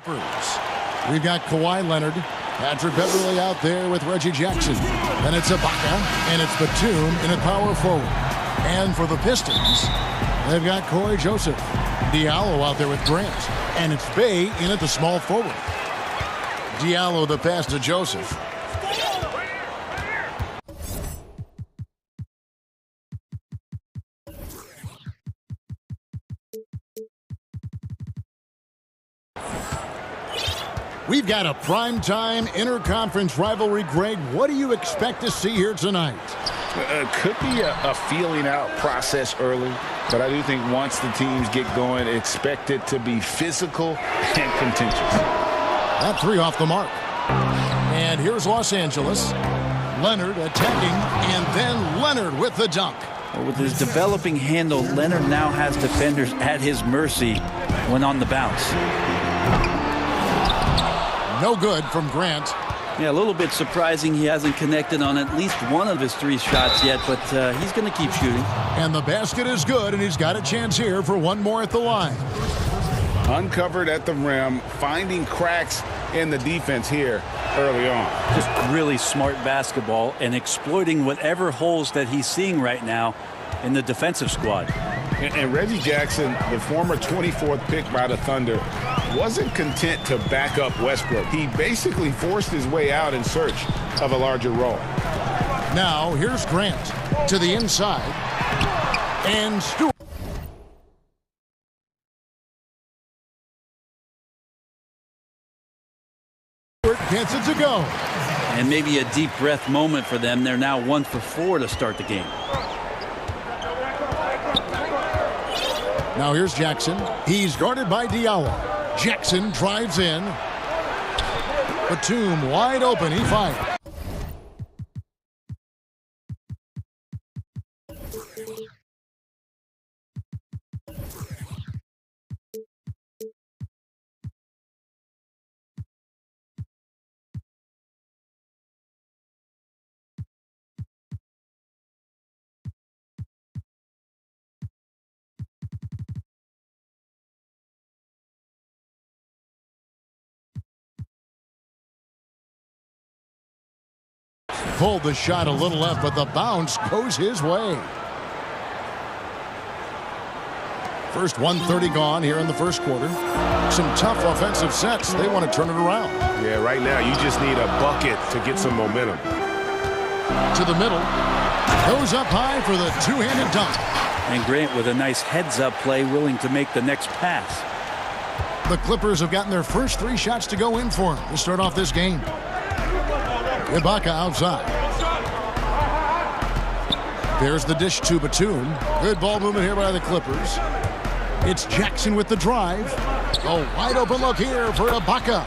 We've got Kawhi Leonard, Patrick Beverley out there with Reggie Jackson. Then it's Ibaka, and it's Batum in at power forward. And for the Pistons, they've got Corey Joseph. Diallo out there with Grant. And it's Bay in at the small forward. Diallo the pass to Joseph. We've got a primetime interconference rivalry, Greg. What do you expect to see here tonight? Could be a feeling out process early, but I do think once the teams get going, expect it to be physical and contentious. That three off the mark. And here's Los Angeles. Leonard attacking, and then Leonard with the dunk. Well, with his developing handle, Leonard now has defenders at his mercy when on the bounce. No good from Grant. Yeah, a little bit surprising he hasn't connected on at least one of his three shots yet, but he's going to keep shooting. And the basket is good, and he's got a chance here for one more at the line. Uncovered at the rim, finding cracks in the defense here early on. Just really smart basketball and exploiting whatever holes that he's seeing right now in the defensive squad. And Reggie Jackson, the former 24th pick by the Thunder, wasn't content to back up Westbrook. He basically forced his way out in search of a larger role. Now, here's Grant to the inside. And Stewart. Gets it to go. And maybe a deep breath moment for them. They're now 1 for 4 to start the game. Now here's Jackson. He's guarded by Diallo. Jackson drives in. Batum wide open. He fires. Pulled the shot a little left, but the bounce goes his way. First 1:30 gone here in the first quarter. Some tough offensive sets. They want to turn it around. Yeah, right now you just need a bucket to get some momentum. To the middle. Goes up high for the two-handed dunk. And Grant with a nice heads-up play, willing to make the next pass. The Clippers have gotten their first 3 shots to go in for them to start off this game. Ibaka outside. There's the dish to Batum. Good ball movement here by the Clippers. It's Jackson with the drive. A wide open look here for Ibaka.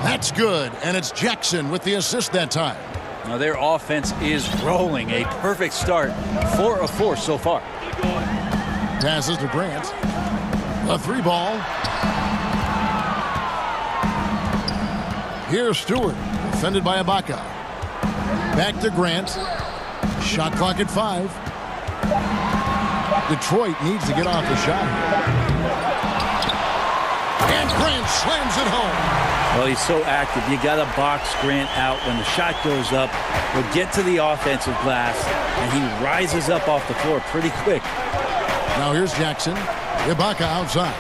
That's good, and it's Jackson with the assist that time. Now their offense is rolling. A perfect start. 4 of 4 so far. Passes to Grant. A 3 ball. Here's Stewart. Defended by Ibaka. Back to Grant. Shot clock at 5. Detroit needs to get off the shot. And Grant slams it home. Well, he's so active. You got to box Grant out when the shot goes up. He'll get to the offensive glass, and he rises up off the floor pretty quick. Now here's Jackson. Ibaka outside.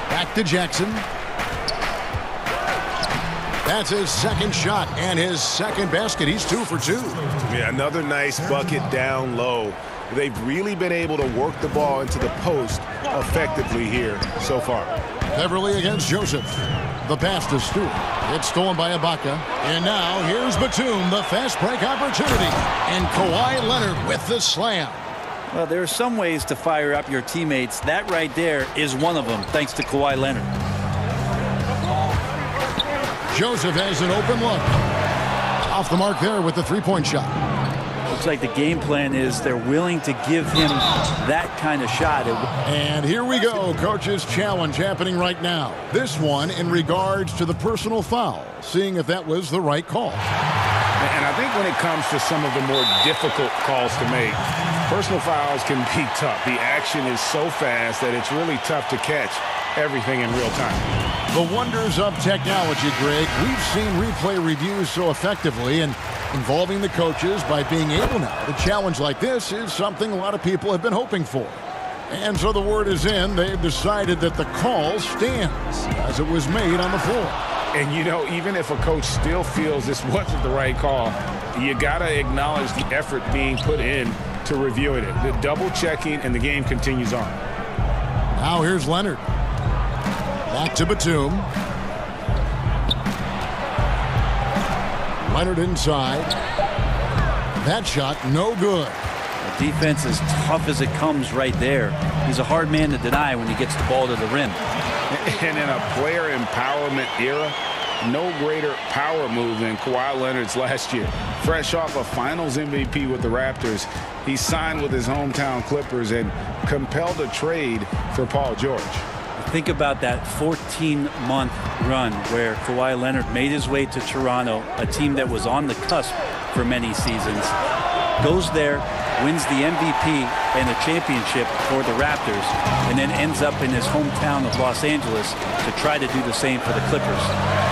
Back to Jackson. That's his second shot and his second basket. He's 2 for 2. Yeah, another nice bucket down low. They've really been able to work the ball into the post effectively here so far. Beverley against Joseph. The pass to Stewart. It's stolen by Ibaka. And now here's Batum, the fast break opportunity. And Kawhi Leonard with the slam. Well, there are some ways to fire up your teammates. That right there is one of them, thanks to Kawhi Leonard. Joseph has an open look. Off the mark there with the three-point shot. Looks like the game plan is they're willing to give him that kind of shot. And here we go. Coach's challenge happening right now. This one in regards to the personal foul. Seeing if that was the right call. And I think when it comes to some of the more difficult calls to make, personal fouls can be tough. The action is so fast that it's really tough to catch. everything in real time. The wonders of technology, Greg. We've seen replay reviews so effectively, and involving the coaches by being able now to challenge like this is something a lot of people have been hoping for. And so the word is in. They've decided that the call stands as it was made on the floor. And, you know, even if a coach still feels this wasn't the right call, you got to acknowledge the effort being put in to reviewing it. The double checking, and the game continues on. Now here's Leonard. Back to Batum. Leonard inside. That shot, no good. The defense is tough as it comes right there. He's a hard man to deny when he gets the ball to the rim. And in a player empowerment era, no greater power move than Kawhi Leonard's last year. Fresh off a Finals MVP with the Raptors, he signed with his hometown Clippers and compelled a trade for Paul George. Think about that 14-month run where Kawhi Leonard made his way to Toronto, a team that was on the cusp for many seasons. Goes there, wins the MVP and a championship for the Raptors, and then ends up in his hometown of Los Angeles to try to do the same for the Clippers.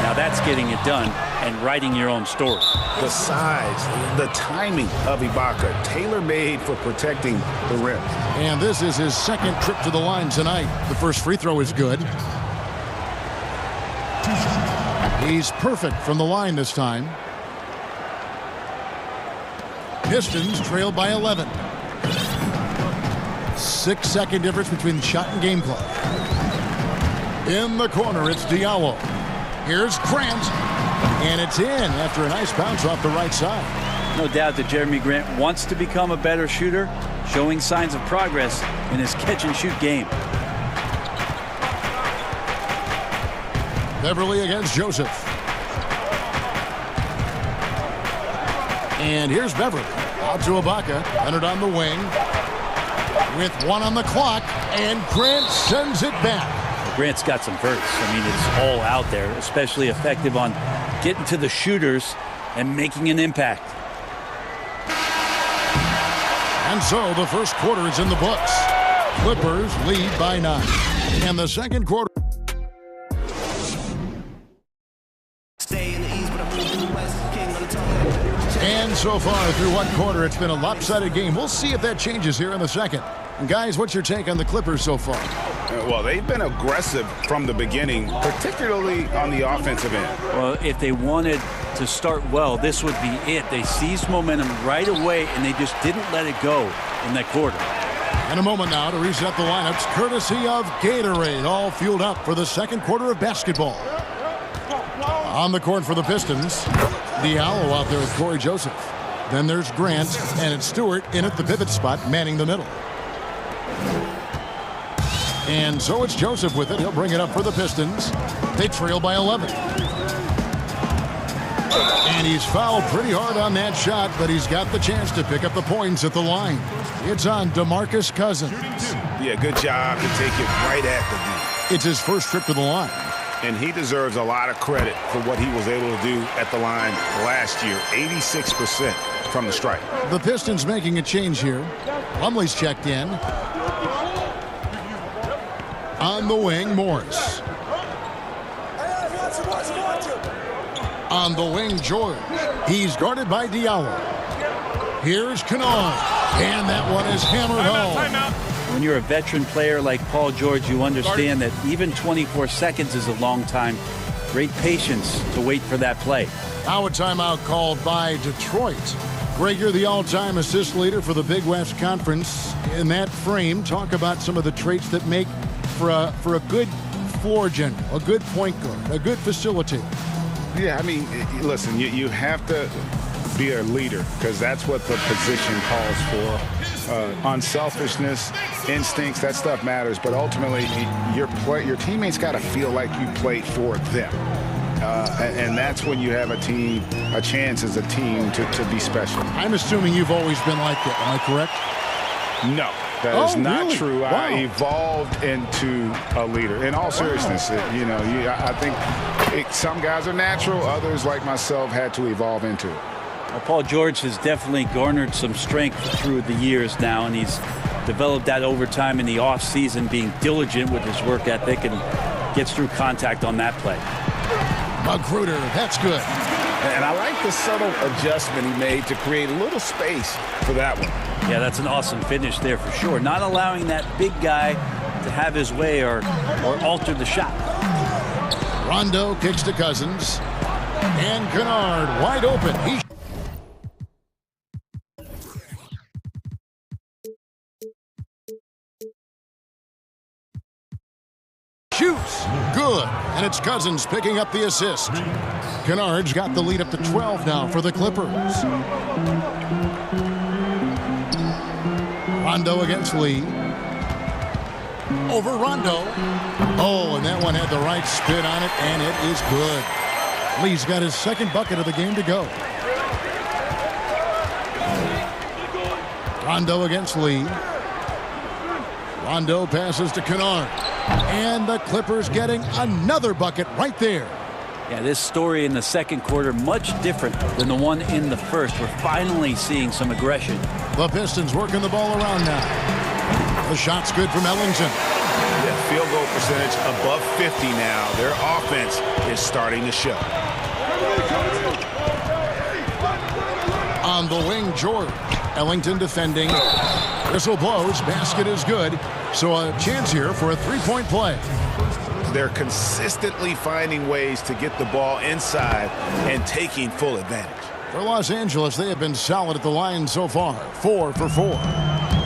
Now that's getting it done and writing your own story. The size, the timing of Ibaka, tailor-made for protecting the rim. And this is his second trip to the line tonight. The first free throw is good. He's perfect from the line this time. Pistons trail by 11. 6-second difference between shot and game clock. In the corner, it's Diallo. Here's Grant. And it's in after a nice bounce off the right side. No doubt that Jeremy Grant wants to become a better shooter, showing signs of progress in his catch-and-shoot game. Beverly against Joseph. And here's Beverly. Out to Ibaka. Leonard on the wing. With one on the clock. And Grant sends it back. Grant's got some verts. I mean, it's all out there, especially effective on getting to the shooters and making an impact. And so the first quarter is in the books. Clippers lead by 9. And the second quarter. And so far through one quarter, it's been a lopsided game. We'll see if that changes here in the second. And guys, what's your take on the Clippers so far? Well, they've been aggressive from the beginning, particularly on the offensive end. Well, if they wanted to start well, this would be it. They seized momentum right away, and they just didn't let it go in that quarter. And a moment now to reset the lineups, courtesy of Gatorade, all fueled up for the second quarter of basketball. On the court for the Pistons, Diallo out there with Corey Joseph. Then there's Grant, and it's Stewart in at the pivot spot, manning the middle. And so it's Joseph with it. He'll bring it up for the Pistons. They trail by 11. And he's fouled pretty hard on that shot, but he's got the chance to pick up the points at the line. It's on DeMarcus Cousins. Yeah, good job to take it right at the D. It's his first trip to the line. And he deserves a lot of credit for what he was able to do at the line last year. 86% from the stripe. The Pistons making a change here. Plumlee's checked in. On the wing, Morris. On the wing, George. He's guarded by Diallo. Here's Kennard. And that one is hammered home. When you're a veteran player like Paul George, you understand that even 24 seconds is a long time. Great patience to wait for that play. Now a timeout called by Detroit. Greg, you're the all-time assist leader for the Big West Conference. In that frame, talk about some of the traits that make for a good floor general, a good point guard, a good facilitator. Yeah, I mean, listen, you have to be a leader because that's what the position calls for. Unselfishness, instincts, that stuff matters. But ultimately, your teammates got to feel like you played for them. And that's when you have a chance as a team to be special. I'm assuming you've always been like that. Am I correct? No, that is not really? true. Wow. I evolved into a leader. In all seriousness, I think some guys are natural. Others, like myself, had to evolve into it. Well, Paul George has definitely garnered some strength through the years now, and he's developed that over time in the offseason, being diligent with his work ethic, and gets through contact on that play. Magruder, that's good. And I like the subtle adjustment he made to create a little space for that one. Yeah, that's an awesome finish there for sure. Not allowing that big guy to have his way or alter the shot. Rondo kicks to Cousins. And Kennard wide open. He shoots. Good. And it's Cousins picking up the assist. Kennard's got the lead up to 12 now for the Clippers. Rondo against Lee. Over Rondo. Oh, and that one had the right spin on it, and it is good. Lee's got his second bucket of the game to go. Rondo against Lee. Rondo passes to Kennard. And the Clippers getting another bucket right there. Yeah, this story in the second quarter, much different than the one in the first. We're finally seeing some aggression. The Pistons working the ball around now. The shot's good from Ellington. Yeah, field goal percentage above 50 now. Their offense is starting to show. On the wing, George. Ellington defending. Whistle blows. Basket is good. So a chance here for a three-point play. They're consistently finding ways to get the ball inside and taking full advantage. For Los Angeles, they have been solid at the line so far. 4 for 4.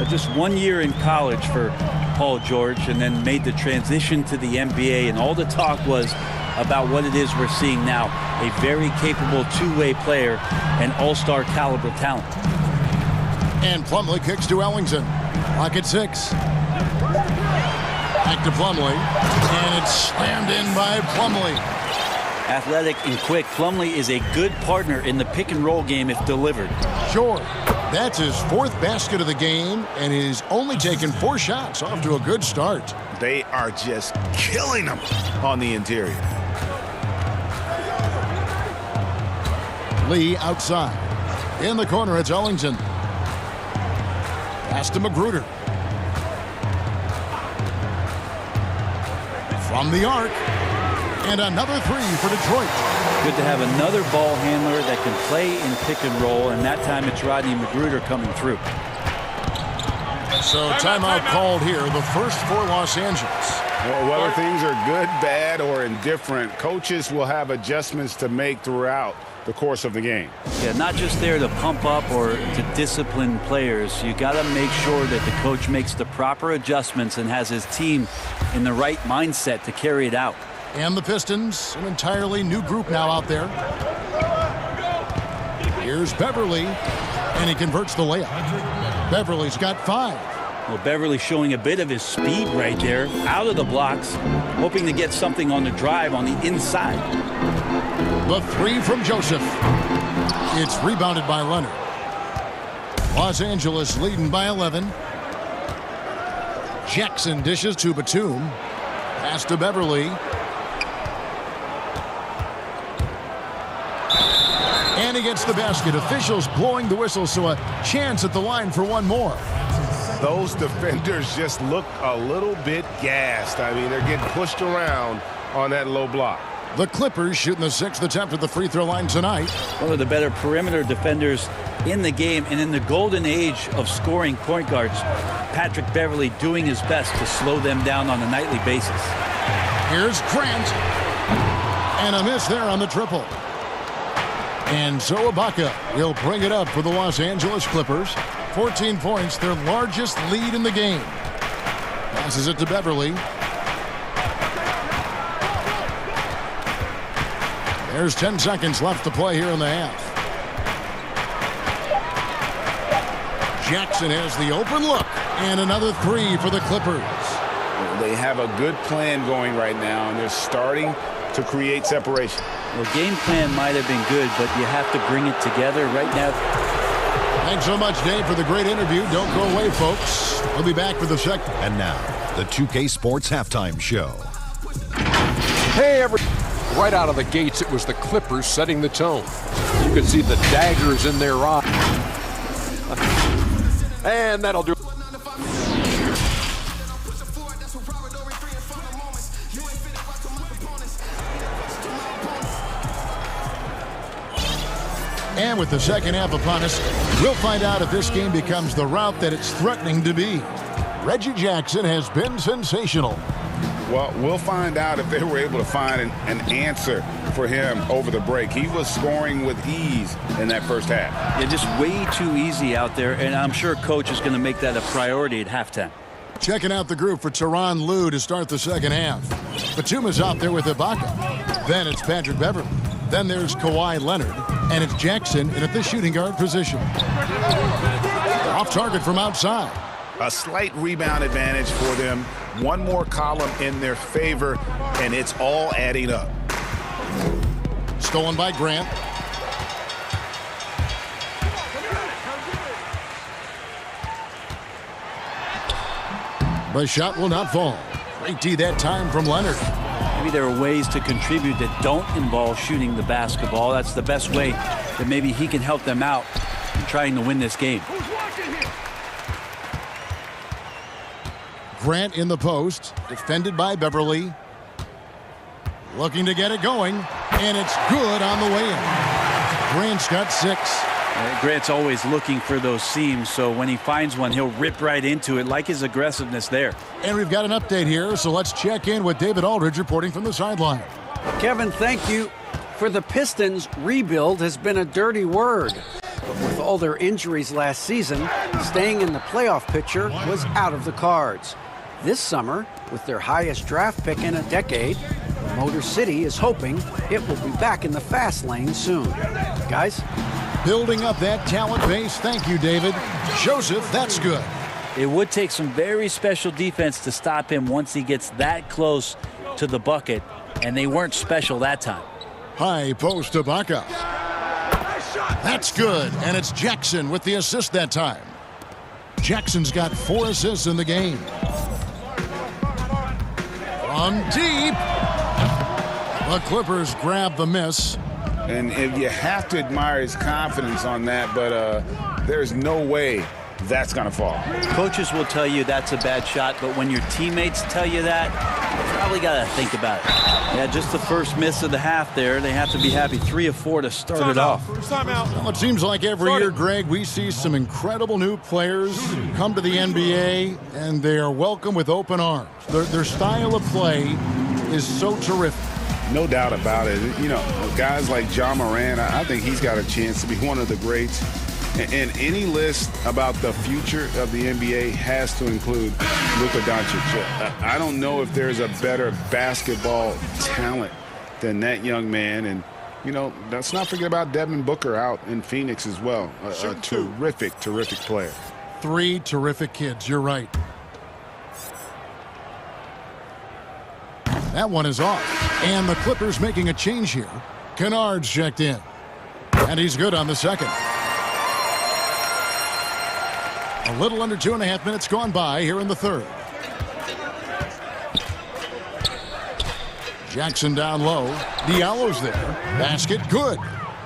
Just 1 year in college for Paul George, and then made the transition to the NBA, and all the talk was about what it is we're seeing now. A very capable two-way player and all-star caliber talent. And Plumlee kicks to Ellington. Clock at 6. Back to Plumlee. And it's slammed in by Plumlee. Athletic and quick, Plumlee is a good partner in the pick-and-roll game if delivered. Sure. That's his 4th basket of the game, and he's only taken 4 shots. Off to a good start. They are just killing them on the interior. Lee outside. In the corner, it's Ellington. Pass to Magruder. From the arc. And another 3 for Detroit. Good to have another ball handler that can play in pick and roll, and that time it's Rodney Magruder coming through. So timeout called here, the first for Los Angeles. Well, whether things are good, bad, or indifferent, coaches will have adjustments to make throughout the course of the game. Yeah, not just there to pump up or to discipline players. You got to make sure that the coach makes the proper adjustments and has his team in the right mindset to carry it out. And the Pistons, an entirely new group now out there. Here's Beverly, and he converts the layup. Beverly's got 5. Well, Beverly showing a bit of his speed right there, out of the blocks, hoping to get something on the drive on the inside. The 3 from Joseph. It's rebounded by Leonard. Los Angeles leading by 11. Jackson dishes to Batum. Pass to Beverly. And he gets the basket. Officials blowing the whistle, so a chance at the line for one more. Those defenders just look a little bit gassed. I mean, they're getting pushed around on that low block. The Clippers shooting the 6th attempt at the free throw line tonight. One of the better perimeter defenders in the game, and in the golden age of scoring point guards, Patrick Beverly doing his best to slow them down on a nightly basis. Here's Grant. And a miss there on the triple. And so Ibaka will bring it up for the Los Angeles Clippers. 14 points, their largest lead in the game. Passes it to Beverly. There's 10 seconds left to play here in the half. Jackson has the open look. And another 3 for the Clippers. They have a good plan going right now, and they're starting to create separation. Well, game plan might have been good, but you have to bring it together right now. Thanks so much, Dave, for the great interview. Don't go away, folks. We'll be back with the second. And now, the 2K Sports Halftime Show. Hey, right out of the gates, it was the Clippers setting the tone. You could see the daggers in their eyes. And that'll do it. And with the second half upon us, we'll find out if this game becomes the route that it's threatening to be. Reggie Jackson has been sensational. Well, we'll find out if they were able to find an answer for him over the break. He was scoring with ease in that first half. Yeah, just way too easy out there, and I'm sure coach is going to make that a priority at halftime. Checking out the group for Tyronn Lue to start the second half. Batum is out there with Ibaka. Then it's Patrick Beverley. Then there's Kawhi Leonard. And it's Jackson in at the shooting guard position. They're off target from outside. A slight rebound advantage for them. One more column in their favor, and it's all adding up. Stolen by Grant. The shot will not fall. Great D that time from Leonard. Maybe there are ways to contribute that don't involve shooting the basketball. That's the best way that maybe he can help them out in trying to win this game. Grant in the post, defended by Beverly. Looking to get it going, and it's good on the way in. Grant's got 6. Grant's always looking for those seams, so when he finds one, he'll rip right into it, like his aggressiveness there. And we've got an update here, so let's check in with David Aldridge reporting from the sideline. Kevin, thank you. For the Pistons, rebuild has been a dirty word. But with all their injuries last season, staying in the playoff picture was out of the cards. This summer, with their highest draft pick in a decade, Motor City is hoping it will be back in the fast lane soon. Guys? Building up that talent base. Thank you, David. Joseph, that's good. It would take some very special defense to stop him once he gets that close to the bucket, and they weren't special that time. High post to Ibaka. That's good, and it's Jackson with the assist that time. Jackson's got 4 assists in the game. From deep. The Clippers grab the miss. And if you have to admire his confidence on that, but there's no way that's going to fall. Coaches will tell you that's a bad shot, but when your teammates tell you that, you probably got to think about it. Yeah, just the first miss of the half there. They have to be happy. 3 of 4 to start it off. Well, it seems like every year, Greg, we see some incredible new players come to the NBA, and they are welcome with open arms. Their style of play is so terrific. No doubt about it. You know, guys like Ja Morant, I think he's got a chance to be one of the greats. And any list about the future of the NBA has to include Luka Doncic. I don't know if there's a better basketball talent than that young man. And, you know, let's not forget about Devin Booker out in Phoenix as well. A terrific, terrific player. 3 terrific kids. You're right. That one is off. And the Clippers making a change here. Kennard's checked in. And he's good on the second. A little under 2.5 minutes gone by here in the third. Jackson down low. Diallo's there. Basket good.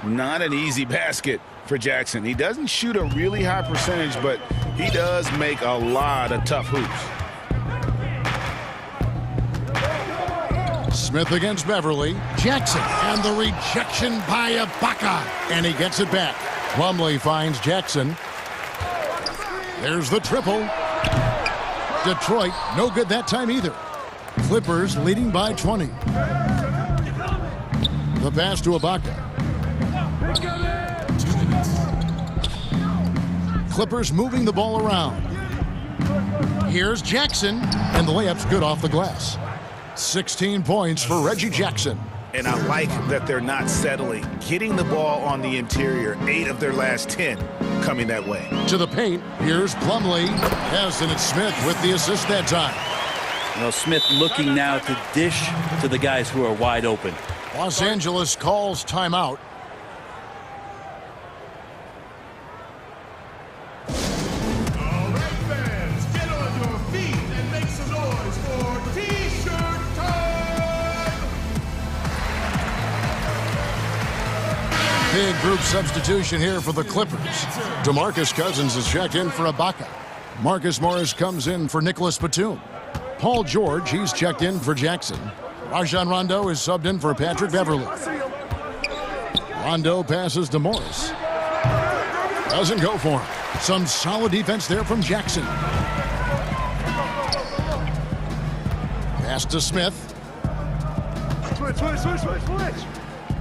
Not an easy basket for Jackson. He doesn't shoot a really high percentage, but he does make a lot of tough hoops. Smith against Beverly. Jackson. And the rejection by Ibaka. And he gets it back. Plumlee finds Jackson. There's the triple. Detroit, no good that time either. Clippers leading by 20. The pass to Ibaka. Clippers moving the ball around. Here's Jackson, and the layup's good off the glass. 16 points for Reggie Jackson. And I like that they're not settling. Getting the ball on the interior, 8 of their last 10 coming that way. To the paint, here's Plumlee. Yes, and it's Smith with the assist that time. Well, Smith looking now to dish to the guys who are wide open. Los Angeles calls timeout. Big group substitution here for the Clippers. DeMarcus Cousins is checked in for Ibaka. Marcus Morris comes in for Nicholas Batum. Paul George, he's checked in for Jackson. Rajon Rondo is subbed in for Patrick Beverly. Rondo passes to Morris. Doesn't go for him. Some solid defense there from Jackson. Pass to Smith. Switch.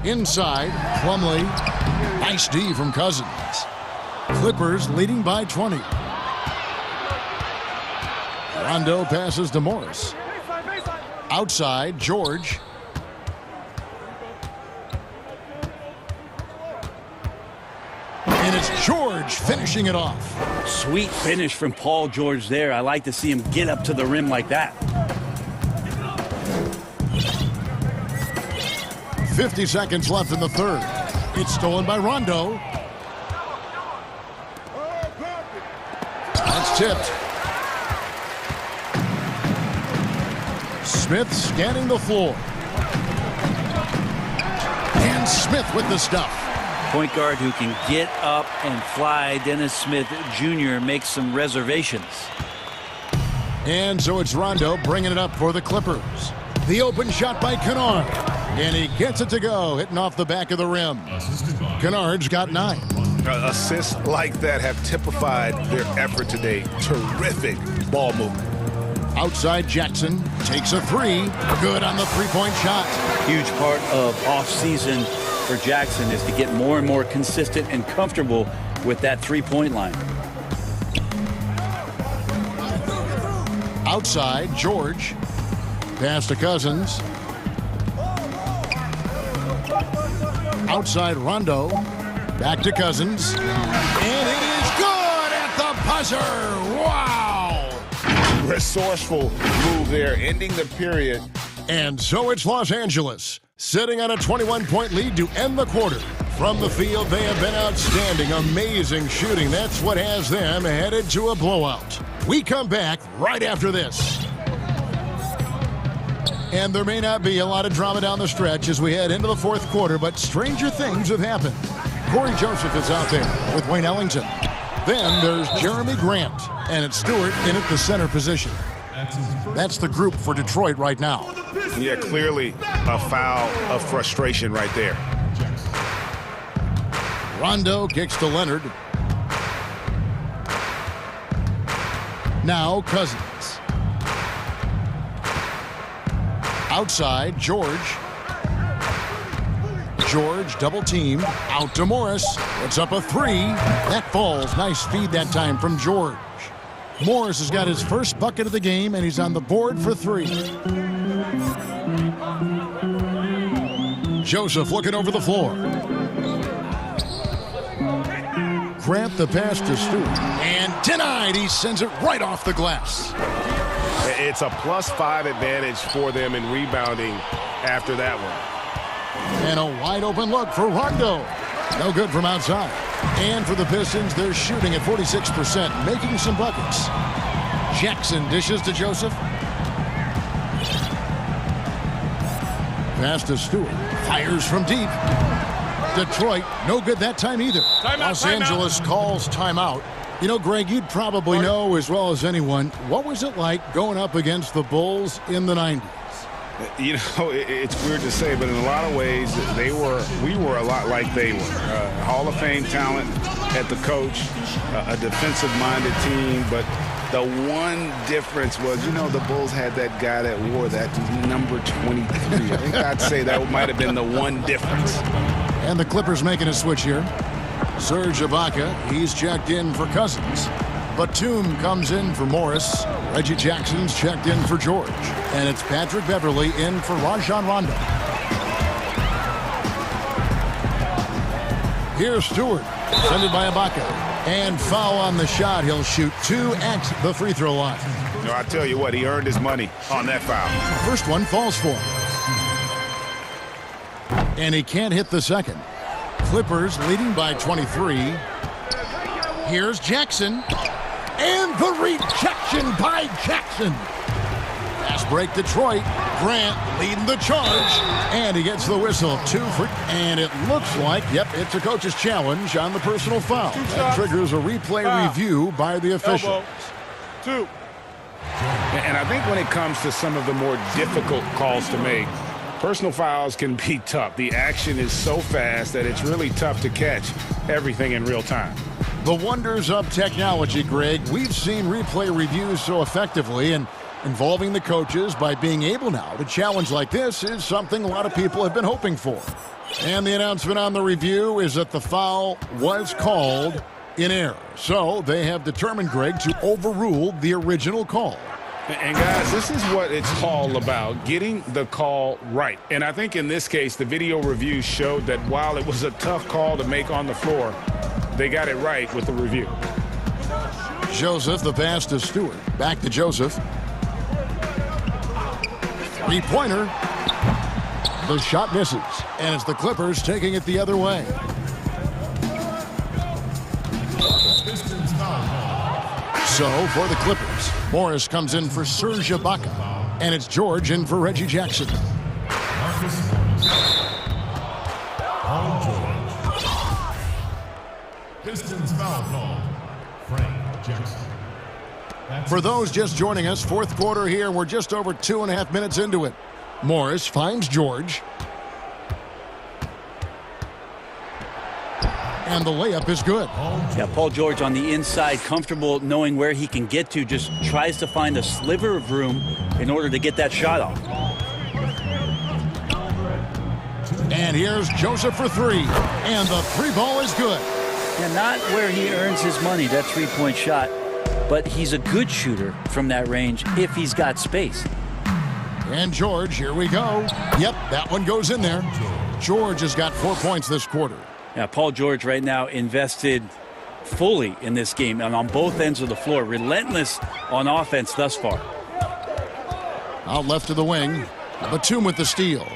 Inside, Plumlee. Nice D from Cousins. Clippers leading by 20. Rondo passes to Morris. Outside, George. And it's George finishing it off. Sweet finish from Paul George there. I like to see him get up to the rim like that. 50 seconds left in the third. It's stolen by Rondo. That's tipped. Smith scanning the floor. And Smith with the stuff. Point guard who can get up and fly. Dennis Smith Jr. makes some reservations. And so it's Rondo bringing it up for the Clippers. The open shot by Kennard. And he gets it to go, hitting off the back of the rim. Kennard's got 9. Assists like that have typified their effort today. Terrific ball movement. Outside Jackson takes a 3. Good on the three-point shot. Huge part of off-season for Jackson is to get more and more consistent and comfortable with that three-point line. Outside, George. Pass to Cousins. Outside, Rondo. Back to Cousins. And it is good at the buzzer. Wow! Resourceful move there, ending the period. And so it's Los Angeles, sitting on a 21-point lead to end the quarter. From the field, they have been outstanding. Amazing shooting. That's what has them headed to a blowout. We come back right after this. And there may not be a lot of drama down the stretch as we head into the fourth quarter, but stranger things have happened. Corey Joseph is out there with Wayne Ellington. Then there's Jeremy Grant, and it's Stewart in at the center position. That's the group for Detroit right now. Yeah, clearly a foul of frustration right there. Rondo kicks to Leonard. Now Cousins. Outside, George. George double teamed. Out to Morris. Puts up a 3. That falls. Nice feed that time from George. Morris has got his first bucket of the game, and he's on the board for 3. Joseph looking over the floor. Grant the pass to Stewart. And denied. He sends it right off the glass. It's a +5 advantage for them in rebounding after that one. And a wide open look for Rondo. No good from outside. And for the Pistons, they're shooting at 46%, making some buckets. Jackson dishes to Joseph. Pass to Stewart. Fires from deep. Detroit, no good that time either. Los Angeles calls timeout. You know, Greg, you'd probably know as well as anyone, what was it like going up against the Bulls in the 90s? You know, it's weird to say, but in a lot of ways, we were a lot like they were. Hall of Fame talent at the coach, a defensive-minded team, but the one difference was, you know, the Bulls had that guy that wore that number 23. I think I'd say that might have been the one difference. And the Clippers making a switch here. Serge Ibaka, he's checked in for Cousins. Batum comes in for Morris. Reggie Jackson's checked in for George. And it's Patrick Beverley in for Rajon Rondo. Here's Stewart, defended by Ibaka. And foul on the shot. He'll shoot 2 at the free throw line. You know, I tell you what, he earned his money on that foul. First one falls for him. And he can't hit the second. Clippers leading by 23. Here's Jackson. And the rejection by Jackson. Fast break Detroit. Grant leading the charge. And he gets the whistle. 2 for... And it looks like, yep, it's a coach's challenge on the personal foul. That triggers a replay review by the officials. 2. And I think when it comes to some of the more difficult calls to make, personal fouls can be tough. The action is so fast that it's really tough to catch everything in real time. The wonders of technology, Greg. We've seen replay reviews so effectively, and involving the coaches by being able now to challenge like this is something a lot of people have been hoping for. And the announcement on the review is that the foul was called in error. So they have determined, Greg, to overrule the original call. And guys, this is what it's all about, getting the call right. And I think in this case, the video review showed that while it was a tough call to make on the floor, they got it right with the review. Joseph, the pass to Stewart. Back to Joseph. Three-pointer. The shot misses, and it's the Clippers taking it the other way. So, for the Clippers, Morris comes in for Serge Ibaka, and it's George in for Reggie Jackson. Pistons foul call. Frank Jackson. For those just joining us, fourth quarter here. We're just over 2.5 minutes into it. Morris finds George. And the layup is good. Yeah, Paul George on the inside, comfortable knowing where he can get to, just tries to find a sliver of room in order to get that shot off. And here's Joseph for three. And the three ball is good. And not where he earns his money, that three-point shot, but he's a good shooter from that range if he's got space. And George, here we go. Yep, that one goes in there. George has got 4 points this quarter. Yeah, Paul George right now invested fully in this game and on both ends of the floor. Relentless on offense thus far. Out left to the wing. Batum with the steal.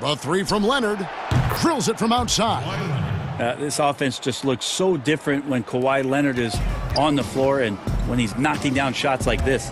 The three from Leonard. Drills it from outside. This offense just looks so different when Kawhi Leonard is on the floor and when he's knocking down shots like this.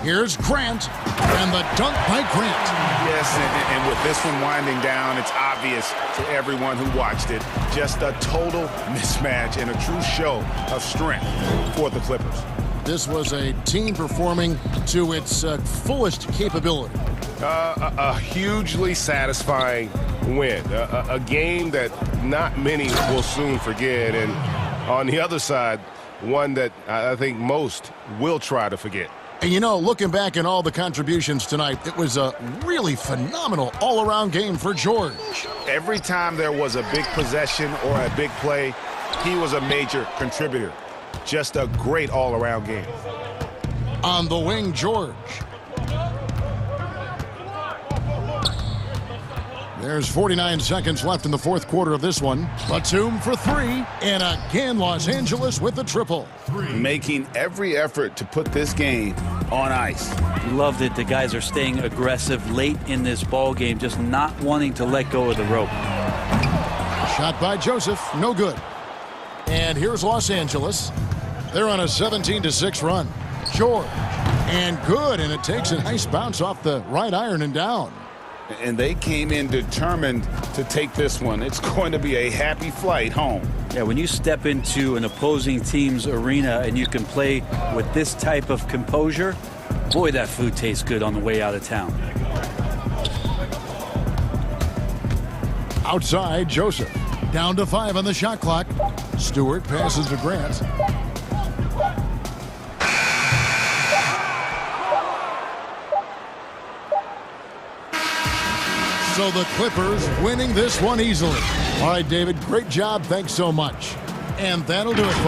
Here's Grant, and the dunk by Grant. Yes, and with this one winding down, it's obvious to everyone who watched it. Just a total mismatch and a true show of strength for the Clippers. This was a team performing to its fullest capability. A hugely satisfying win. A game that not many will soon forget. And on the other side, one that I think most will try to forget. And you know, looking back at all the contributions tonight, it was a really phenomenal all-around game for George. Every time there was a big possession or a big play, he was a major contributor. Just a great all-around game. On the wing, George. There's 49 seconds left in the fourth quarter of this one. Batum for three, and again Los Angeles with the triple. Making every effort to put this game on ice. Loved it. The guys are staying aggressive late in this ball game, just not wanting to let go of the rope. Shot by Joseph, no good. And here's Los Angeles. They're on a 17-6 run. George, and good, and it takes a nice bounce off the right iron and down. And they came in determined to take this one. It's going to be a happy flight home. Yeah, when you step into an opposing team's arena and you can play with this type of composure, boy, that food tastes good on the way out of town. Outside, Joseph. Down to 5 on the shot clock. Stewart passes to Grant. So the Clippers winning this one easily. All right, David, great job. Thanks so much. And that'll do it.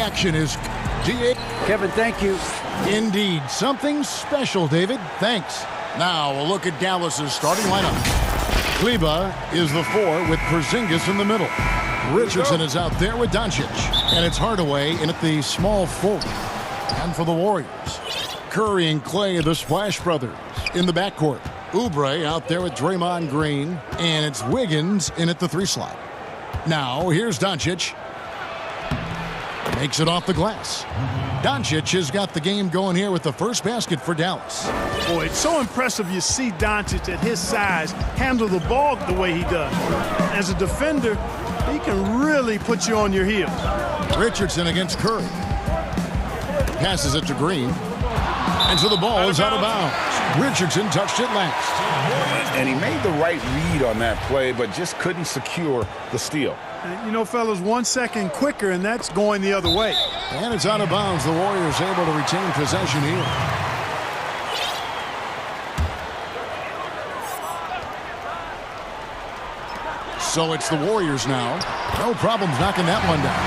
action is Kevin, thank you. Indeed. Something special, David. Thanks. Now a look at Dallas's starting lineup. Kleba is the 4 with Porzingis in the middle. Richardson is out there with Doncic. And it's Hardaway in at the small forward. And for the Warriors, Curry and Clay, the Splash Brothers, in the backcourt. Oubre out there with Draymond Green. And it's Wiggins in at the 3 slot. Now here's Doncic. Makes it off the glass. Doncic has got the game going here with the first basket for Dallas. Boy, it's so impressive you see Doncic at his size handle the ball the way he does. As a defender, he can really put you on your heels. Richardson against Curry. Passes it to Green. And so the ball is out of bounds. Richardson touched it last. And he made the right read on that play, but just couldn't secure the steal. And, you know, fellas, 1 second quicker, and that's going the other way. And it's out of bounds. The Warriors able to retain possession here. So it's the Warriors now. No problems knocking that one down.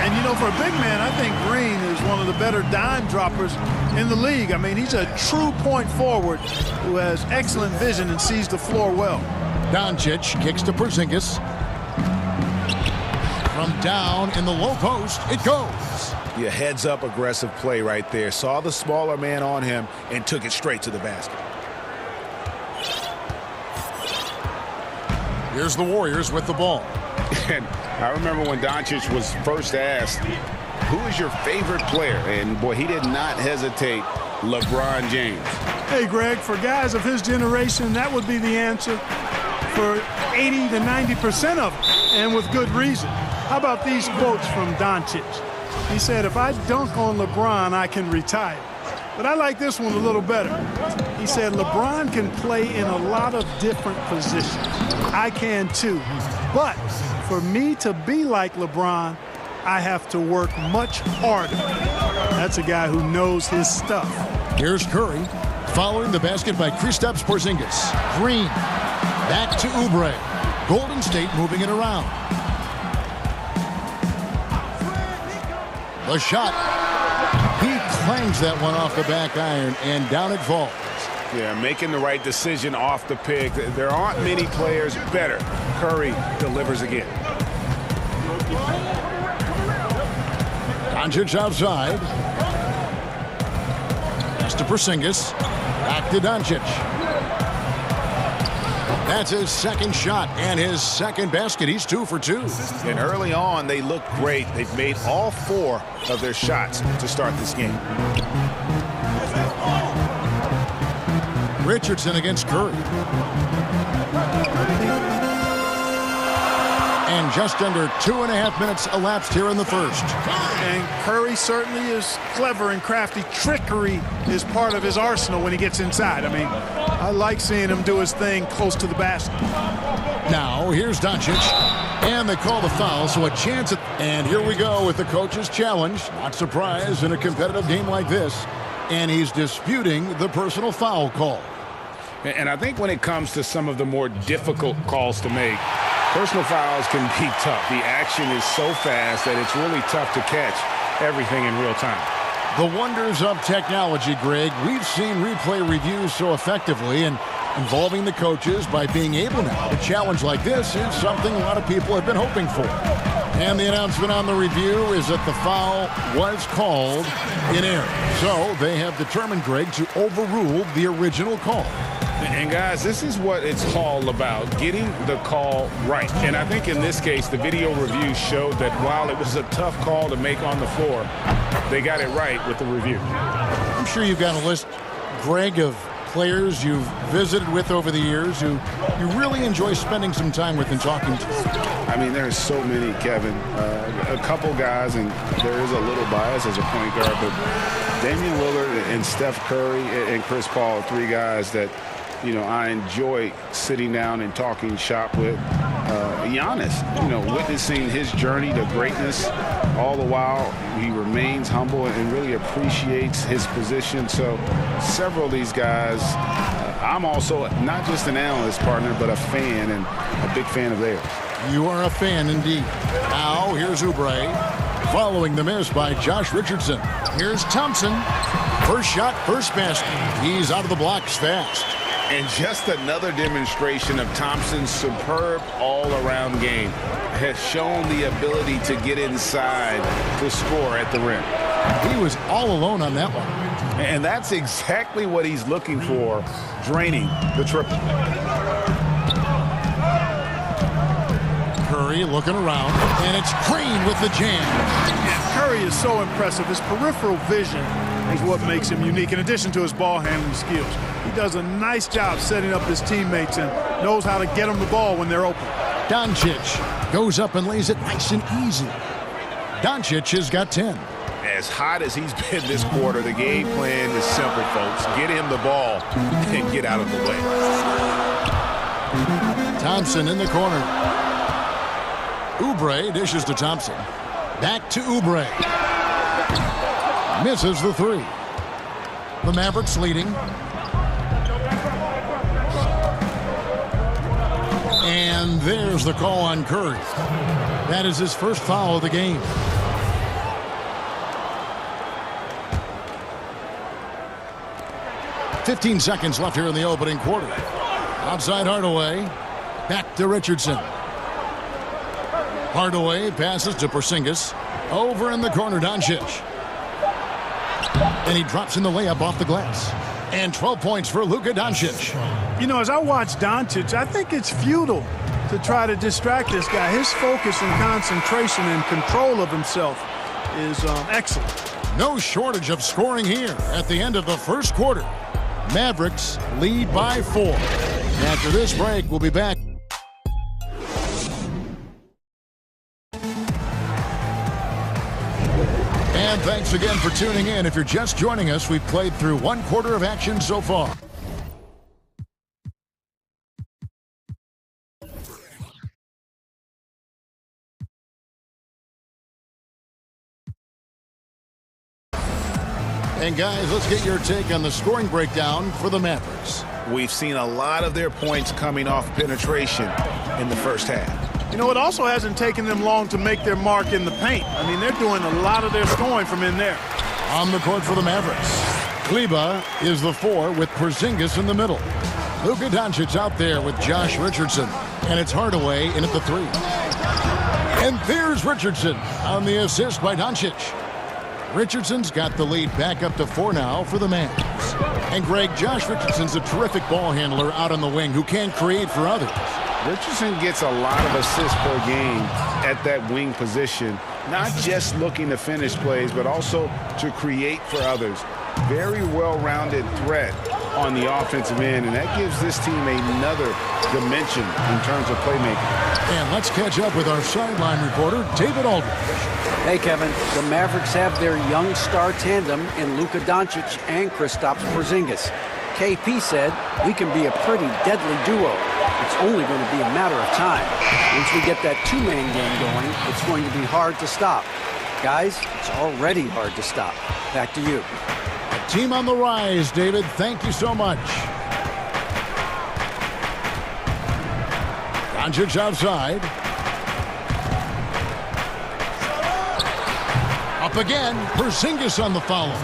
And, you know, for a big man, I think Green is one of the better dime droppers in the league. I mean, he's a true point forward who has excellent vision and sees the floor well. Doncic kicks to Porzingis. From down in the low post, it goes. Yeah, heads-up aggressive play right there. Saw the smaller man on him and took it straight to the basket. Here's the Warriors with the ball. And I remember when Doncic was first asked, who is your favorite player? And, boy, he did not hesitate. LeBron James. Hey, Greg, for guys of his generation, that would be the answer for 80 to 90% of them, and with good reason. How about these quotes from Doncic? He said, if I dunk on LeBron, I can retire. But I like this one a little better. He said, LeBron can play in a lot of different positions. I can too. But for me to be like LeBron, I have to work much harder. That's a guy who knows his stuff. Here's Curry, following the basket by Kristaps Porzingis. Green, back to Oubre. Golden State moving it around. The shot. He clangs that one off the back iron, and down it falls. Yeah, making the right decision off the pick. There aren't many players better. Curry delivers again. Doncic outside. Pass to Porzingis. Back to Doncic. That's his second shot and his second basket. He's 2 for 2. And early on, they look great. They've made all 4 of their shots to start this game. Richardson against Curry. And just under 2.5 minutes elapsed here in the first. And Curry certainly is clever and crafty. Trickery is part of his arsenal when he gets inside. I mean, I like seeing him do his thing close to the basket. Now, here's Doncic. And they call the foul, so a chance at... And here we go with the coach's challenge. Not surprised in a competitive game like this. And he's disputing the personal foul call. And I think when it comes to some of the more difficult calls to make, personal fouls can be tough. The action is so fast that it's really tough to catch everything in real time. The wonders of technology, Greg. We've seen replay reviews so effectively, and involving the coaches by being able now to challenge like this is something a lot of people have been hoping for. And the announcement on the review is that the foul was called in error. So they have determined, Greg, to overrule the original call. And, guys, this is what it's all about, getting the call right. And I think in this case, the video review showed that while it was a tough call to make on the floor, they got it right with the review. I'm sure you've got a list, Greg, of players you've visited with over the years who you really enjoy spending some time with and talking to. I mean, there's so many, Kevin. A couple guys, and there is a little bias as a point guard, but Damian Lillard and Steph Curry and Chris Paul are 3 guys that, you know, I enjoy sitting down and talking shop with. Giannis, witnessing his journey to greatness, all the while he remains humble and really appreciates his position. So several of these guys, I'm also not just an analyst partner, but a fan, and a big fan of theirs. You are a fan indeed. Now here's Oubre. following the miss by Josh Richardson. Here's Thompson. First shot, first basket. He's out of the blocks fast. And just another demonstration of Thompson's superb all-around game. Has shown the ability to get inside to score at the rim. He was all alone on that one. And that's exactly what he's looking for, draining the triple. Curry looking around, and it's Green with the jam. Yeah, Curry is so impressive. His peripheral vision is what makes him unique, in addition to his ball handling skills. He does a nice job setting up his teammates and knows how to get them the ball when they're open. Doncic goes up and lays it nice and easy. Doncic has got 10. As hot as he's been this quarter, the game plan is simple, folks. Get him the ball and get out of the way. Thompson in the corner. Oubre dishes to Thompson. Back to Oubre. Misses the three. The Mavericks leading. And there's the call on Curry. That is his first foul of the game. "15 seconds left here in the opening quarter. Outside Hardaway. Back to Richardson. Hardaway passes to Porzingis. Over in the corner, Doncic. And he drops in the layup off the glass. And 12 points for Luka Doncic. You know, as I watch Doncic, I think it's futile to try to distract this guy. His focus and concentration and control of himself is excellent. No shortage of scoring here at the end of the first quarter. Mavericks lead by 4. After this break, we'll be back. And thanks again for tuning in. If you're just joining us, we've played through one quarter of action so far. And guys, let's get your take on the scoring breakdown for the Mavericks. We've seen a lot of their points coming off penetration in the first half. You know, it also hasn't taken them long to make their mark in the paint. I mean, they're doing a lot of their scoring from in there. On the court for the Mavericks, Kleba is the 4 with Porzingis in the middle. Luka Doncic out there with Josh Richardson. And it's Hardaway in at the 3. And there's Richardson on the assist by Doncic. Richardson's got the lead back up to 4 now for the Mavs. And Greg, Josh Richardson's a terrific ball handler out on the wing who can create for others. Richardson gets a lot of assists per game at that wing position, not just looking to finish plays, but also to create for others. Very well-rounded threat on the offensive end, and that gives this team another dimension in terms of playmaking. And let's catch up with our sideline reporter, David Aldridge. Hey, Kevin. The Mavericks have their young star tandem in Luka Doncic and Kristaps Porzingis. KP said, "We can be a pretty deadly duo. It's only going to be a matter of time. Once we get that two-man game going, it's going to be hard to stop." Guys, it's already hard to stop. Back to you. A team on the rise, David. Thank you so much. Doncic outside. Up again. Porzingis on the follow.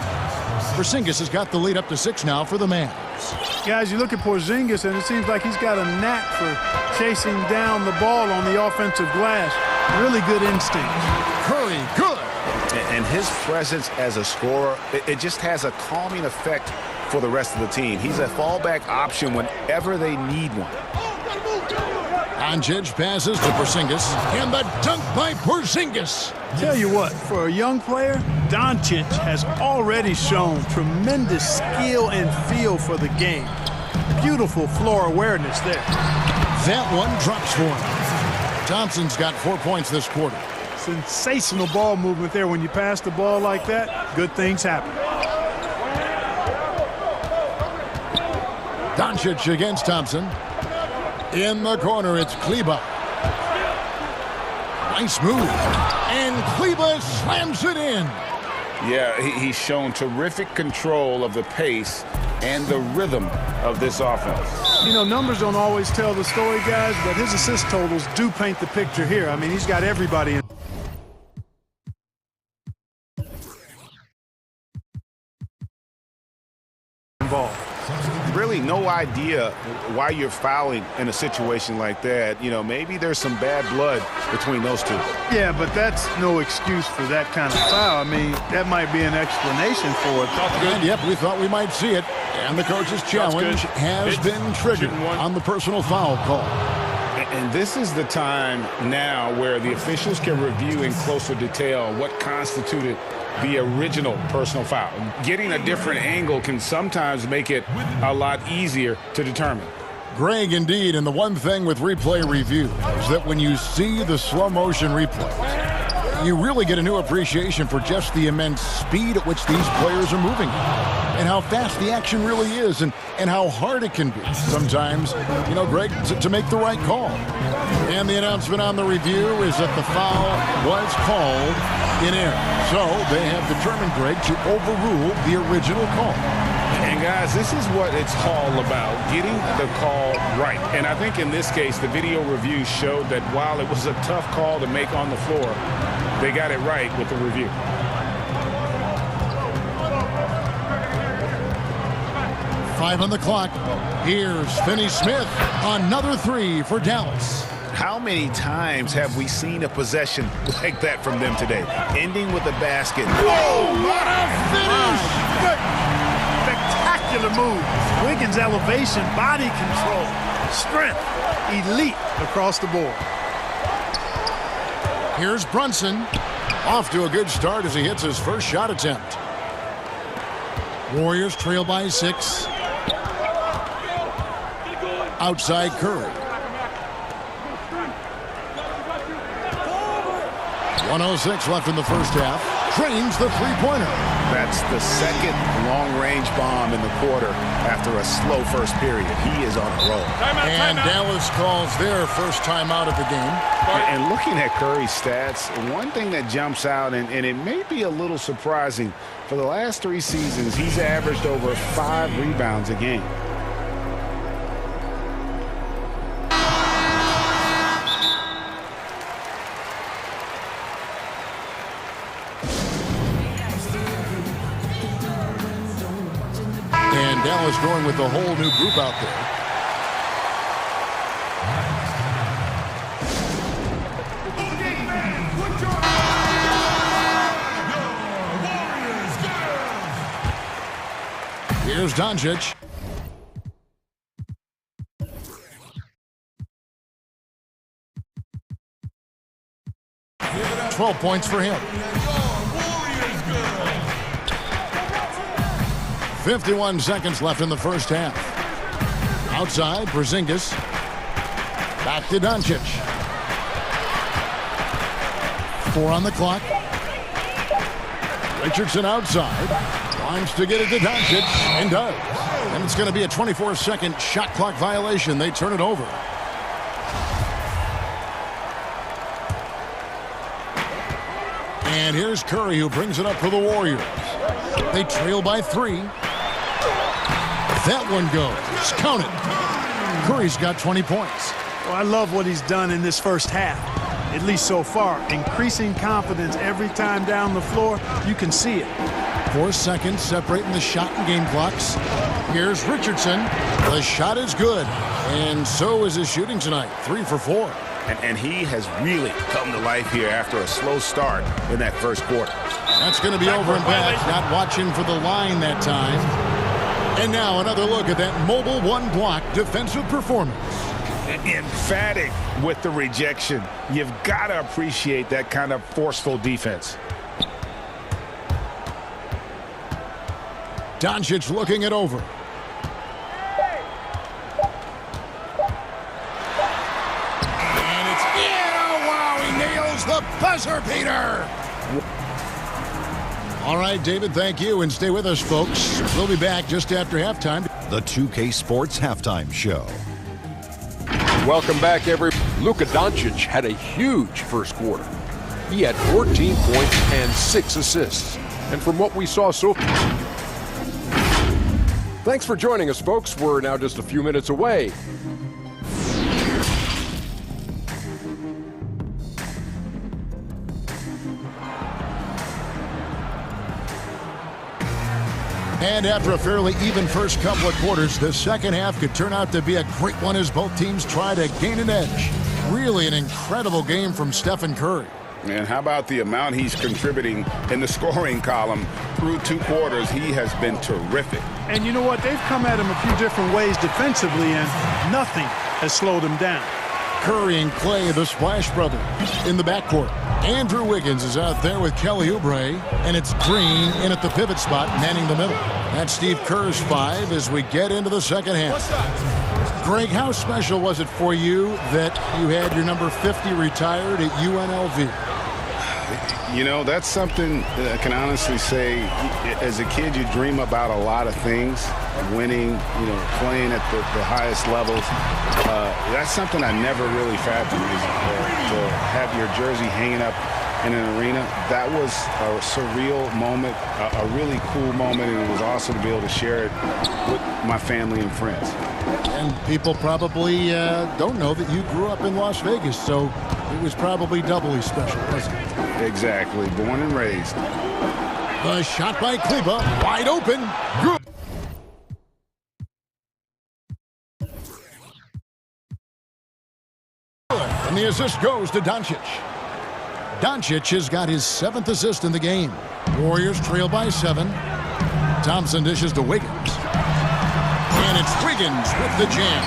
Porzingis has got the lead up to 6 now for the Mavs. Guys, you look at Porzingis, and it seems like he's got a knack for chasing down the ball on the offensive glass. Really good instinct. Curry, good. And his presence as a scorer, it just has a calming effect for the rest of the team. He's a fallback option whenever they need one. Doncic passes to Porzingis, and the dunk by Porzingis. Tell you what, for a young player, Doncic has already shown tremendous skill and feel for the game. Beautiful floor awareness there. That one drops for him. Thompson's got 4 points this quarter. Sensational ball movement there. When you pass the ball like that, good things happen. Doncic against Thompson. In the corner, it's Kleba. Nice move. And Kleba slams it in. Yeah, he's shown terrific control of the pace and the rhythm of this offense. You know, numbers don't always tell the story, guys, but his assist totals do paint the picture here. I mean, he's got everybody in. no idea why you're fouling in a situation like that. You know, maybe there's some bad blood between those two. Yeah, but that's no excuse for that kind of foul. I mean, that might be an explanation for it. And yep, we thought we might see it. And the coach's challenge has been triggered on the personal foul call. And this is the time now where the officials can review in closer detail what constituted the original personal foul. Getting a different angle can sometimes make it a lot easier to determine. Greg, indeed, and the one thing with replay review is that when you see the slow motion replays, you really get a new appreciation for just the immense speed at which these players are moving and how fast the action really is and how hard it can be sometimes, you know, Greg, to make the right call. And the announcement on the review is that the foul was called in error. So they have determined, Greg, to overrule the original call. And guys, this is what it's all about, getting the call right. And I think in this case, the video review showed that while it was a tough call to make on the floor, they got it right with the review. Five on the clock. Here's Finney Smith. Another three for Dallas. How many times have we seen a possession like that from them today? Ending with a basket. Whoa, what a finish! Spectacular move. Wiggins' elevation, body control, strength, elite across the board. Here's Brunson. Off to a good start as he hits his first shot attempt. Warriors trail by 6. Outside Curry. 1:06 left in the first half. Trains the three-pointer. That's the second long-range bomb in the quarter after a slow first period. He is on a roll. And Dallas calls their first timeout of the game. And looking at Curry's stats, one thing that jumps out, and it may be a little surprising, for the last 3 seasons, he's averaged over 5 rebounds a game. And Dallas going with a whole new group out there. Here's Doncic. $12 points for him. 51 seconds left in the first half. Outside, Porzingis. Back to Doncic. 4 on the clock. Richardson outside. Wants to get it to Doncic, and does. And it's going to be a 24-second shot clock violation. They turn it over. And here's Curry, who brings it up for the Warriors. They trail by 3. That one goes. Count it. Curry's got 20 points. Well, I love what he's done in this first half, at least so far. Increasing confidence every time down the floor. You can see it. 4 seconds separating the shot and game clocks. Here's Richardson. The shot is good. And so is his shooting tonight. 3 for 4. And he has really come to life here after a slow start in that first quarter. That's going to be over and back. Not watching for the line that time. And now another look at that mobile one-block defensive performance. Emphatic with the rejection. You've got to appreciate that kind of forceful defense. Doncic looking it over. And it's in. Oh, wow, he nails the buzzer beater. All right, David, thank you, and stay with us, folks. We'll be back just after halftime. The 2K Sports Halftime Show. Welcome back, everybody. Luka Doncic had a huge first quarter. He had 14 points and 6 assists. And from what we saw so far... Thanks for joining us, folks. We're now just a few minutes away. And after a fairly even first couple of quarters, the second half could turn out to be a great one as both teams try to gain an edge. Really an incredible game from Stephen Curry. And how about the amount he's contributing in the scoring column through 2 quarters? He has been terrific. And you know what? They've come at him a few different ways defensively, and nothing has slowed him down. Curry and Clay, the Splash Brothers, in the backcourt. Andrew Wiggins is out there with Kelly Oubre, and it's Green in at the pivot spot, manning the middle. That's Steve Kerr's 5 as we get into the second half. Greg, how special was it for you that you had your number 50 retired at UNLV? You know, that's something that I can honestly say. As a kid, you dream about a lot of things, winning, you know, playing at the highest levels. That's something I never really fathomed, to have your jersey hanging up in an arena. That was a surreal moment, a really cool moment, and it was awesome to be able to share it with my family and friends. And people probably don't know that you grew up in Las Vegas, so it was probably doubly special, wasn't it? Exactly. Born and raised. The shot by Kleba, wide open. Good. And the assist goes to Doncic. Doncic has got his 7th assist in the game. Warriors trail by 7. Thompson dishes to Wiggins. And it's Wiggins with the jam.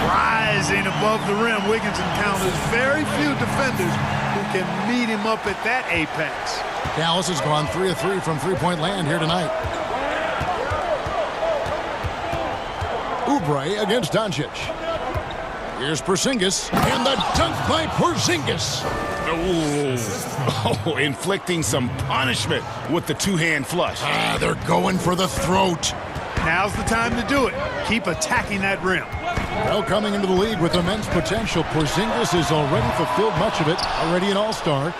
Rising above the rim, Wiggins encounters very few defenders who can meet him up at that apex. Dallas has gone 3 of 3 from three-point land here tonight. Oubre against Doncic. Here's Porzingis, and the dunk by Porzingis. Oh, inflicting some punishment with the 2-hand flush. They're going for the throat. Now's the time to do it. Keep attacking that rim. Well, coming into the league with immense potential, Porzingis has already fulfilled much of it, already an all-star.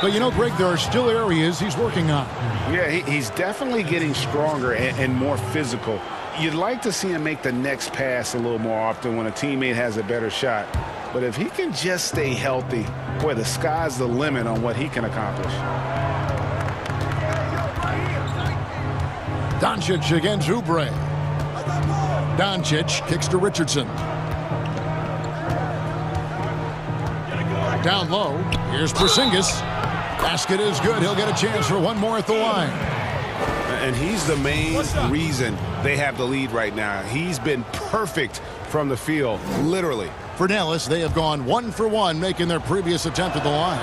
But you know, Greg, there are still areas he's working on. Yeah, he's definitely getting stronger and more physical. You'd like to see him make the next pass a little more often when a teammate has a better shot. But if he can just stay healthy, boy, the sky's the limit on what he can accomplish. Doncic against Oubre. Doncic kicks to Richardson. Down low, here's Porzingis. Basket is good. He'll get a chance for one more at the line. And he's the main reason they have the lead right now. He's been perfect from the field, literally. For Dallas, they have gone 1 for 1, making their previous attempt at the line.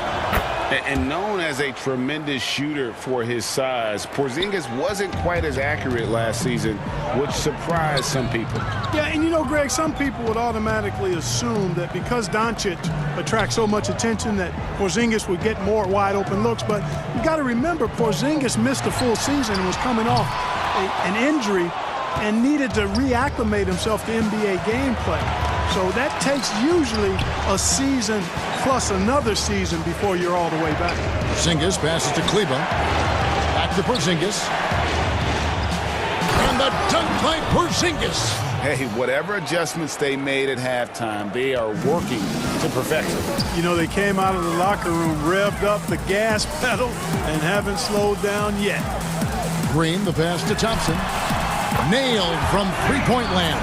And known as a tremendous shooter for his size, Porzingis wasn't quite as accurate last season, which surprised some people. Yeah, and you know, Greg, some people would automatically assume that because Doncic attracts so much attention that Porzingis would get more wide-open looks. But you got to remember, Porzingis missed a full season and was coming off an injury and needed to reacclimate himself to NBA gameplay. So that takes usually a season plus another season before you're all the way back. Porzingis passes to Kleba. Back to Porzingis. And the dunk by Porzingis. Hey, whatever adjustments they made at halftime, they are working to perfection. You know, they came out of the locker room, revved up the gas pedal, and haven't slowed down yet. Green, the pass to Thompson. Nailed from three-point land.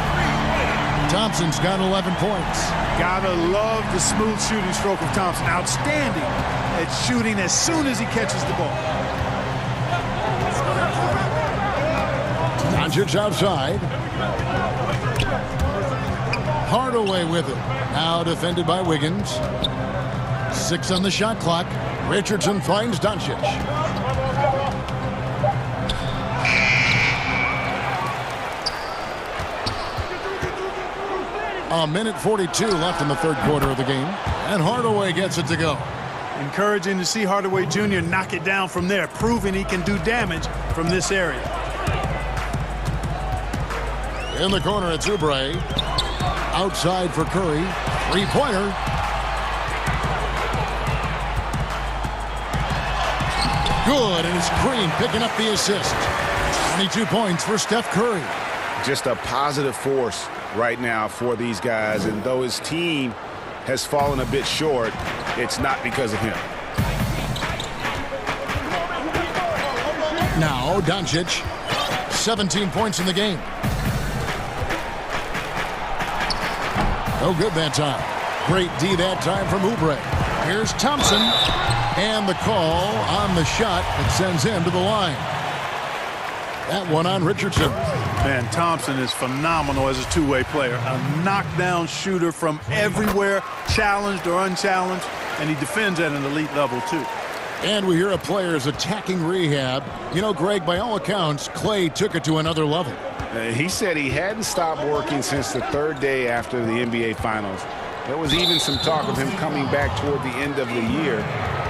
Thompson's got 11 points. Gotta love the smooth shooting stroke of Thompson. Outstanding at shooting as soon as he catches the ball. Doncic outside. Hardaway with it. Now defended by Wiggins. 6 on the shot clock. Richardson finds Doncic. A minute 42 left in the third quarter of the game. And Hardaway gets it to go. Encouraging to see Hardaway Jr. knock it down from there, proving he can do damage from this area. In the corner, it's Oubre. Outside for Curry. Three-pointer. Good, and it's Green picking up the assist. 22 points for Steph Curry. Just a positive force right now for these guys, and though his team has fallen a bit short, it's not because of him. Now Doncic 17 points in the game. No good that time. Great D that time from Oubre. Here's Thompson. And the call on the shot that sends him to the line. That one on Richardson. Man, Thompson is phenomenal as a two-way player. A knockdown shooter from everywhere, challenged or unchallenged, and he defends at an elite level, too. And we hear a player's attacking rehab. You know, Greg, by all accounts, Clay took it to another level. He said he hadn't stopped working since the third day after the NBA Finals. There was even some talk of him coming back toward the end of the year,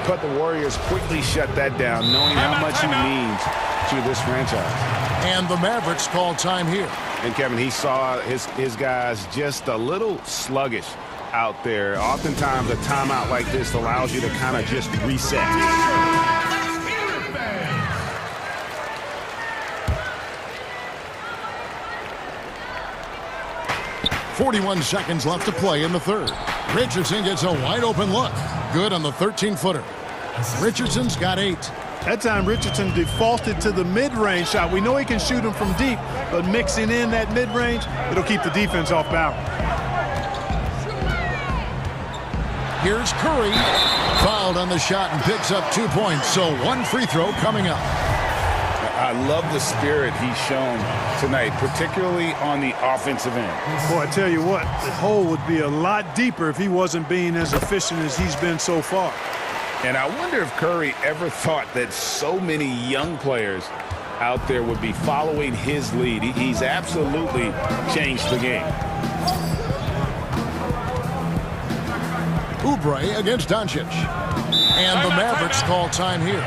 but the Warriors quickly shut that down, knowing how much he means to this franchise. And the Mavericks call time here. And, Kevin, he saw his guys just a little sluggish out there. Oftentimes, a timeout like this allows you to kind of just reset. 41 seconds left to play in the third. Richardson gets a wide-open look. Good on the 13-footer. Richardson's got 8. That time, Richardson defaulted to the mid-range shot. We know he can shoot them from deep, but mixing in that mid-range, it'll keep the defense off balance. Here's Curry. Fouled on the shot and picks up 2 points, so one free throw coming up. I love the spirit he's shown tonight, particularly on the offensive end. Boy, I tell you what, the hole would be a lot deeper if he wasn't being as efficient as he's been so far. And I wonder if Curry ever thought that so many young players out there would be following his lead. He's absolutely changed the game. Oubre against Doncic. And the Mavericks call time here.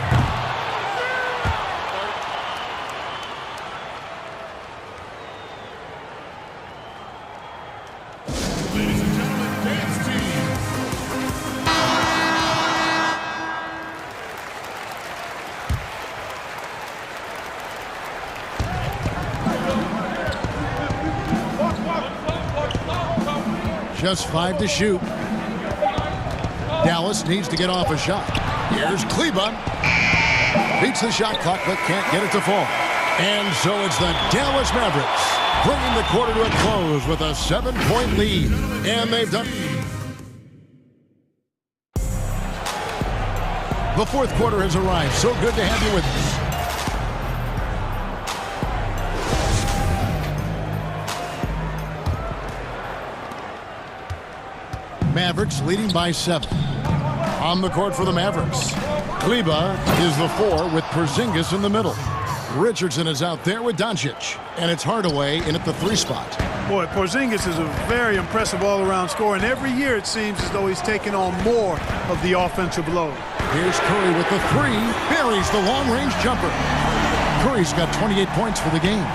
Just 5 to shoot. Dallas needs to get off a shot. Here's Kleba. Beats the shot clock, but can't get it to fall. And so it's the Dallas Mavericks bringing the quarter to a close with a 7-point lead. And they've done. The fourth quarter has arrived. So good to have you with us. Mavericks leading by 7. On the court for the Mavericks. Kleba is the 4 with Porzingis in the middle. Richardson is out there with Doncic. And it's Hardaway in at the 3 spot. Boy, Porzingis is a very impressive all-around scorer. And every year it seems as though he's taking on more of the offensive load. Here's Curry with the 3. Buries the long-range jumper. Curry's got 28 points for the game.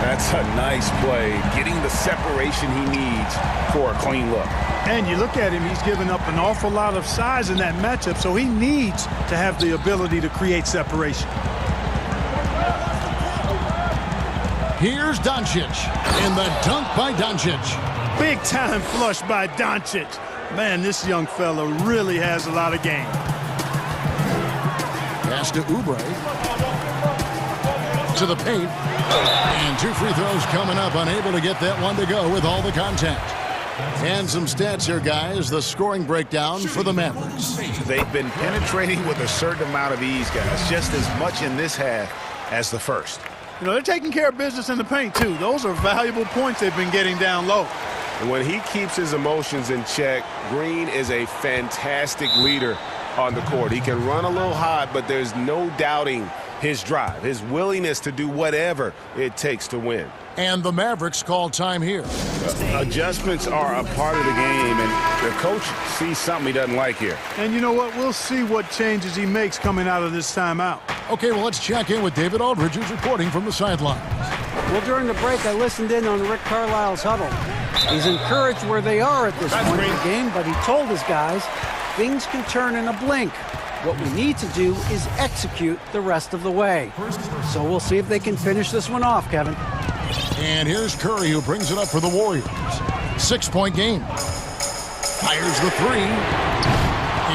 That's a nice play, getting the separation he needs for a clean look. And you look at him, he's given up an awful lot of size in that matchup, so he needs to have the ability to create separation. Here's Doncic, and the dunk by Doncic. Big-time flush by Doncic. Man, this young fella really has a lot of game. Pass to Oubre. To the paint. And 2 free throws coming up, unable to get that one to go with all the contact. And some stats here, guys. The scoring breakdown for the Mavericks. They've been penetrating with a certain amount of ease, guys. Just as much in this half as the first. You know, they're taking care of business in the paint, too. Those are valuable points they've been getting down low. And when he keeps his emotions in check, Green is a fantastic leader on the court. He can run a little hot, but there's no doubting his drive, his willingness to do whatever it takes to win. And the Mavericks call time here. Adjustments are a part of the game, and the coach sees something he doesn't like here. And you know what? We'll see what changes he makes coming out of this timeout. Okay, well, let's check in with David Aldridge, who's reporting from the sidelines. Well, during the break, I listened in on Rick Carlisle's huddle. He's encouraged where they are at this point in the game, but he told his guys things can turn in a blink. What we need to do is execute the rest of the way. So we'll see if they can finish this one off, Kevin. And here's Curry, who brings it up for the Warriors. 6-point game. Fires the 3.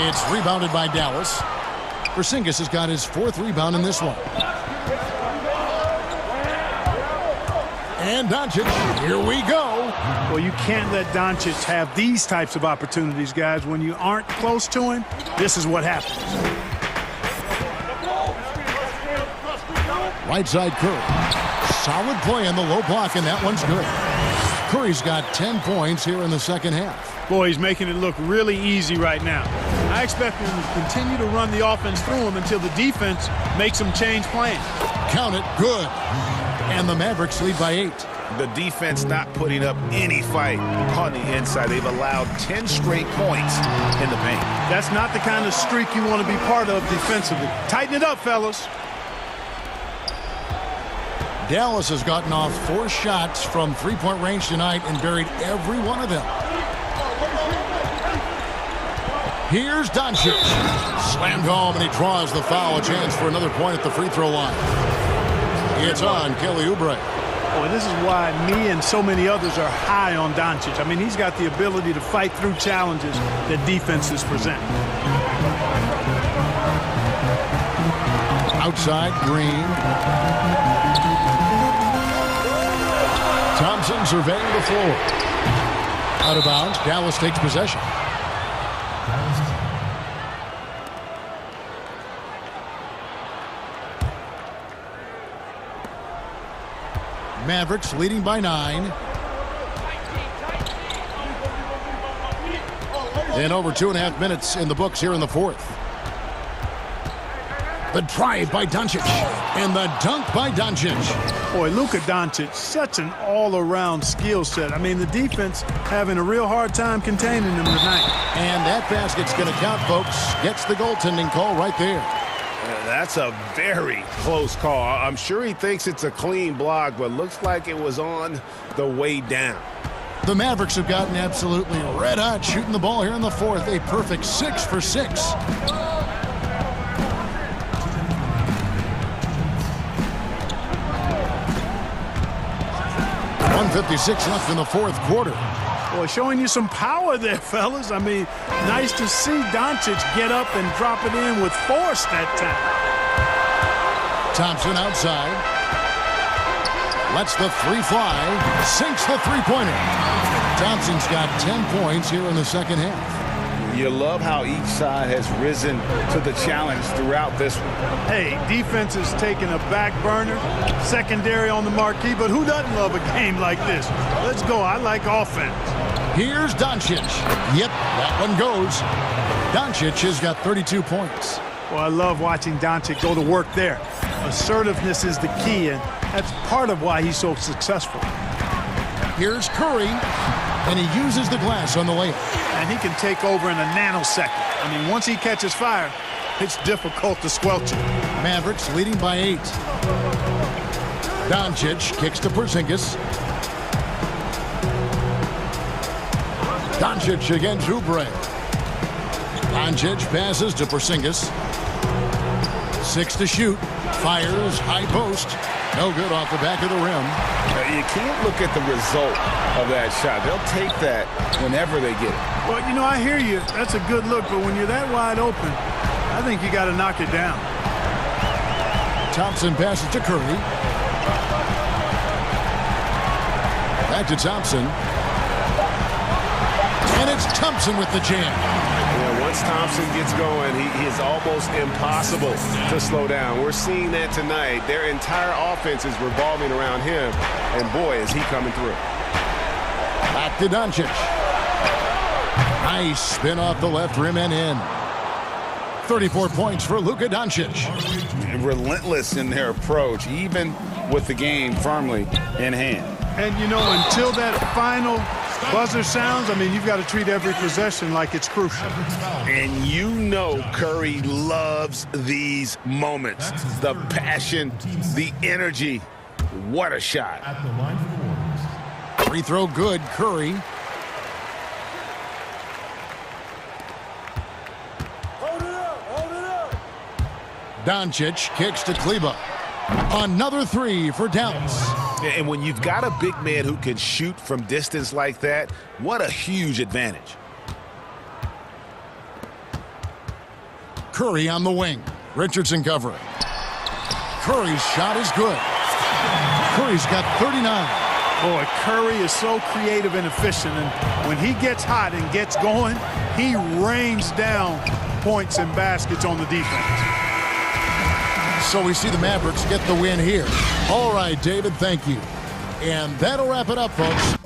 It's rebounded by Dallas. Porzingis has got his 4th rebound in this one. And Doncic, here we go. Well, you can't let Doncic have these types of opportunities, guys. When you aren't close to him, this is what happens. Right side Curry. Solid play in the low block, and that one's good. Curry's got 10 points here in the second half. Boy, he's making it look really easy right now. I expect him to continue to run the offense through him until the defense makes him change plans. Count it, good. And the Mavericks lead by 8. The defense not putting up any fight on the inside. They've allowed 10 straight points in the paint. That's not the kind of streak you want to be part of defensively. Tighten it up, fellas. Dallas has gotten off 4 shots from three-point range tonight and buried every one of them. Here's Doncic. Slammed home, and he draws the foul. A chance for another point at the free throw line. It's on Kelly Oubre. Boy, this is why me and so many others are high on Doncic. I mean, he's got the ability to fight through challenges that defenses present. Outside, Green. Thompson surveying the floor. Out of bounds, Dallas takes possession. Mavericks leading by 9. And over 2.5 minutes in the books here in the fourth. The drive by Doncic. And the dunk by Doncic. Boy, Luka Doncic, such an all-around skill set. I mean, the defense having a real hard time containing him tonight. And that basket's going to count, folks. Gets the goaltending call right there. That's a very close call. I'm sure he thinks it's a clean block, but looks like it was on the way down. The Mavericks have gotten absolutely red hot shooting the ball here in the fourth. A perfect 6 for 6. .156 left in the fourth quarter. Boy, showing you some power there, fellas. I mean, nice to see Doncic get up and drop it in with force that time. Thompson outside. Lets the three fly. Sinks the three-pointer. Thompson's got 10 points here in the second half. You love how each side has risen to the challenge throughout this one. Hey, defense is taking a back burner, secondary on the marquee, but who doesn't love a game like this? Let's go. I like offense. Here's Doncic. Yep, that one goes. Doncic has got 32 points. Well, I love watching Doncic go to work there. Assertiveness is the key, and that's part of why he's so successful. Here's Curry, and he uses the glass on the layup. And he can take over in a nanosecond. I mean, once he catches fire, it's difficult to squelch it. Mavericks leading by 8. Doncic kicks to Porzingis. Doncic against Oubre. Doncic passes to Porzingis. 6 to shoot. Fires, high post. No good off the back of the rim. You can't look at the result of that shot. They'll take that whenever they get it. Well, you know, I hear you. That's a good look, but when you're that wide open, I think you got to knock it down. Thompson passes to Curry. Back to Thompson. And it's Thompson with the jam. Yeah, once Thompson gets going, he is almost impossible to slow down. We're seeing that tonight. Their entire offense is revolving around him, and boy, is he coming through. Back to Doncic. Nice spin off the left rim and in. 34 points for Luka Doncic. Relentless in their approach, even with the game firmly in hand. And, you know, until that final buzzer sounds, I mean, you've got to treat every possession like it's crucial. And you know Curry loves these moments. The passion, the energy. What a shot. At the line for the Warriors. Free throw good, Curry. Doncic kicks to Kleba. Another 3 for Dallas. And when you've got a big man who can shoot from distance like that, what a huge advantage. Curry on the wing. Richardson covering. Curry's shot is good. Curry's got 39. Boy, Curry is so creative and efficient, and when he gets hot and gets going, he rains down points and baskets on the defense. So we see the Mavericks get the win here. All right, David, thank you. And that'll wrap it up, folks.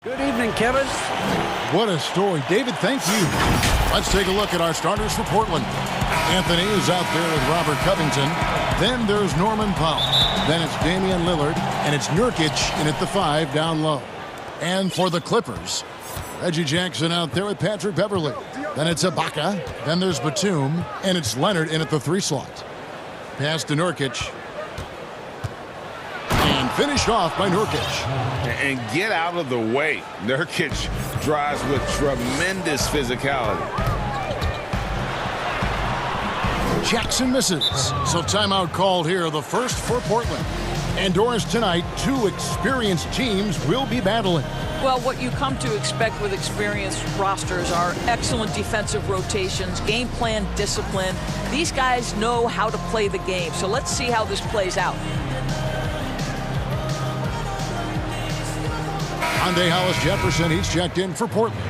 Good evening, Kevin. What a story. David, thank you. Let's take a look at our starters for Portland. Anthony is out there with Robert Covington. Then there's Norman Powell. Then it's Damian Lillard. And it's Nurkic in at the 5 down low. And for the Clippers, Reggie Jackson out there with Patrick Beverley. Then it's Ibaka. Then there's Batum. And it's Leonard in at the 3 slot. Pass to Nurkic. And finished off by Nurkic. And get out of the way. Nurkic drives with tremendous physicality. Jackson misses. So timeout called here, the first for Portland. And Doris, tonight, 2 experienced teams will be battling. Well, what you come to expect with experienced rosters are excellent defensive rotations, game plan discipline. These guys know how to play the game. So let's see how this plays out. Hyundai Hollis Jefferson, he's checked in for Portland.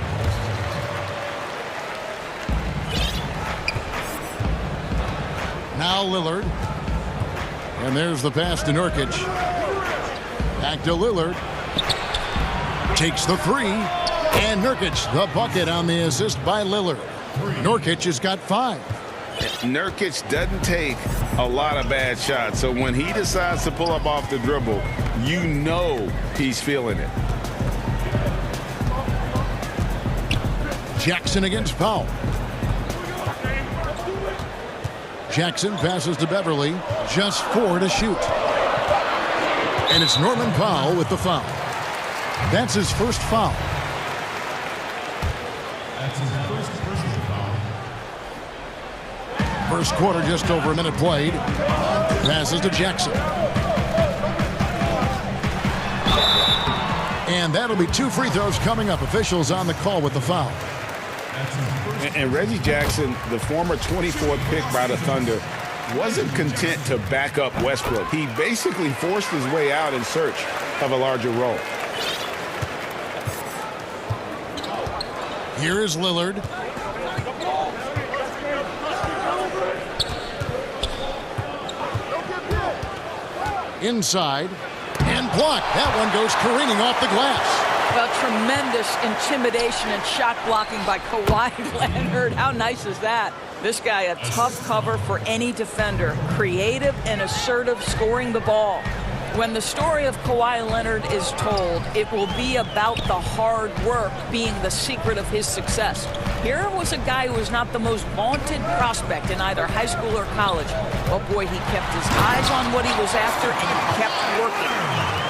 Now Lillard. And there's the pass to Nurkic. Back to Lillard. Takes the 3. And Nurkic, the bucket on the assist by Lillard. Nurkic has got 5. Nurkic doesn't take a lot of bad shots. So when he decides to pull up off the dribble, you know he's feeling it. Jackson against Powell. Jackson passes to Beverly. Just 4 to shoot. And it's Norman Powell with the foul. That's his first foul. That's his first personal foul. First quarter, just over a minute played. Passes to Jackson. And that'll be 2 free throws coming up. Officials on the call with the foul. And Reggie Jackson, the former 24th pick by the Thunder, wasn't content to back up Westbrook. He basically forced his way out in search of a larger role. Here is Lillard. Inside. And blocked. That one goes careening off the glass. Well, tremendous intimidation and shot blocking by Kawhi Leonard. How nice is that? This guy, a tough cover for any defender. Creative and assertive, scoring the ball. When the story of Kawhi Leonard is told, it will be about the hard work being the secret of his success. Here was a guy who was not the most vaunted prospect in either high school or college. But boy, he kept his eyes on what he was after, and he kept working.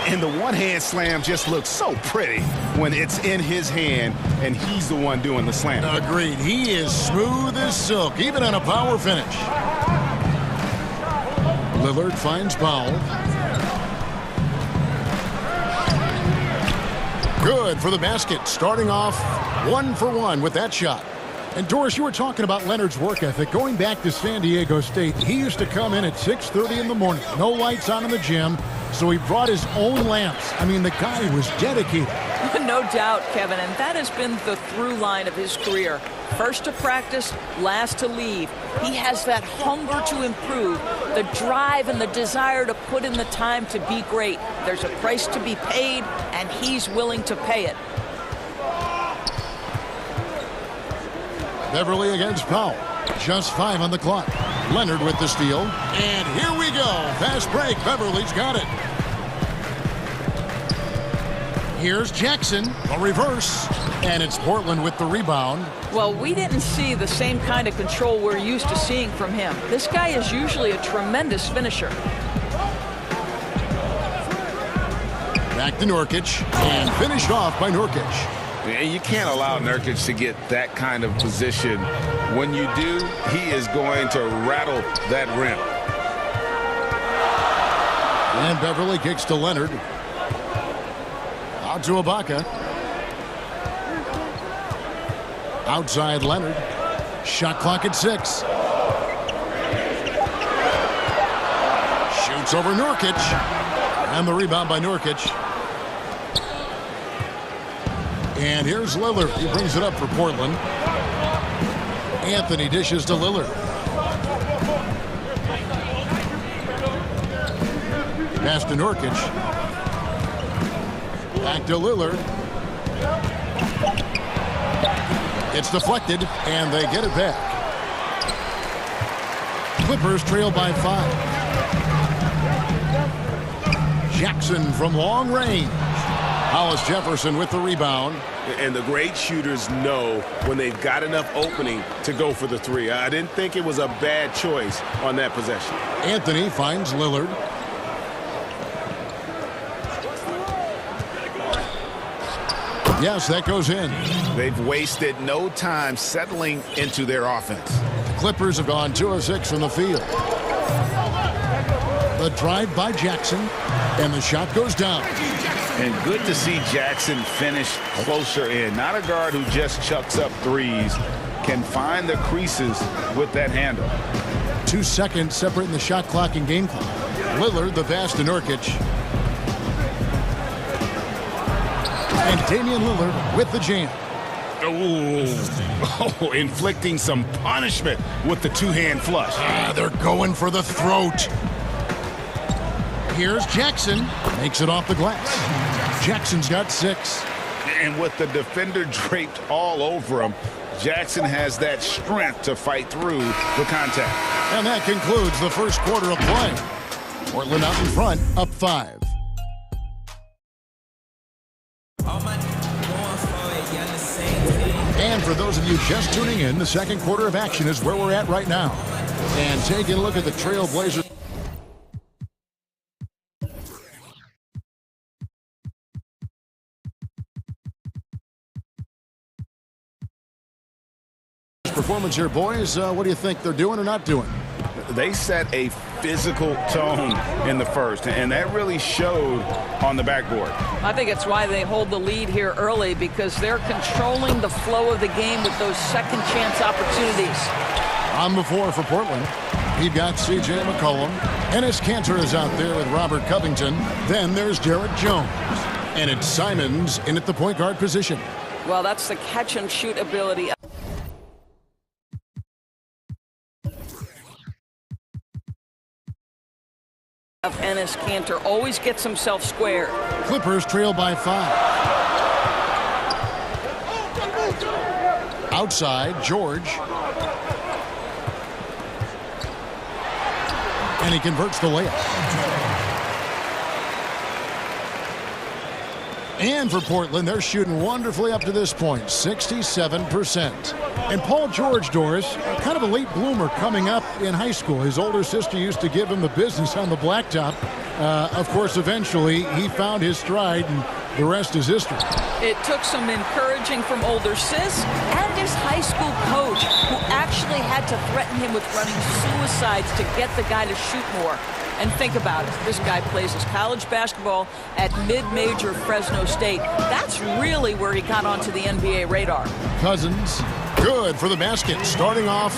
And the one-hand slam just looks so pretty when it's in his hand and he's the one doing the slam. Agreed. He is smooth as silk, even on a power finish. Lillard finds Powell. Good for the basket, starting off 1 for 1 with that shot. And Doris, you were talking about Leonard's work ethic. Going back to San Diego State, he used to come in at 6:30 in the morning. No lights on in the gym, so he brought his own lamps. I mean, the guy was dedicated. No doubt, Kevin, and that has been the through line of his career. First to practice, last to leave. He has that hunger to improve, the drive and the desire to put in the time to be great. There's a price to be paid, and he's willing to pay it. Beverly against Powell. Just 5 on the clock. Leonard with the steal. And here we go. Fast break. Beverly's got it. Here's Jackson. A reverse. And it's Portland with the rebound. Well, we didn't see the same kind of control we're used to seeing from him. This guy is usually a tremendous finisher. Back to Nurkic. And finished off by Nurkic. And you can't allow Nurkic to get that kind of position. When you do, he is going to rattle that rim. And Beverly kicks to Leonard. Out to Ibaka. Outside Leonard. Shot clock at 6. Shoots over Nurkic. And the rebound by Nurkic. And here's Lillard. He brings it up for Portland. Anthony dishes to Lillard. Pass to Nurkic. Back to Lillard. It's deflected, and they get it back. Clippers trail by 5. Jackson from long range. Hollis Jefferson with the rebound. And the great shooters know when they've got enough opening to go for the 3. I didn't think it was a bad choice on that possession. Anthony finds Lillard. Yes, that goes in. They've wasted no time settling into their offense. The Clippers have gone 2 of 6 from the field. The drive by Jackson, and the shot goes down. And good to see Jackson finish closer in. Not a guard who just chucks up threes. Can find the creases with that handle. 2 seconds separating the shot clock and game clock. Lillard, the pass to Nurkic. And Damian Lillard with the jam. Oh, inflicting some punishment with the 2-hand flush. They're going for the throat. Here's Jackson. Makes it off the glass. Jackson's got 6. And with the defender draped all over him, Jackson has that strength to fight through the contact. And that concludes the first quarter of play. Portland out in front, up 5. And for those of you just tuning in, the second quarter of action is where we're at right now. And taking a look at the Trailblazers. performance here, boys. What do you think they're doing or not doing? They set a physical tone in the first, and that really showed on the backboard. I think it's why they hold the lead here early, because they're controlling the flow of the game with those second chance opportunities. On the floor for Portland, you've got C.J. McCollum. Enes Kanter is out there with Robert Covington. Then there's Derek Jones. And it's Simons in at the point guard position. Well, that's the catch and shoot ability of Enes Kanter. Always gets himself squared. Clippers trail by 5. Outside, George. And he converts the layup. And for Portland, they're shooting wonderfully up to this point, 67%. And Paul George, Doris, kind of a late bloomer coming up in high school. His older sister used to give him the business on the blacktop. Of course, eventually, he found his stride, and the rest is history. It took some encouraging from older sis and his high school coach, who actually had to threaten him with running suicides to get the guy to shoot more. And think about it. This guy plays his college basketball at mid-major Fresno State. That's really where he got onto the NBA radar. Cousins, good for the basket. Starting off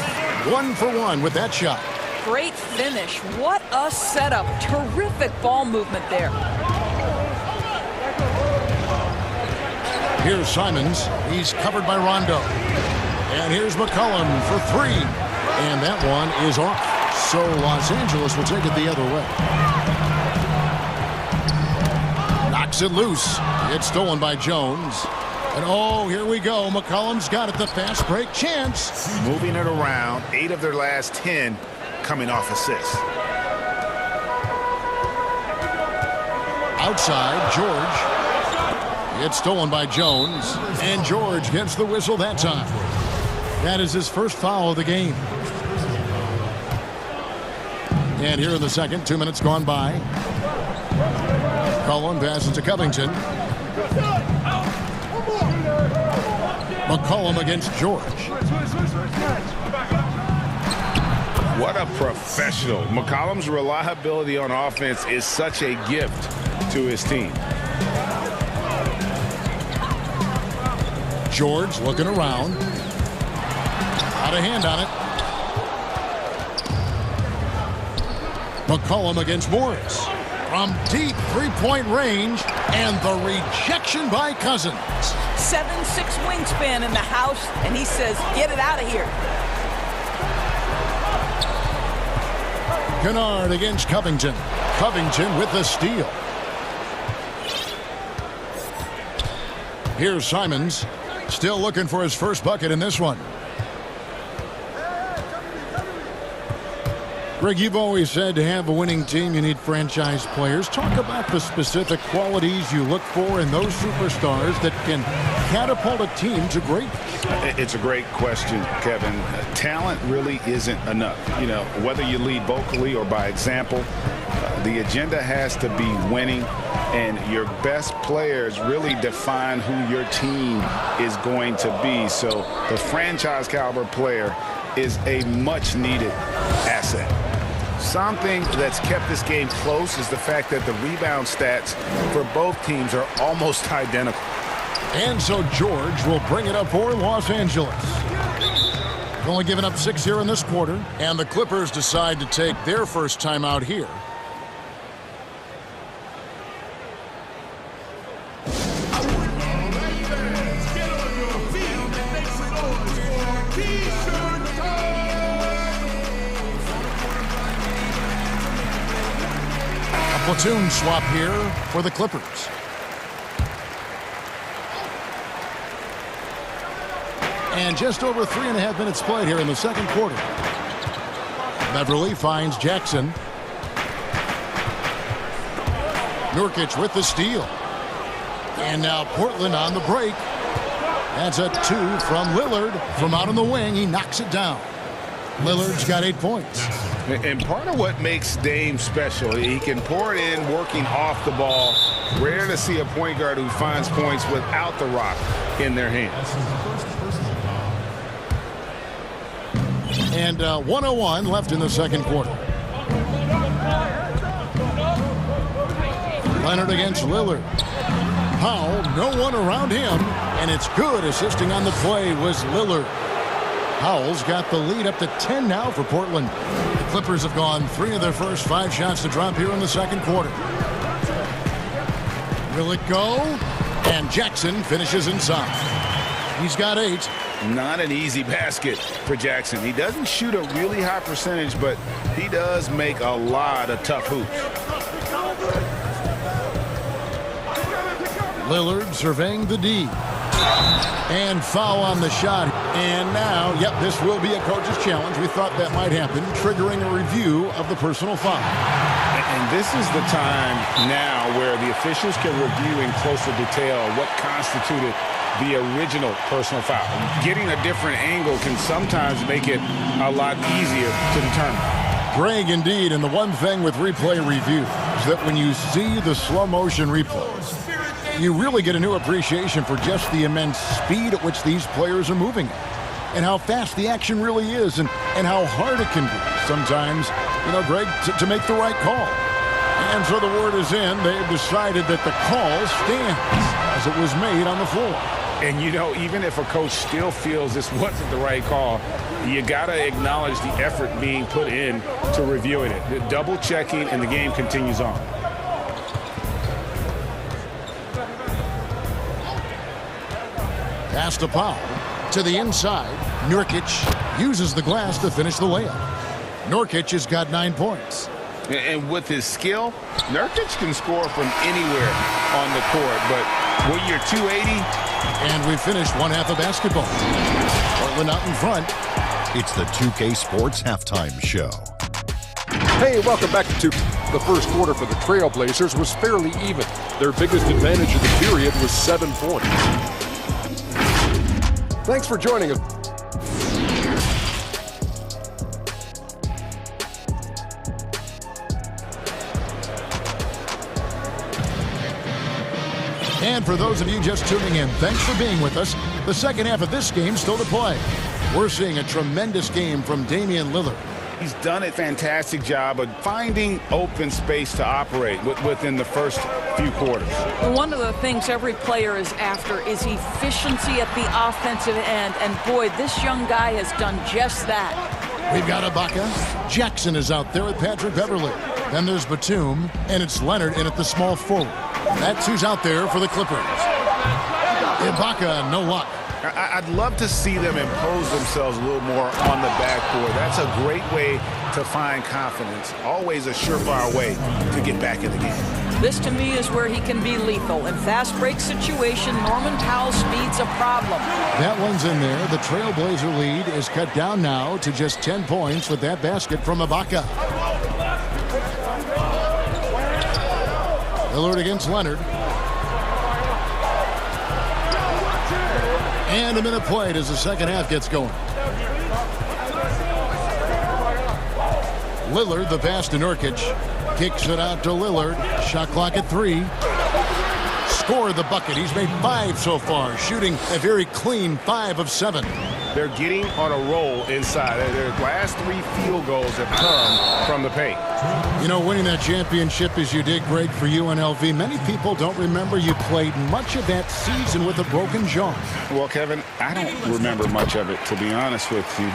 1 for 1 with that shot. Great finish. What a setup. Terrific ball movement there. Here's Simons. He's covered by Rondo. And here's McCollum for 3. And that one is off. So Los Angeles will take it the other way. Knocks it loose. It's stolen by Jones. And oh, here we go. McCollum's got it. The fast break chance. Moving it around. 8 of their last 10 coming off assists. Outside, George. It's stolen by Jones. And George gets the whistle that time. That is his first foul of the game. And here in the second, 2 minutes gone by. McCollum passes to Covington. McCollum against George. What a professional. McCollum's reliability on offense is such a gift to his team. George looking around. Out of hand on it. McCollum against Morris. From deep three-point range, and the rejection by Cousins. 7'6" wingspan in the house, and he says, get it out of here. Kennard against Covington. Covington with the steal. Here's Simons. Still looking for his first bucket in this one. Greg, you've always said to have a winning team, you need franchise players. Talk about the specific qualities you look for in those superstars that can catapult a team to greatness. It's a great question, Kevin. Talent really isn't enough. You know, whether you lead vocally or by example, the agenda has to be winning, and your best players really define who your team is going to be. So the franchise caliber player is a much needed asset. Something that's kept this game close is the fact that the rebound stats for both teams are almost identical. And so George will bring it up for Los Angeles. Only giving up 6 here in this quarter, and the Clippers decide to take their first time out here. Platoon swap here for the Clippers. And just over 3.5 minutes played here in the second quarter. Beverly finds Jackson. Nurkic with the steal. And now Portland on the break. That's a 2 from Lillard. From out on the wing, he knocks it down. Lillard's got 8 points. And part of what makes Dame special, he can pour it in working off the ball. Rare to see a point guard who finds points without the rock in their hands. And 1:01 left in the second quarter. Leonard against Lillard. Powell, no one around him, and it's good. Assisting on the play was Lillard. Powell's got the lead up to 10 now for Portland. The Clippers have gone 3 of their first 5 shots to drop here in the second quarter. Will it go? And Jackson finishes inside. He's got 8. Not an easy basket for Jackson. He doesn't shoot a really high percentage, but he does make a lot of tough hoops. Lillard surveying the D. And foul on the shot. And now, yep, this will be a coach's challenge. We thought that might happen, triggering a review of the personal foul. And this is the time now where the officials can review in closer detail what constituted the original personal foul. Getting a different angle can sometimes make it a lot easier to determine. Greg, indeed, and the one thing with replay review is that when you see the slow motion replays, you really get a new appreciation for just the immense speed at which these players are moving and how fast the action really is and how hard it can be sometimes, you know, Greg, to make the right call. And so the word is in. They've decided that the call stands as it was made on the floor. And, you know, even if a coach still feels this wasn't the right call, you got to acknowledge the effort being put in to reviewing it. The double checking, and the game continues on. Pass to Powell. To the inside. Nurkic uses the glass to finish the layup. Nurkic has got 9 points. And with his skill, Nurkic can score from anywhere on the court. But when you're 280... And we finished one half of basketball. Portland out in front. It's the 2K Sports Halftime Show. Hey, welcome back to 2. The first quarter for the Trailblazers was fairly even. Their biggest advantage of the period was 7 points. Thanks for joining us. And for those of you just tuning in, thanks for being with us. The second half of this game still to play. We're seeing a tremendous game from Damian Lillard. He's done a fantastic job of finding open space to operate within the first few quarters. One of the things every player is after is efficiency at the offensive end. And boy, this young guy has done just that. We've got Ibaka. Jackson is out there with Patrick Beverley. Then there's Batum, and it's Leonard in at the small forward. That's who's out there for the Clippers. Ibaka, no luck. I'd love to see them impose themselves a little more on the backboard. That's a great way to find confidence. Always a surefire way to get back in the game. This, to me, is where he can be lethal. In fast break situation, Norman Powell's speed's a problem. That one's in there. The Trailblazer lead is cut down now to just 10 points with that basket from Ibaka. Lillard against Leonard. And a minute played as the second half gets going. Lillard, the pass to Nurkic. Kicks it out to Lillard. Shot clock at 3. Scored the bucket. He's made 5 so far, shooting a very clean 5 of 7. They're getting on a roll inside. Their last 3 field goals have come from the paint. You know, winning that championship as you did, Greg, for UNLV, many people don't remember you played much of that season with a broken jaw. Well, Kevin, I don't remember much of it, to be honest with you.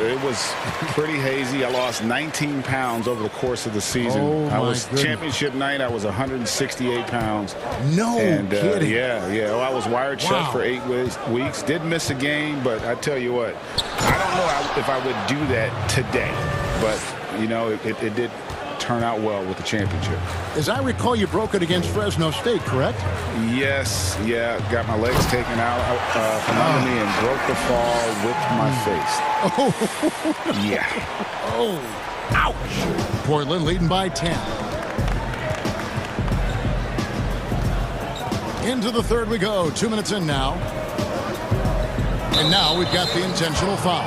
It was pretty hazy. I lost 19 pounds over the course of the season. Oh, I was goodness. Championship night, I was 168 pounds. No kidding. Yeah. Well, I was wired shut for 8 weeks. Did miss a game, but I tell you what, I don't know if I would do that today. But, you know, it did turn out well with the championship. As I recall, you broke it against Fresno State, correct? Yes, yeah. Got my legs taken out from under me and broke the fall with my face. Oh. Yeah. Oh. Ouch. Portland leading by 10. Into the third we go. 2 minutes in now. And now we've got the intentional foul.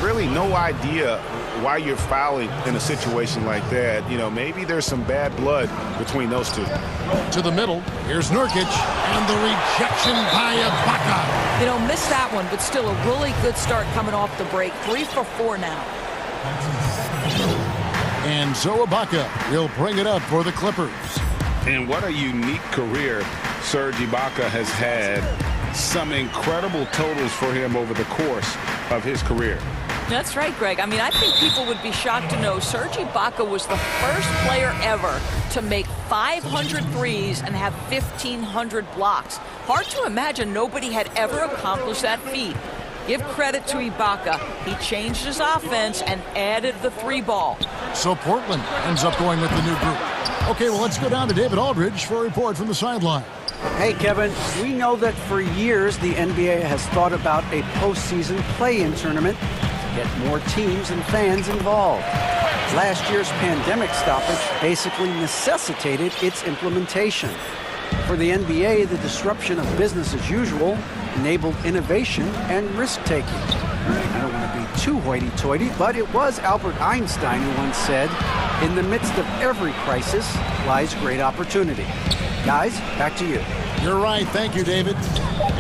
really no idea why you're fouling in a situation like that. You know, maybe there's some bad blood between those two. To the middle, here's Nurkic, and the rejection by Ibaka. You know, missed that one, but still a really good start coming off the break. 3 for 4 now. And so Ibaka will bring it up for the Clippers. And what a unique career Serge Ibaka has had. Some incredible totals for him over the course of his career. That's right, Greg. I mean, I think people would be shocked to know Serge Ibaka was the first player ever to make 500 threes and have 1,500 blocks. Hard to imagine nobody had ever accomplished that feat. Give credit to Ibaka. He changed his offense and added the 3-ball. So Portland ends up going with the new group. Okay, well, let's go down to David Aldridge for a report from the sideline. Hey, Kevin, we know that for years the NBA has thought about a postseason play-in tournament to get more teams and fans involved. Last year's pandemic stoppage basically necessitated its implementation. For the NBA, the disruption of business as usual enabled innovation and risk-taking. I don't want to be too hoity-toity, but it was Albert Einstein who once said, "In the midst of every crisis lies great opportunity." Guys, back to you. You're right. Thank you, David.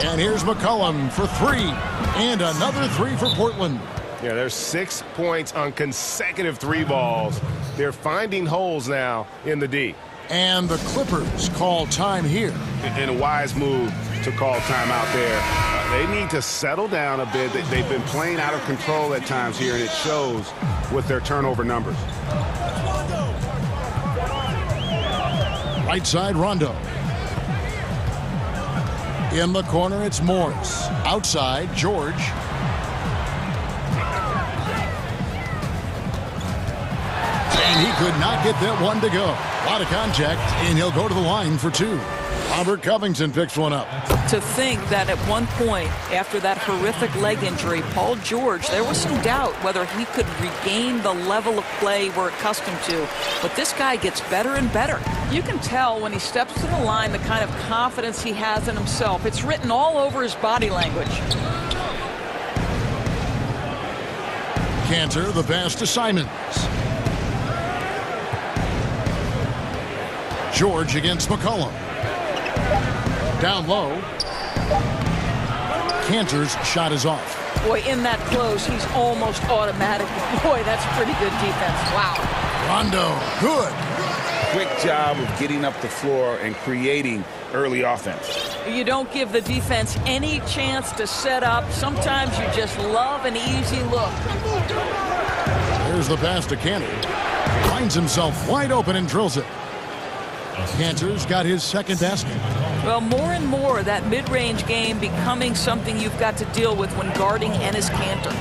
And here's McCollum for 3. And another 3 for Portland. Yeah, there's 6 points on consecutive 3 balls. They're finding holes now in the D. And the Clippers call time here. And a wise move to call time out there. They need to settle down a bit. They've been playing out of control at times here, and it shows with their turnover numbers. Right side, Rondo. In the corner, it's Morris. Outside, George. And he could not get that one to go. A lot of contact, and he'll go to the line for 2. Robert Covington picks one up. To think that at one point, after that horrific leg injury, Paul George, there was some doubt whether he could regain the level of play we're accustomed to. But this guy gets better and better. You can tell when he steps to the line the kind of confidence he has in himself. It's written all over his body language. Cantor, the pass to Simons. George against McCollum. Down low. Cantor's shot is off. Boy, in that close, he's almost automatic. Boy, that's pretty good defense. Wow. Rondo, good. Quick job of getting up the floor and creating early offense. You don't give the defense any chance to set up. Sometimes you just love an easy look. There's the pass to Cantor. Finds himself wide open and drills it. Cantor's got his second basket. Well, more and more, that mid-range game becoming something you've got to deal with when guarding Enes Kanter.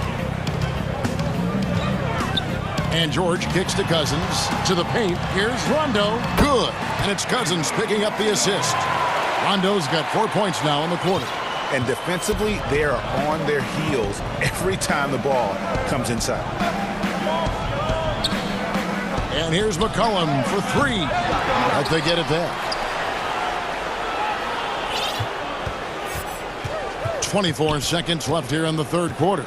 And George kicks to Cousins. To the paint. Here's Rondo. Good. And it's Cousins picking up the assist. Rondo's got 4 points now in the quarter. And defensively, they are on their heels every time the ball comes inside. And here's McCollum for 3. But they get it back. 24 seconds left here in the third quarter.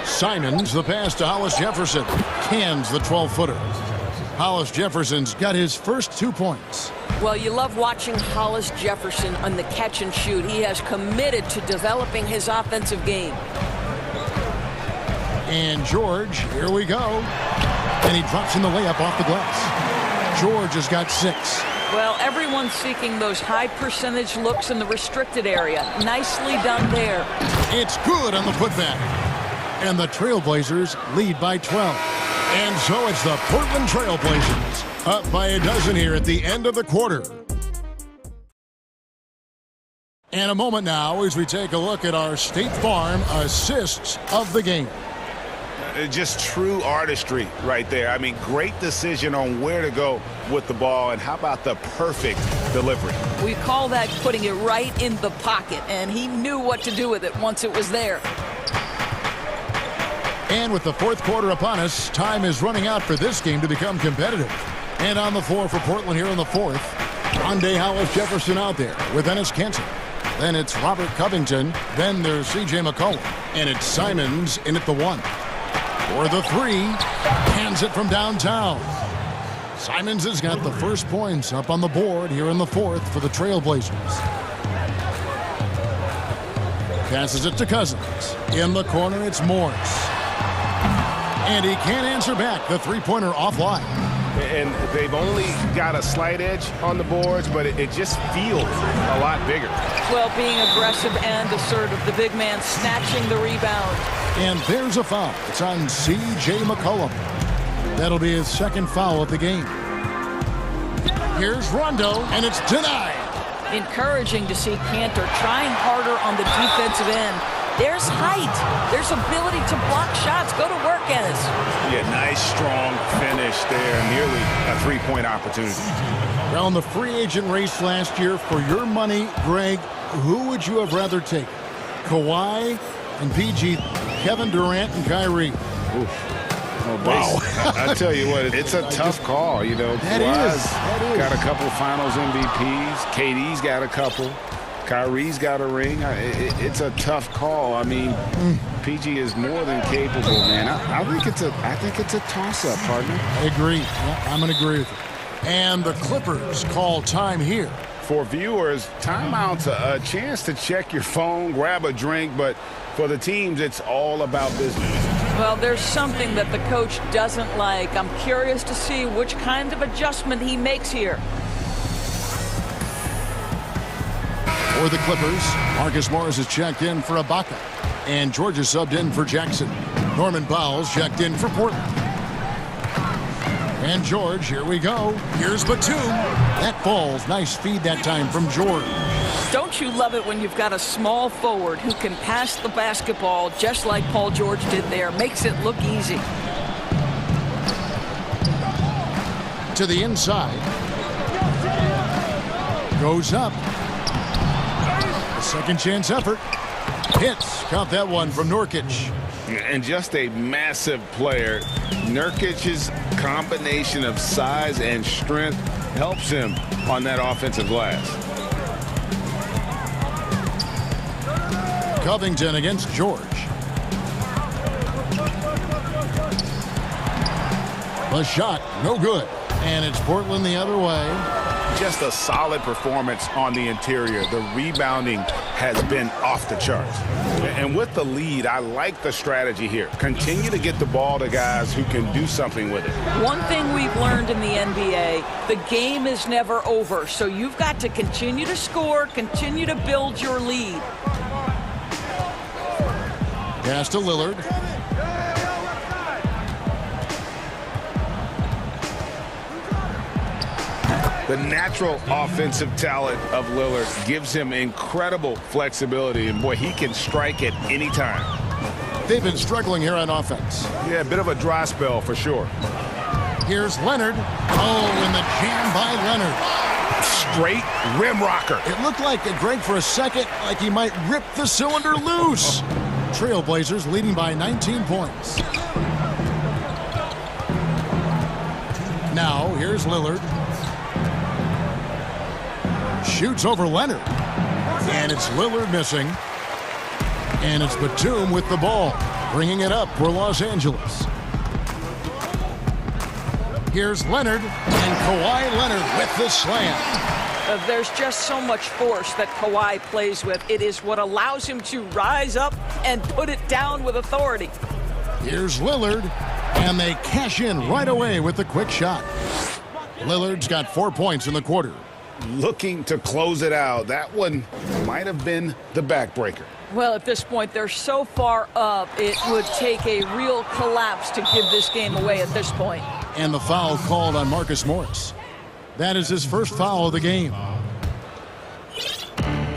Simons, the pass to Hollis Jefferson. Cans the 12-footer. Hollis Jefferson's got his first 2 points. Well, you love watching Hollis Jefferson on the catch and shoot. He has committed to developing his offensive game. And George, here we go. And he drops in the layup off the glass. George has got 6. Well, everyone's seeking those high percentage looks in the restricted area. Nicely done there. It's good on the putback. And the Trailblazers lead by 12. And so it's the Portland Trailblazers up by a dozen here at the end of the quarter. And a moment now as we take a look at our State Farm assists of the game. Just true artistry right there. I mean, great decision on where to go with the ball, and how about the perfect delivery? We call that putting it right in the pocket, and he knew what to do with it once it was there. And with the fourth quarter upon us, time is running out for this game to become competitive. And on the floor for Portland here in the fourth, Rondé Hollis Jefferson out there with Enes Kanter. Then it's Robert Covington. Then there's C.J. McCollum. And it's Simons in at the 1. For the 3. Hands it from downtown. Simons has got the first points up on the board here in the 4th for the Trailblazers. Passes it to Cousins. In the corner, it's Morris. And he can't answer back. The three-pointer offline. And they've only got a slight edge on the boards, but it just feels a lot bigger. Well, being aggressive and assertive, the big man snatching the rebound. And there's a foul. It's on C.J. McCollum. That'll be his second foul of the game. Here's Rondo, and it's denied. Encouraging to see Cantor trying harder on the defensive end. There's height. There's ability to block shots. Go to work, Ennis. Yeah, nice, strong finish there. Nearly a three-point opportunity. Well, in the free agent race last year, for your money, Greg, who would you have rather taken? Kawhi and PG, Kevin Durant and Kyrie. Oof. Oh, wow. I tell you what, it's a tough call. You know, that is. Got a couple Finals MVPs. KD's got a couple. Kyrie's got a ring. It's a tough call. I mean, PG is more than capable, man. I think it's a toss-up, partner. I agree. Yeah, I'm going to agree with you. And the Clippers call time here. For viewers, timeout's a chance to check your phone, grab a drink, but for the teams, it's all about business. Well, there's something that the coach doesn't like. I'm curious to see which kind of adjustment he makes here. For the Clippers, Marcus Morris is checked in for Ibaka. And George is subbed in for Jackson. Norman Powell's checked in for Portland. And George, here we go. Here's Batum. That falls. Nice feed that time from George. Don't you love it when you've got a small forward who can pass the basketball just like Paul George did there? Makes it look easy. To the inside. Goes up. A second chance effort. Hits. Count that one from Nurkic. And just a massive player. Nurkic's combination of size and strength helps him on that offensive glass. Covington against George. The shot, no good. And it's Portland the other way. Just a solid performance on the interior. The rebounding has been off the charts. And with the lead, I like the strategy here. Continue to get the ball to guys who can do something with it. One thing we've learned in the NBA, the game is never over. So you've got to continue to score, continue to build your lead. Pass to Lillard. The natural offensive talent of Lillard gives him incredible flexibility, and boy, he can strike at any time. They've been struggling here on offense. Yeah, a bit of a dry spell for sure. Here's Leonard. Oh, and the jam by Leonard. Straight rim rocker. It looked like, Greg, for a second, like he might rip the cylinder loose. Trailblazers leading by 19 points. Now, here's Lillard. Shoots over Leonard. And it's Lillard missing. And it's Batum with the ball, bringing it up for Los Angeles. Here's Leonard, and Kawhi Leonard with the slam. There's just so much force that Kawhi plays with. It is what allows him to rise up and put it down with authority. Here's Lillard, and they cash in right away with the quick shot. Lillard's got 4 points in the quarter. Looking to close it out. That one might have been the backbreaker. Well, at this point, they're so far up, it would take a real collapse to give this game away at this point. And the foul called on Marcus Morris. That is his first foul of the game.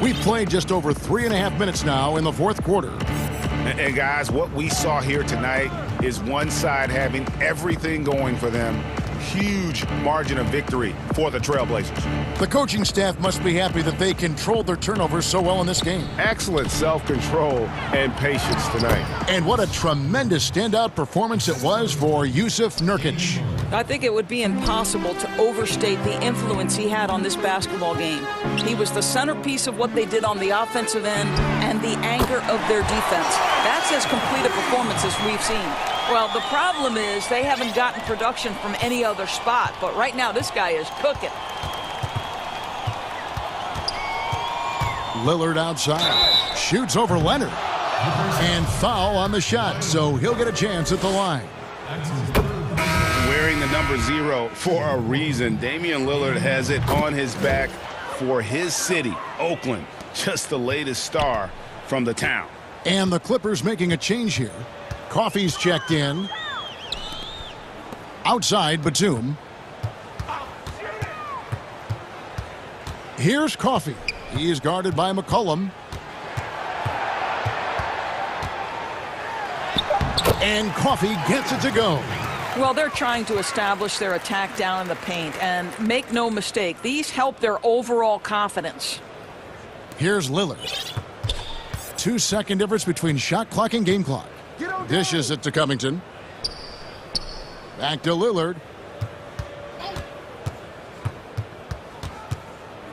We've played just over 3.5 minutes now in the fourth quarter. And guys, what we saw here tonight is one side having everything going for them. Huge margin of victory for the Trailblazers. The coaching staff must be happy that they controlled their turnovers so well in this game. Excellent self-control and patience tonight. And what a tremendous standout performance it was for Yusuf Nurkic. I think it would be impossible to overstate the influence he had on this basketball game. He was the centerpiece of what they did on the offensive end and the anchor of their defense. That's as complete a performance as we've seen. Well, the problem is they haven't gotten production from any other spot, but right now this guy is cooking. Lillard outside. Shoots over Leonard. And foul on the shot, so he'll get a chance at the line. Wearing the number 0 for a reason. Damian Lillard has it on his back for his city, Oakland. Just the latest star from the town. And the Clippers making a change here. Coffey's checked in. Outside, Batum. Here's Coffey. He is guarded by McCollum. And Coffey gets it to go. Well, they're trying to establish their attack down in the paint, and make no mistake, these help their overall confidence. Here's Lillard. 2-second difference between shot clock and game clock. Dishes it to Covington. Back to Lillard.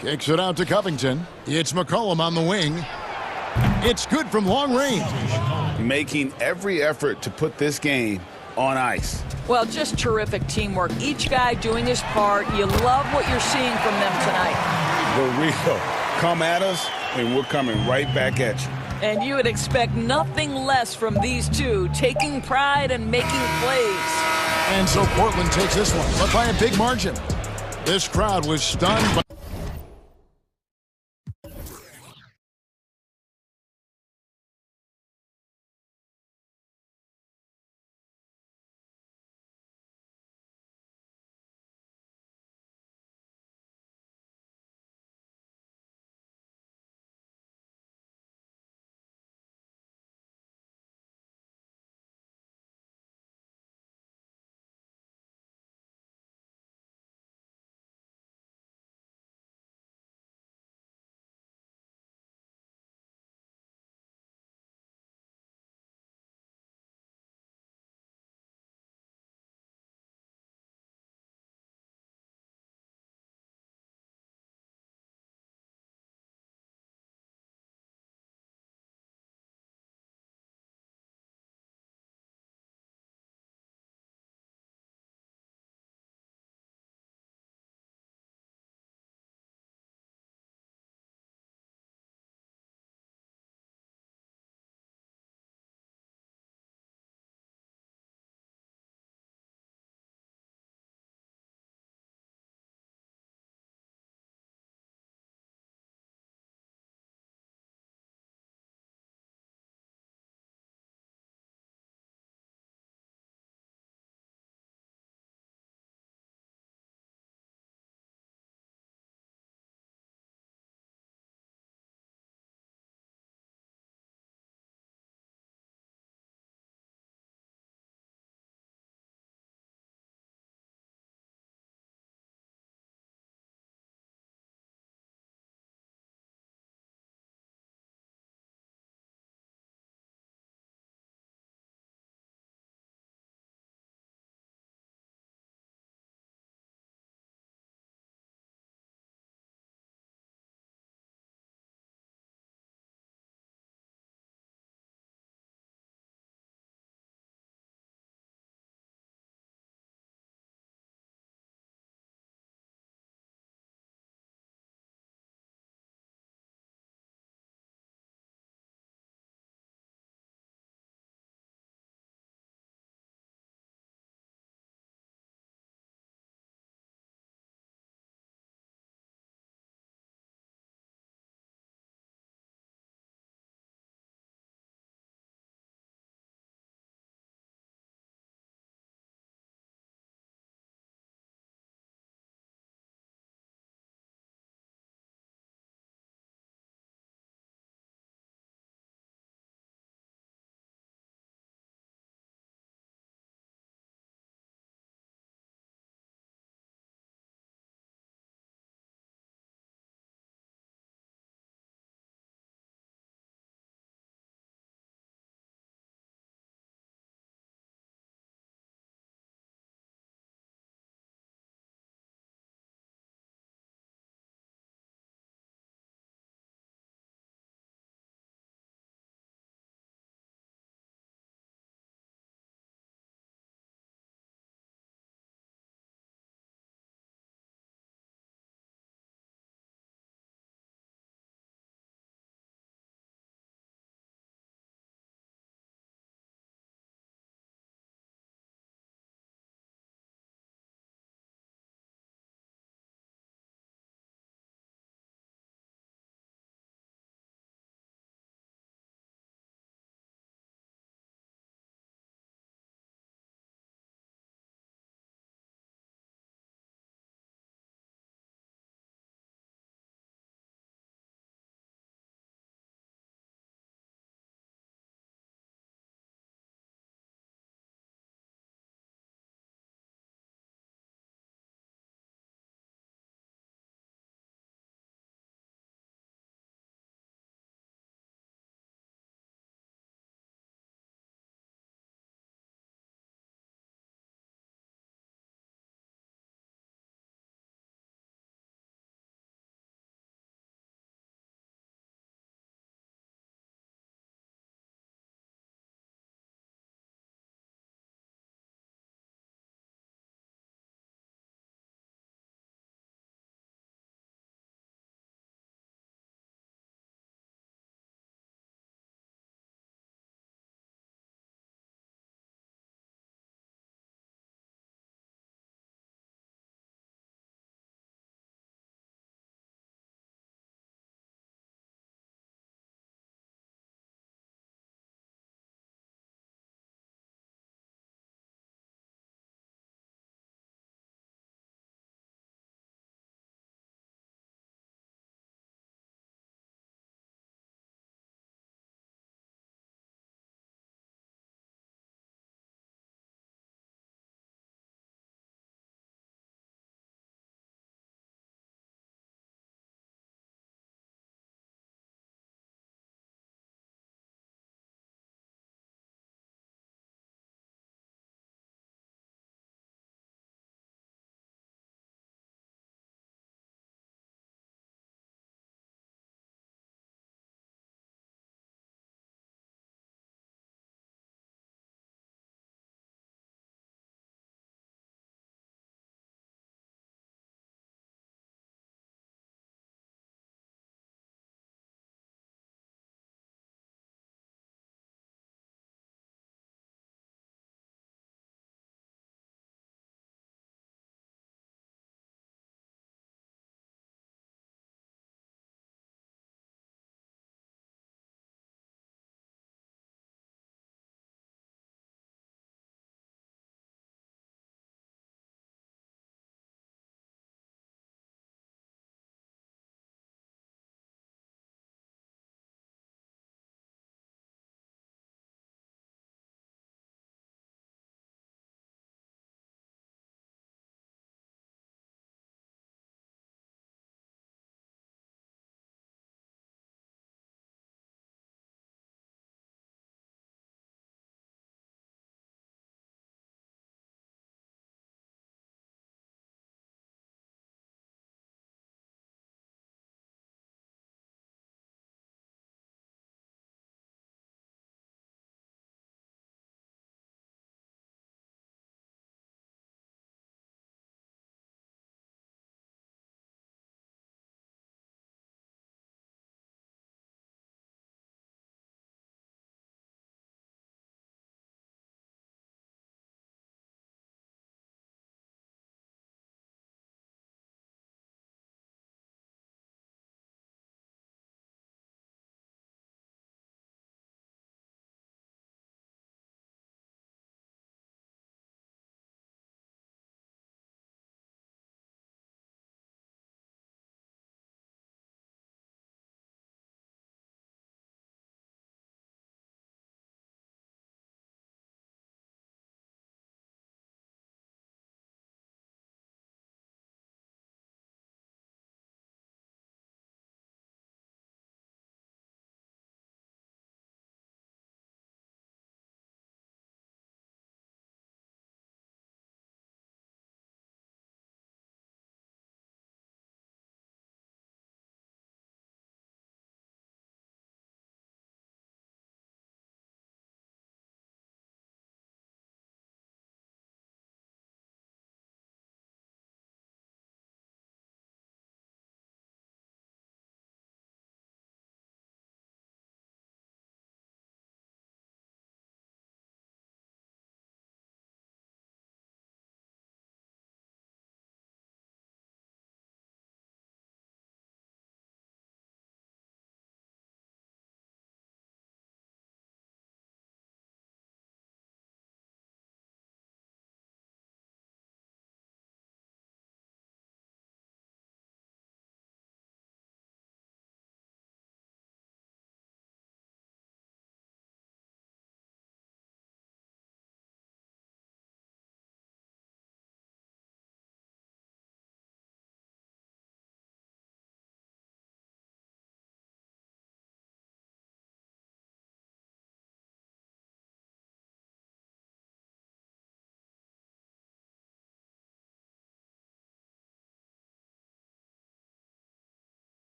Kicks it out to Covington. It's McCollum on the wing. It's good from long range. Making every effort to put this game on ice. Well, just terrific teamwork. Each guy doing his part. You love what you're seeing from them tonight. The real come at us, and we're coming right back at you. And you would expect nothing less from these two, taking pride and making plays. And so Portland takes this one, but by a big margin. This crowd was stunned by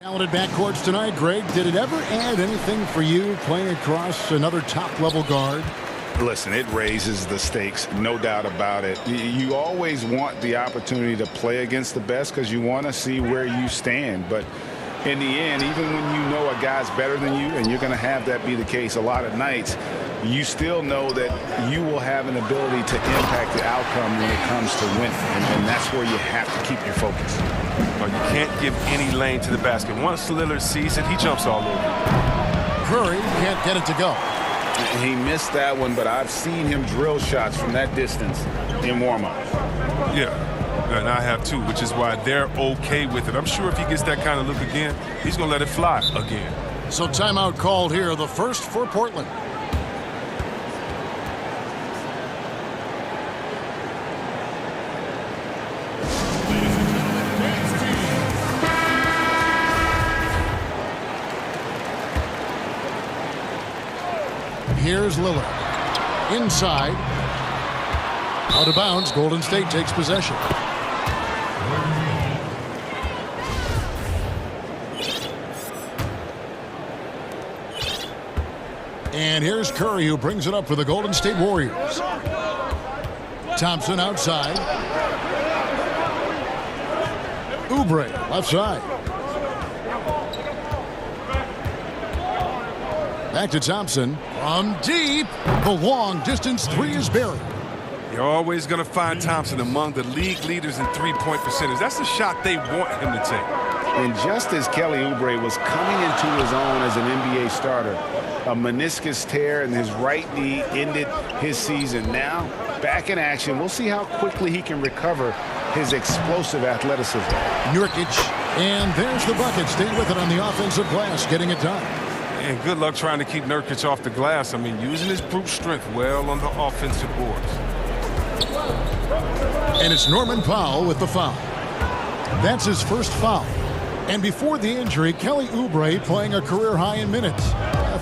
Talented backcourts tonight, Greg. Did it ever add anything for you playing across another top-level guard? Listen, it raises the stakes, no doubt about it. You always want the opportunity to play against the best because you want to see where you stand. But in the end, even when you know a guy's better than you, and you're going to have that be the case a lot of nights, you still know that you will have an ability to impact the outcome when it comes to winning. And that's where you have to keep your focus. Well, you can't give any lane to the basket. Once Lillard sees it, he jumps all over. Curry can't get it to go. He missed that one, but I've seen him drill shots from that distance in warm-up. Yeah, and I have too, which is why they're okay with it. I'm sure if he gets that kind of look again, he's going to let it fly again. So timeout called here, the first for Portland. Here's Lillard. Inside. Out of bounds. Golden State takes possession. And here's Curry, who brings it up for the Golden State Warriors. Thompson outside. Oubre left side. Back to Thompson. From deep. The long distance three is buried. You're always going to find Thompson among the league leaders in three-point percentage. That's the shot they want him to take. And just as Kelly Oubre was coming into his own as an NBA starter, a meniscus tear in his right knee ended his season. Now, back in action, we'll see how quickly he can recover his explosive athleticism. Nurkic, and there's the bucket. Staying with it on the offensive glass, getting it done. And good luck trying to keep Nurkic off the glass. I mean, using his brute strength well on the offensive boards. And it's Norman Powell with the foul. That's his first foul. And before the injury, Kelly Oubre playing a career high in minutes.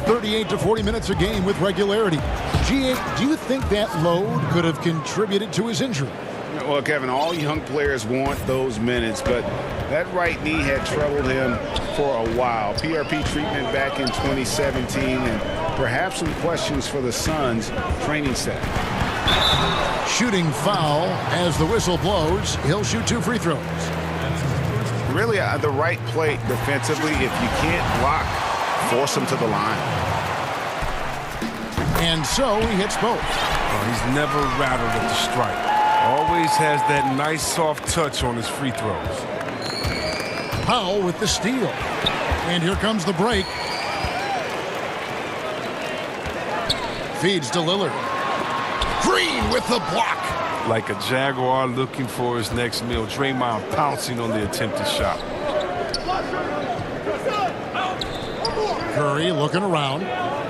38 to 40 minutes a game with regularity. G8, do you think that load could have contributed to his injury? Well, Kevin, all young players want those minutes, but that right knee had troubled him for a while. PRP treatment back in 2017, and perhaps some questions for the Suns training staff. Shooting foul as the whistle blows. He'll shoot 2 free throws. Really, the right play defensively. If you can't block, force him to the line. And so he hits both. Oh, he's never rattled at the strike. Always has that nice soft touch on his free throws. Powell with the steal. And here comes the break. Feeds to Lillard. Green with the block. Like a Jaguar looking for his next meal. Draymond pouncing on the attempted shot. Curry looking around.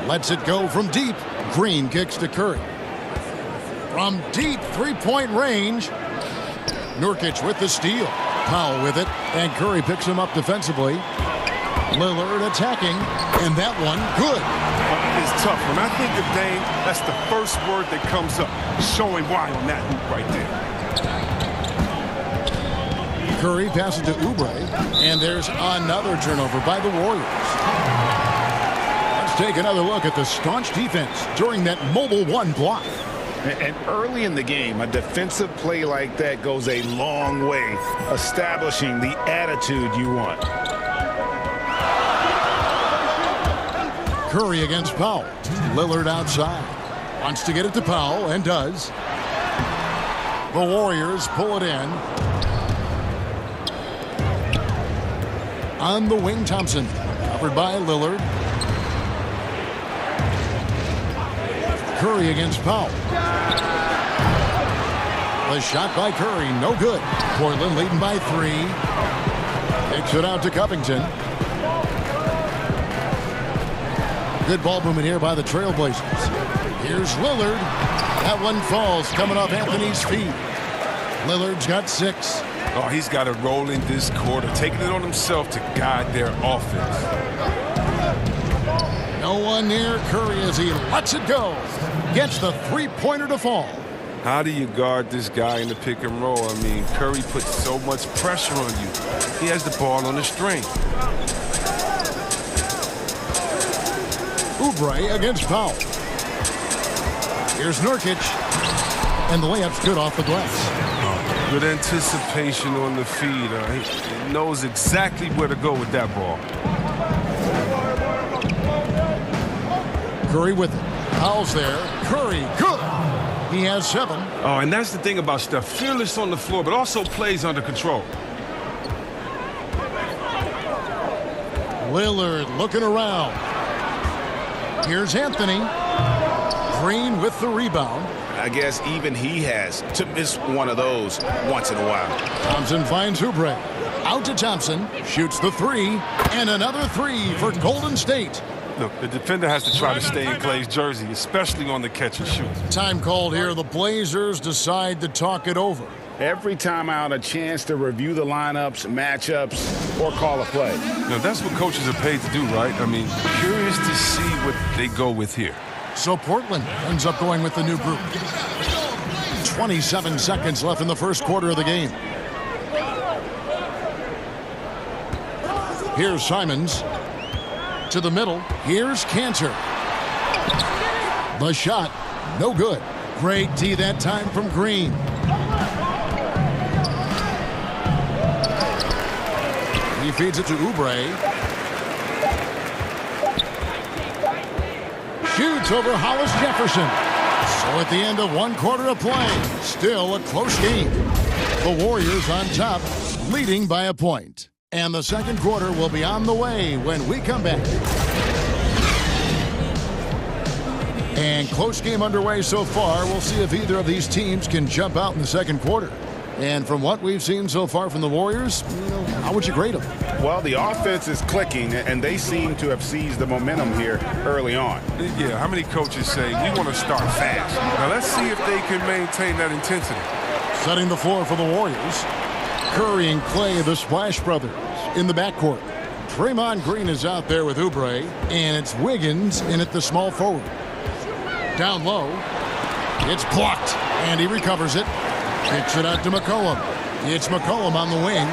Lets it go from deep. Green kicks to Curry. From deep three-point range. Nurkic with the steal. Powell with it. And Curry picks him up defensively. Lillard attacking. And that one good. It's tough. When I think of Dame, that's the first word that comes up. Showing why on that hoop right there. Curry passes to Oubre. And there's another turnover by the Warriors. Let's take another look at the staunch defense during that mobile one block. And early in the game, a defensive play like that goes a long way, establishing the attitude you want. Curry against Powell. Lillard outside. Wants to get it to Powell, and does. The Warriors pull it in. On the wing, Thompson. Covered by Lillard. Curry against Powell. The shot by Curry, no good. Portland leading by 3. Takes it out to Covington. Good ball movement here by the Trailblazers. Here's Lillard. That one falls, coming off Anthony's feet. Lillard's got 6. Oh, he's got it rolling this quarter, taking it on himself to guide their offense. No one near Curry as he lets it go. Gets the three-pointer to fall. How do you guard this guy in the pick and roll? I mean, Curry puts so much pressure on you. He has the ball on the string. Oubre against Powell. Here's Nurkic. And the layup's good off the glass. Good anticipation on the feed. He knows exactly where to go with that ball. Curry with it. Powell's there. Curry, good. He has 7. Oh, and that's the thing about Steph. Fearless on the floor, but also plays under control. Lillard looking around. Here's Anthony. Green with the rebound. I guess even he has to miss one of those once in a while. Thompson finds Oubre. Out to Thompson. Shoots the 3. And another 3 for Golden State. Look, the defender has to try to stay in Clay's jersey, especially on the catch and shoot. Time called here. The Blazers decide to talk it over. Every time out, a chance to review the lineups, matchups, or call a play. Now, that's what coaches are paid to do, right? I mean, curious to see what they go with here. So Portland ends up going with the new group. 27 seconds left in the first quarter of the game. Here's Simons. To the middle. Here's Cantor. The shot. No good. Great D that time from Green. He feeds it to Oubre. Shoots over Hollis Jefferson. So at the end of 1 quarter of play, still a close game. The Warriors on top, leading by a point. And the second quarter will be on the way when we come back. And close game underway so far. We'll see if either of these teams can jump out in the second quarter. And from what we've seen so far from the Warriors, how would you grade them? Well, the offense is clicking, and they seem to have seized the momentum here early on. Yeah, how many coaches say, we want to start fast? Now, let's see if they can maintain that intensity. Setting the floor for the Warriors. Curry and Clay, the Splash Brothers, in the backcourt. Draymond Green is out there with Oubre, and it's Wiggins in at the small forward. Down low, it's blocked, and he recovers it. Kicks it out to McCollum. It's McCollum on the wing.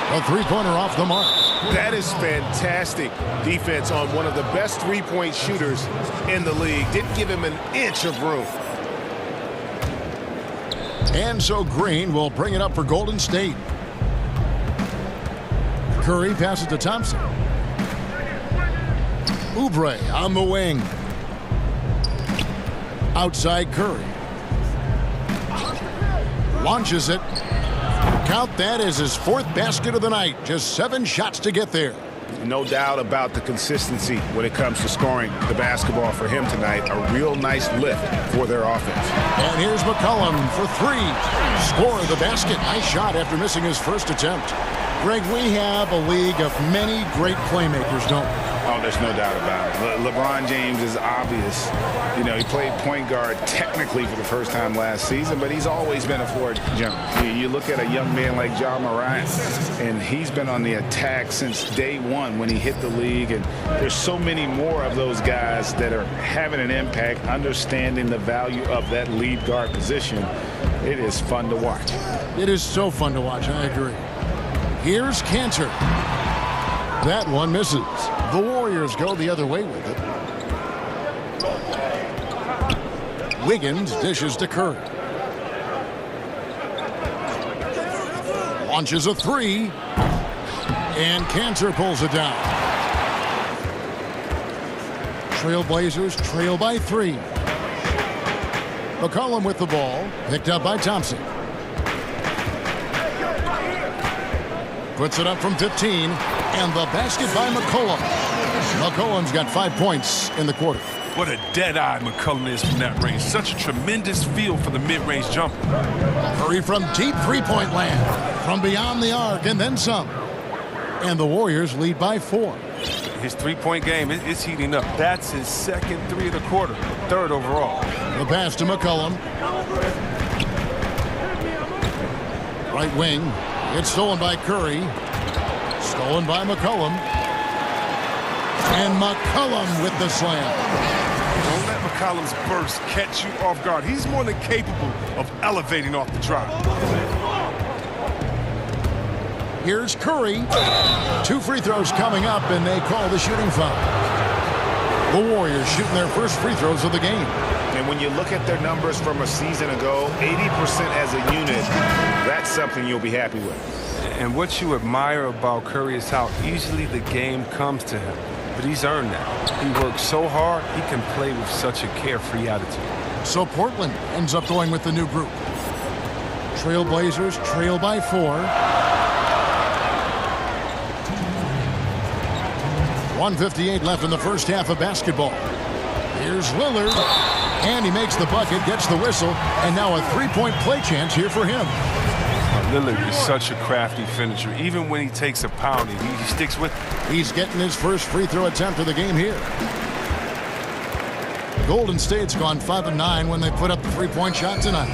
A three-pointer off the mark. That is fantastic defense on one of the best three-point shooters in the league. Didn't give him an inch of room. And so Green will bring it up for Golden State. Curry passes to Thompson. Oubre on the wing. Outside Curry. Launches it. Count that as his 4th basket of the night. Just 7 shots to get there. No doubt about the consistency when it comes to scoring the basketball for him tonight. A real nice lift for their offense. And here's McCollum for 3. Score the basket. Nice shot after missing his first attempt. Greg, we have a league of many great playmakers, don't we? Oh, there's no doubt about it. LeBron James is obvious. You know, he played point guard technically for the first time last season, but he's always been a floor general. You look at a young man like Ja Morant, and he's been on the attack since day one when he hit the league. And there's so many more of those guys that are having an impact, understanding the value of that lead guard position. It is fun to watch. It is so fun to watch, I agree. Here's Cantor. That one misses. The Warriors go the other way with it. Wiggins dishes to Curry. Launches a 3. And Cantor pulls it down. Trailblazers trail by 3. McCollum with the ball. Picked up by Thompson. Puts it up from 15. And the basket by McCollum. McCollum's got 5 points in the quarter. What a dead-eye McCollum is from that range. Such a tremendous feel for the mid-range jumper. Curry from deep three-point land. From beyond the arc and then some. And the Warriors lead by 4. His three-point game is heating up. That's his second 3 of the quarter. 3rd overall. The pass to McCollum. Right wing. It's stolen by Curry. Stolen by McCollum. And McCollum with the slam. Don't let McCollum's burst catch you off guard. He's more than capable of elevating off the drop. Here's Curry. 2 free throws coming up, and they call the shooting foul. The Warriors shooting their first free throws of the game. And when you look at their numbers from a season ago, 80% as a unit, that's something you'll be happy with. And what you admire about Curry is how easily the game comes to him. But he's earned that. He works so hard, he can play with such a carefree attitude. So Portland ends up going with the new group. Trailblazers trail by 4. 1:58 left in the first half of basketball. Here's Lillard, and he makes the bucket, gets the whistle, and now a 3-point play chance here for him. Lillard is such a crafty finisher. Even when he takes a pounding, he sticks with it. He's getting his first free throw attempt of the game here. Golden State's gone 5-9 when they put up the 3-point shot tonight.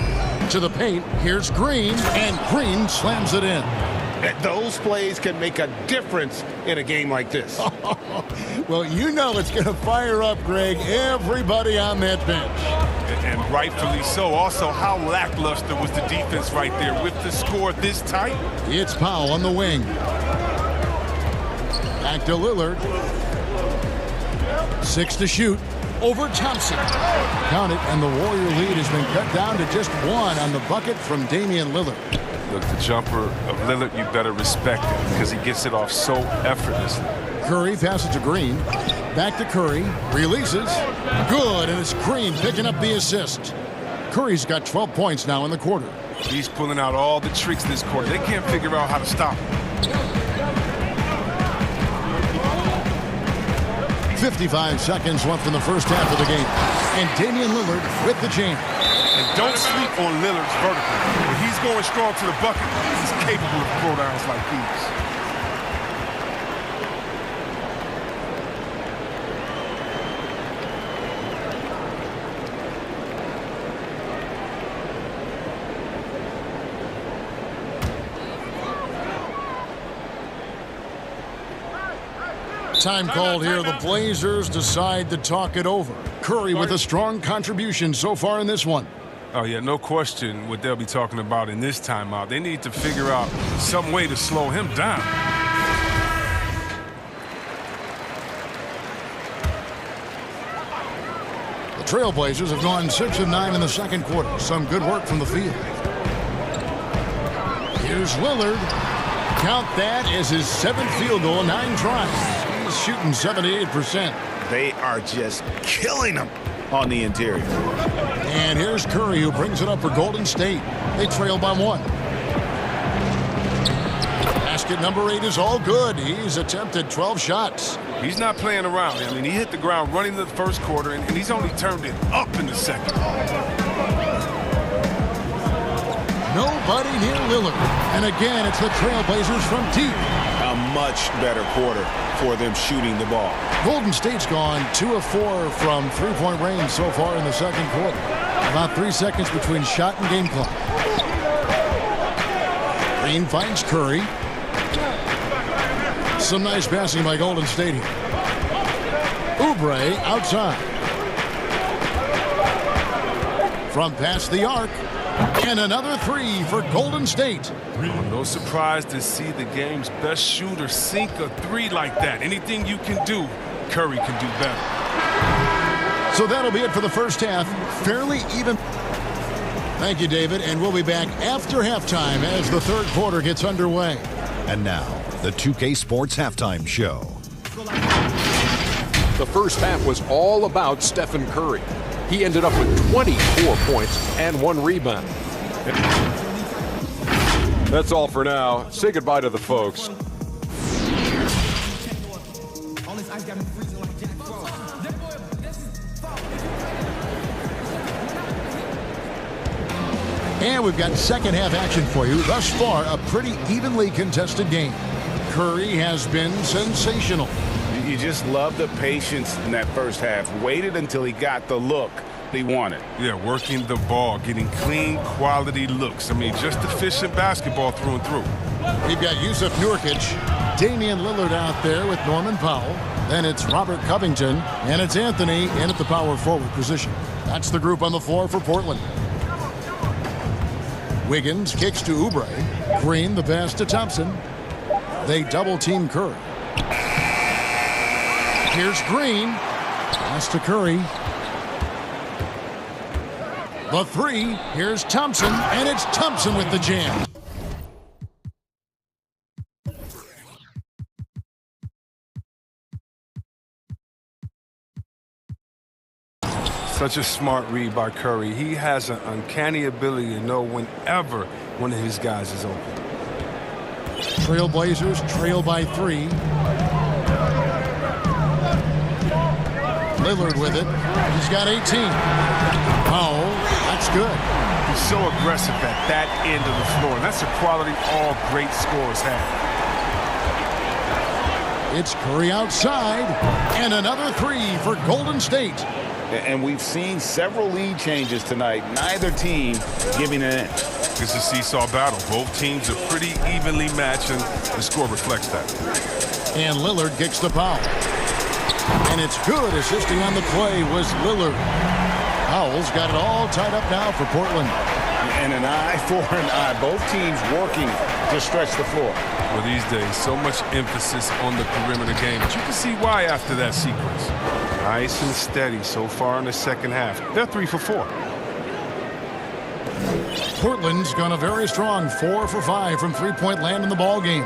To the paint, here's Green, and Green slams it in. Those plays can make a difference in a game like this. Well, you know it's going to fire up, Greg, everybody on that bench. And rightfully so. Also, how lackluster was the defense right there with the score this tight? It's Powell on the wing. Back to Lillard. 6 to shoot. Over Thompson. Count it, and the Warrior lead has been cut down to just 1 on the bucket from Damian Lillard. Look, the jumper of Lillard, you better respect it because he gets it off so effortlessly. Curry passes to Green. Back to Curry. Releases. Good, and it's Green picking up the assist. Curry's got 12 points now in the quarter. He's pulling out all the tricks this quarter. They can't figure out how to stop him. 55 seconds left in the first half of the game. And Damian Lillard with the jam. And don't sleep on Lillard's vertical. When he's going strong to the bucket, he's capable of throwdowns like these. Time called here. The Blazers decide to talk it over. Curry with a strong contribution so far in this one. Oh, yeah, no question what they'll be talking about in this timeout. They need to figure out some way to slow him down. The Trailblazers have gone 6 of 9 in the second quarter. Some good work from the field. Here's Lillard. Count that as his 7th field goal, 9 tries. He's shooting 78%. They are just killing them on the interior. And here's Curry, who brings it up for Golden State. They trail by 1. Basket number 8 is all good. He's attempted 12 shots. He's not playing around. I mean, he hit the ground running the first quarter, and he's only turned it up in the second. Nobody near Lillard. And again, it's the Trailblazers from deep. A much better quarter for them shooting the ball. Golden State's gone 2 of 4 from 3-point range so far in the second quarter. About 3 seconds between shot and game clock. Green finds Curry. Some nice passing by Golden State here. Oubre outside. From past the arc. And another 3 for Golden State. No surprise to see the game's best shooter sink a 3 like that. Anything you can do, Curry can do better. So that'll be it for the first half. Fairly even. Thank you, David. And we'll be back after halftime as the third quarter gets underway. And now, the 2K Sports Halftime Show. The first half was all about Stephen Curry. He ended up with 24 points and 1 rebound. That's all for now. Say goodbye to the folks. And we've got second half action for you. Thus far, a pretty evenly contested game. Curry has been sensational. You just love the patience in that first half. Waited until he got the look he wanted. Yeah, working the ball, getting clean, quality looks. I mean, just efficient basketball through and through. We've got Yusuf Nurkic, Damian Lillard out there with Norman Powell. Then it's Robert Covington, and it's Anthony in at the power forward position. That's the group on the floor for Portland. Wiggins kicks to Oubre. Green, the pass to Thompson. They double-team Curry. Here's Green. Pass to Curry. The three. Here's Thompson, and it's Thompson with the jam. Such a smart read by Curry. He has an uncanny ability to know whenever one of his guys is open. Trailblazers trail by 3. Lillard with it. He's got 18. Oh, that's good. He's so aggressive at that end of the floor. That's a quality all great scorers have. It's Curry outside, and another 3 for Golden State. And we've seen several lead changes tonight. Neither team giving an inch. It's a seesaw battle. Both teams are pretty evenly matched, and the score reflects that. And Lillard kicks the foul. And it's good. Assisting on the play was Lillard. Powell's got it all tied up now for Portland. And an eye for an eye. Both teams working to stretch the floor. Well, these days, so much emphasis on the perimeter game. But you can see why after that sequence. Nice and steady so far in the second half. They're 3 for 4. Portland's gone a very strong 4 for 5 from three-point land in the ball game.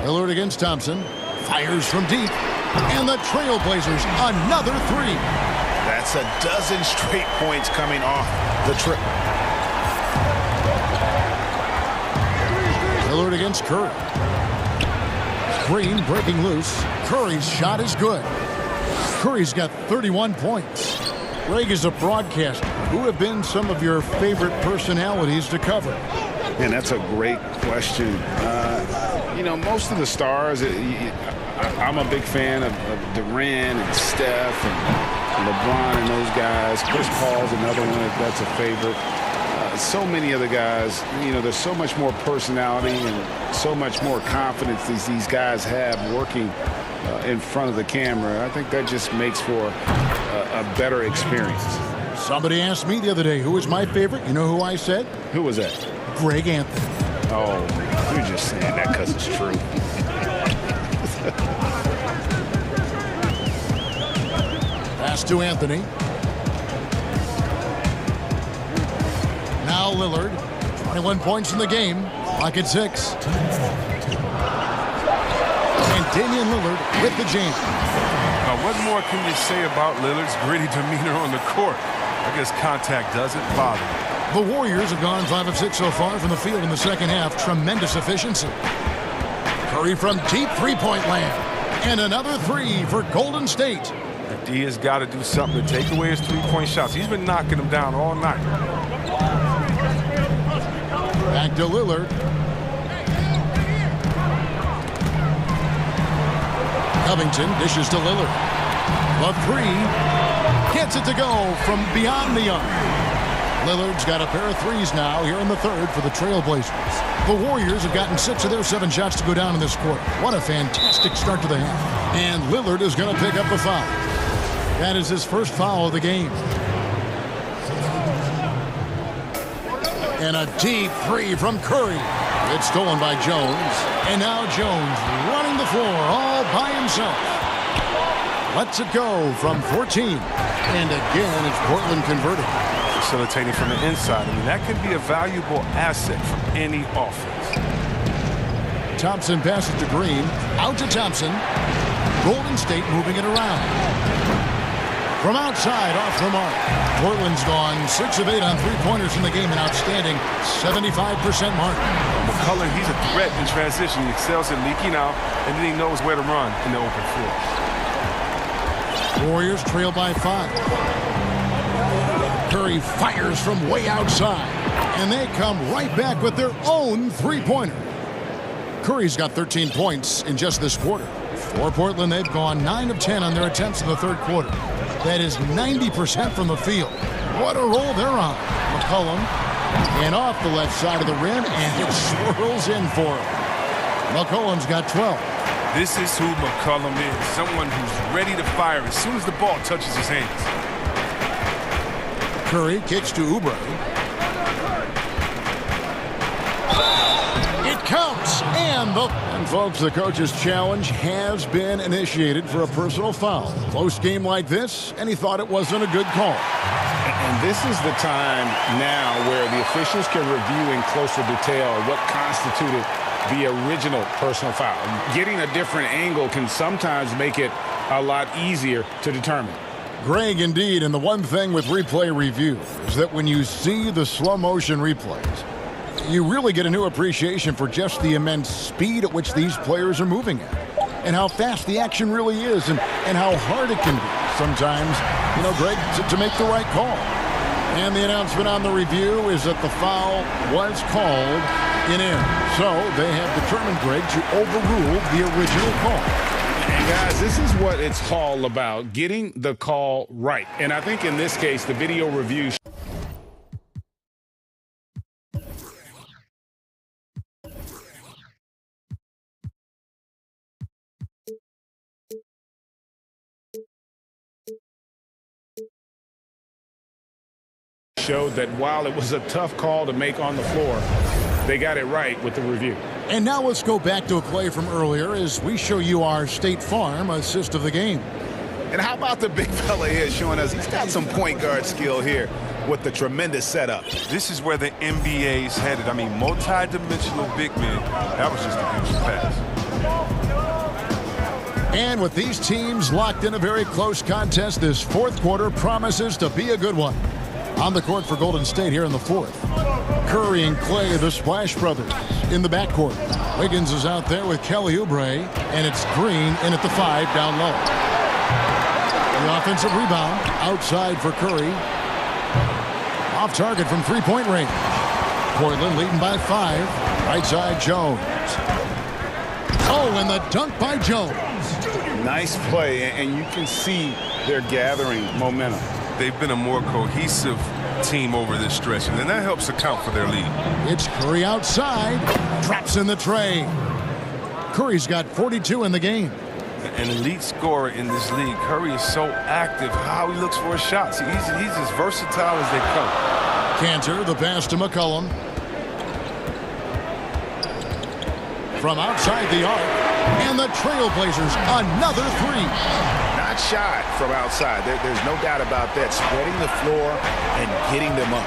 Lillard against Thompson. Fires from deep. And the Trailblazers, another 3. That's a dozen straight points coming off the trip. Lillard against Curry. Green breaking loose. Curry's shot is good. Curry's got 31 points. Greg is a broadcaster. Who have been some of your favorite personalities to cover? And that's a great question. You know, most of the stars, I'm a big fan of Durant and Steph and LeBron and those guys. Chris Paul's another one that's a favorite. So many other guys, you know, there's so much more personality and so much more confidence these guys have working in front of the camera. I think that just makes for a better experience. Somebody asked me the other day, who was my favorite? You know who I said? Who was that? Greg Anthony. Oh, you're just saying that because it's true. Pass to Anthony. Now Lillard, 21 points in the game, clock at 6. And Damian Lillard with the jam. Now, what more can you say about Lillard's gritty demeanor on the court? I guess contact doesn't bother him. The Warriors have gone 5 of 6 so far from the field in the second half. Tremendous efficiency. Curry from deep three-point land. And another 3 for Golden State. D has got to do something to take away his three-point shots. He's been knocking them down all night. Back to Lillard. Covington dishes to Lillard. The 3 gets it to go from beyond the arc. Lillard's got a pair of 3s now here in the third for the Trailblazers. The Warriors have gotten 6 of their 7 shots to go down in this quarter. What a fantastic start to the half. And Lillard is going to pick up the foul. That is his first foul of the game. And a deep 3 from Curry. It's stolen by Jones. And now Jones running the floor all by himself. Lets it go from 14. And again, it's Portland converting. Facilitating from the inside. I mean, that could be a valuable asset for any offense. Thompson passes to Green. Out to Thompson. Golden State moving it around. From outside, off the mark. Portland's gone 6 of 8 on three-pointers in the game, an outstanding 75% mark. McCullough, he's a threat in transition. He excels at leaking out, and then he knows where to run in the open floor. Warriors trail by 5. Curry fires from way outside, and they come right back with their own three-pointer. Curry's got 13 points in just this quarter. For Portland, they've gone 9 of 10 on their attempts in the third quarter. That is 90% from the field. What a roll they're on. McCollum, and off the left side of the rim, and it swirls in for him. McCollum's got 12. This is who McCollum is, someone who's ready to fire as soon as the ball touches his hands. Curry kicks to Oubre. It counts, and folks, the coach's challenge has been initiated for a personal foul. Close game like this, and he thought it wasn't a good call. And this is the time now where the officials can review in closer detail what constituted the original personal foul. Getting a different angle can sometimes make it a lot easier to determine. Greg, indeed, and the one thing with replay review is that when you see the slow motion replays, you really get a new appreciation for just the immense speed at which these players are moving at, and how fast the action really is, and how hard it can be sometimes, Greg, to make the right call. And the announcement on the review is that the foul was called in error. So they have determined, Greg, to overrule the original call. And guys, this is what it's all about, getting the call right. And I think in this case, the video review showed that while it was a tough call to make on the floor, they got it right with the review. And now let's go back to a play from earlier as we show you our State Farm assist of the game. And how about the big fella here showing us he's got some point guard skill here with the tremendous setup. This is where the NBA's headed. I mean, multi-dimensional big men. That was just a beautiful pass. And with these teams locked in a very close contest, this fourth quarter promises to be a good one. On the court for Golden State here in the fourth. Curry and Clay, the Splash Brothers, in the backcourt. Wiggins is out there with Kelly Oubre, and it's Green in at the 5 down low. The offensive rebound outside for Curry. Off target from three-point range. Portland leading by 5. Right side, Jones. Oh, and the dunk by Jones. Nice play, and you can see they're gathering momentum. They've been a more cohesive team over this stretch, and that helps account for their lead. It's Curry outside, drops in the tray. Curry's got 42 in the game. An elite scorer in this league. Curry is so active, how he looks for his shots. He's as versatile as they come. Cantor, the pass to McCollum. From outside the arc, and the Trailblazers, another 3. Shot from outside. There's no doubt about that. Spreading the floor and hitting them up.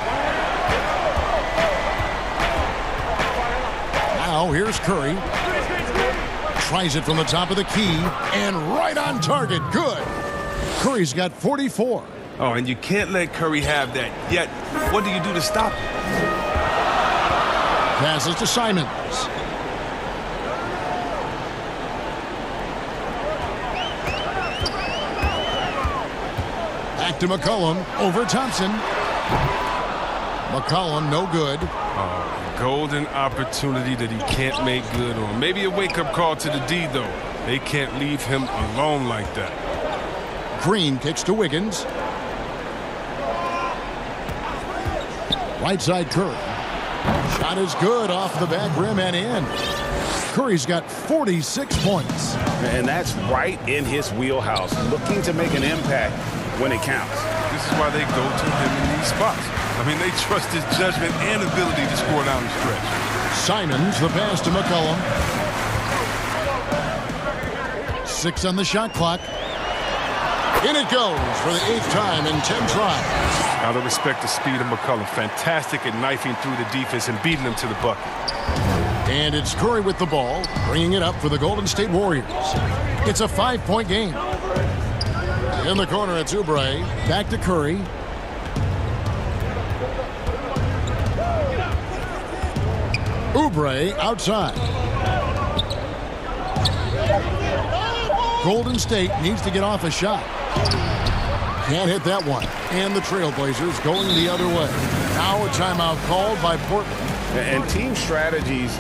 Now here's Curry. Tries it from the top of the key and right on target. Good. Curry's got 44. Oh, and you can't let Curry have that. Yet, what do you do to stop him? Passes to Simons. To McCollum over Thompson. McCollum no good. Golden opportunity that he can't make good on. Maybe a wake-up call to the D, though. They can't leave him alone like that. Green kicks to Wiggins. Right side Curry. Shot is good off the back rim and in. Curry's got 46 points. And that's right in his wheelhouse. Looking to make an impact when it counts. This is why they go to him in these spots. I mean, they trust his judgment and ability to score down the stretch. Simons, the pass to McCollum. 6 on the shot clock. In it goes for the 8th time in 10 tries. Out of respect to speed of McCollum. Fantastic at knifing through the defense and beating them to the bucket. And it's Curry with the ball, bringing it up for the Golden State Warriors. It's a 5-point game. In the corner, it's Oubre. Back to Curry. Oubre outside. Golden State needs to get off a shot. Can't hit that one. And the Trailblazers going the other way. Now a timeout called by Portland. And team strategies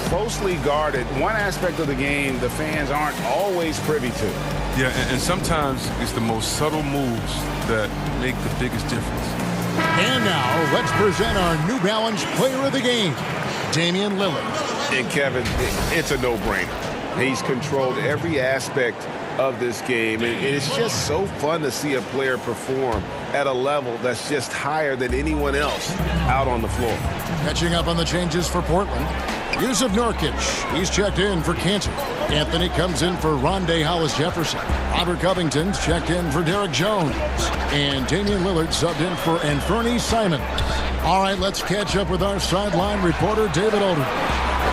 closely guarded. One aspect of the game the fans aren't always privy to. Yeah, and sometimes it's the most subtle moves that make the biggest difference. And now let's present our New Balance Player of the Game, Damian Lillard. And Kevin, it's a no-brainer. He's controlled every aspect of this game, and it's just so fun to see a player perform at a level that's just higher than anyone else out on the floor. Catching up on the changes for Portland. Yusuf Nurkic, he's checked in for Cantor. Anthony comes in for Rondé Hollis-Jefferson. Robert Covington's checked in for Derek Jones. And Damian Lillard subbed in for Anthony Simons. All right, let's catch up with our sideline reporter, David Aldridge.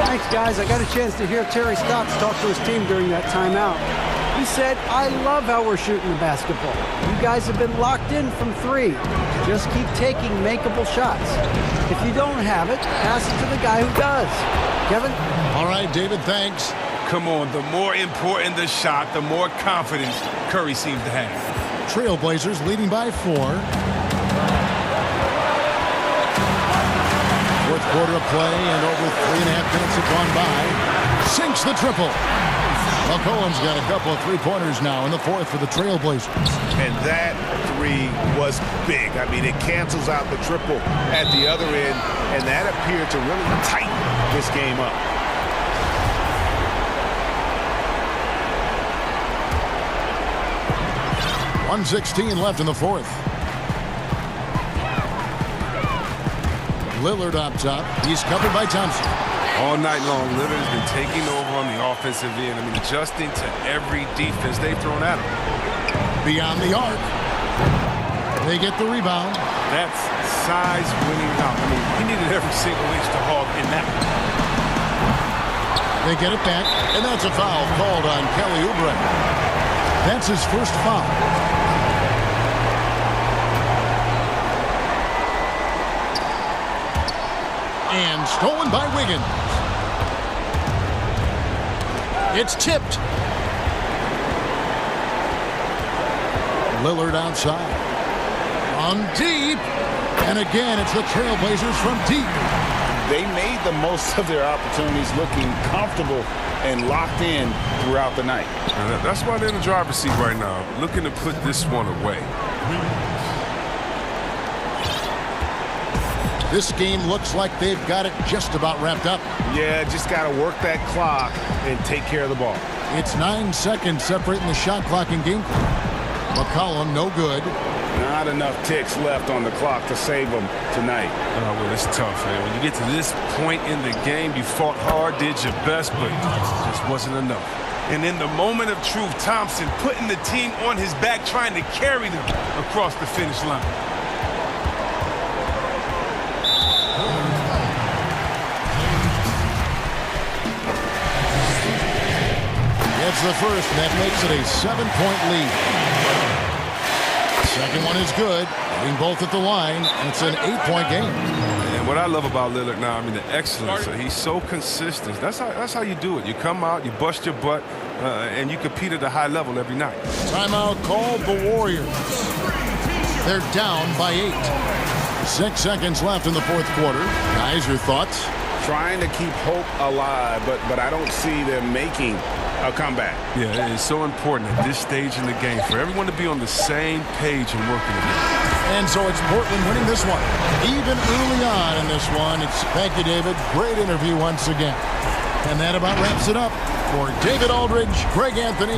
Thanks, guys. I got a chance to hear Terry Stotts talk to his team during that timeout. He said, I love how we're shooting the basketball. You guys have been locked in from three. Just keep taking makeable shots. If you don't have it, pass it to the guy who does. Kevin? All right, David, thanks. Come on, the more important the shot, the more confidence Curry seems to have. Trailblazers leading by 4. Fourth quarter of play, and over 3.5 minutes have gone by. Sinks the triple. McCollum's got a couple of three-pointers now in the fourth for the Trailblazers. And that three was big. I mean, it cancels out the triple at the other end, and that appeared to really tighten this game up. .116 left in the fourth. Lillard up top. He's covered by Thompson. All night long, Lillard has been taking over on the offensive end. I mean, adjusting to every defense they've thrown at him. Beyond the arc. They get the rebound. That's size winning out. I mean, he needed every single inch to hog in that. They get it back, and that's a foul called on Kelly Oubre. That's his first foul. And stolen by Wiggins. It's tipped. Lillard outside. On deep. And again, it's the Trailblazers from deep. They made the most of their opportunities, looking comfortable and locked in throughout the night. That's why they're in the driver's seat right now, looking to put this one away. This game looks like they've got it just about wrapped up. Yeah, just got to work that clock and take care of the ball. It's 9 seconds separating the shot clock and game clock. McCollum, no good. Not enough ticks left on the clock to save them tonight. Oh, well, it's tough, man. When you get to this point in the game, you fought hard, did your best, but it just wasn't enough. And in the moment of truth, Thompson putting the team on his back, trying to carry them across the finish line. Gets the first, and that makes it a 7-point lead. Second one is good. Hitting both at the line, and it's an 8-point game. And what I love about Lillard now, I mean, the excellence. He's so consistent. That's how you do it. You come out, you bust your butt, and you compete at a high level every night. Timeout called the Warriors. They're down by 8. 6 seconds left in the fourth quarter. Guys, your thoughts? Trying to keep hope alive, but I don't see them making a comeback. Yeah, it's so important at this stage in the game for everyone to be on the same page and working together. And so it's Portland winning this one. Even early on in this one, thank you, David. Great interview once again. And that about wraps it up. For David Aldridge, Greg Anthony.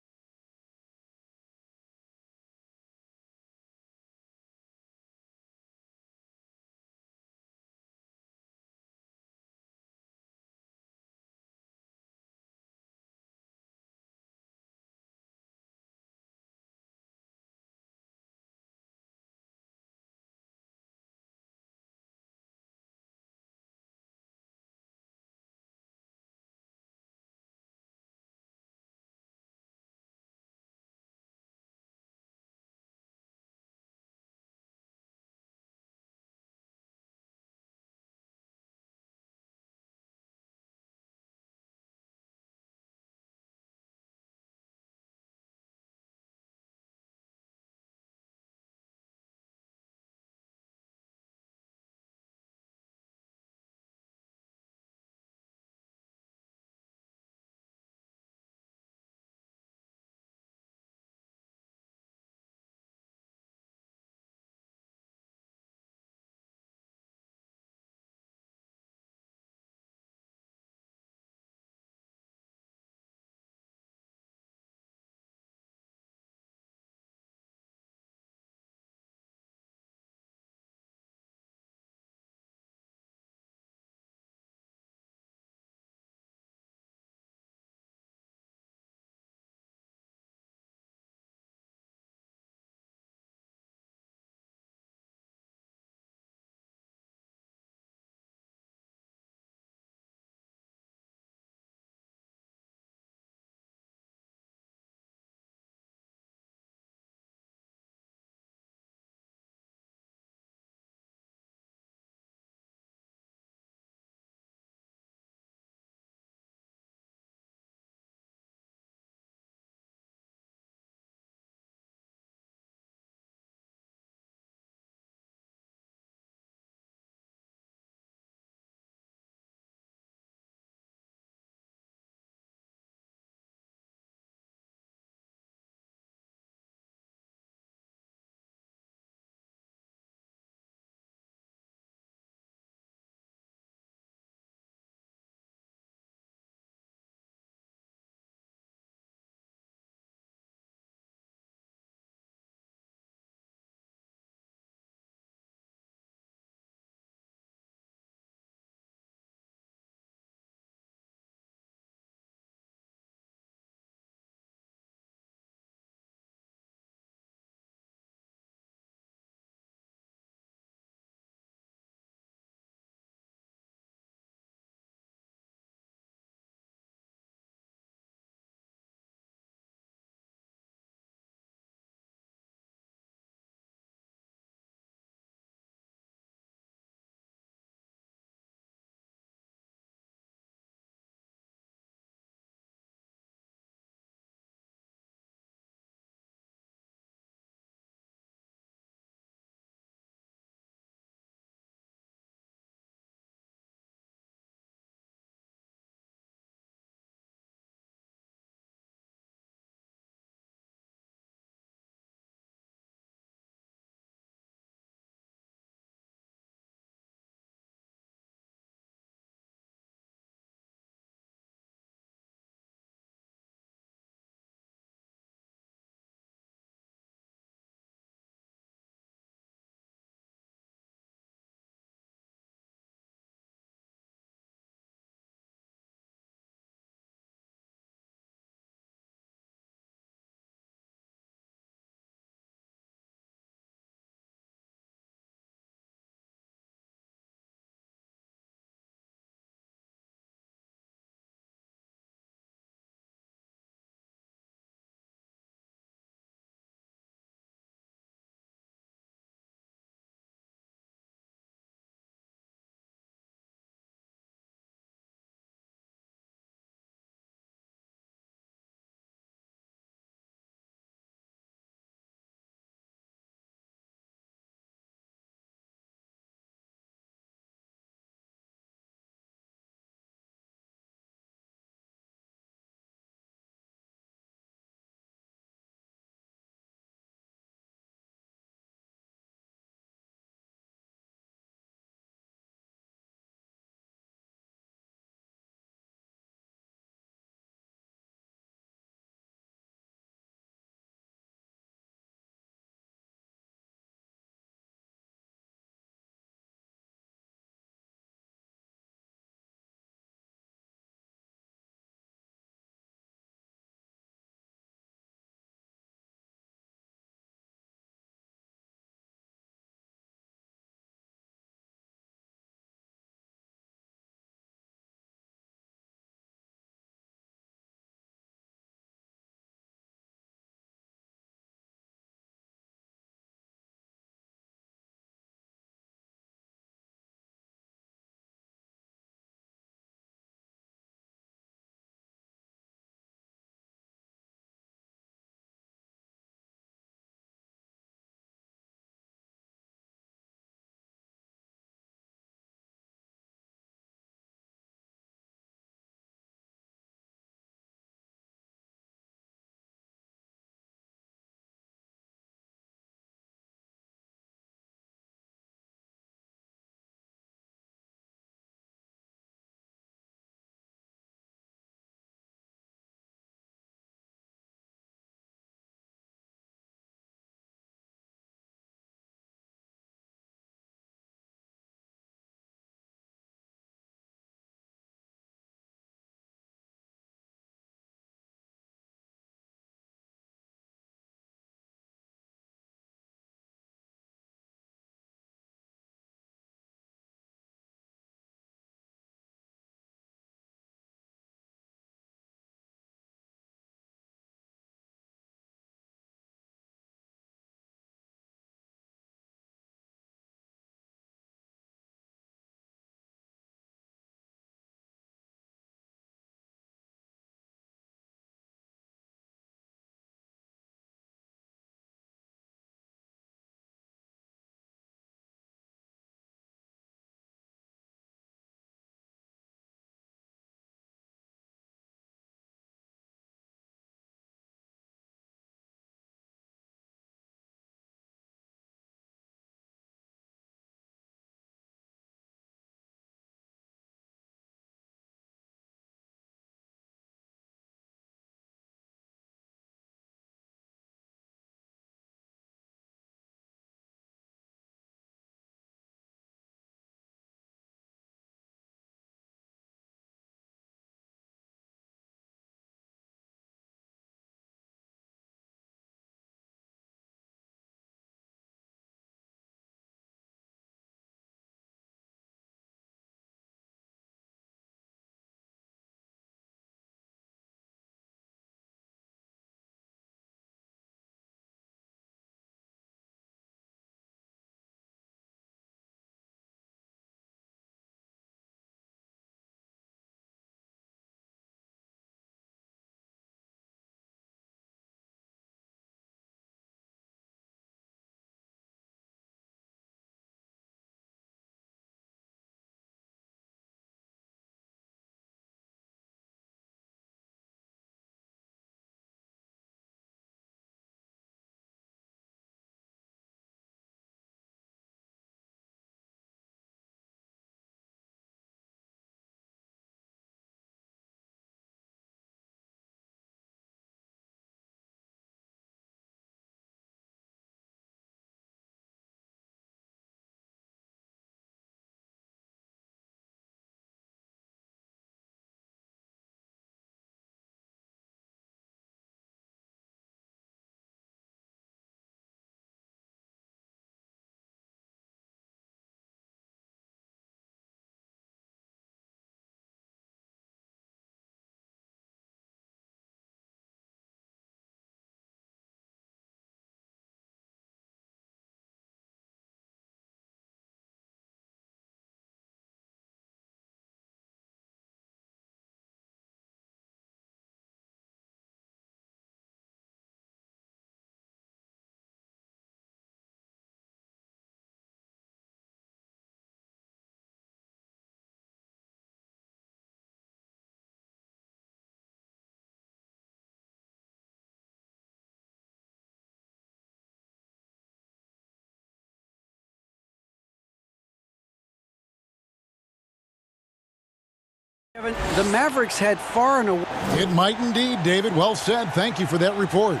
The Mavericks had far and away. It might indeed, David. Well said. Thank you for that report.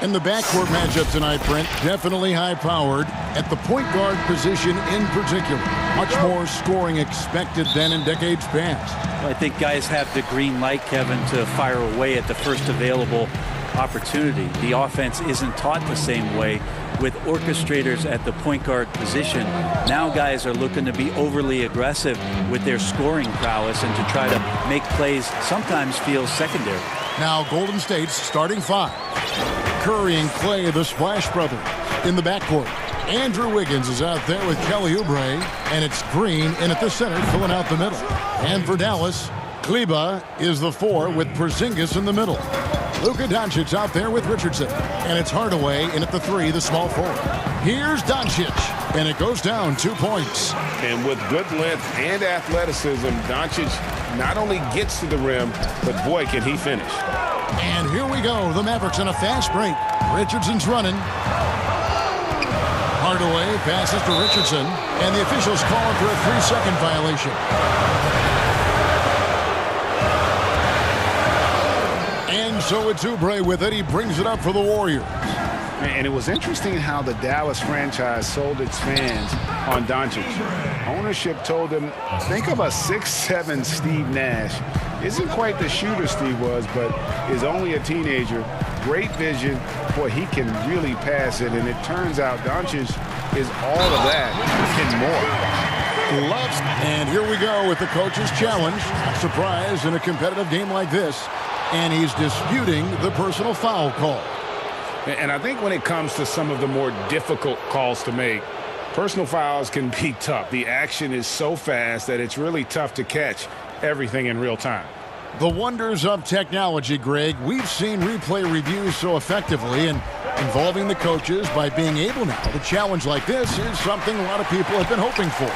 And the backcourt matchup tonight, Brent, definitely high-powered. At the point guard position in particular, much more scoring expected than in decades past. I think guys have the green light, Kevin, to fire away at the first available opportunity. The offense isn't taught the same way with orchestrators at the point guard position. Now guys are looking to be overly aggressive with their scoring prowess and to try to make plays sometimes feel secondary. Now Golden State's starting five. Curry and Clay, the Splash Brothers, in the backcourt. Andrew Wiggins is out there with Kelly Oubre, and it's Green in at the center, filling out the middle. And for Dallas, Kleba is the four with Porzingis in the middle. Luka Doncic out there with Richardson, and it's Hardaway in at the three, the small forward. Here's Doncic, and it goes down 2 points. And with good length and athleticism, Doncic not only gets to the rim, but boy, can he finish. And here we go, the Mavericks in a fast break. Richardson's running. Hardaway passes to Richardson, and the officials calling for a 3-second violation. And so it's Oubre with it. He brings it up for the Warriors. And it was interesting how the Dallas franchise sold its fans on Doncic. Ownership told them, think of a 6'7" Steve Nash. Isn't quite the shooter Steve was, but is only a teenager. Great vision. Boy, he can really pass it. And it turns out Doncic is all of that and more. Loves. And here we go with the coach's challenge. Surprise in a competitive game like this. And he's disputing the personal foul call. And I think when it comes to some of the more difficult calls to make, personal fouls can be tough. The action is so fast that it's really tough to catch everything in real time. The wonders of technology, Greg. We've seen replay reviews so effectively, and involving the coaches by being able now to challenge like this is something a lot of people have been hoping for.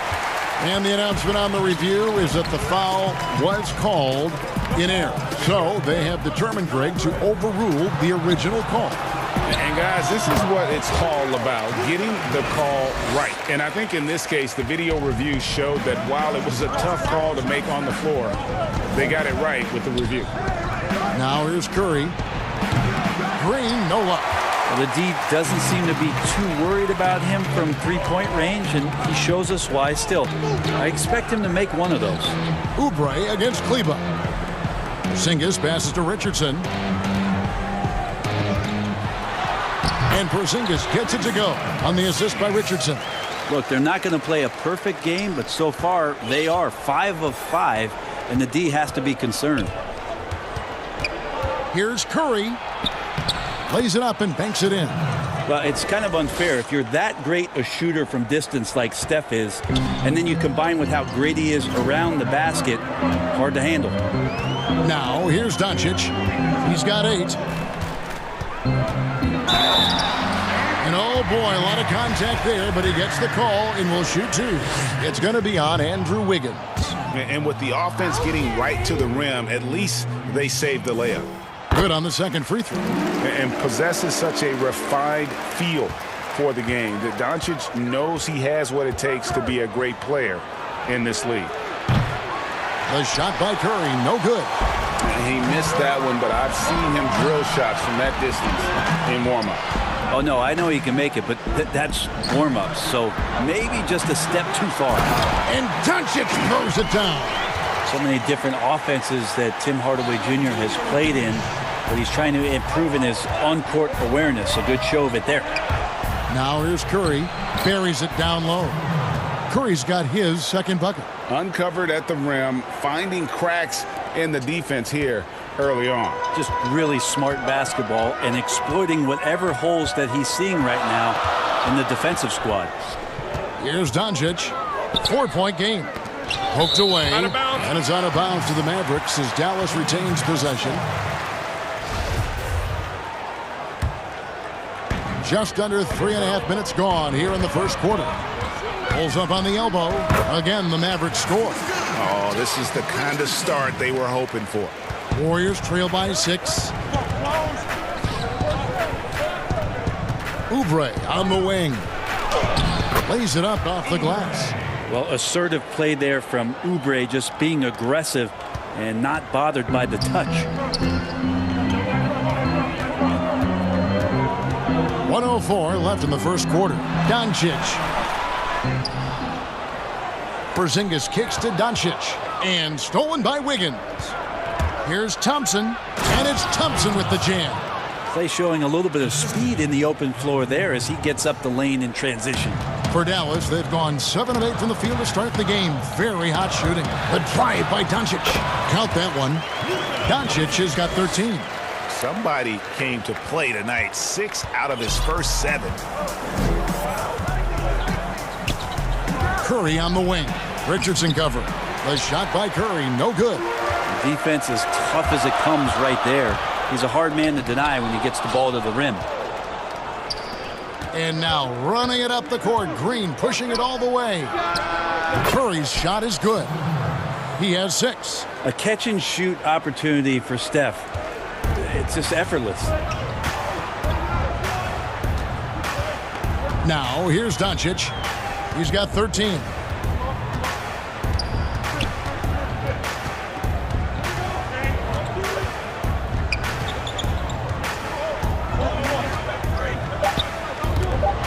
And the announcement on the review is that the foul was called in error. So they have determined, Greg, to overrule the original call. And guys, this is what it's all about, getting the call right. And I think in this case, the video review showed that while it was a tough call to make on the floor, they got it right with the review. Now here's Curry. Green, no luck. Well, the D doesn't seem to be too worried about him from three-point range, and he shows us why still. I expect him to make one of those. Oubre against Kleba. Porzingis passes to Richardson. And Porzingis gets it to go on the assist by Richardson. Look, they're not going to play a perfect game, but so far they are 5 of 5, and the D has to be concerned. Here's Curry. Lays it up and banks it in. Well, it's kind of unfair. If you're that great a shooter from distance like Steph is, and then you combine with how great he is around the basket, hard to handle. Now, here's Doncic. He's got 8. And oh boy, a lot of contact there, but he gets the call and will shoot 2. It's going to be on Andrew Wiggins. And with the offense getting right to the rim, at least they saved the layup. Good on the second free throw. And possesses such a refined feel for the game that Doncic knows he has what it takes to be a great player in this league. The shot by Curry, no good. He missed that one, but I've seen him drill shots from that distance in warm-up. Oh, no, I know he can make it, but that's warm-ups, so maybe just a step too far. And Doncic throws it down. So many different offenses that Tim Hardaway Jr. has played in, but he's trying to improve in his on-court awareness. A good show of it there. Now here's Curry. Buries it down low. Curry's got his second bucket. Uncovered at the rim, finding cracks in the defense here early on. Just really smart basketball and exploiting whatever holes that he's seeing right now in the defensive squad. Here's Doncic. 4-point game. Poked away, and it's out of bounds to the Mavericks as Dallas retains possession. Just under 3.5 minutes gone here in the first quarter. Pulls up on the elbow. Again, the Mavericks score. Oh, this is the kind of start they were hoping for. Warriors trail by 6. Oubre on the wing. Lays it up off the glass. Well, assertive play there from Oubre, just being aggressive and not bothered by the touch. 1:04 left in the first quarter. Doncic. Porzingis kicks to Doncic. And stolen by Wiggins. Here's Thompson. And it's Thompson with the jam. Clay showing a little bit of speed in the open floor there as he gets up the lane in transition. For Dallas, they've gone 7 of 8 from the field to start the game. Very hot shooting. The drive by Doncic. Count that one. Doncic has got 13. Somebody came to play tonight. 6 out of his first 7. Curry on the wing. Richardson cover. The shot by Curry, no good. The defense is tough as it comes right there. He's a hard man to deny when he gets the ball to the rim. And now running it up the court. Green pushing it all the way. Curry's shot is good. He has 6. A catch and shoot opportunity for Steph. It's just effortless. Now here's Doncic. He's got 13.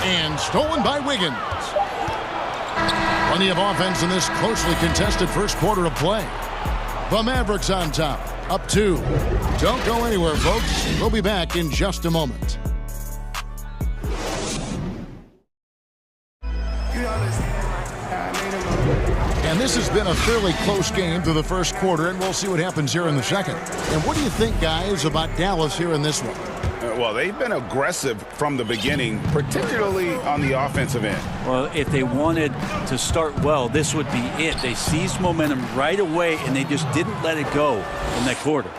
And stolen by Wiggins. Plenty of offense in this closely contested first quarter of play. The Mavericks on top, up 2. Don't go anywhere, folks. We'll be back in just a moment. And this has been a fairly close game through the first quarter, and we'll see what happens here in the second. And what do you think, guys, about Dallas here in this one? Well, they've been aggressive from the beginning, particularly on the offensive end. Well, if they wanted to start well, this would be it. They seized momentum right away, and they just didn't let it go in that quarter.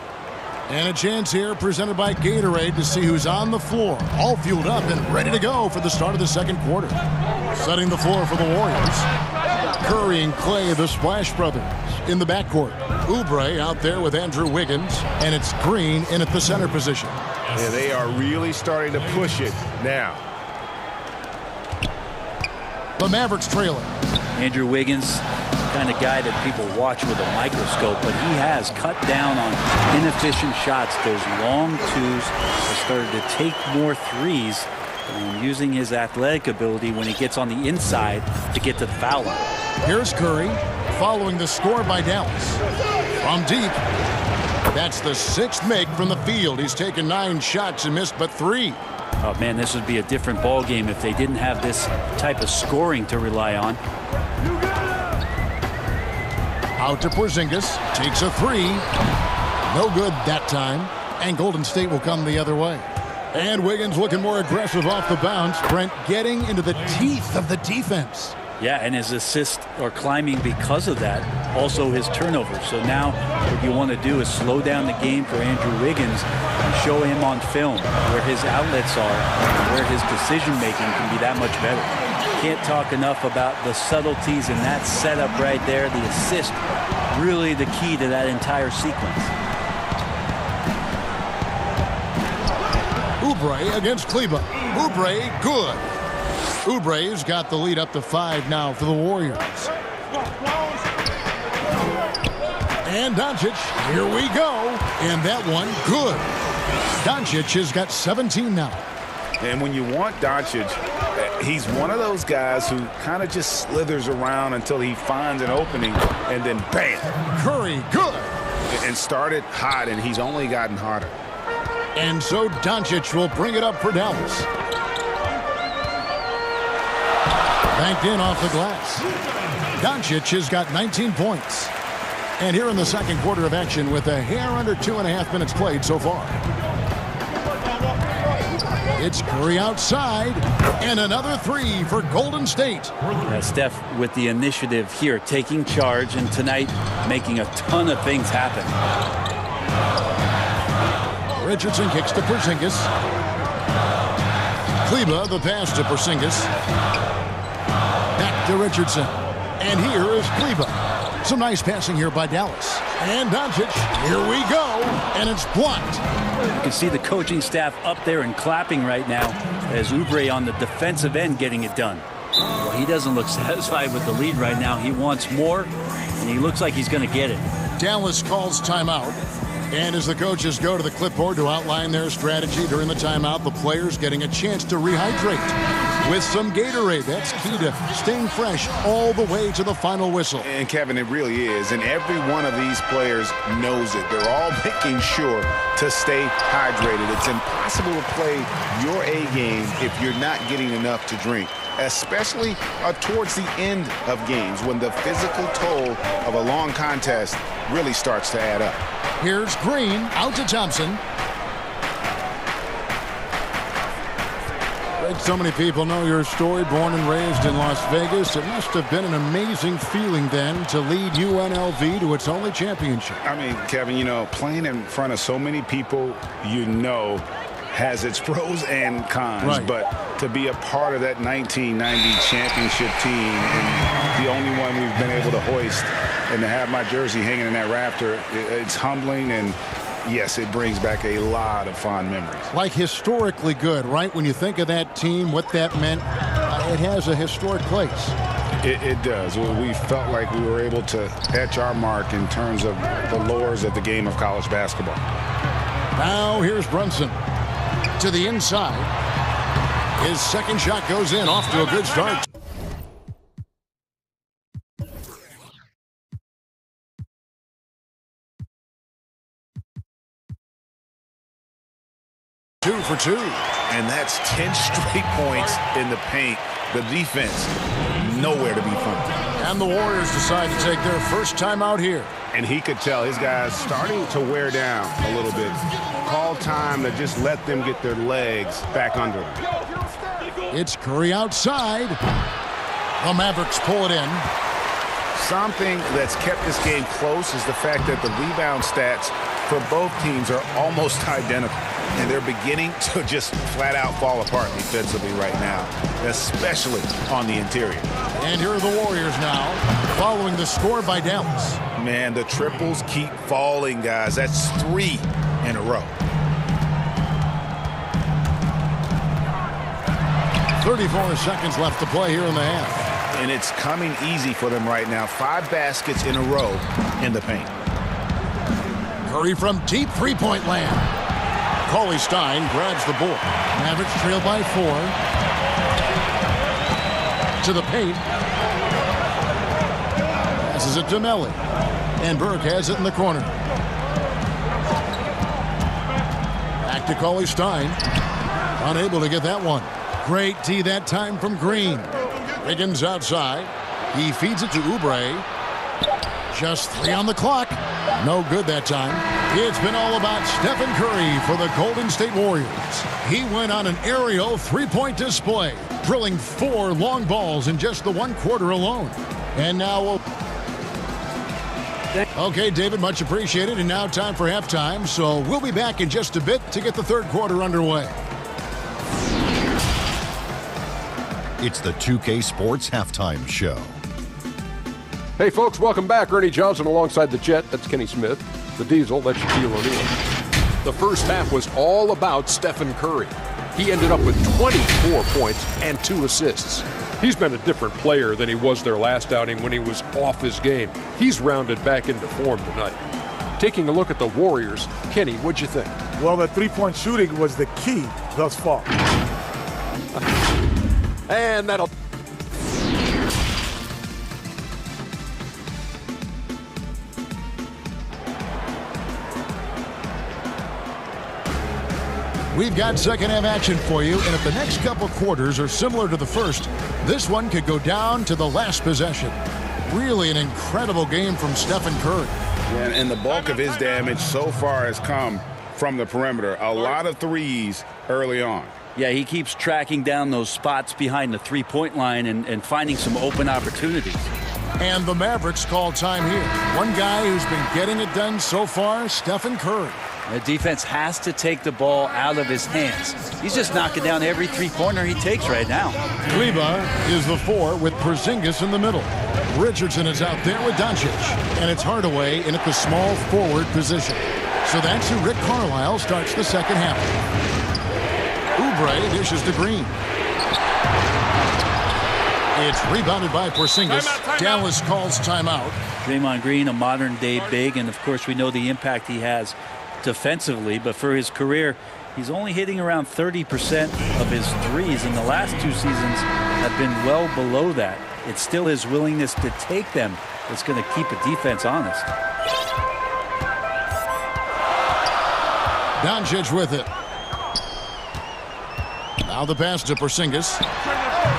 And a chance here presented by Gatorade to see who's on the floor, all fueled up and ready to go for the start of the second quarter. Setting the floor for the Warriors. Curry and Clay, the Splash Brothers, in the backcourt. Oubre out there with Andrew Wiggins, and it's Green in at the center position. Yeah, they are really starting to push it now. The Mavericks trailing. Andrew Wiggins, kind of guy that people watch with a microscope, but he has cut down on inefficient shots, those long twos. He started to take more threes, and using his athletic ability when he gets on the inside to get to the foul line. Here's Curry following the score by Dallas. From deep. That's the 6th make from the field. He's taken 9 shots and missed but 3. Oh, man, this would be a different ball game if they didn't have this type of scoring to rely on. Out to Porzingis. Takes a 3. No good that time. And Golden State will come the other way. And Wiggins looking more aggressive off the bounce. Brent getting into the teeth of the defense. Yeah, and his assists are climbing because of that. Also his turnovers. So now what you want to do is slow down the game for Andrew Wiggins and show him on film where his outlets are and where his decision-making can be that much better. Can't talk enough about the subtleties in that setup right there. The assist, really the key to that entire sequence. Oubre against Kleba. Oubre, good. Oubre's got the lead up to 5 now for the Warriors. And Doncic, here we go. And that one, good. Doncic has got 17 now. And when you want Doncic, he's one of those guys who kind of just slithers around until he finds an opening, and then bam. Curry, good. And started hot, and he's only gotten hotter. And so Doncic will bring it up for Dallas. Banked in off the glass. Doncic has got 19 points. And here in the second quarter of action with a hair under 2.5 minutes played so far. It's Curry outside. And another 3 for Golden State. Steph with the initiative here, taking charge, and tonight making a ton of things happen. Richardson kicks to Porzingis. Kleba, the pass to Porzingis. Back to Richardson. And here is Kleba. Some nice passing here by Dallas. And Doncic, here we go. And it's blocked. You can see the coaching staff up there and clapping right now as Oubre on the defensive end getting it done. Well, he doesn't look satisfied with the lead right now. He wants more, and he looks like he's going to get it. Dallas calls timeout. And as the coaches go to the clipboard to outline their strategy during the timeout, the players getting a chance to rehydrate with some Gatorade. That's key to staying fresh all the way to the final whistle. And, Kevin, it really is. And every one of these players knows it. They're all making sure to stay hydrated. It's impossible to play your A game if you're not getting enough to drink, especially towards the end of games when the physical toll of a long contest really starts to add up. Here's Green, out to Thompson. Greg, so many people know your story, born and raised in Las Vegas. It must have been an amazing feeling then to lead UNLV to its only championship. I mean, Kevin, you know, playing in front of so many people, you know, has its pros and cons, right. But to be a part of that 1990 championship team and the only one we've been able to hoist and to have my jersey hanging in that rafter, it's humbling, and yes, it brings back a lot of fond memories. Like historically good, right? When you think of that team, what that meant, it has a historic place. It does. We felt like we were able to etch our mark in terms of the lures of the game of college basketball. Now here's Brunson. To the inside. His second shot goes in, off to a good start. Two for two. And that's 10 straight points in the paint. The defense, nowhere to be found. And the Warriors decide to take their first time out here. And he could tell his guys starting to wear down a little bit. Call time to just let them get their legs back under them. It's Curry outside. The Mavericks pull it in. Something that's kept this game close is the fact that the rebound stats for both teams are almost identical. And they're beginning to just flat out fall apart defensively right now, especially on the interior. And here are the Warriors now, following the score by Dallas. Man, the triples keep falling, guys. That's 3 in a row. 34 seconds left to play here in the half. And it's coming easy for them right now. 5 baskets in a row in the paint. Curry from deep three-point land. Cauley Stein grabs the board. Mavericks trail by 4. To the paint. Passes it to Melly. And Burke has it in the corner. Back to Cauley Stein. Unable to get that one. Great D that time from Green. Higgins outside. He feeds it to Oubre. Just 3 on the clock. No good that time. It's been all about Stephen Curry for the Golden State Warriors. He went on an aerial three-point display, drilling 4 long balls in just the 1 quarter alone. And now okay, David, much appreciated. And now time for halftime. So we'll be back in just a bit to get the 3rd quarter underway. It's the 2K Sports Halftime Show. Hey, folks, welcome back. Ernie Johnson alongside the Jet. That's Kenny Smith. The Diesel, that's Shaquille O'Neal. The first half was all about Stephen Curry. He ended up with 24 points and 2 assists. He's been a different player than he was their last outing when he was off his game. He's rounded back into form tonight. Taking a look at the Warriors, Kenny, what'd you think? Well, the three-point shooting was the key thus far. And that'll... We've got second half action for you, and if the next couple quarters are similar to the first, this one could go down to the last possession. Really an incredible game from Stephen Curry. And the bulk of his damage so far has come from the perimeter. A lot of threes early on. Yeah, he keeps tracking down those spots behind the three-point line and finding some open opportunities. And the Mavericks call time here. One guy who's been getting it done so far, Stephen Curry. The defense has to take the ball out of his hands. He's just knocking down every three-pointer he takes right now. Kleba is the 4 with Porzingis in the middle. Richardson is out there with Doncic. And it's Hardaway in at the small forward position. So that's who Rick Carlisle starts the second half. Oubre dishes to Green. It's rebounded by Porzingis. Dallas calls timeout. Draymond Green, a modern-day big, and of course we know the impact he has defensively, but for his career, he's only hitting around 30% of his threes, and the last 2 seasons have been well below that. It's still his willingness to take them that's going to keep a defense honest. Doncic with it. Now the pass to Porzingis.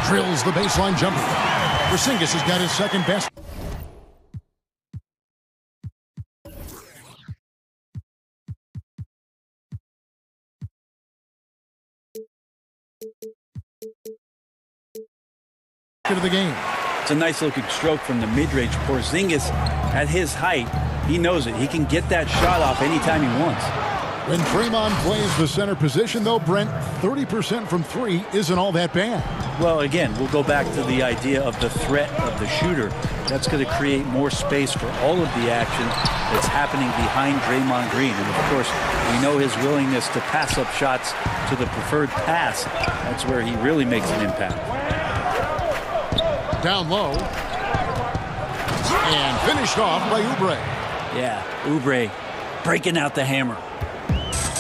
Drills the baseline jumper. Porzingis has got his second best. To the game. It's a nice looking stroke from the mid-range. Porzingis, at his height, he knows it. He can get that shot off anytime he wants. When Draymond plays the center position, though, Brent, 30% from 3 isn't all that bad. Well, again, we'll go back to the idea of the threat of the shooter. That's going to create more space for all of the action that's happening behind Draymond Green. And, of course, we know his willingness to pass up shots to the preferred pass. That's where he really makes an impact. Down low. And finished off by Oubre. Yeah, Oubre breaking out the hammer.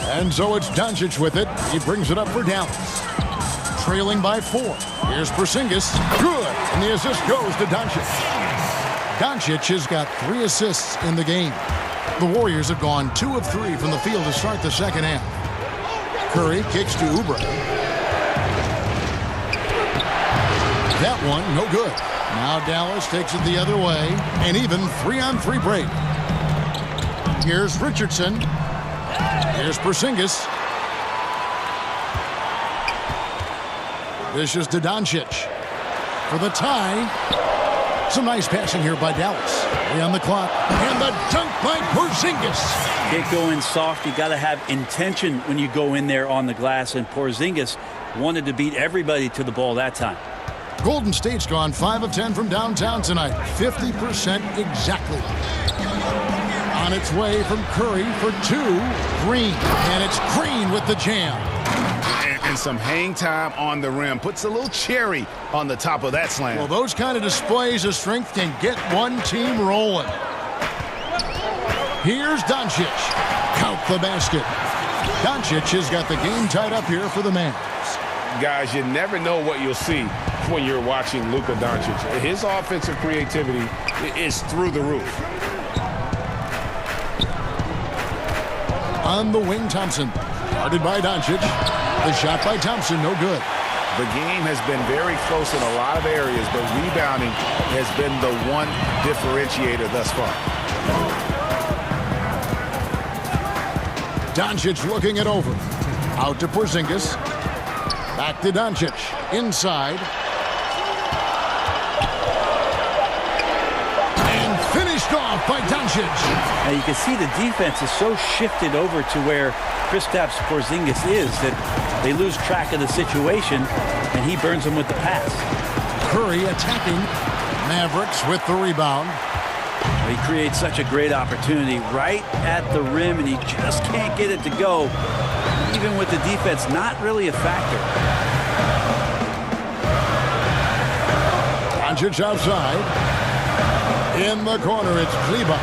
And so it's Doncic with it. He brings it up for Dallas. Trailing by 4. Here's Porzingis. Good. And the assist goes to Doncic. Doncic has got 3 assists in the game. The Warriors have gone 2 of 3 from the field to start the second half. Curry kicks to Oubre. That one, no good. Now Dallas takes it the other way. And even 3-on-3 break. Here's Richardson. Here's Porzingis. Dishes to Doncic for the tie. Some nice passing here by Dallas. 3 on the clock. And the dunk by Porzingis. Can't go in soft. You got to have intention when you go in there on the glass. And Porzingis wanted to beat everybody to the ball that time. Golden State's gone 5 of 10 from downtown tonight. 50% exactly. On its way from Curry for 2. Green. And it's Green with the jam. And some hang time on the rim. Puts a little cherry on the top of that slam. Well, those kind of displays of strength can get one team rolling. Here's Doncic. Count the basket. Doncic has got the game tied up here for the Mavs. Guys, you never know what you'll see when you're watching Luka Doncic. His offensive creativity is through the roof. On the wing, Thompson. Guarded by Doncic. The shot by Thompson, no good. The game has been very close in a lot of areas, but rebounding has been the one differentiator thus far. Doncic looking it over. Out to Porzingis. Back to Doncic. Inside. And finished off by Doncic. Now you can see the defense is so shifted over to where Kristaps Porzingis is that they lose track of the situation, and he burns them with the pass. Curry attacking. Mavericks with the rebound. He creates such a great opportunity right at the rim, and he just can't get it to go. Even with the defense not really a factor. Doncic outside. In the corner, it's Kleber.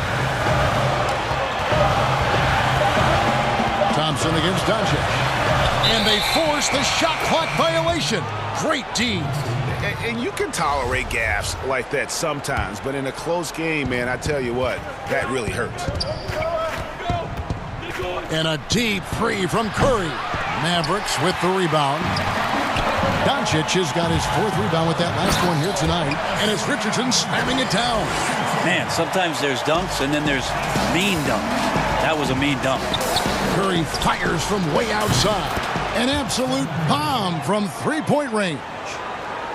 Thompson against Doncic. And they force the shot clock violation. Great D. And you can tolerate gaffes like that sometimes, but in a close game, man, I tell you what, that really hurts. And a deep three from Curry. Mavericks with the rebound. Doncic has got his 4th rebound with that last one here tonight. And it's Richardson slamming it down. Man, sometimes there's dunks and then there's mean dunks. That was a mean dunk. Curry fires from way outside. An absolute bomb from 3-point range.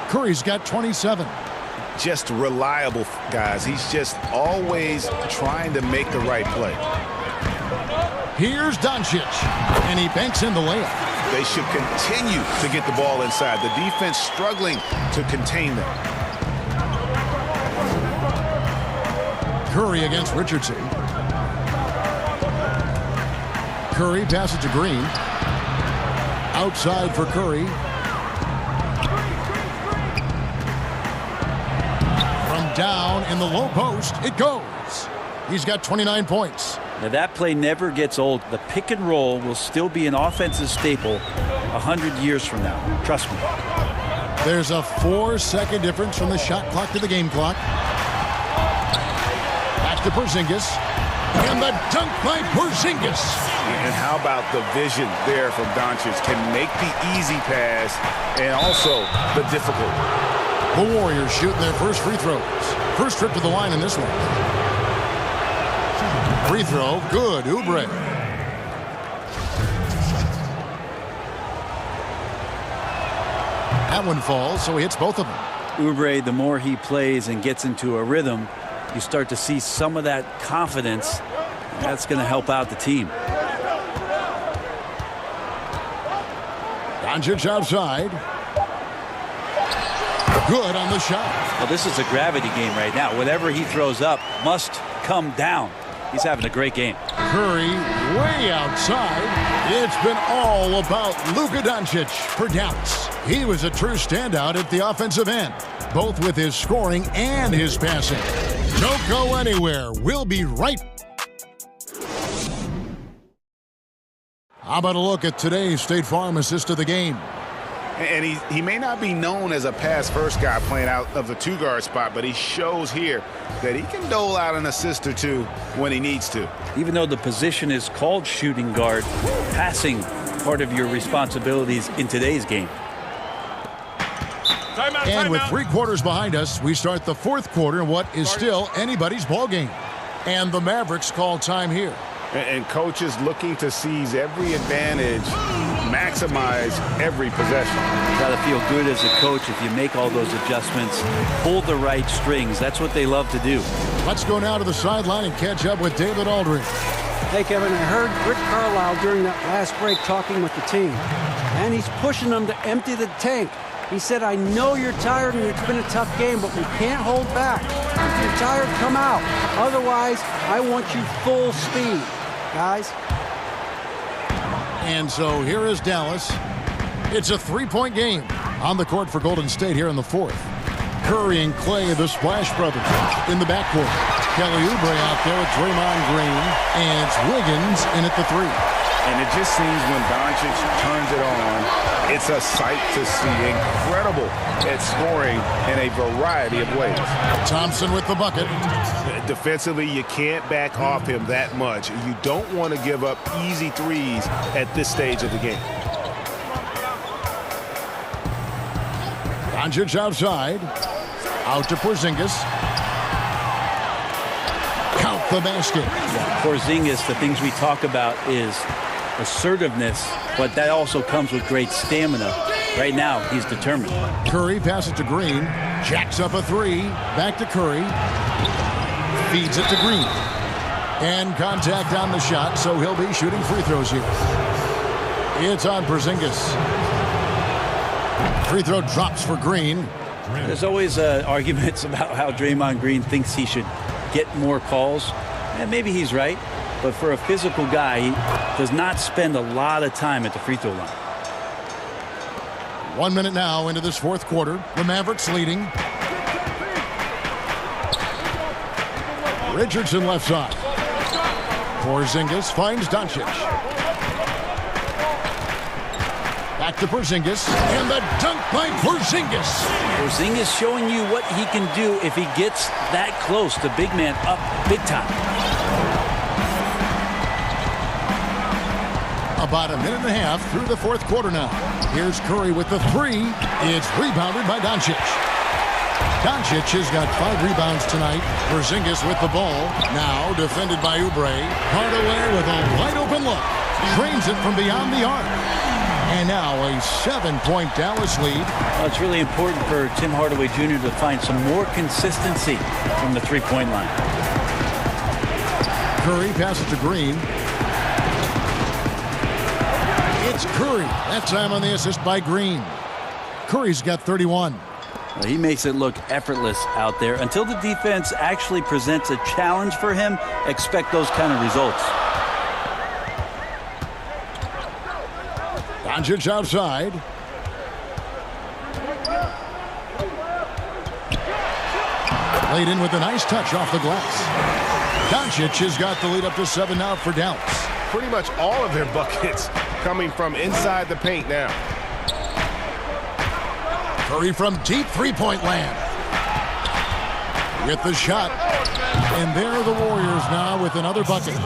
Curry's got 27. Just reliable, guys. He's just always trying to make the right play. Here's Doncic, and he banks in the layup. They should continue to get the ball inside. The defense struggling to contain them. Curry against Richardson. Curry passes to Green. Outside for Curry. down in the low post. It goes. He's got 29 points. Now that play never gets old. The pick and roll will still be an offensive staple 100 years from now. Trust me. There's a 4-second difference from the shot clock to the game clock. Back to Porzingis. And the dunk by Porzingis. And how about the vision there from Doncic? Can make the easy pass and also the difficult. The Warriors shooting their first free throws. First trip to the line in this one. Free throw, good. Oubre. That one falls, so he hits both of them. Oubre, the more he plays and gets into a rhythm, you start to see some of that confidence. That's going to help out the team. Doncic outside. Good on the shot. Well, this is a gravity game right now. Whatever he throws up must come down. He's having a great game. Curry way outside. It's been all about Luka Doncic for Dallas. He was a true standout at the offensive end, both with his scoring and his passing. Don't go anywhere. We'll be right. How about a look at today's State Farm assist of the game? And he may not be known as a pass-first guy playing out of the two-guard spot, but he shows here that he can dole out an assist or two when he needs to. Even though the position is called shooting guard, passing part of your responsibilities in today's game. And with 3 quarters behind us, we start the 4th quarter in what is still anybody's ball game. And the Mavericks call time here. And coaches looking to seize every advantage, maximize every possession. Got to feel good as a coach if you make all those adjustments, pull the right strings. That's what they love to do. Let's go now to the sideline and catch up with David Aldridge. Hey, Kevin, I heard Rick Carlisle during that last break talking with the team, and he's pushing them to empty the tank. He said, I know you're tired and it's been a tough game, but we can't hold back. If you're tired, come out. Otherwise, I want you full speed, guys. And so here is Dallas. It's a 3-point game on the court for Golden State here in the 4th. Curry and Clay, the Splash Brothers, in the backcourt. Kelly Oubre out there with Draymond Green, and it's Wiggins in at the 3. And it just seems when Doncic turns it on, it's a sight to see. Incredible at scoring in a variety of ways. Thompson with the bucket. Defensively, you can't back off him that much. You don't want to give up easy threes at this stage of the game. Doncic outside. Out to Porzingis. Count the basket. Porzingis, the things we talk about is assertiveness, but that also comes with great stamina. Right now, he's determined. Curry passes to Green. Jacks up a 3. Back to Curry. Feeds it to Green. And contact on the shot, so he'll be shooting free throws here. It's on Porzingis. Free throw drops for Green. There's always arguments about how Draymond Green thinks he should get more calls. And maybe he's right. But for a physical guy, he does not spend a lot of time at the free throw line. 1 minute now into this 4th quarter. The Mavericks leading. Richardson left side. Porzingis finds Doncic. Back to Porzingis. And the dunk by Porzingis. Porzingis showing you what he can do if he gets that close. The big man up big time. About a minute and a half through the 4th quarter now. Here's Curry with the 3. It's rebounded by Doncic. Doncic has got 5 rebounds tonight. Porzingis with the ball. Now defended by Oubre. Hardaway with a wide open look. Drains it from beyond the arc. And now a 7-point Dallas lead. Well, it's really important for Tim Hardaway Jr. to find some more consistency from the 3-point line. Curry passes to Green. It's Curry. That time on the assist by Green. Curry's got 31. Well, he makes it look effortless out there. Until the defense actually presents a challenge for him, expect those kind of results. Doncic outside. Laid in with a nice touch off the glass. Doncic has got the lead up to 7 now for Dallas. Pretty much all of their buckets coming from inside the paint now. Curry from deep three-point land. With the shot. And there are the Warriors now with another bucket.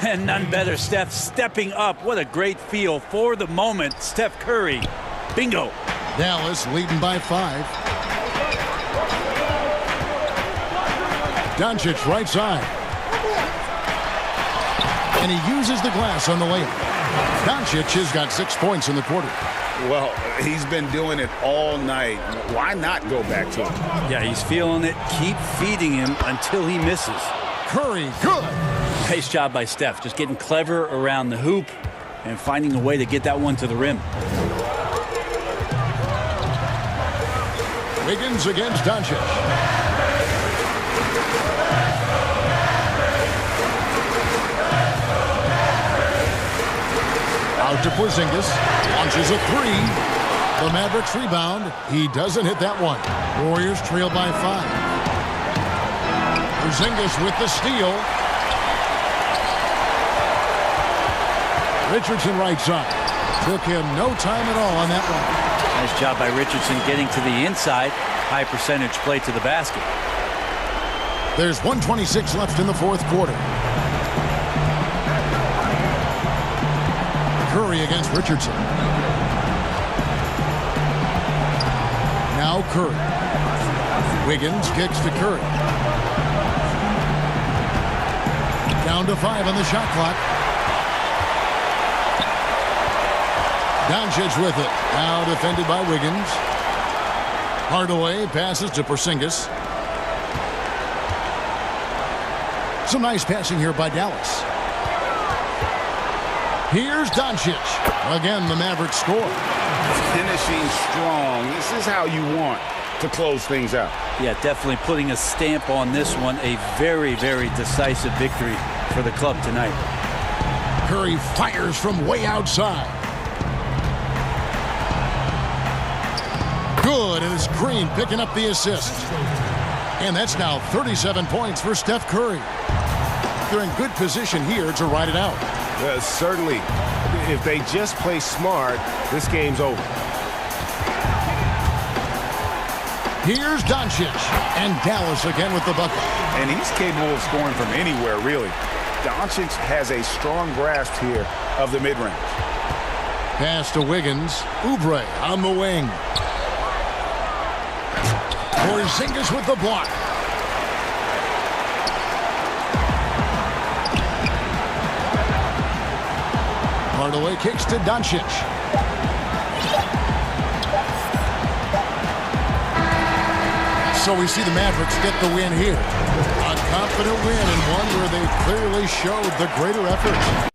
And none better, Steph stepping up. What a great feel for the moment. Steph Curry. Bingo. Dallas leading by 5. Doncic right side. And he uses the glass on the layup. Doncic has got 6 points in the quarter. Well, he's been doing it all night. Why not go back to him? Yeah, he's feeling it. Keep feeding him until he misses. Curry, good. Nice job by Steph. Just getting clever around the hoop and finding a way to get that one to the rim. Wiggins against Doncic. Out to Porzingis. Launches a 3. The Mavericks rebound. He doesn't hit that one. Warriors trail by 5. Porzingis with the steal. Richardson right side. Took him no time at all on that one. Nice job by Richardson getting to the inside. High percentage play to the basket. There's 1:26 left in the fourth quarter. Curry against Richardson. Now Curry. Wiggins kicks to Curry. Down to 5 on the shot clock. Doncic with it. Now defended by Wiggins. Hardaway passes to Porzingis. Some nice passing here by Dallas. Here's Doncic. Again, the Mavericks score. Finishing strong. This is how you want to close things out. Yeah, definitely putting a stamp on this one. A very, very decisive victory for the club tonight. Curry fires from way outside. Good, and it's Green picking up the assist. And that's now 37 points for Steph Curry. They're in good position here to ride it out. Certainly, if they just play smart, this game's over. Here's Doncic, and Dallas again with the bucket. And he's capable of scoring from anywhere, really. Doncic has a strong grasp here of the mid-range. Pass to Wiggins. Oubre on the wing. Porzingis with the block. Hardaway kicks to Doncic. So we see the Mavericks get the win here. A confident win and one where they clearly showed the greater effort.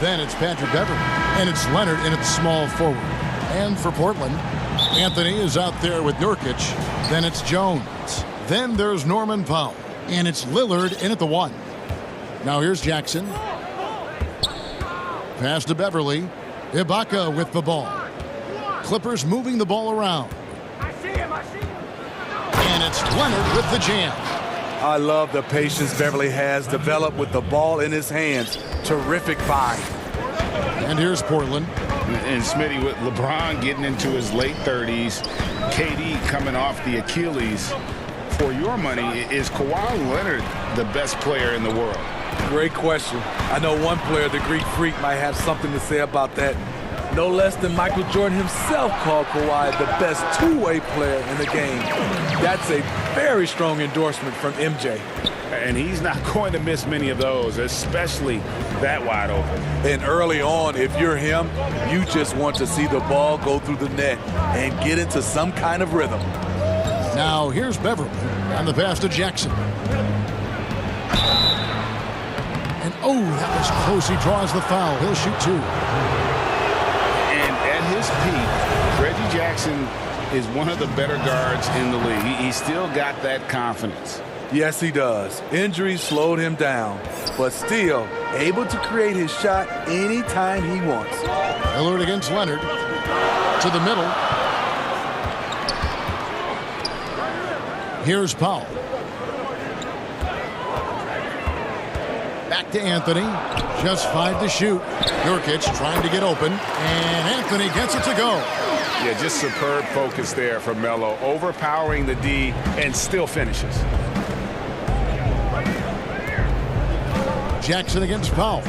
Then it's Patrick Beverly. And it's Leonard in its small forward. And for Portland, Anthony is out there with Nurkic. Then it's Jones. Then there's Norman Powell. And it's Lillard in at the 1. Now here's Jackson. Pass to Beverly. Ibaka with the ball. Clippers moving the ball around. And it's Leonard with the jam. I love the patience Beverly has developed with the ball in his hands. Terrific find. And here's Portland. And Smitty, with LeBron getting into his late 30s, KD coming off the Achilles. For your money, is Kawhi Leonard the best player in the world? Great question. I know one player, the Greek Freak, might have something to say about that. No less than Michael Jordan himself called Kawhi the best two-way player in the game. That's a very strong endorsement from MJ. And he's not going to miss many of those, especially that wide open. And early on, if you're him, you just want to see the ball go through the net and get into some kind of rhythm. Now here's Beverly on the pass to Jackson. And oh, that was close. He draws the foul. He'll shoot 2. And at his peak, Reggie Jackson is one of the better guards in the league. He's still got that confidence. Yes, he does. Injuries slowed him down, but still able to create his shot anytime he wants. Lillard against Leonard. To the middle. Here's Powell. Back to Anthony. Just 5 to shoot. Nurkic trying to get open. And Anthony gets it to go. Yeah, just superb focus there from Melo. Overpowering the D and still finishes. Jackson against Powell.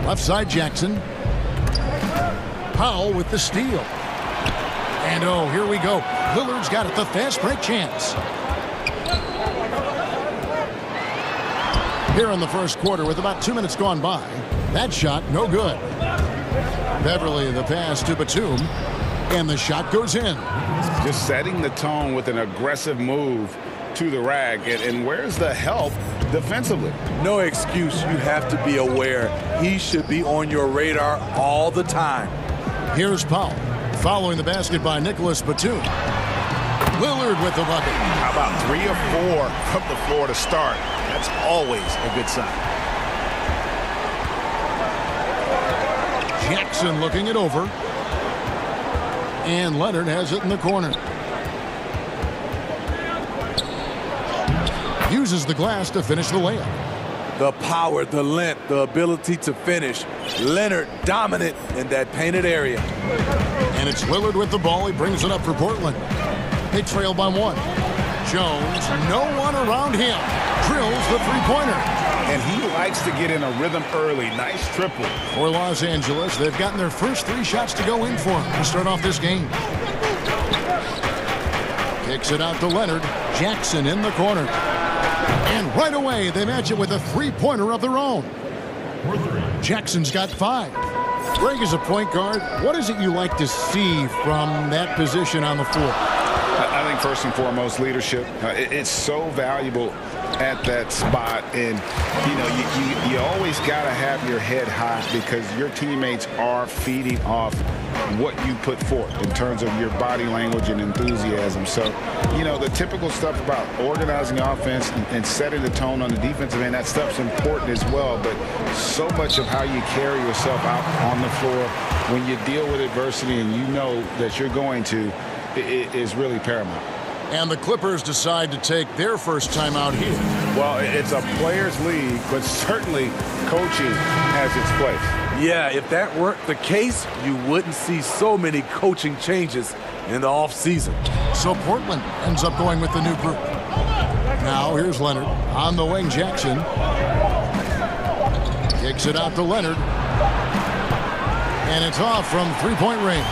Left side Jackson. Powell with the steal. And oh, here we go. Lillard's got it, the fast break chance. Here in the first quarter with about 2 minutes gone by. That shot, no good. Beverly, the pass to Batum. And the shot goes in. Just setting the tone with an aggressive move to the rack. And where's the help defensively? No excuse. You have to be aware. He should be on your radar all the time. Here's Powell. Following the basket by Nicholas Batum. Lillard with the bucket. How about 3 or 4 from the floor to start? That's always a good sign. Jackson looking it over. And Leonard has it in the corner. Uses the glass to finish the layup. The power, the length, the ability to finish. Leonard dominant in that painted area. And it's Lillard with the ball. He brings it up for Portland. They trail by 1. Jones, no one around him. Drills the three-pointer. And he likes to get in a rhythm early. Nice triple. For Los Angeles, they've gotten their first 3 shots to go in for him to start off this game. Kicks it out to Leonard. Jackson in the corner. And right away, they match it with a three-pointer of their own. Jackson's got 5. Greg, is a point guard, what is it you like to see from that position on the floor? I think first and foremost, leadership. It's so valuable at that spot. And, you know, you always got to have your head high because your teammates are feeding off what you put forth in terms of your body language and enthusiasm. So, you know, the typical stuff about organizing offense and setting the tone on the defensive end, that stuff's important as well. But so much of how you carry yourself out on the floor when you deal with adversity and you know that you're going to, it is really paramount. And the Clippers decide to take their first time out here. Well, it's a players' league, but certainly coaching has its place. Yeah, if that weren't the case, you wouldn't see so many coaching changes in the offseason. So Portland ends up going with the new group. Now here's Leonard on the wing. Jackson kicks it out to Leonard. And it's off from three-point range.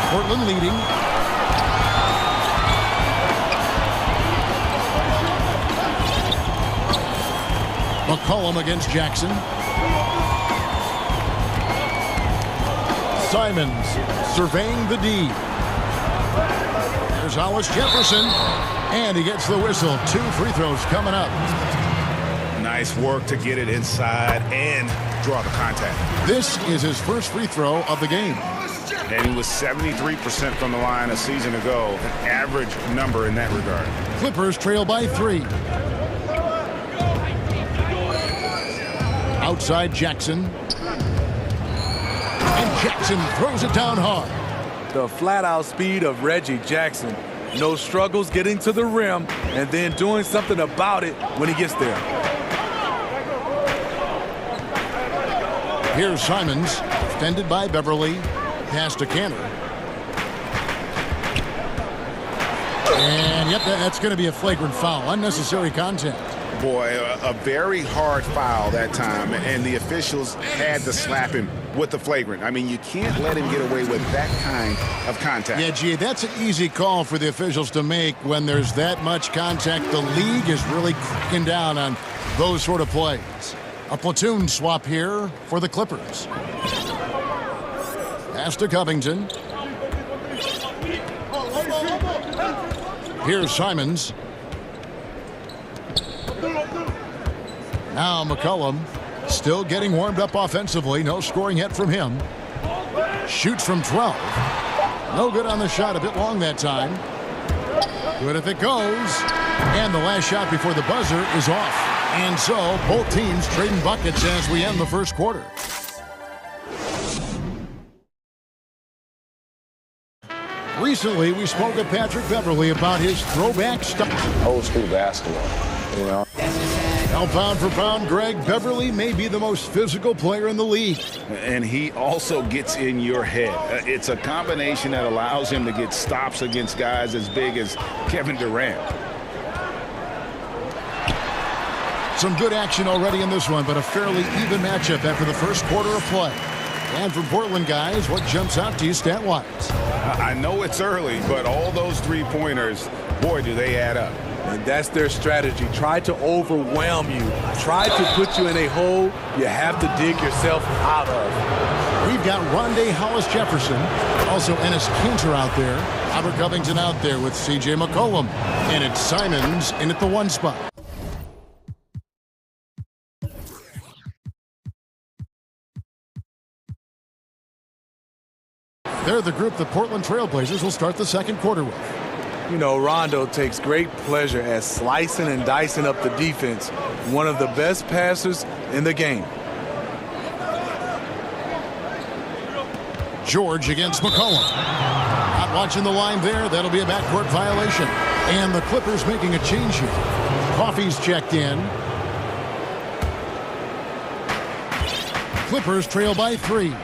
Portland leading. McCollum against Jackson. Simons surveying the D. There's Hollis Jefferson. And he gets the whistle. 2 free throws coming up. Nice work to get it inside and draw the contact. This is his first free throw of the game. And he was 73% from the line a season ago, an average number in that regard. Clippers trail by 3. Outside Jackson. And Jackson throws it down hard. The flat-out speed of Reggie Jackson. No struggles getting to the rim and then doing something about it when he gets there. Here's Simons, defended by Beverly. Pass to Canner. And yep, that's going to be a flagrant foul. Unnecessary contact. Boy, a very hard foul that time, and the officials had to slap him with the flagrant. I mean, you can't let him get away with that kind of contact. Yeah, gee, that's an easy call for the officials to make when there's that much contact. The league is really cracking down on those sort of plays. A platoon swap here for the Clippers. Pass to Covington. Here's Simons. Now McCollum still getting warmed up offensively. No scoring yet from him. Shoots from 12. No good on the shot. A bit long that time. Good if it goes. And the last shot before the buzzer is off. And so both teams trading buckets as we end the first quarter. Recently, we spoke with Patrick Beverly about his throwback style. Old school basketball, you know. Now, pound for pound, Greg, Beverly may be the most physical player in the league. And he also gets in your head. It's a combination that allows him to get stops against guys as big as Kevin Durant. Some good action already in this one, but a fairly even matchup after the first quarter of play. And from Portland, guys, what jumps out to you stat-wise? I know it's early, but all those three-pointers, boy, do they add up. And that's their strategy. Try to overwhelm you. Try to put you in a hole you have to dig yourself out of. We've got Rondé Hollis-Jefferson, also Enes Kanter out there. Robert Covington out there with C.J. McCollum. And it's Simons in at the 1 spot. They're the group the Portland Trailblazers will start the second quarter with. You know, Rondo takes great pleasure at slicing and dicing up the defense. One of the best passers in the game. George against McCollum. Not watching the line there. That'll be a backcourt violation. And the Clippers making a change here. Coffey's checked in. Clippers trail by 3.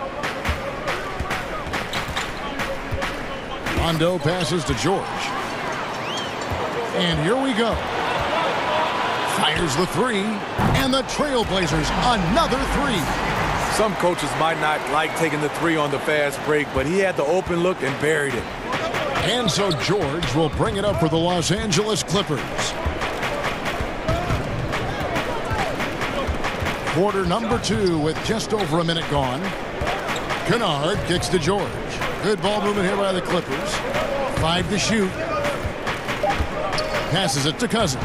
Rondo passes to George. And here we go. Fires the 3. And the Trailblazers, another 3. Some coaches might not like taking the 3 on the fast break, but he had the open look and buried it. And so George will bring it up for the Los Angeles Clippers. Quarter number 2 with just over a minute gone. Kennard kicks to George. Good ball movement here by the Clippers. 5 to shoot. Passes it to Cousins.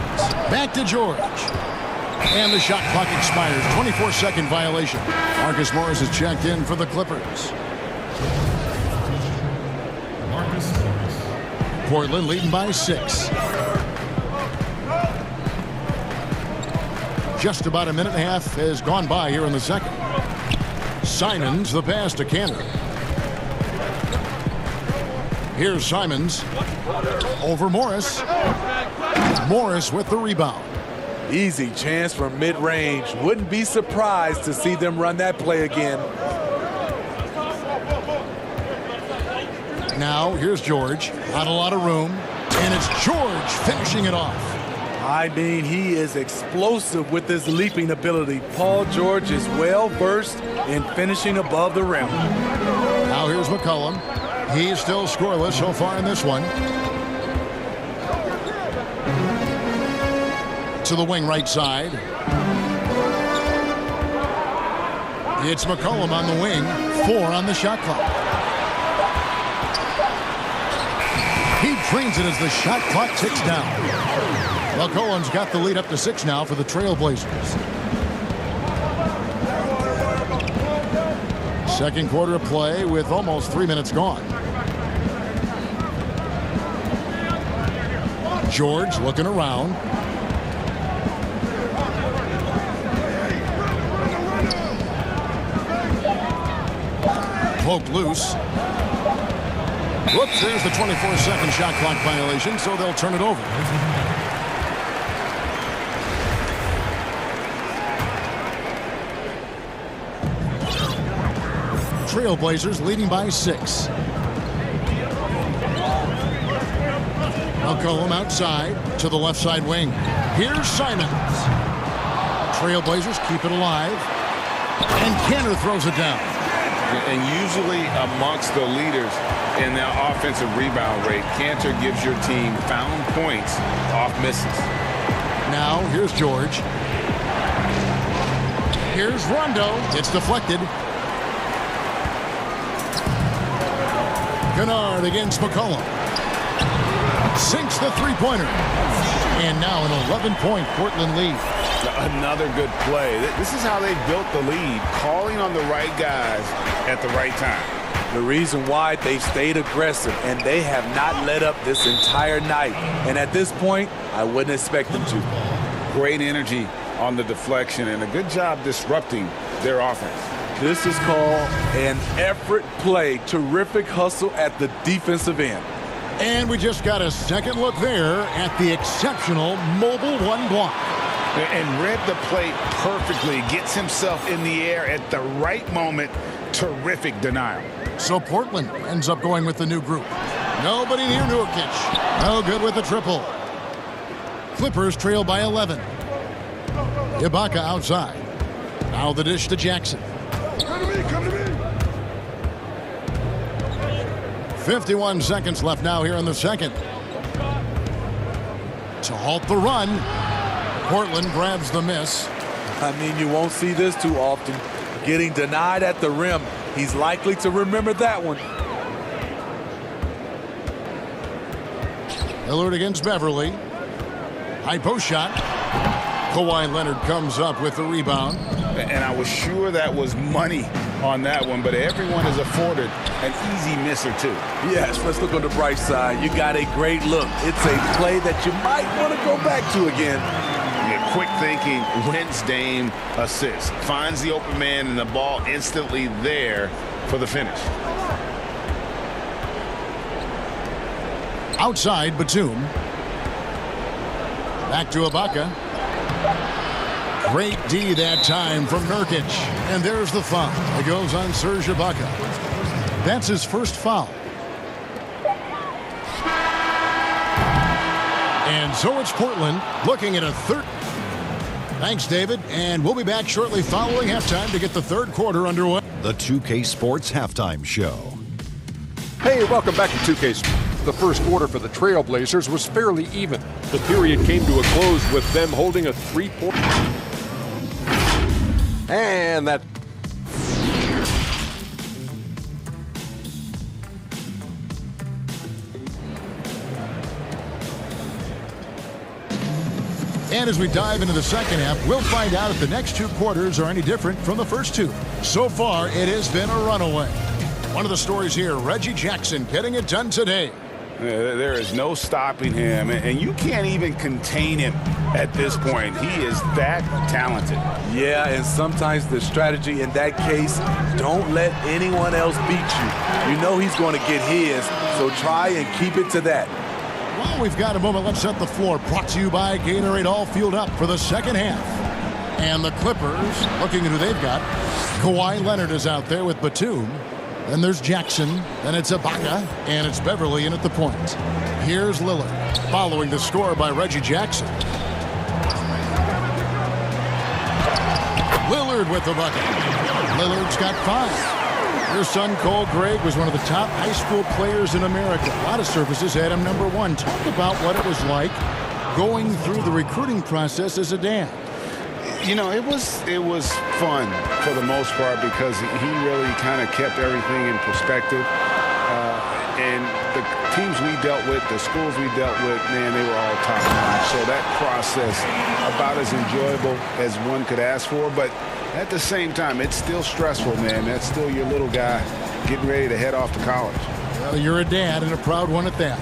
Back to George. And the shot clock expires. 24-second violation. Marcus Morris is checked in for the Clippers. Portland leading by 6. Just about a minute and a half has gone by here in the second. Simons, the pass to Canner. Here's Simons. Over Morris. Morris with the rebound. Easy chance from mid-range. Wouldn't be surprised to see them run that play again. Now, here's George. Not a lot of room. And it's George finishing it off. I mean, he is explosive with his leaping ability. Paul George is well-versed in finishing above the rim. Now here's McCollum. He's still scoreless so far in this one. To the wing right side. It's McCollum on the wing. 4 on the shot clock. He drains it as the shot clock ticks down. McCollum's got the lead up to 6 now for the Trailblazers. Second quarter of play with almost 3 minutes gone. George looking around. Poked loose. Whoops, there's the 24-second shot clock violation, so they'll turn it over. Trailblazers leading by 6. McCollum outside to the left side wing. Here's Simons. Trailblazers keep it alive. And Cantor throws it down. And usually amongst the leaders in their offensive rebound rate, Cantor gives your team found points off misses. Now, here's George. Here's Rondo. It's deflected. Kennard against McCollum. Sinks the three-pointer. And now an 11-point Portland lead. Another good play. This is how they built the lead, calling on the right guys at the right time. The reason why they stayed aggressive, and they have not let up this entire night. And at this point, I wouldn't expect them to. Great energy on the deflection, and a good job disrupting their offense. This is called an effort play. Terrific hustle at the defensive end. And we just got a second look there at the exceptional mobile one block. And read the play perfectly. Gets himself in the air at the right moment. Terrific denial. So Portland ends up going with the new group. Nobody near Nurkic. No good with the triple. Clippers trail by 11. Ibaka outside. Now the dish to Jackson. Come to me, come to me. 51 seconds left now here in the second. To halt the run. Portland grabs the miss. I mean, you won't see this too often. Getting denied at the rim. He's likely to remember that one. Lillard against Beverly. High post shot. Kawhi Leonard comes up with the rebound. And I was sure that was money on that one, but everyone is afforded an easy miss or two. Yes, let's look on the bright side. You got a great look. It's a play that you might want to go back to again. Yeah, quick thinking wins Dame assist. Finds the open man and the ball instantly there for the finish. Outside, Batum. Back to Ibaka. Great D that time from Nurkic. And there's the foul. It goes on Serge Ibaka. That's his first foul. And so it's Portland looking at a third. Thanks, David. And we'll be back shortly following halftime to get the third quarter underway. The 2K Sports Halftime Show. Hey, welcome back to 2K Sports. The first quarter for the Trailblazers was fairly even. The period came to a close with them holding a 3-point. And that. And as we dive into the second half, we'll find out if the next two quarters are any different from the first two. So far, it has been a runaway. One of the stories here, Reggie Jackson getting it done today. There is no stopping him, and you can't even contain him at this point. He is that talented. Yeah, and sometimes the strategy in that case, don't let anyone else beat you. You know he's going to get his, so try and keep it to that. Well, we've got a moment. Let's set the floor. Brought to you by Gatorade, all fueled up for the second half. And the Clippers, looking at who they've got. Kawhi Leonard is out there with Batum. Then there's Jackson, then it's Ibaka, and it's Beverly in at the point. Here's Lillard, following the score by Reggie Jackson. Lillard with the bucket. Lillard's got 5. Your son, Cole Gregg, was one of the top high school players in America. A lot of services had him number 1. Talk about what it was like going through the recruiting process as a dad. You know, it was fun for the most part because he really kind of kept everything in perspective. And the teams we dealt with, the schools we dealt with, man, they were all top-notch. So that process, about as enjoyable as one could ask for. But at the same time, it's still stressful, man. That's still your little guy getting ready to head off to college. Well, you're a dad, and a proud one at that.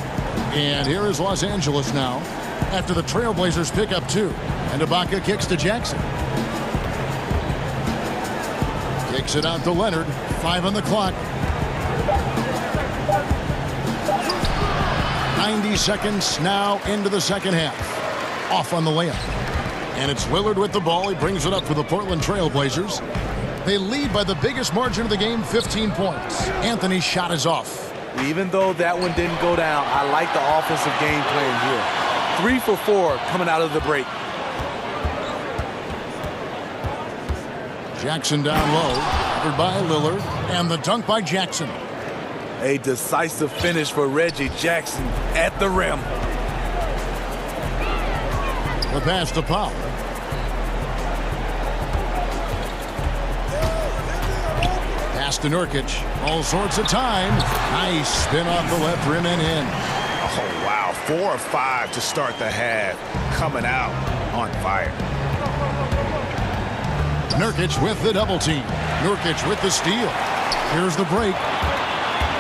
And here is Los Angeles now after the Trailblazers pick up 2. And Ibaka kicks to Jackson. Kicks it out to Leonard. 5 on the clock. 90 seconds now into the second half. Off on the layup. And it's Lillard with the ball. He brings it up for the Portland Trailblazers. They lead by the biggest margin of the game, 15 points. Anthony's shot is off. Even though that one didn't go down, I like the offensive game plan here. 3 for 4 coming out of the break. Jackson down low, covered by Lillard, and the dunk by Jackson. A decisive finish for Reggie Jackson at the rim. The pass to Powell. Pass to Nurkic. All sorts of time. Nice spin off the left rim and in. Oh, wow. 4 of 5 to start the half. Coming out on fire. Nurkic with the double team. Nurkic with the steal. Here's the break.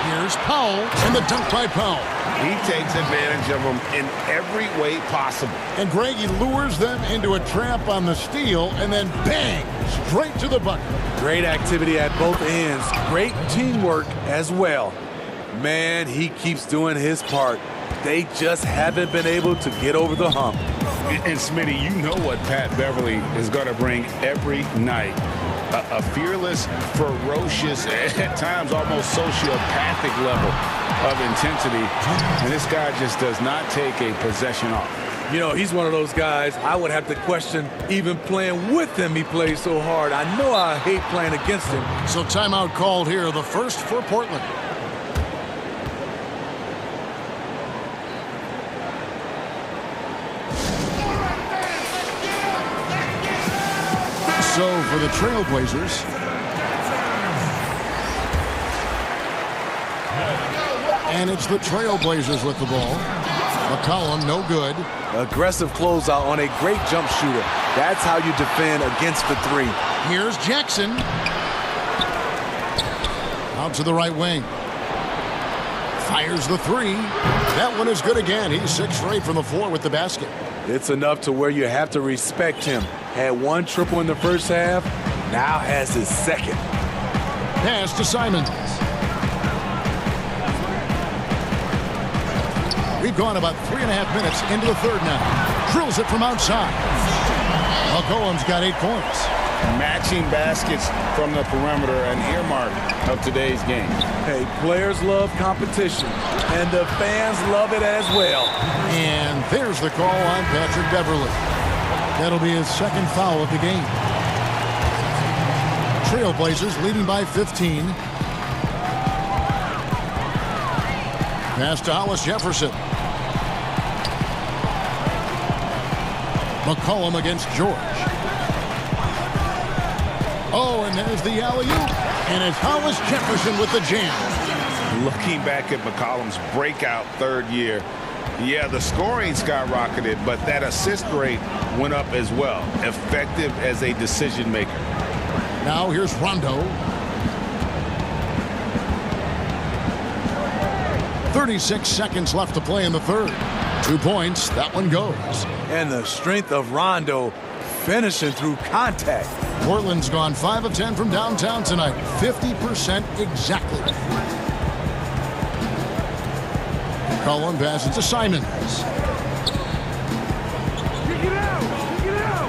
Here's Powell, and the dunk by Powell. He takes advantage of them in every way possible. And Greg, he lures them into a trap on the steal, and then bang, straight to the bucket. Great activity at both ends. Great teamwork as well. Man, he keeps doing his part. They just haven't been able to get over the hump. And Smitty, you know what Pat Beverly is going to bring every night. A fearless, ferocious, at times almost sociopathic level of intensity. And this guy just does not take a possession off. You know, he's one of those guys I would have to question even playing with him. He plays so hard. I know I hate playing against him. So timeout called here, the first for Portland. So for the Trailblazers, and it's the Trailblazers with the ball. McCollum, no good. Aggressive closeout on a great jump shooter. That's how you defend against the 3. Here's Jackson. Out to the right wing. Fires the 3. That one is good again. He's 6 for 8 from the floor with the basket. It's enough to where you have to respect him. Had 1 triple in the first half, now has his second. Pass to Simons. We've gone about 3.5 minutes into the third now. Drills it from outside. McCollum's got 8 points. Matching baskets from the perimeter, an earmark of today's game. Hey, players love competition, and the fans love it as well. And there's the call on Patrick Beverly. That'll be his second foul of the game. Trailblazers leading by 15. Pass to Hollis Jefferson. McCollum against George. Oh, and there's the alley-oop. And it's Hollis Jefferson with the jam. Looking back at McCollum's breakout third year, yeah, the scoring skyrocketed, but that assist rate went up as well. Effective as a decision maker. Now here's Rondo. 36 seconds left to play in the third. 2 points. That one goes. And the strength of Rondo finishing through contact. Portland's gone 5 of 10 from downtown tonight. 50% exactly. McCollum passes to Simons.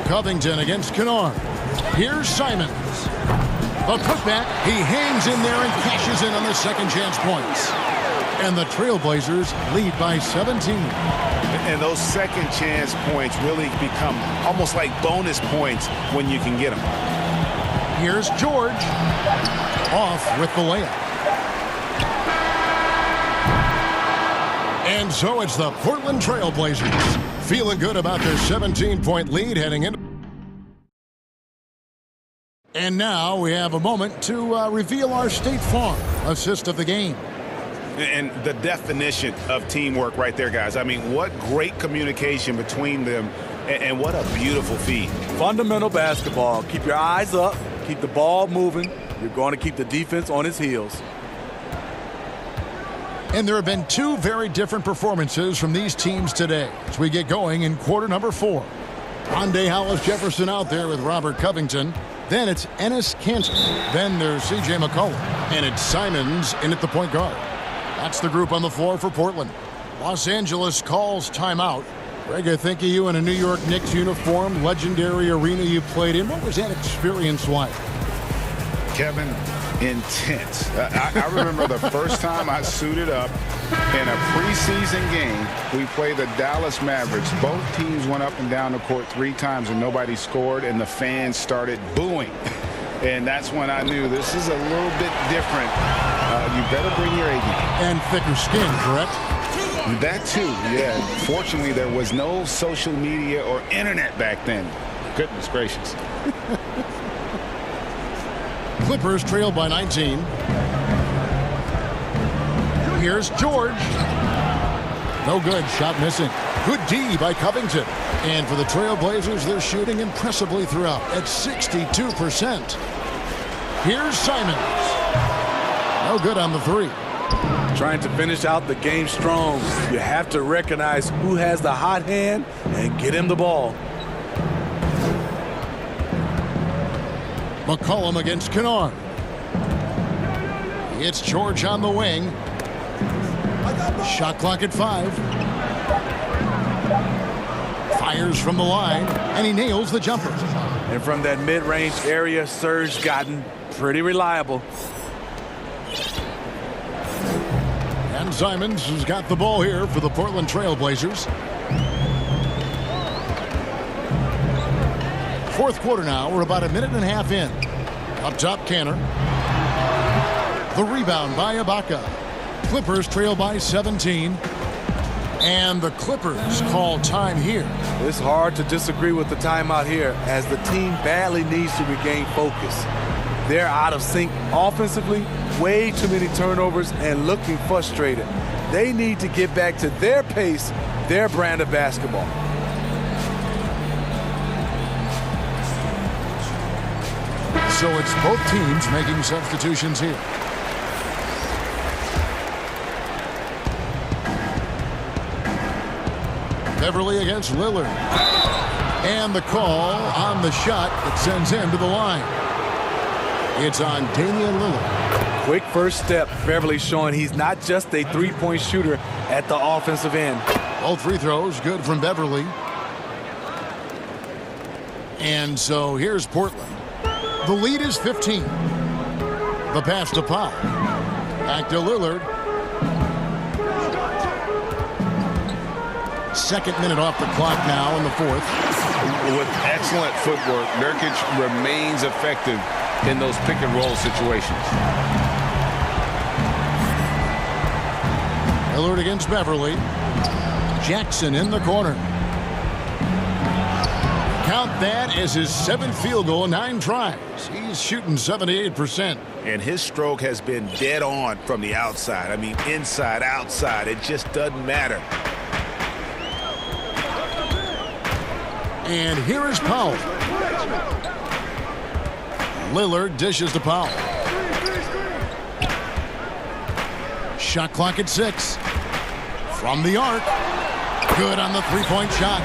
Covington against Kennard. Here's Simons. The putback. He hangs in there and cashes in on the second chance points. And the Trailblazers lead by 17. And those second chance points really become almost like bonus points when you can get them. Here's George. Off with the layup. And so it's the Portland Trailblazers feeling good about their 17-point lead heading in. And now we have a moment to reveal our State Farm assist of the game. And the definition of teamwork right there, guys. I mean, what great communication between them, and what a beautiful feed. Fundamental basketball. Keep your eyes up. Keep the ball moving. You're going to keep the defense on its heels. And there have been two very different performances from these teams today as we get going in quarter number 4. Rondé Hollis-Jefferson out there with Robert Covington. Then it's Enes Kanter. Then there's C.J. McCollum. And it's Simons in at the point guard. That's the group on the floor for Portland. Los Angeles calls timeout. Greg, I think of you in a New York Knicks uniform, legendary arena you played in. What was that experience like? Kevin, intense. I remember the first time I suited up in a preseason game. We played the Dallas Mavericks. Both teams went up and down the court 3 times and nobody scored, and the fans started booing. And that's when I knew this is a little bit different. You better bring your A game. And thicker skin, correct? That too, yeah. Fortunately, there was no social media or internet back then. Goodness gracious. Clippers trail by 19. Here's George. No good. Shot missing. Good D by Covington. And for the Trailblazers, they're shooting impressively throughout at 62%. Here's Simons. No good on the 3. Trying to finish out the game strong. You have to recognize who has the hot hand and get him the ball. McCollum against Kennard. It's George on the wing. Shot clock at 5. Fires from the line, and he nails the jumper. And from that mid-range area, Serge gotten pretty reliable. And Simons has got the ball here for the Portland Trailblazers. 4th quarter now. We're about a minute and a half in. Up top, Kanter. The rebound by Ibaka. Clippers trail by 17. And the Clippers call time here. It's hard to disagree with the timeout here as the team badly needs to regain focus. They're out of sync offensively, way too many turnovers, and looking frustrated. They need to get back to their pace, their brand of basketball. So it's both teams making substitutions here. Beverly against Lillard. And the call on the shot that sends him to the line. It's on Damian Lillard. Quick first step. Beverly showing he's not just a three-point shooter at the offensive end. Both free throws good from Beverly. And so here's Portland. The lead is 15. The pass to Powell. Back to Lillard. 2nd minute off the clock now in the 4th. With excellent footwork, Nurkic remains effective in those pick and roll situations. Lillard against Beverly. Jackson in the corner. Count that as his 7th field goal in 9 tries. He's shooting 78%. And his stroke has been dead on from the outside. I mean, inside, outside, it just doesn't matter. And here is Powell. Lillard dishes to Powell. Shot clock at 6. From the arc. Good on the 3-point shot.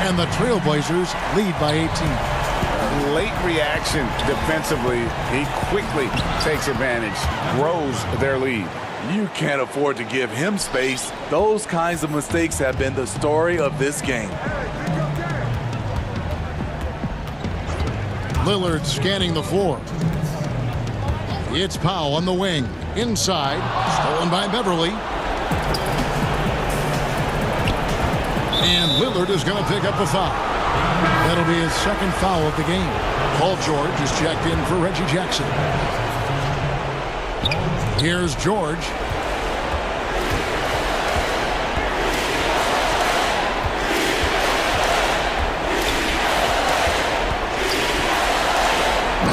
And the Trailblazers lead by 18. Late reaction defensively. He quickly takes advantage, grows their lead. You can't afford to give him space. Those kinds of mistakes have been the story of this game. Lillard scanning the floor. It's Powell on the wing. Inside. Stolen by Beverly. And Lillard is going to pick up the foul. That'll be his 2nd foul of the game. Paul George is checked in for Reggie Jackson. Here's George.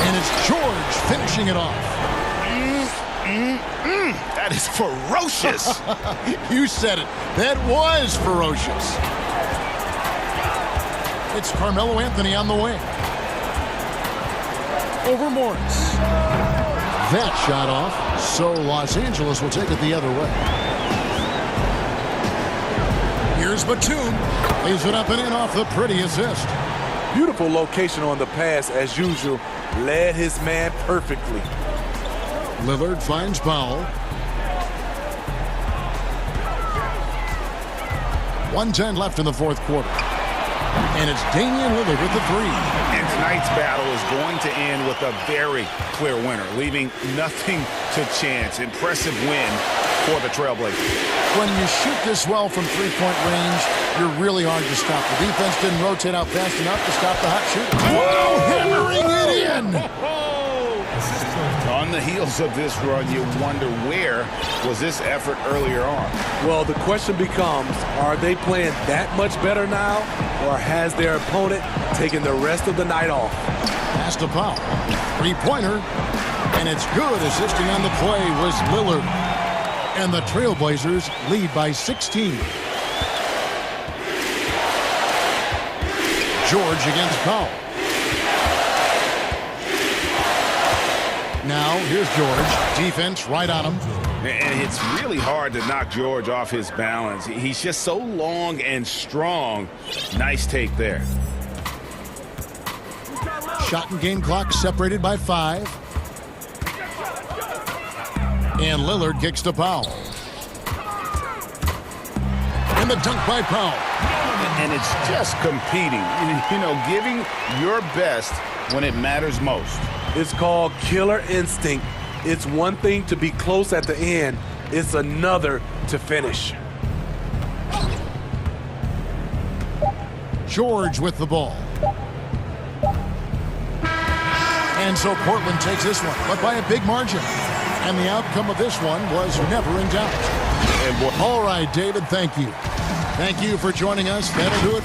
And it's George finishing it off. That is ferocious. You said it. That was ferocious. It's Carmelo Anthony on the wing. Over Morris. That shot off, so Los Angeles will take it the other way. Here's Batum. Lays it up and in off the pretty assist. Beautiful location on the pass, as usual. Led his man perfectly. Lillard finds Powell. 1:10 left in the fourth quarter. And it's Damian Lillard with the three. And tonight's battle is going to end with a very clear winner, leaving nothing to chance. Impressive win for the Trailblazers. When you shoot this well from three-point range, you're really hard to stop. The defense didn't rotate out fast enough to stop the hot shooter. Whoa, hammering it in! On the heels of this run, you wonder where was this effort earlier on? Well, the question becomes, are they playing that much better now, or has their opponent taken the rest of the night off? Pass to Powell. Three-pointer. And it's good. Assisting on the play was Lillard. And the Trailblazers lead by 16. George against Powell. Now, here's George. Defense right on him. And it's really hard to knock George off his balance. He's just so long and strong. Nice take there. Shot and game clock separated by 5. And Lillard kicks to Powell. And the dunk by Powell. And it's just competing. You know, giving your best when it matters most. It's called killer instinct. It's one thing to be close at the end. It's another to finish. George with the ball. And so Portland takes this one, but by a big margin. And the outcome of this one was never in doubt. All right, David, thank you. Thank you for joining us. That'll do it.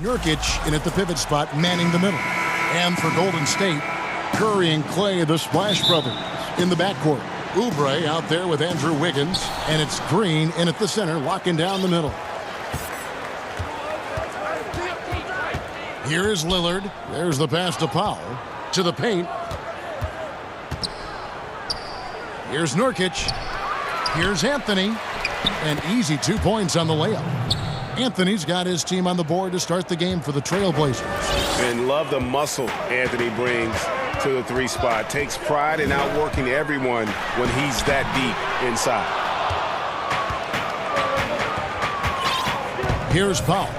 Nurkic in at the pivot spot, manning the middle. And for Golden State, Curry and Clay, the Splash Brothers, in the backcourt. Oubre out there with Andrew Wiggins, and it's Green in at the center, locking down the middle. Here is Lillard. There's the pass to Powell. To the paint. Here's Nurkic. Here's Anthony. An easy 2 points on the layup. Anthony's got his team on the board to start the game for the Trailblazers. And love the muscle Anthony brings to the 3 spot. Takes pride in outworking everyone when he's that deep inside. Here's Powell.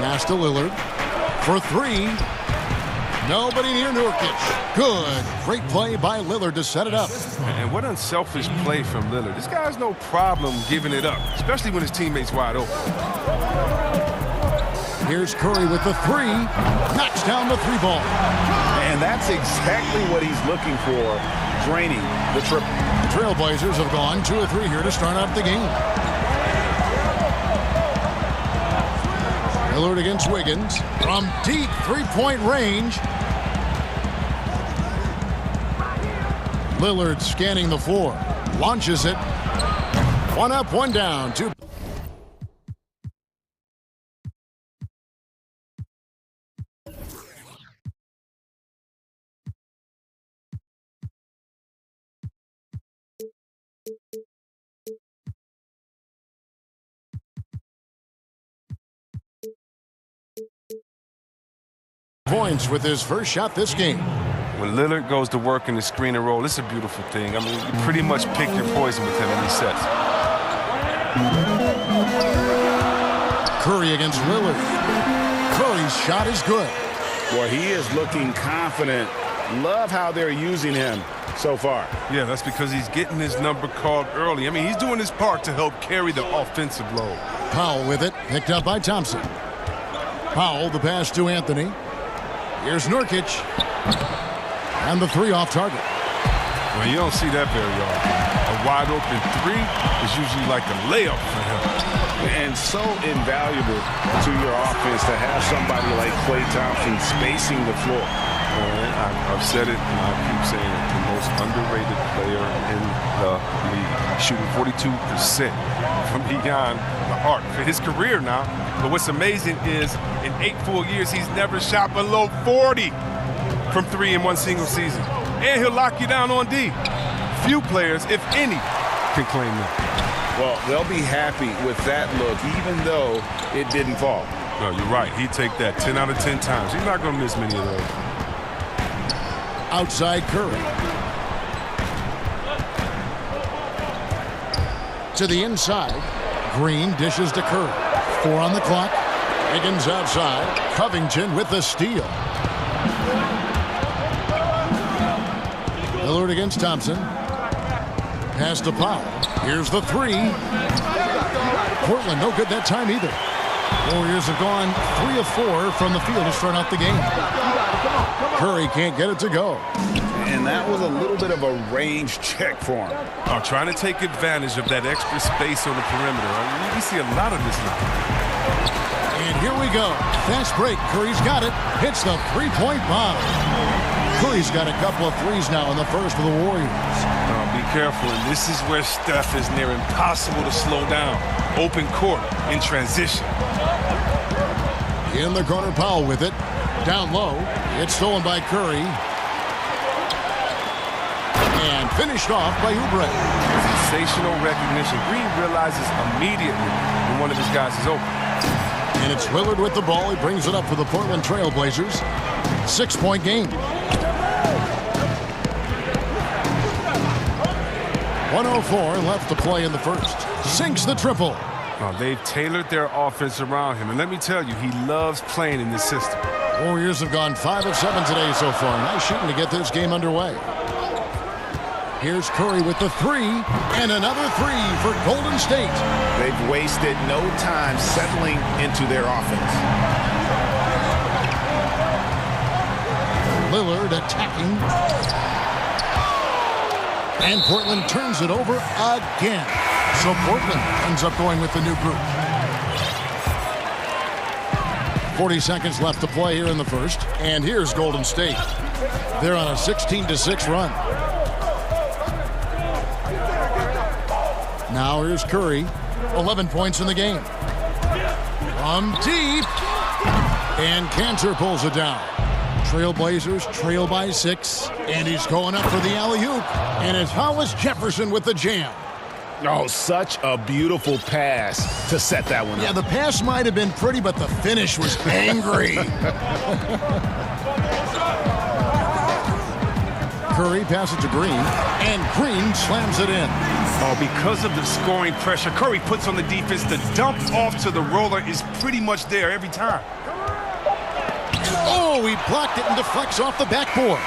Pass to Lillard. For 3. Nobody near Nurkic. Good. Great play by Lillard to set it up. And what unselfish play from Lillard. This guy has no problem giving it up, especially when his teammate's wide open. Here's Curry with the 3. Knocks down the 3 ball. And that's exactly what he's looking for, draining the triple. The Trailblazers have gone 2 of 3 here to start out the game. Lillard against Wiggins. From deep 3-point range. Lillard scanning the floor. Launches it. 1 up, 1 down. 2. Points with his first shot this game. When Lillard goes to work in the screen and roll, it's a beautiful thing. I mean, you pretty much pick your poison with him in these sets. Curry against Lillard. Curry's shot is good. Boy, he is looking confident. Love how they're using him so far. Yeah, that's because he's getting his number called early. I mean, he's doing his part to help carry the offensive load. Powell with it, picked up by Thompson. Powell, the pass to Anthony. Here's Nurkic. And the 3 off target. Well, you don't see that very often. A wide open 3 is usually like a layup for him. And so invaluable to your offense to have somebody like Klay Thompson spacing the floor. I've said it, and I keep saying it. The most underrated player in the league. Shooting 42% from beyond the arc for his career now. But what's amazing is in 8 full years, he's never shot below 40 from 3 in one single season. And he'll lock you down on D. Few players, if any, can claim that. Well, they'll be happy with that look, even though it didn't fall. No, you're right. He'd take that 10 out of 10 times. He's not going to miss many of those. Outside Curry. To the inside. Green dishes to Curry. 4 on the clock. Higgins outside. Covington with the steal. Lillard against Thompson. Pass to Powell. Here's the 3. Portland no good that time either. Warriors have gone 3 of 4 from the field to start out the game. Curry can't get it to go. And that was a little bit of a range check for him. Trying to take advantage of that extra space on the perimeter. We see a lot of this now. And here we go. Fast break. Curry's got it. Hits the 3-point bomb. Curry's got a couple of 3s now in the first for the Warriors. Be careful. And this is where Steph is near impossible to slow down. Open court in transition. In the corner, Powell with it. Down low. It's stolen by Curry. And finished off by Oubre. Sensational recognition. Green realizes immediately when one of his guys is open. And it's Lillard with the ball. He brings it up for the Portland Trailblazers. 6-point game. 104 left to play in the first. Sinks the triple. They've tailored their offense around him. And let me tell you, he loves playing in this system. Warriors have gone 5 of 7 today so far. Nice shooting to get this game underway. Here's Curry with the 3, and another 3 for Golden State. They've wasted no time settling into their offense. Lillard attacking. And Portland turns it over again. So Portland ends up going with the new group. 40 seconds left to play here in the first. And here's Golden State. They're on a 16-6 run. Now here's Curry. 11 points in the game. From deep. And Cantor pulls it down. Trailblazers trail by 6. And he's going up for the alley-oop. And it's Hollis Jefferson with the jam. Oh, such a beautiful pass to set that one up. Yeah, the pass might have been pretty, but the finish was angry. Curry passes to Green, and Green slams it in. Oh, because of the scoring pressure Curry puts on the defense, the dump off to the roller is pretty much there every time. Oh, he blocked it and deflects off the backboard.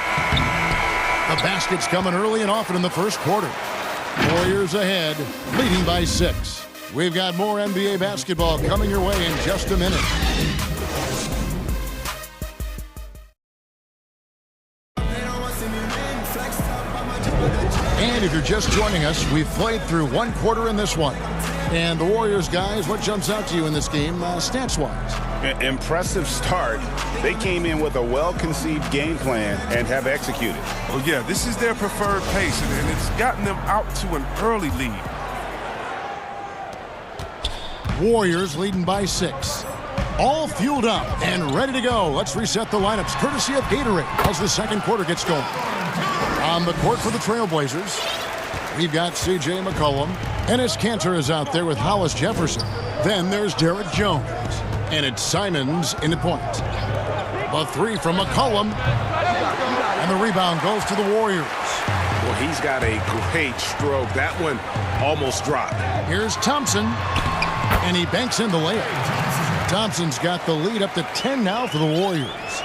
The basket's coming early and often in the first quarter. Warriors ahead, leading by 6. We've got more NBA basketball coming your way in just a minute. And if you're just joining us, we've played through one quarter in this one. And the Warriors, guys, what jumps out to you in this game, stats-wise? Impressive start. They came in with a well-conceived game plan and have executed. Oh, yeah, this is their preferred pace, and it's gotten them out to an early lead. Warriors leading by 6. All fueled up and ready to go. Let's reset the lineups, courtesy of Gatorade, as the second quarter gets going. On the court for the Trailblazers, we've got C.J. McCollum. Enes Kanter is out there with Hollis Jefferson. Then there's Derek Jones. And it's Simons in the point. The 3 from McCollum. And the rebound goes to the Warriors. Well, he's got a great stroke. That one almost dropped. Here's Thompson. And he banks in the layup. Thompson's got the lead up to 10 now for the Warriors.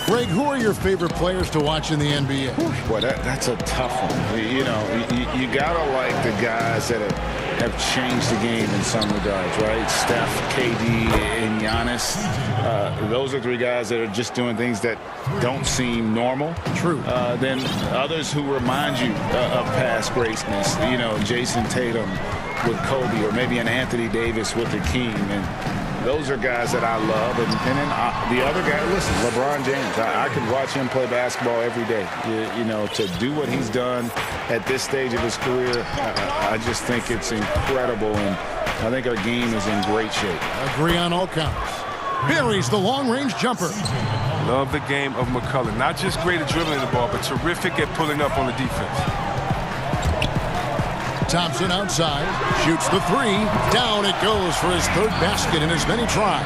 Greg, who are your favorite players to watch in the NBA? Boy, that's a tough one. You know, you gotta like the guys that have changed the game in some regards, right? Steph, KD, and Giannis. Those are 3 guys that are just doing things that don't seem normal. True. Then others who remind you of past greatness. You know, Jason Tatum with Kobe, or maybe an Anthony Davis with Hakeem. And those are guys that I love. And then the other guy, listen, LeBron James. I could watch him play basketball every day. You know, to do what he's done at this stage of his career, I just think it's incredible. And I think our game is in great shape. Agree on all counts. Buries the long-range jumper. Love the game of McCullough. Not just great at dribbling the ball, but terrific at pulling up on the defense. Thompson outside, shoots the 3. Down it goes for his 3rd basket in as many tries.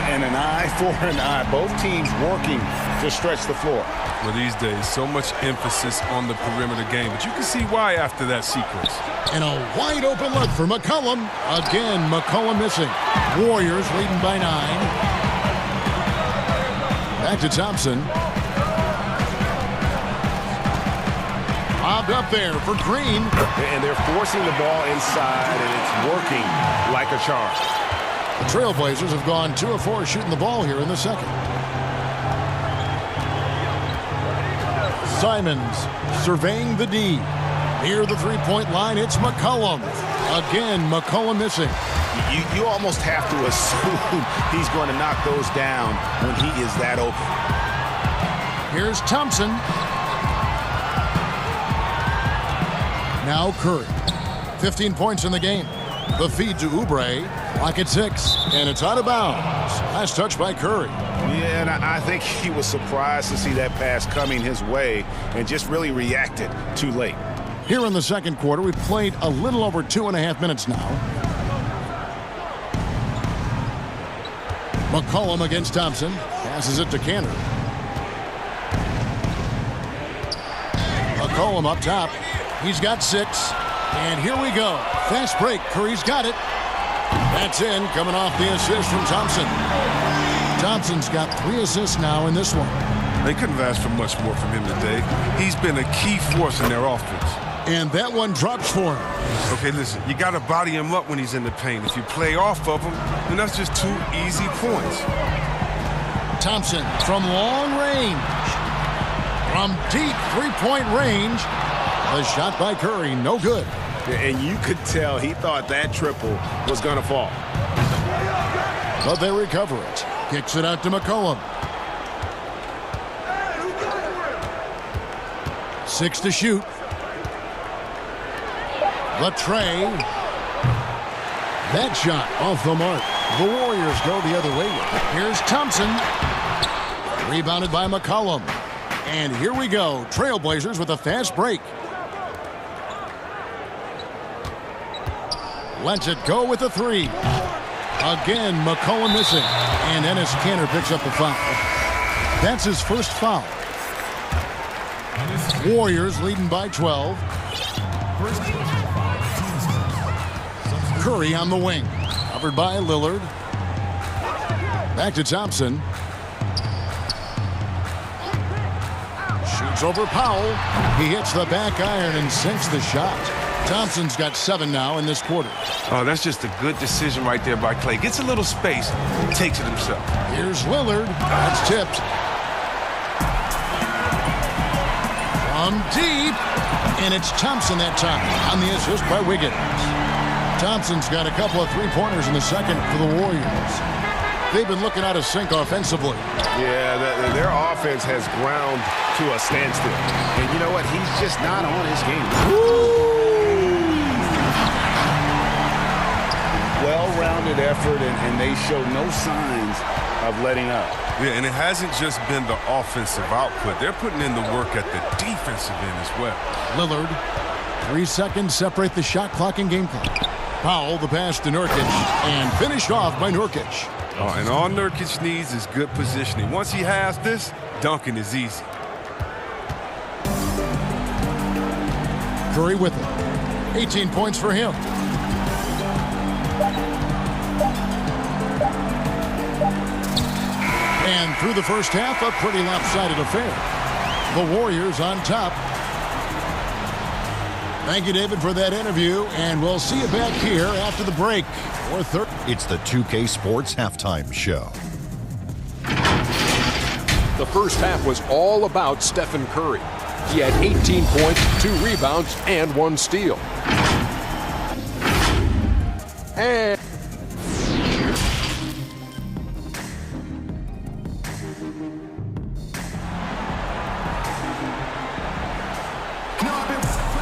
And an eye for an eye. Both teams working to stretch the floor. Well, these days, so much emphasis on the perimeter game, but you can see why after that sequence. And a wide open look for McCollum. Again, McCollum missing. Warriors leading by 9. Back to Thompson. Lobbed up there for Green. And they're forcing the ball inside, and it's working like a charm. The Trailblazers have gone 2 of 4 shooting the ball here in the second. Simons surveying the D. Near the 3-point line, it's McCollum. Again, McCollum missing. You almost have to assume he's going to knock those down when he is that open. Here's Thompson. Now Curry. 15 points in the game. The feed to Oubre. Clock at 6. And it's out of bounds. Last touch by Curry. Yeah, and I think he was surprised to see that pass coming his way and just really reacted too late. Here in the second quarter, we've played a little over 2.5 minutes now. McCollum against Thompson. Passes it to Kanter. McCollum up top. He's got 6. And here we go. Fast break. Curry's got it. That's in, coming off the assist from Thompson. Thompson's got 3 assists now in this one. They couldn't have asked for much more from him today. He's been a key force in their offense. And that one drops for him. Okay, listen, you got to body him up when he's in the paint. If you play off of him, then that's just 2 easy points. Thompson from long range. From deep 3-point range. The shot by Curry, no good. And you could tell he thought that triple was going to fall. But they recover it. Kicks it out to McCollum. 6 to shoot. Latre. That shot off the mark. The Warriors go the other way. Here's Thompson. Rebounded by McCollum. And here we go. Trailblazers with a fast break. Lets it go with a 3. Again, McCollum missing. And Enes Kanter picks up the foul. That's his first foul. Warriors leading by 12. Curry on the wing. Covered by Lillard. Back to Thompson. Shoots over Powell. He hits the back iron and sinks the shot. Thompson's got 7 now in this quarter. Oh, that's just a good decision right there by Clay. Gets a little space, takes it himself. Here's Lillard. That's tipped. From deep. And it's Thompson that time on the assist by Wiggins. Thompson's got a couple of three-pointers in the second for the Warriors. They've been looking out of sync offensively. Yeah, their offense has ground to a standstill. And you know what? He's just not on his game. Well-rounded effort, and they show no signs of letting up. Yeah, and it hasn't just been the offensive output. They're putting in the work at the defensive end as well. Lillard, 3 seconds separate the shot clock and game clock. Powell, the pass to Nurkic, and finished off by Nurkic. Oh, and all Nurkic needs is good positioning. Once he has this, dunking is easy. Curry with it. 18 points for him. And through the first half, a pretty lopsided affair. The Warriors on top. Thank you, David, for that interview, and we'll see you back here after the break. It's the 2K Sports Halftime Show. The first half was all about Stephen Curry. He had 18 points, 2 rebounds, and 1 steal.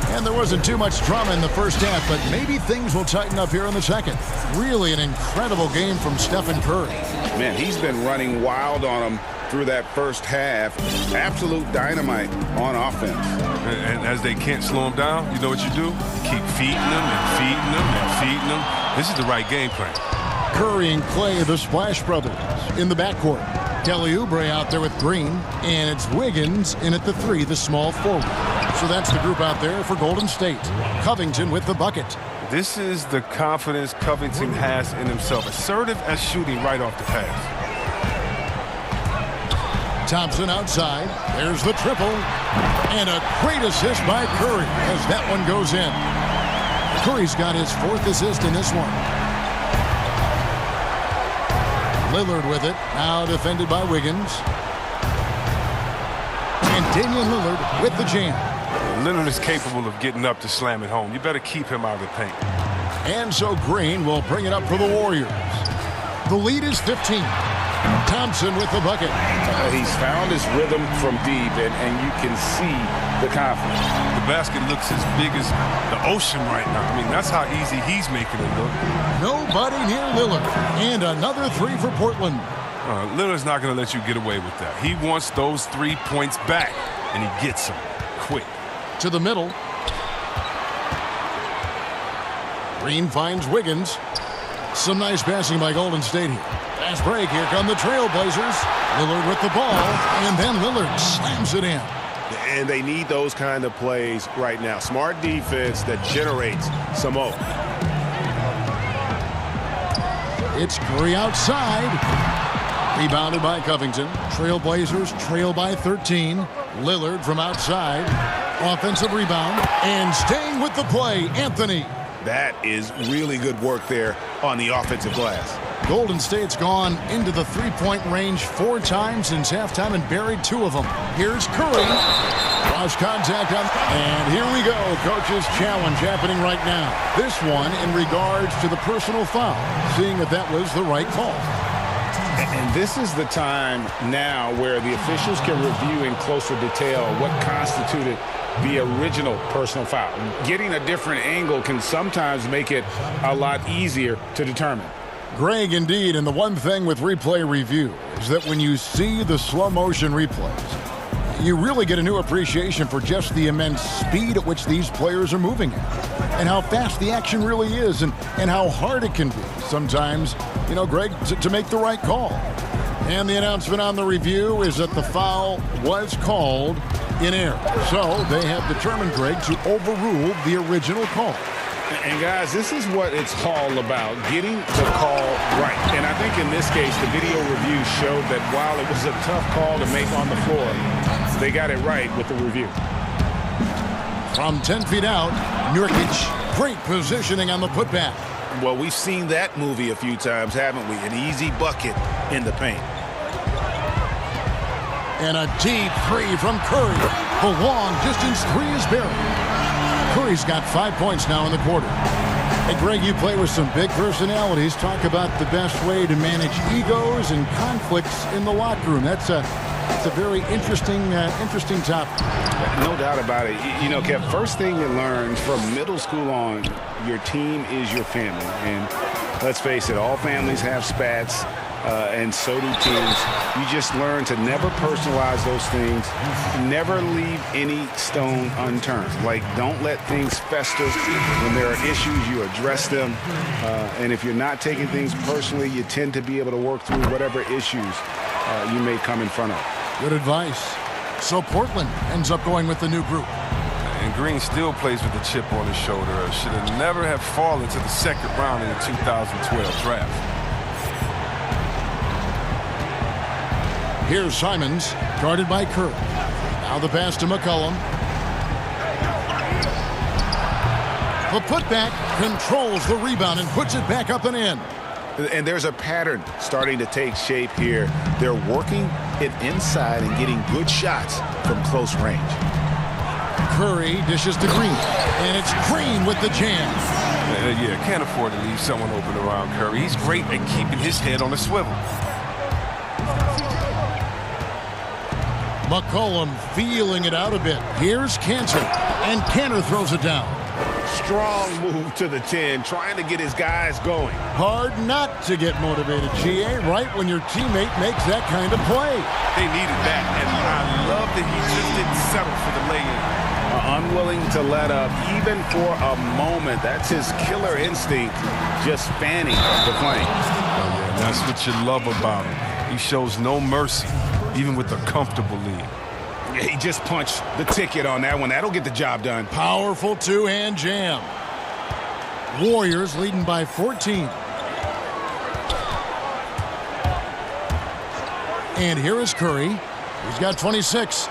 And there wasn't too much drama in the first half, but maybe things will tighten up here in the second. Really an incredible game from Stephen Curry. Man, he's been running wild on him through that first half. Absolute dynamite on offense. And as they can't slow him down, you know what you do? You keep feeding them and feeding them and feeding them. This is the right game plan. Curry and Clay, the Splash Brothers, in the backcourt. Kelly Oubre out there with Green, and it's Wiggins in at the 3, the small forward. So that's the group out there for Golden State. Covington with the bucket. This is the confidence Covington has in himself. Assertive as shooting right off the pass. Thompson outside. There's the triple. And a great assist by Curry as that one goes in. Curry's got his 4th assist in this one. Lillard with it. Now defended by Wiggins. And Damian Lillard with the jam. Lillard is capable of getting up to slam it home. You better keep him out of the paint. And so Green will bring it up for the Warriors. The lead is 15. Thompson with the bucket. He's found his rhythm from deep, and you can see the confidence. The basket looks as big as the ocean right now. I mean, that's how easy he's making it look. Nobody near Lillard. And another 3 for Portland. Lillard's not going to let you get away with that. He wants those 3 points back, and he gets them quick. To the middle. Green finds Wiggins. Some nice passing by Golden State here. Fast break. Here come the Trailblazers. Lillard with the ball. And then Lillard slams it in. And they need those kind of plays right now. Smart defense that generates some more. It's Curry outside. Rebounded by Covington. Trailblazers trail by 13. Lillard from outside. Offensive rebound. And staying with the play, Anthony. That is really good work there on the offensive glass. Golden State's gone into the three-point range 4 times since halftime and buried 2 of them. Here's Curry. Cross contact up. And here we go. Coach's challenge happening right now. This one in regards to the personal foul. Seeing if that was the right call. And this is the time now where the officials can review in closer detail what constituted the original personal foul. Getting a different angle can sometimes make it a lot easier to determine. Greg, indeed, and the one thing with replay review is that when you see the slow motion replays, you really get a new appreciation for just the immense speed at which these players are moving at, and how fast the action really is, and how hard it can be sometimes, you know, Greg, to make the right call. And the announcement on the review is that the foul was called in error. So they have determined, Greg, to overrule the original call. And guys, this is what it's all about, getting the call right. And I think in this case, the video review showed that while it was a tough call to make on the floor, they got it right with the review. From 10 feet out, Nurkic, great positioning on the putback. Well, we've seen that movie a few times, haven't we? An easy bucket in the paint. And a deep three from Curry. The long distance three is buried. Curry's got 5 points now in the quarter. Hey, Greg, you play with some big personalities. Talk about the best way to manage egos and conflicts in the locker room. That's a very interesting topic. No doubt about it. You know, Kev, first thing you learn from middle school on, your team is your family. And let's face it, all families have spats, and so do teams. You just learn to never personalize those things. Never leave any stone unturned. Like, don't let things fester. When there are issues, you address them. And if you're not taking things personally, you tend to be able to work through whatever issues you may come in front of. Good advice. So Portland ends up going with the new group. And Green still plays with the chip on his shoulder. Should have never have fallen to the second round in the 2012 draft. Here's Simons, guarded by Curry. Now the pass to McCollum. The putback controls the rebound and puts it back up and in. And there's a pattern starting to take shape here. They're working it inside and getting good shots from close range. Curry dishes to Green, and it's Green with the jam. Yeah, can't afford to leave someone open around Curry. He's great at keeping his head on a swivel. McCollum feeling it out a bit. Here's Cantor, and Cantor throws it down. Strong move to the 10, trying to get his guys going. Hard not to get motivated, GA, right when your teammate makes that kind of play. They needed that, and I love that he just didn't settle for the lay-in. Unwilling to let up, even for a moment. That's his killer instinct, just fanning the flank. Oh, yeah, that's what you love about him. He shows no mercy, even with a comfortable lead. Yeah, he just punched the ticket on that one. That'll get the job done. Powerful two-hand jam. Warriors leading by 14. And here is Curry. He's got 26.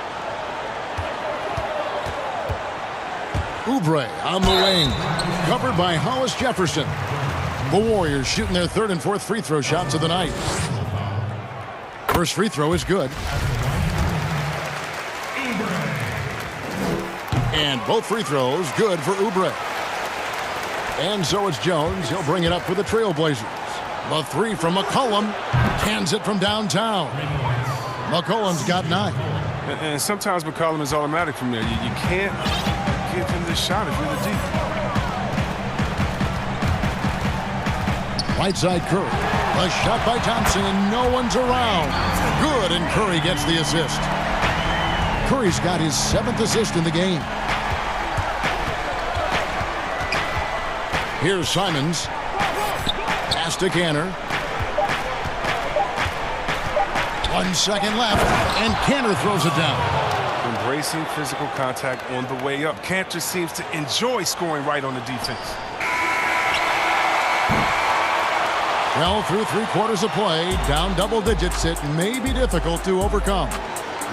Oubre on the wing, covered by Hollis Jefferson. The Warriors shooting their third and fourth free throw shots of the night. First free throw is good. And both free throws good for Oubre. And so it's Jones. He'll bring it up for the Trailblazers. The three from McCollum. Cans it from downtown. McCollum's got 9. And sometimes McCollum is automatic from there. You can't give him this shot if you're the deep. Right side Curry. A shot by Thompson, and no one's around. Good, and Curry gets the assist. Curry's got his 7th assist in the game. Here's Simons. Pass to Cantor. 1 second left, and Cantor throws it down. Embracing physical contact on the way up. Cantor seems to enjoy scoring right on the defense. Well, through 3 quarters of play, down double digits, it may be difficult to overcome.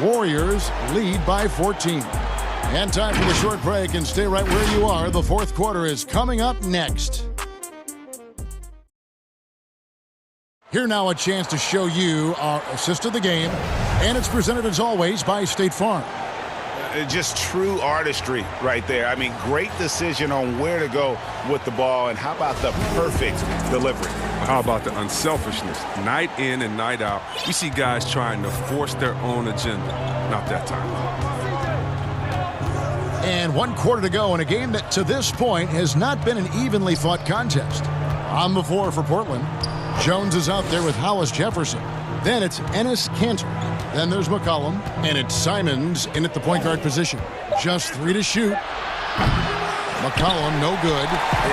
Warriors lead by 14. And time for the short break, and stay right where you are. The fourth quarter is coming up next. Here now a chance to show you our assist of the game, and it's presented as always by State Farm. Just true artistry right there. I mean, great decision on where to go with the ball, and how about the perfect delivery? How about the unselfishness? Night in and night out, we see guys trying to force their own agenda. Not that time. And 1 quarter to go in a game that to this point has not been an evenly fought contest. On the floor for Portland, Jones is out there with Hollis Jefferson. Then it's Enes Kanter. Then there's McCollum, and it's Simons in at the point guard position. Just 3 to shoot. McCollum, no good.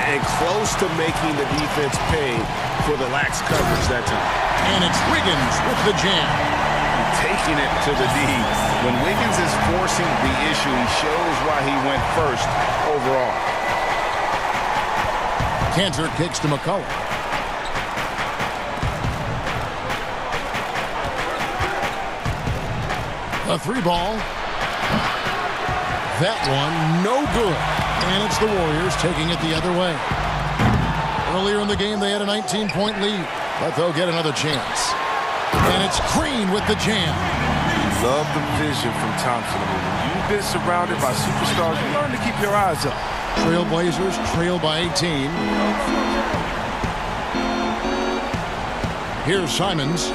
And close to making the defense pay for the lax coverage that time. And it's Wiggins with the jam. Taking it to the D. When Wiggins is forcing the issue, he shows why he went first overall. Kanter kicks to McCollum. A 3-ball. That one, no good. And it's the Warriors taking it the other way. Earlier in the game, they had a 19-point lead, but they'll get another chance. And it's Green with the jam. Love the vision from Thompson. I mean, when you've been surrounded by superstars, you learn to keep your eyes up. Trailblazers trail by 18. Here's Simons.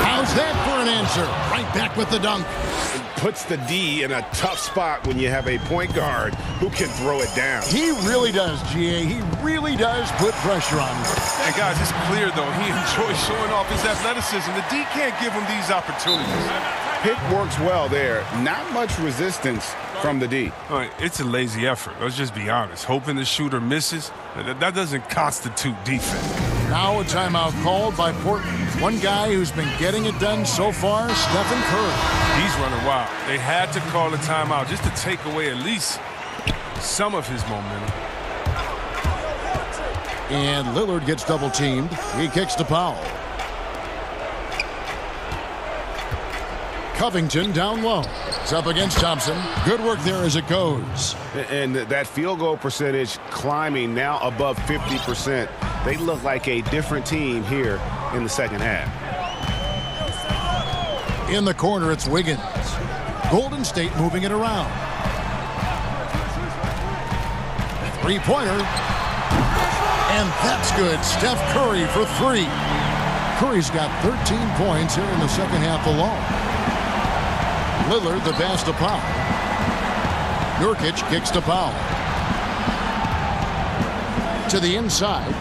How's that for an answer? Right back with the dunk. It puts the D in a tough spot when you have a point guard who can throw it down. He really does, GA. He really does put pressure on him. And guys, it's clear, though, he enjoys showing off his athleticism. The D can't give him these opportunities. Pick works well there. Not much resistance from the D. All right, it's a lazy effort. Let's just be honest. Hoping the shooter misses, that doesn't constitute defense. Now a timeout called by Portland. One guy who's been getting it done so far, Stephen Curry. He's running wild. They had to call a timeout just to take away at least some of his momentum. And Lillard gets double teamed. He kicks to Powell. Covington down low. It's up against Thompson. Good work there as it goes. And that field goal percentage climbing now above 50%. They look like a different team here in the second half. In the corner, it's Wiggins. Golden State moving it around. 3-pointer. And that's good. Steph Curry for 3. Curry's got 13 points here in the second half alone. Lillard, the pass to Powell. Nurkic kicks to Powell. To the inside.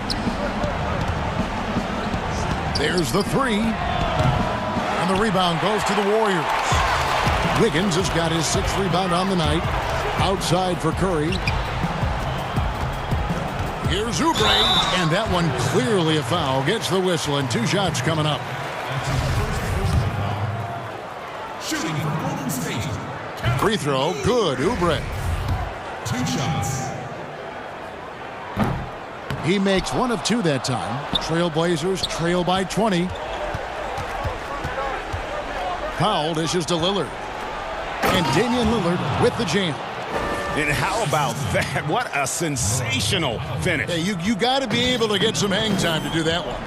There's the 3. And the rebound goes to the Warriors. Wiggins has got his 6th rebound on the night. Outside for Curry. Here's Oubre. And that one clearly a foul. Gets the whistle, and 2 shots coming up. Shooting for Golden State. Free throw, good. Oubre. 2 shots. He makes 1 of 2 that time. Trailblazers trail by 20. Powell dishes to Lillard. And Damian Lillard with the jam. And how about that? What a sensational finish. Yeah, you got to be able to get some hang time to do that one.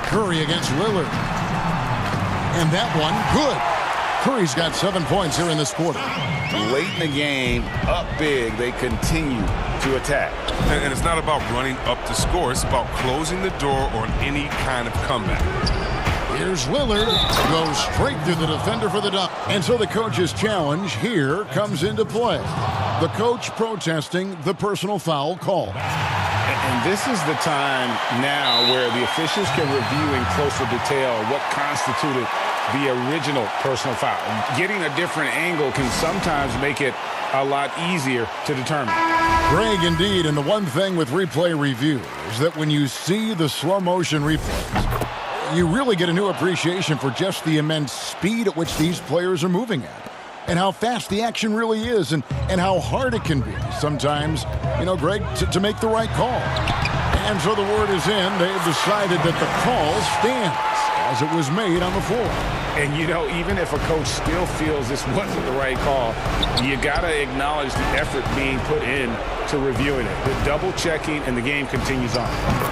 Curry against Lillard. And that one, good. Curry's got 7 points here in this quarter. Late in the game, up big, they continue to attack. And it's not about running up the score. It's about closing the door on any kind of comeback. Here's Lillard. Goes straight through the defender for the dunk. And so the coach's challenge here comes into play. The coach protesting the personal foul call. And this is the time now where the officials can review in closer detail what constituted the original personal foul. Getting a different angle can sometimes make it a lot easier to determine. Greg, indeed, and the one thing with replay review is that when you see the slow motion replays, you really get a new appreciation for just the immense speed at which these players are moving at, and how fast the action really is, and how hard it can be sometimes, Greg, to make the right call. And so the word is in. They've decided that the call stands as it was made on the floor. And, even if a coach still feels this wasn't the right call, you got to acknowledge the effort being put in to reviewing it. The double checking, and the game continues on.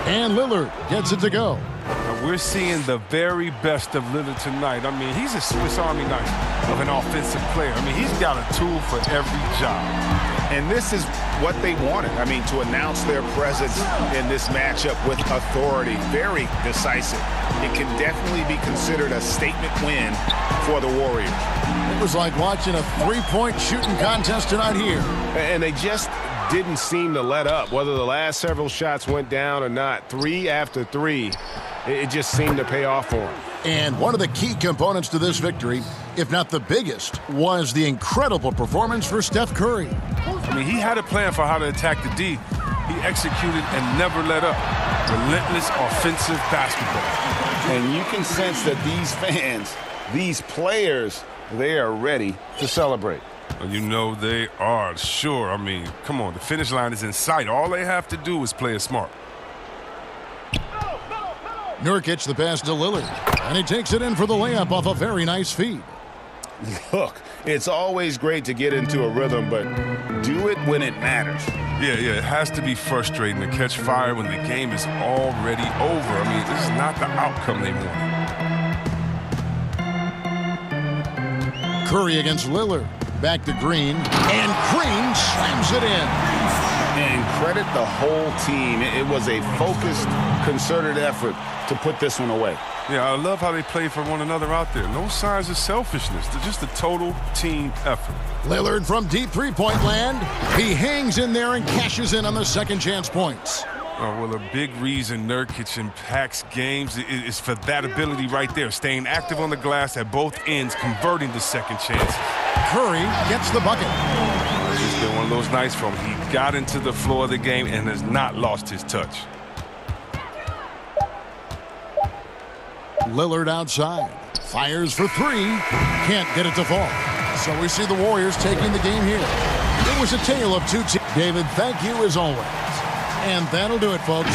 And Lillard gets it to go. We're seeing the very best of Lillard tonight. I mean, he's a Swiss Army knife of an offensive player. I mean, he's got a tool for every job. And this is what they wanted. I mean, to announce their presence in this matchup with authority, very decisive. It can definitely be considered a statement win for the Warriors. It was like watching a three-point shooting contest tonight here. And they just didn't seem to let up, whether the last several shots went down or not. 3 after 3, it just seemed to pay off for them. And one of the key components to this victory, if not the biggest, was the incredible performance for Steph Curry. I mean, he had a plan for how to attack the D. He executed and never let up. Relentless offensive basketball. And you can sense that these fans, these players, they are ready to celebrate. You know they are, sure. I mean, come on, the finish line is in sight. All they have to do is play it smart. Nurkic the pass to Lillard, and he takes it in for the layup off a very nice feed. Look, it's always great to get into a rhythm, but do it when it matters. Yeah, it has to be frustrating to catch fire when the game is already over. I mean, this is not the outcome they wanted. Curry against Lillard. Back to Green, and Green slams it in. And credit the whole team. It was a focused, concerted effort to put this one away. Yeah, I love how they play for one another out there. No signs of selfishness. They're just a total team effort. Lillard from deep three-point land. He hangs in there and cashes in on the second chance points. Oh, well, a big reason Nurkic impacts games is for that ability right there, staying active on the glass at both ends, converting the second chance. Curry gets the bucket. It's been one of those nights for him. He got into the floor of the game and has not lost his touch. Lillard outside. Fires for three. Can't get it to fall. So we see the Warriors taking the game here. It was a tale of two teams. David, thank you as always. And that'll do it, folks.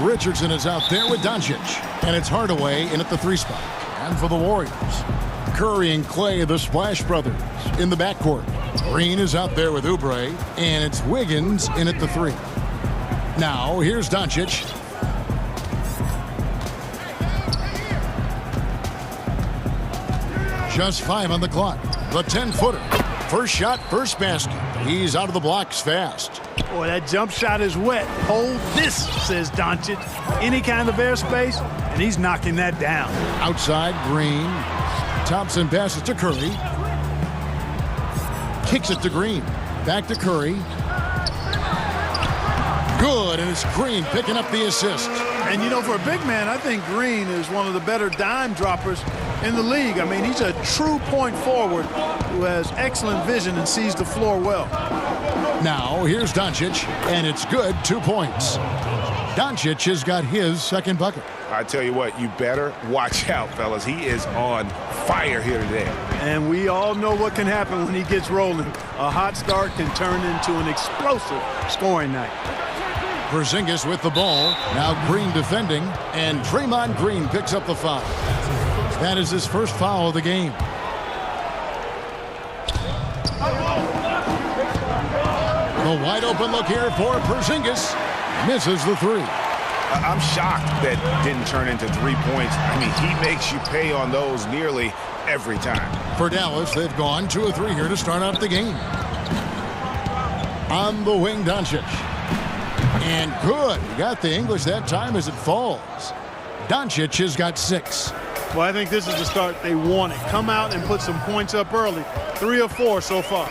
Richardson is out there with Doncic. And it's Hardaway in at the 3 spot. And for the Warriors, Curry and Clay, the Splash Brothers, in the backcourt. Green is out there with Oubre. And it's Wiggins in at the 3. Now, here's Doncic. Just 5 on the clock. The 10-footer. First shot, first basket. He's out of the blocks fast. Boy, that jump shot is wet. Hold this, says Doncic. Any kind of airspace, and he's knocking that down. Outside, Green. Thompson passes to Curry. Kicks it to Green. Back to Curry. Good, and it's Green picking up the assist. And, you know, for a big man, I think Green is one of the better dime droppers in the league. I mean, he's a true point forward who has excellent vision and sees the floor well. Now, here's Doncic, and it's good, 2 points. Doncic has got his second bucket. I tell you what, you better watch out, fellas. He is on fire here today. And we all know what can happen when he gets rolling. A hot start can turn into an explosive scoring night. Porzingis with the ball. Now Green defending, and Draymond Green picks up the foul. That is his first foul of the game. The wide open look here for Porzingis. Misses the 3. I'm shocked that didn't turn into 3 points. I mean, he makes you pay on those nearly every time. For Dallas, they've gone 2 of 3 here to start out the game. On the wing, Doncic. And good. He got the English that time as it falls. Doncic has got 6. Well, I think this is the start they wanted. Come out and put some points up early. 3 of 4 so far.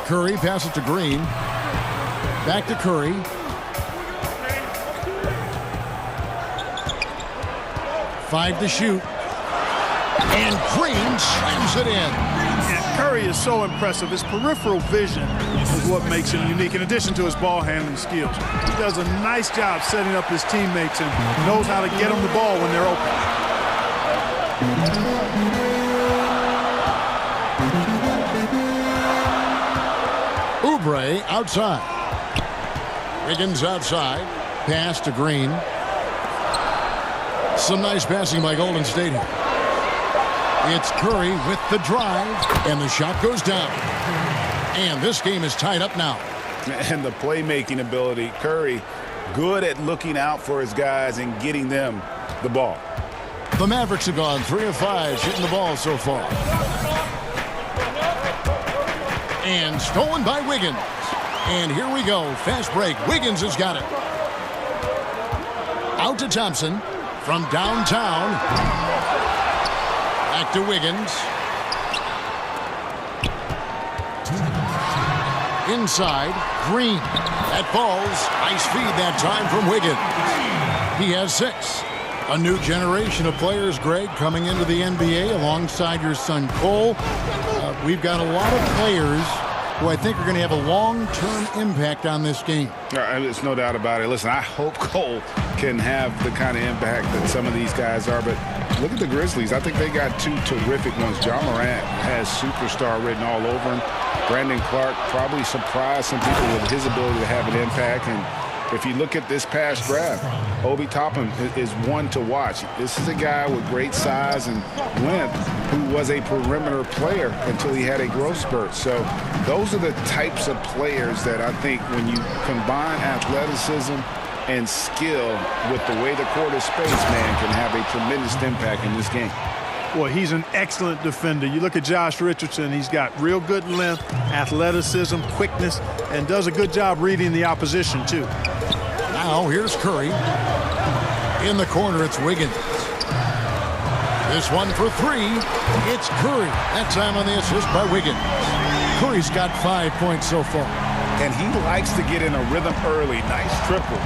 Curry passes to Green. Back to Curry. Five to shoot. And Green slams it in. And Curry is so impressive. His peripheral vision is what makes him unique, in addition to his ball handling skills. He does a nice job setting up his teammates and knows how to get them the ball when they're open. Oubre outside. Wiggins outside. Pass to Green. Some nice passing by Golden State here. It's Curry with the drive, and the shot goes down. And this game is tied up now. And the playmaking ability, Curry, good at looking out for his guys and getting them the ball. The Mavericks have gone 3 of 5 shooting the ball so far. And stolen by Wiggins. And here we go. Fast break. Wiggins has got it. Out to Thompson from downtown. Back to Wiggins. Inside. Green. That falls. Nice feed that time from Wiggins. He has 6. A new generation of players, Greg, coming into the NBA alongside your son Cole. We've got a lot of players who I think are going to have a long-term impact on this game. There's no doubt about it. Listen, I hope Cole can have the kind of impact that some of these guys are, but look at the Grizzlies. I think they got 2 terrific ones. Ja Morant has superstar written all over him. Brandon Clark probably surprised some people with his ability to have an impact. And if you look at this past draft, Obi Toppin is one to watch. This is a guy with great size and length who was a perimeter player until he had a growth spurt. So those are the types of players that I think when you combine athleticism and skill with the way the court is spaced, man, can have a tremendous impact in this game. Well, he's an excellent defender. You look at Josh Richardson, he's got real good length, athleticism, quickness, and does a good job reading the opposition, too. Now, here's Curry. In the corner, it's Wiggins. This one for 3. It's Curry. That time on the assist by Wiggins. Curry's got 5 points so far. And he likes to get in a rhythm early. Nice triple.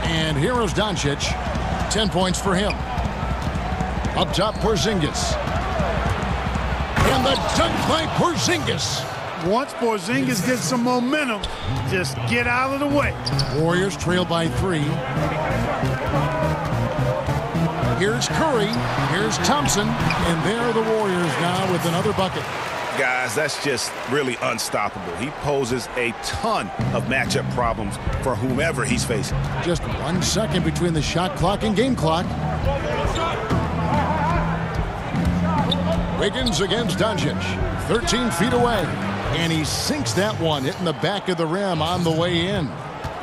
And here is Doncic. 10 points for him. Up top, Porzingis. And the dunk by Porzingis. Once Porzingis gets some momentum, just get out of the way. Warriors trail by 3. Here's Curry. Here's Thompson. And there are the Warriors now with another bucket. guys, that's just really unstoppable. He poses a ton of matchup problems for whomever he's facing. Just 1 second between the shot clock and game clock. Wiggins against Doncic, 13 feet away. And he sinks that one, hitting the back of the rim on the way in.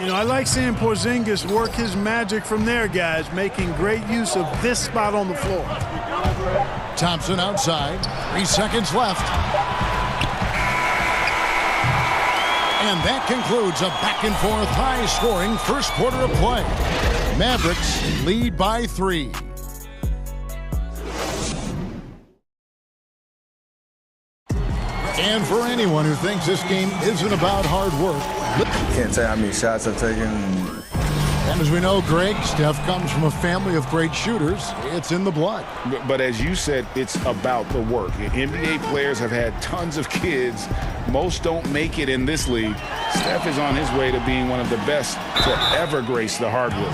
You know, I like seeing Porzingis work his magic from there, guys, making great use of this spot on the floor. Thompson outside, 3 seconds left. And that concludes a back-and-forth, high-scoring first quarter of play. Mavericks lead by 3. And for anyone who thinks this game isn't about hard work, Can't tell how many shots I've taken. and as we know, Greg, Steph comes from a family of great shooters. It's in the blood. But as you said, it's about the work. NBA players have had tons of kids. Most don't make it in this league. Steph is on his way to being one of the best to ever grace the hardwood.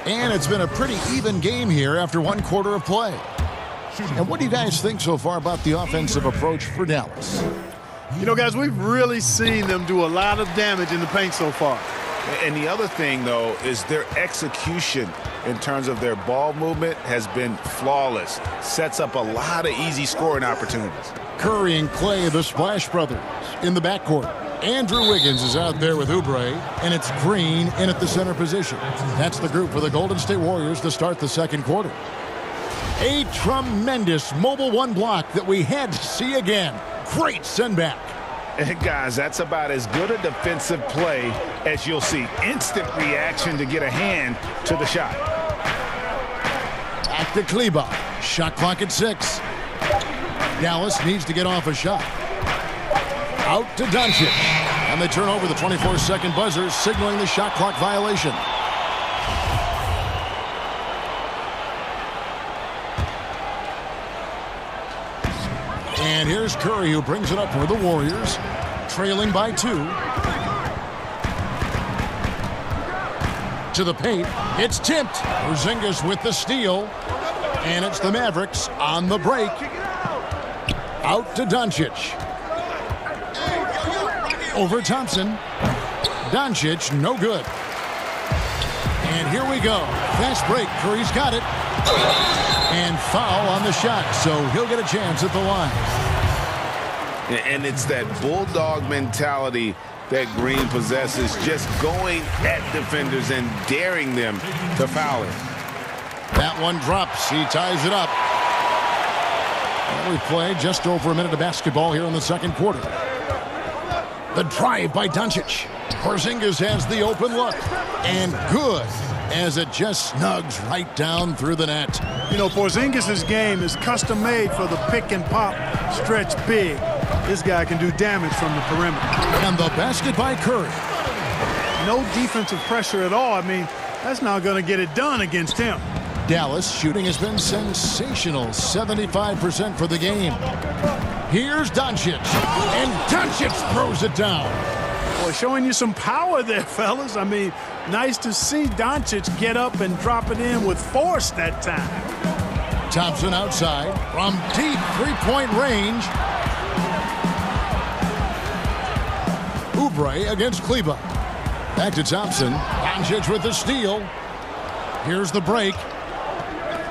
And it's been a pretty even game here after 1 quarter of play. And what do you guys think so far about the offensive approach for Dallas? You know, guys, we've really seen them do a lot of damage in the paint so far. And the other thing, though, is their execution in terms of their ball movement has been flawless. Sets up a lot of easy scoring opportunities. Curry and Clay, the Splash Brothers, in the backcourt. Andrew Wiggins is out there with Oubre, and it's Green in at the center position. That's the group for the Golden State Warriors to start the second quarter. A tremendous mobile one block that we had to see again. Great send back. And guys, that's about as good a defensive play as you'll see. Instant reaction to get a hand to the shot. Back to Kleba. Shot clock at 6. Dallas needs to get off a shot. Out to Doncic. And they turn over the 24-second buzzer, signaling the shot clock violation. And here's Curry, who brings it up for the Warriors, trailing by 2. To the paint, it's tipped. Porzingis with the steal, and it's the Mavericks on the break. Out to Doncic. Over Thompson. Doncic, no good. And here we go. Fast break. Curry's got it. And foul on the shot, so he'll get a chance at the line. And it's that bulldog mentality that Green possesses, just going at defenders and daring them to foul it. That one drops. He ties it up. Well, we played just over a minute of basketball here in the second quarter. The drive by Doncic. Porzingis has the open look. And good, as it just snugs right down through the net. You know, Porzingis' game is custom-made for the pick-and-pop stretch big. This guy can do damage from the perimeter. And the basket by Curry. No defensive pressure at all. I mean, that's not going to get it done against him. Dallas shooting has been sensational. 75% for the game. Here's Doncic. And Doncic throws it down. Boy, showing you some power there, fellas. I mean, nice to see Doncic get up and drop it in with force that time. Thompson outside from deep three-point range. Oubre against Kleba. Back to Thompson. Doncic with the steal. Here's the break.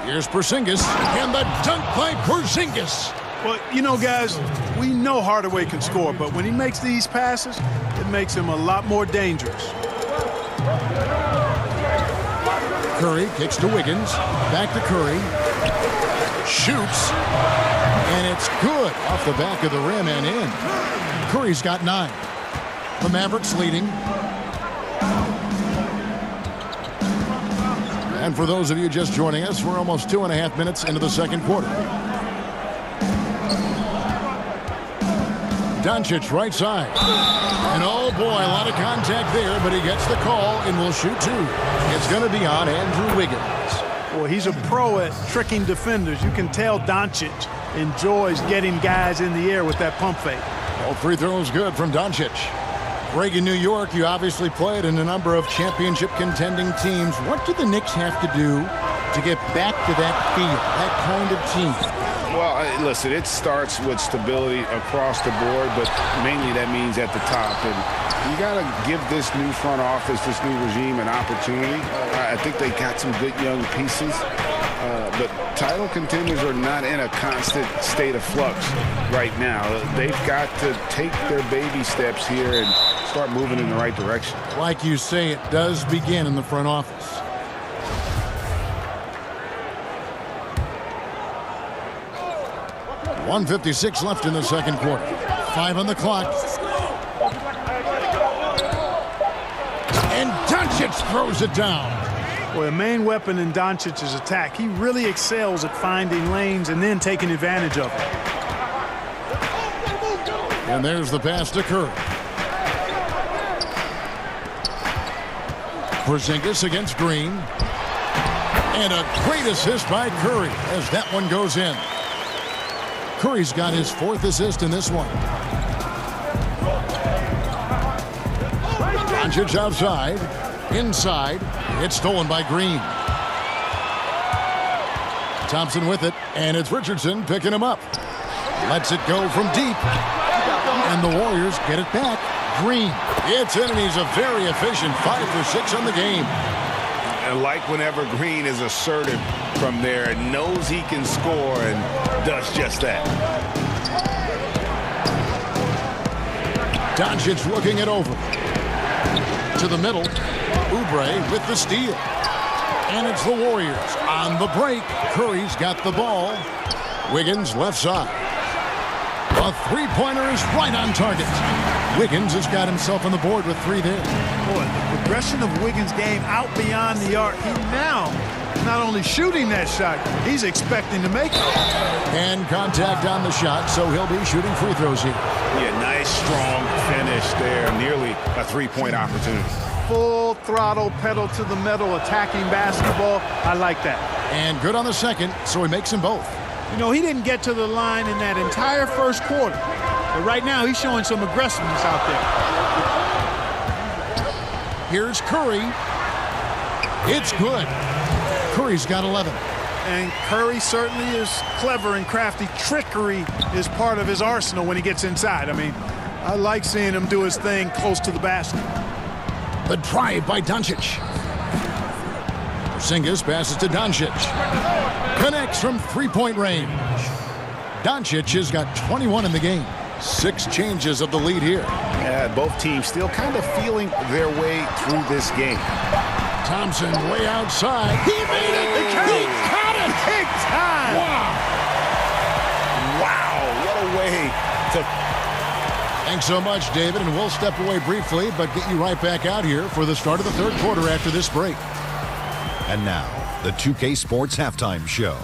Here's Porzingis. And the dunk by Porzingis. Well, you know, guys, we know Hardaway can score, but when he makes these passes, it makes him a lot more dangerous. Curry kicks to Wiggins. Back to Curry. Shoots. And it's good off the back of the rim and in. Curry's got 9. The Mavericks leading. And for those of you just joining us, we're almost 2.5 minutes into the second quarter. Doncic right side. And oh boy, a lot of contact there, but he gets the call and will shoot 2. It's going to be on Andrew Wiggins. Boy, he's a pro at tricking defenders. You can tell Doncic enjoys getting guys in the air with that pump fake. All free throws good from Doncic. Greg, in New York, you obviously played in a number of championship contending teams. What do the Knicks have to do to get back to that feel, that kind of team? Well, listen, it starts with stability across the board, but mainly that means at the top. And you got to give this new front office, this new regime, an opportunity. I think they got some good young pieces, but title contenders are not in a constant state of flux right now. They've got to take their baby steps here and start moving in the right direction. Like you say, it does begin in the front office. .156 left in the second quarter. 5 on the clock. And Doncic throws it down. Well, the main weapon in Doncic's attack, he really excels at finding lanes and then taking advantage of it. And there's the pass to Curry. Porzingis against Green. And a great assist by Curry as that one goes in. Curry's got his 4th assist in this one. Doncic outside. Inside. It's stolen by Green. Thompson with it. And it's Richardson picking him up. Lets it go from deep. And the Warriors get it back. Green. It's in, and he's a very efficient 5 for 6 on the game. And like whenever Green is assertive from there, knows he can score and does just that. Doncic looking it over. To the middle. Oubre with the steal. And it's the Warriors on the break. Curry's got the ball. Wiggins left side. A three-pointer is right on target. Wiggins has got himself on the board with 3 there. Boy, the progression of Wiggins' game out beyond the arc. He now not only shooting that shot, he's expecting to make it. And contact on the shot, so he'll be shooting free throws here. Yeah, nice, strong finish there. Nearly a 3-point opportunity. Full throttle, pedal to the metal, attacking basketball. I like that. And good on the second, so he makes them both. You know, he didn't get to the line in that entire first quarter. But right now, he's showing some aggressiveness out there. Here's Curry. It's good. Curry's got 11. And Curry certainly is clever and crafty. Trickery is part of his arsenal when he gets inside. I mean, I like seeing him do his thing close to the basket. The drive by Doncic. Porzingis passes to Doncic. Connects from 3-point range. Doncic has got 21 in the game. 6 changes of the lead here. Yeah, both teams still kind of feeling their way through this game. Thompson way outside. He made it. He caught it. Big time. Wow, what a way to... Thanks so much, David, and we'll step away briefly, but get you right back out here for the start of the third quarter after this break. And now, the 2K Sports Halftime Show.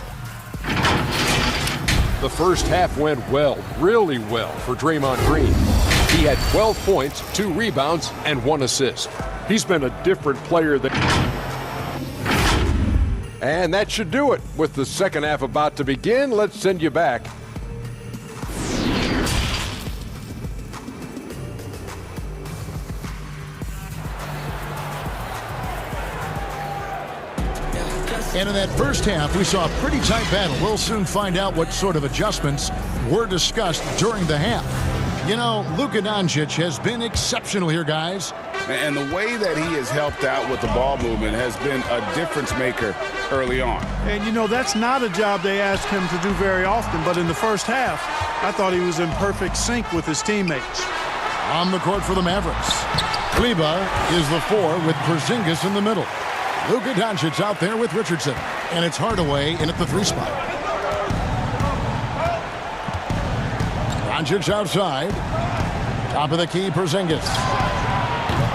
The first half went well, really well for Draymond Green. He had 12 points, 2 rebounds, and 1 assist. He's been a different player than... And that should do it. With the second half about to begin, let's send you back. And in that first half, we saw a pretty tight battle. We'll soon find out what sort of adjustments were discussed during the half. You know, Luka Doncic has been exceptional here, guys. And the way that he has helped out with the ball movement has been a difference maker early on. And, you know, that's not a job they ask him to do very often. But in the first half, I thought he was in perfect sync with his teammates. On the court for the Mavericks. Kleba is the 4 with Porzingis in the middle. Luka Doncic out there with Richardson. And it's Hardaway in at the 3 spot. Doncic outside. Top of the key, Porzingis.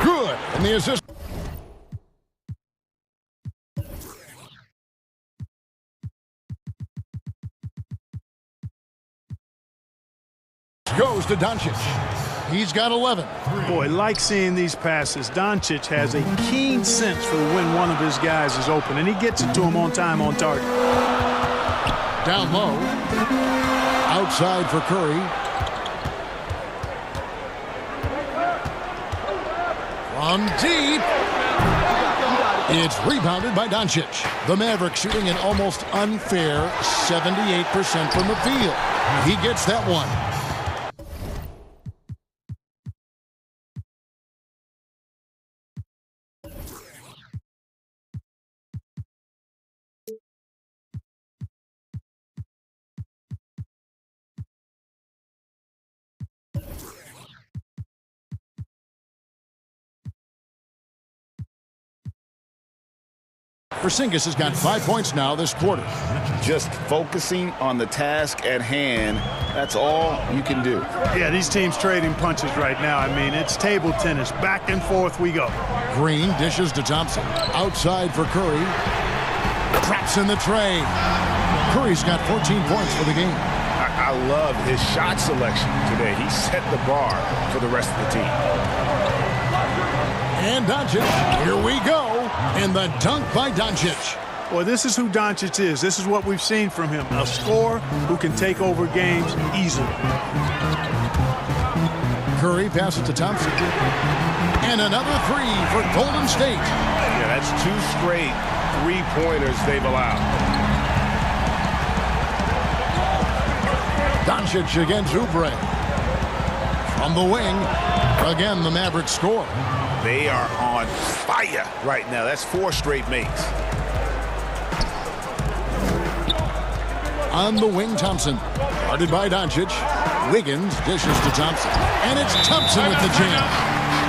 Good. And the assist. Goes to Doncic. He's got 11. Boy, like seeing these passes. Doncic has a keen sense for when one of his guys is open, and he gets it to him on time, on target. Down low. Outside for Curry. From deep. It's rebounded by Doncic. The Mavericks shooting an almost unfair 78% from the field. He gets that one. Porzingis has got 5 points now this quarter. Just focusing on the task at hand, that's all you can do. Yeah, these teams trading punches right now. I mean, it's table tennis. Back and forth we go. Green dishes to Thompson. Outside for Curry. Traps in the tray. Curry's got 14 points for the game. I love his shot selection today. He set the bar for the rest of the team. And Doncic, here we go. And the dunk by Doncic. Well, this is who Doncic is. This is what we've seen from him. A scorer who can take over games easily. Curry passes to Thompson. And another three for Golden State. Yeah, that's 2 straight three-pointers they've allowed. Doncic against Oubre. From the wing. Again, the Mavericks score. They are on fire right now. That's 4 straight makes. On the wing, Thompson. Guarded by Doncic. Wiggins dishes to Thompson. And it's Thompson with the jam.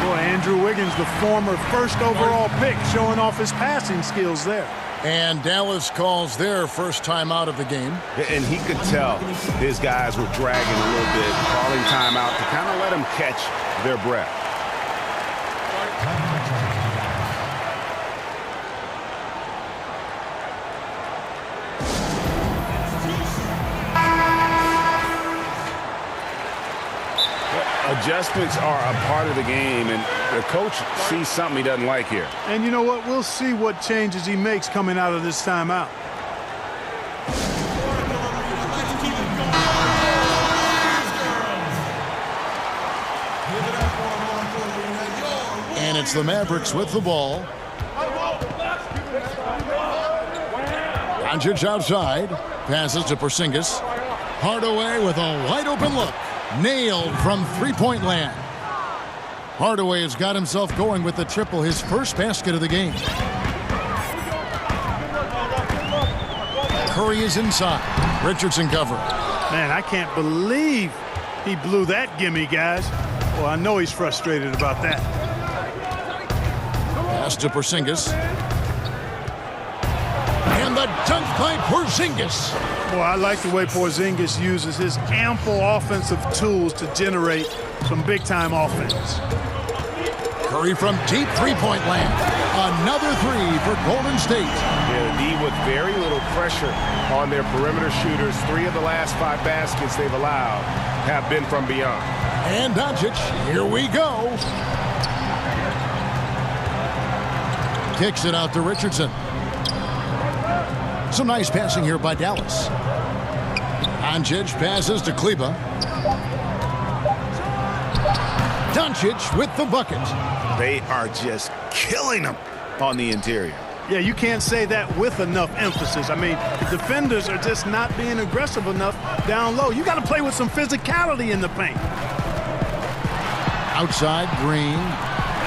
Boy, Andrew Wiggins, the former first overall pick, showing off his passing skills there. And Dallas calls their first time out of the game. And he could tell his guys were dragging a little bit, calling timeout to kind of let them catch their breath. Adjustments are a part of the game, and the coach sees something he doesn't like here. And you know what? We'll see what changes he makes coming out of this timeout. And it's the Mavericks with the ball. Doncic outside. Passes to Porzingis. Hardaway with a wide-open look. Nailed from three-point land. Hardaway has got himself going with the triple, his first basket of the game. Curry is inside. Richardson cover. Man, I can't believe he blew that gimme, guys. Well, I know he's frustrated about that. Pass to Porzingis. And the dunk by Porzingis. Boy, I like the way Porzingis uses his ample offensive tools to generate some big-time offense. Curry from deep three-point land. Another three for Golden State. Yeah, the D with very little pressure on their perimeter shooters. 3 of the last 5 baskets they've allowed have been from beyond. And Doncic, here we go. Kicks it out to Richardson. Some nice passing here by Dallas. Doncic passes to Kleba. Doncic with the bucket. They are just killing them on the interior. Yeah, you can't say that with enough emphasis. I mean, the defenders are just not being aggressive enough down low. You got to play with some physicality in the paint. Outside, Green.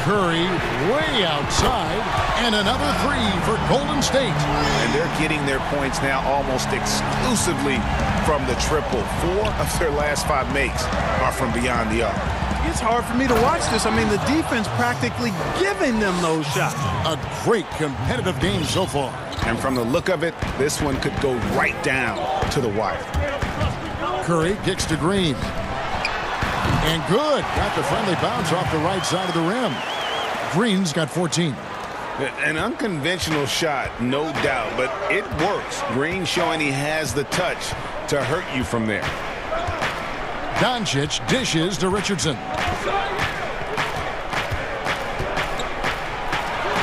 Curry way outside. And another three for Golden State. And they're getting their points now almost exclusively from the triple. 4 of their last 5 makes are from beyond the arc. It's hard for me to watch this. I mean, the defense practically giving them those shots. A great competitive game so far. And from the look of it, this one could go right down to the wire. Curry kicks to Green. And good. Got the friendly bounce off the right side of the rim. Green's got 14. An unconventional shot, no doubt, but it works. Green showing he has the touch to hurt you from there. Doncic dishes to Richardson.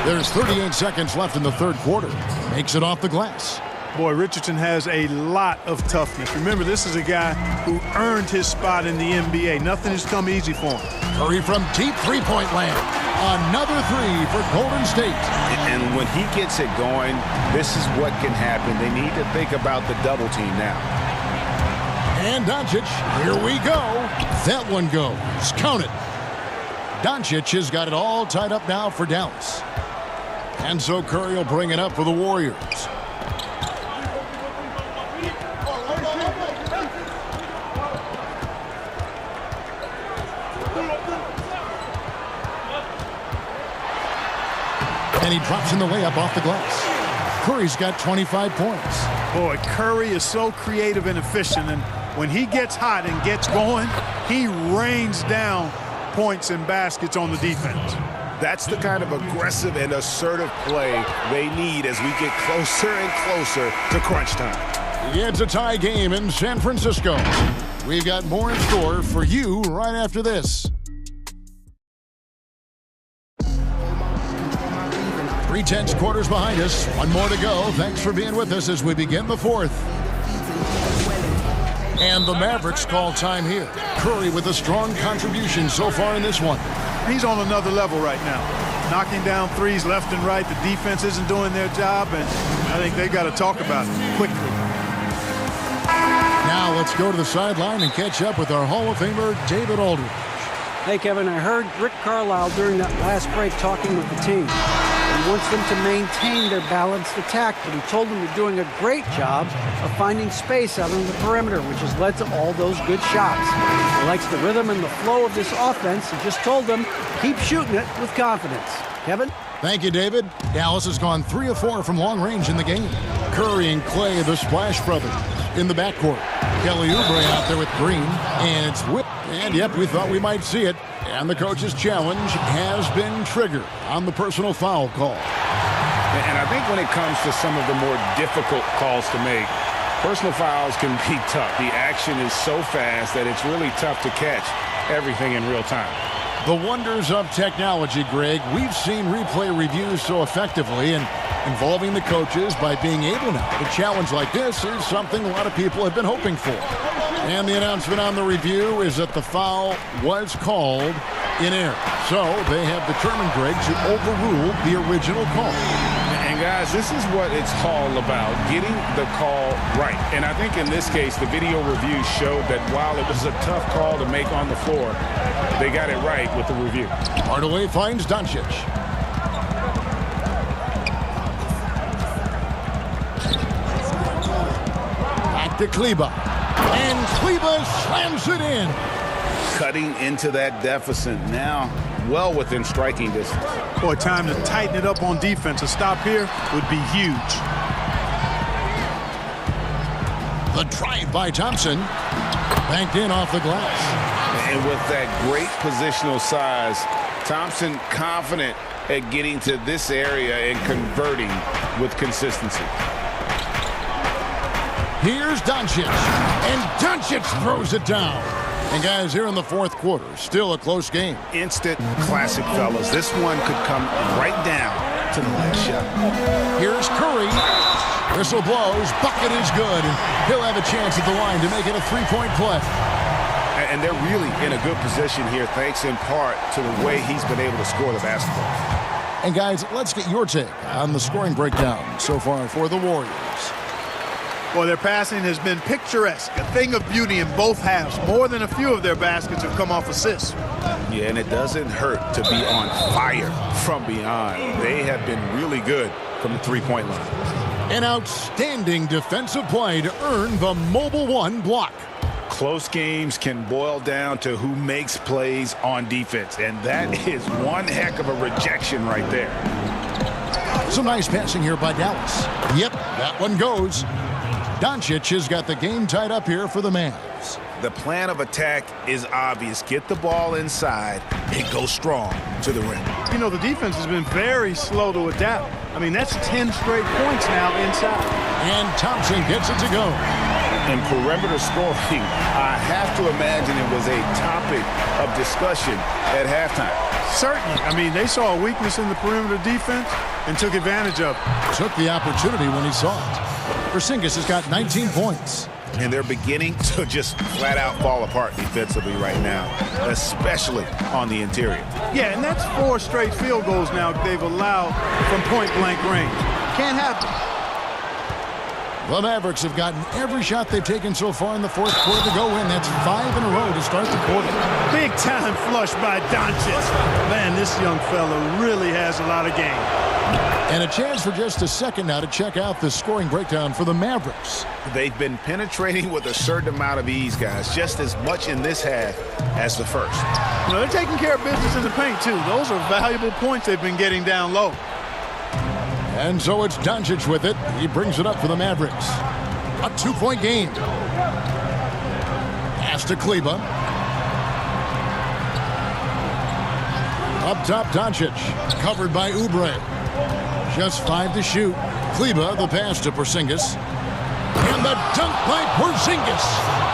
There's 38 seconds left in the third quarter. Makes it off the glass. Boy, Richardson has a lot of toughness. Remember, this is a guy who earned his spot in the NBA. Nothing has come easy for him. Curry from deep three-point land. Another three for Golden State. And when he gets it going, this is what can happen. They need to think about the double team now. And Doncic, here we go. That one goes. Count it. Doncic has got it all tied up now for Dallas. And so Curry will bring it up for the Warriors. And he drops in the layup off the glass. Curry's got 25 points. Boy, Curry is so creative and efficient, and when he gets hot and gets going, he rains down points and baskets on the defense. That's the kind of aggressive and assertive play they need as we get closer and closer to crunch time. It's a tie game in San Francisco. We've got more in store for you right after this. 3/10 quarters behind us. One more to go. Thanks for being with us as we begin the fourth. And the Mavericks call time here. Curry with a strong contribution so far in this one. He's on another level right now. Knocking down threes left and right. The defense isn't doing their job, and I think they've got to talk about it quickly. Now let's go to the sideline and catch up with our Hall of Famer, David Aldridge. Hey, Kevin, I heard Rick Carlisle during that last break talking with the team. He wants them to maintain their balanced attack, but he told them they're doing a great job of finding space out on the perimeter, which has led to all those good shots. He likes the rhythm and the flow of this offense. He just told them, keep shooting it with confidence. Kevin? Thank you, David. Dallas has gone 3 of 4 from long range in the game. Curry and Clay, the Splash Brothers, in the backcourt. Kelly Oubre out there with Green, and it's whipped. And yep, we thought we might see it. And the coach's challenge has been triggered on the personal foul call. And I think when it comes to some of the more difficult calls to make, personal fouls can be tough. The action is so fast that it's really tough to catch everything in real time. The wonders of technology, Greg. We've seen replay reviews so effectively, and involving the coaches by being able now to challenge like this is something a lot of people have been hoping for. And the announcement on the review is that the foul was called in error. So they have determined, Greg, to overrule the original call. And guys, this is what it's all about, getting the call right. And I think in this case, the video review showed that while it was a tough call to make on the floor, they got it right with the review. Hardaway finds Doncic. Back to Kleba. And Kleba slams it in. Cutting into that deficit now, well within striking distance. Boy, time to tighten it up on defense. A stop here would be huge. The drive by Thompson. Banked in off the glass. And with that great positional size, Thompson confident at getting to this area and converting with consistency. Here's Doncic, and Doncic throws it down. And guys, here in the fourth quarter, still a close game. Instant classic, fellas. This one could come right down to the last shot. Here's Curry. Whistle blows, bucket is good, and he'll have a chance at the line to make it a three-point play. And they're really in a good position here, thanks in part to the way he's been able to score the basketball. And guys, let's get your take on the scoring breakdown so far for the Warriors. Well, their passing has been picturesque, a thing of beauty in both halves. More than a few of their baskets have come off assists. Yeah, and it doesn't hurt to be on fire from beyond. They have been really good from the three-point line. An outstanding defensive play to earn the Mobile One block. Close games can boil down to who makes plays on defense, and that is one heck of a rejection right there. Some nice passing here by Dallas. Yep, that one goes. Doncic has got the game tied up here for the Mavs. The plan of attack is obvious. Get the ball inside and go strong to the rim. You know, the defense has been very slow to adapt. I mean, that's 10 straight points now inside. And Thompson gets it to go. In perimeter scoring, I have to imagine it was a topic of discussion at halftime. Certainly. I mean, they saw a weakness in the perimeter defense and took advantage of it. Took the opportunity when he saw it. Porzingis has got 19 points. and they're beginning to just flat out fall apart defensively right now, especially on the interior. Yeah, and that's 4 straight field goals now they've allowed from point-blank range. Can't happen. The Mavericks have gotten every shot they've taken so far in the fourth quarter to go in. That's 5 in a row to start the quarter. Big time flush by Doncic. Man, this young fella really has a lot of game. And a chance for just a second now to check out the scoring breakdown for the Mavericks. They've been penetrating with a certain amount of ease, guys, just as much in this half as the first. Well, they're taking care of business in the paint, too. Those are valuable points they've been getting down low. And so it's Doncic with it. He brings it up for the Mavericks. A 2-point game. Pass to Kleba. Up top, Doncic. Covered by Oubre. Just 5 to shoot. Kleba, the pass to Porzingis. And the dunk by Porzingis.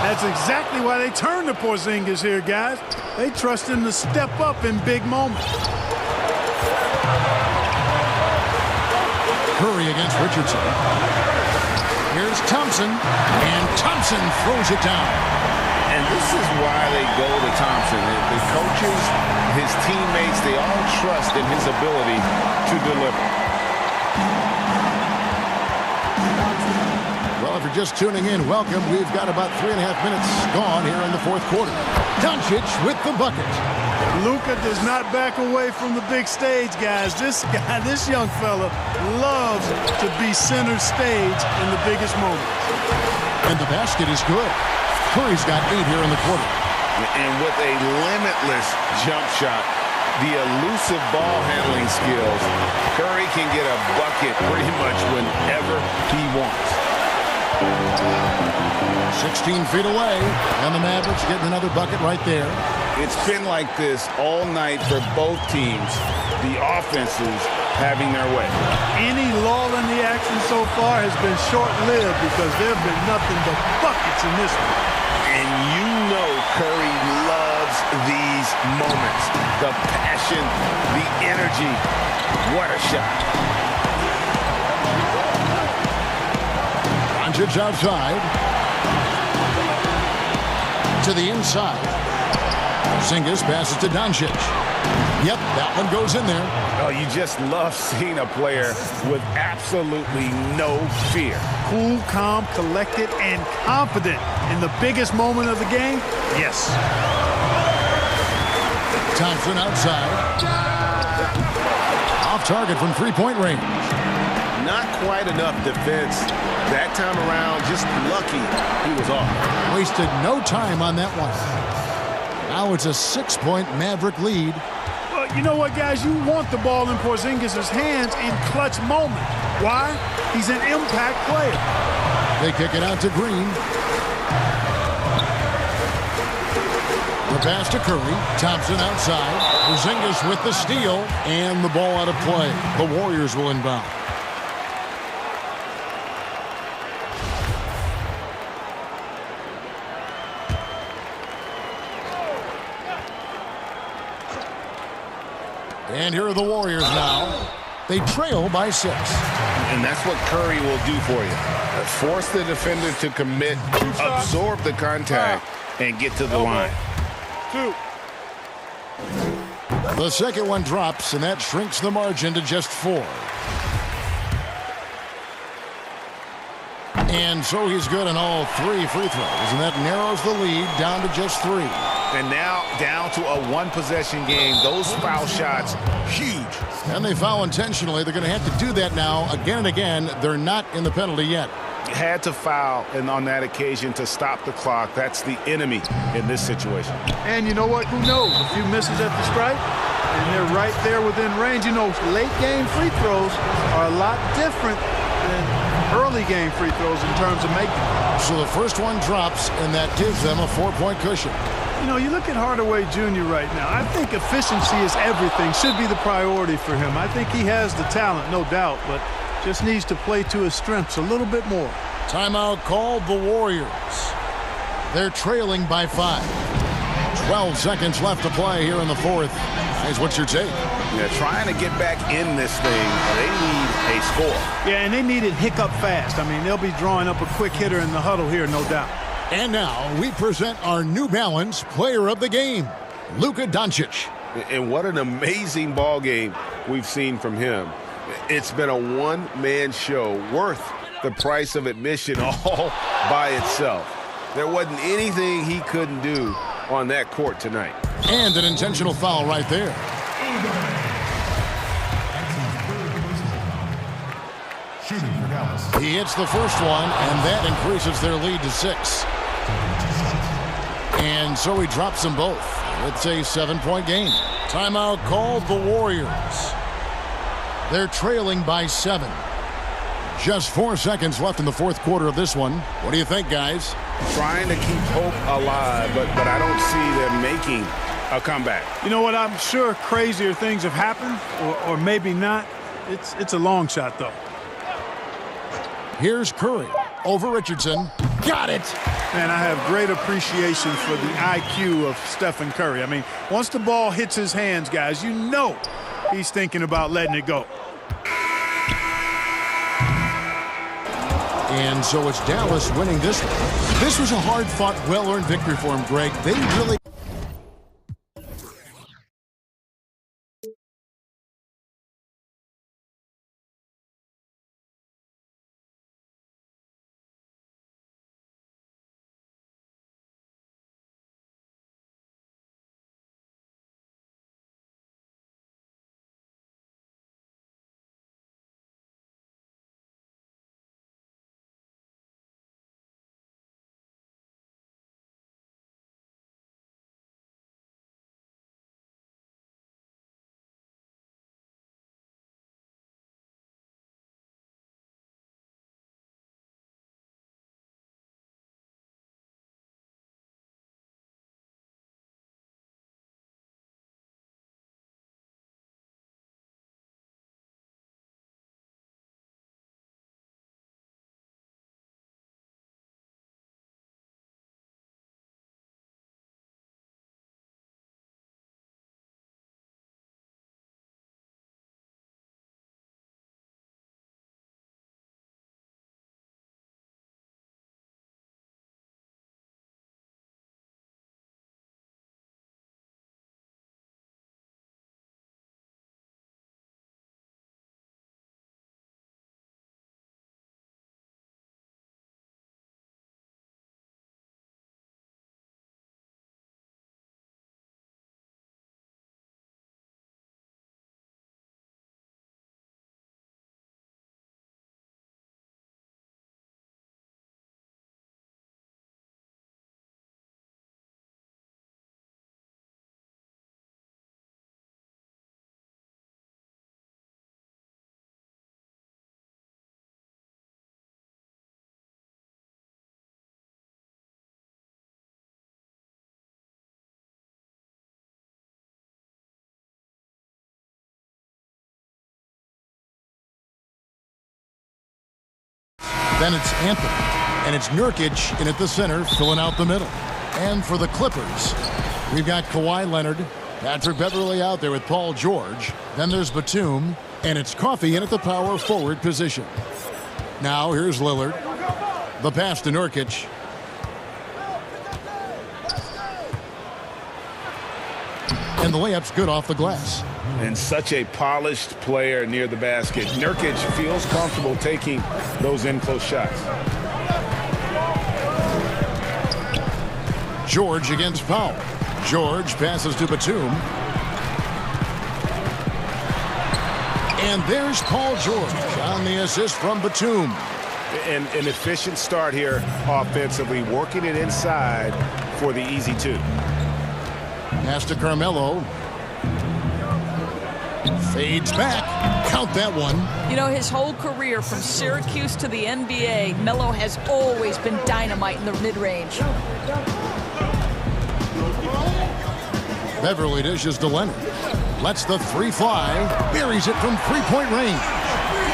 That's exactly why they turn to Porzingis here, guys. They trust him to step up in big moments. Curry against Richardson. Here's Thompson, and Thompson throws it down. And this is why they go to Thompson. The coaches, his teammates, they all trust in his ability to deliver. Well, if you're just tuning in, welcome. We've got about 3.5 minutes gone here in the fourth quarter. Doncic with the bucket. Luka does not back away from the big stage, guys. This young fella loves to be center stage in the biggest moments. And the basket is good. Curry's got 8 here in the quarter. And with a limitless jump shot, the elusive ball handling skills, Curry can get a bucket pretty much whenever he wants. 16 feet away, and the Mavericks getting another bucket right there. It's been like this all night for both teams. The offenses having their way. Any lull in the action so far has been short-lived because there have been nothing but buckets in this one. And you know Curry loves these moments. The passion, the energy. What a shot. Doncic outside. To the inside. Porzingis passes to Doncic. Yep, that one goes in there. Oh, you just love seeing a player with absolutely no fear. Cool, calm, collected, and confident in the biggest moment of the game? Yes. Thompson outside. Off target from 3-point range. Not quite enough defense. That time around, just lucky he was off. Wasted no time on that one. Now it's a 6-point Maverick lead. Well, you know what, guys? You want the ball in Porzingis' hands in clutch moments. Why? He's an impact player. They kick it out to Green. The pass to Curry. Thompson outside. Porzingis with the steal. And the ball out of play. The Warriors will inbound. And here are the Warriors now. They trail by 6. And that's what Curry will do for you. Force the defender to commit, absorb the contact, and get to the line. 2. The second one drops, and that shrinks the margin to just 4. And so he's good on all 3 free throws, and that narrows the lead down to just 3. And now down to a 1-possession game. Those foul shots, huge. And they foul intentionally. They're going to have to do that now again and again. They're not in the penalty yet. Had to foul and on that occasion to stop the clock. That's the enemy in this situation. And you know what? Who knows? A few misses at the stripe, and they're right there within range. You know, late game free throws are a lot different than early game free throws in terms of making. So the first one drops, and that gives them a 4-point cushion. You know, you look at Hardaway Jr. right now. I think efficiency is everything, should be the priority for him. I think he has the talent, no doubt, but just needs to play to his strengths a little bit more. Timeout called the Warriors. They're trailing by 5. 12 seconds left to play here in the fourth. Guys, what's your take? Yeah, trying to get back in this thing, they need a score. Yeah, and they need it hiccup fast. I mean, they'll be drawing up a quick hitter in the huddle here, no doubt. And now we present our New Balance Player of the Game, Luka Doncic. And what an amazing ball game we've seen from him. It's been a one-man show worth the price of admission all by itself. There wasn't anything he couldn't do on that court tonight. And an intentional foul right there. Shooting for Dallas. He hits the first one, and that increases their lead to 6. And so he drops them both. It's a 7-point game. Timeout called the Warriors. They're trailing by 7. Just 4 seconds left in the fourth quarter of this one. What do you think, guys? Trying to keep hope alive, but I don't see them making a comeback. You know what? I'm sure crazier things have happened, or maybe not. It's a long shot, though. Here's Curry over Richardson. Got it! Man, I have great appreciation for the IQ of Stephen Curry. I mean, once the ball hits his hands, guys, you know he's thinking about letting it go. And so it's Dallas winning this one. This was a hard-fought, well-earned victory for him, Greg. They really... Then it's Anthony, and it's Nurkic in at the center, filling out the middle. And for the Clippers, we've got Kawhi Leonard, Patrick Beverley out there with Paul George. Then there's Batum, and it's Coffey in at the power forward position. Now here's Lillard. The pass to Nurkic. And the layup's good off the glass. And such a polished player near the basket. Nurkic feels comfortable taking those in-close shots. George against Powell. George passes to Batum. And there's Paul George on the assist from Batum. An efficient start here offensively, working it inside for the easy 2. Pass to Carmelo. Fades back. Count that one. You know, his whole career from Syracuse to the NBA, Melo has always been dynamite in the mid-range. Beverly dishes to Leonard. Lets the 3 fly. Buries it from 3-point range.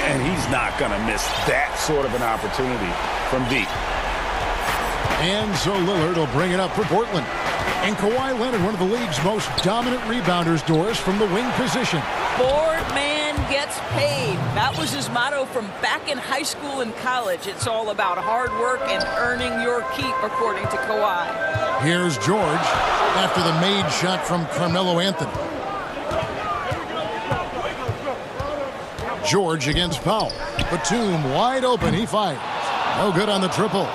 And he's not going to miss that sort of an opportunity from deep. And so Lillard will bring it up for Portland. And Kawhi Leonard, one of the league's most dominant rebounders, Doris, from the wing position. Board man gets paid. That was his motto from back in high school and college. It's all about hard work and earning your keep, according to Kawhi. Here's George after the made shot from Carmelo Anthony. George against Powell. Batum wide open. He fires. No good on the triple.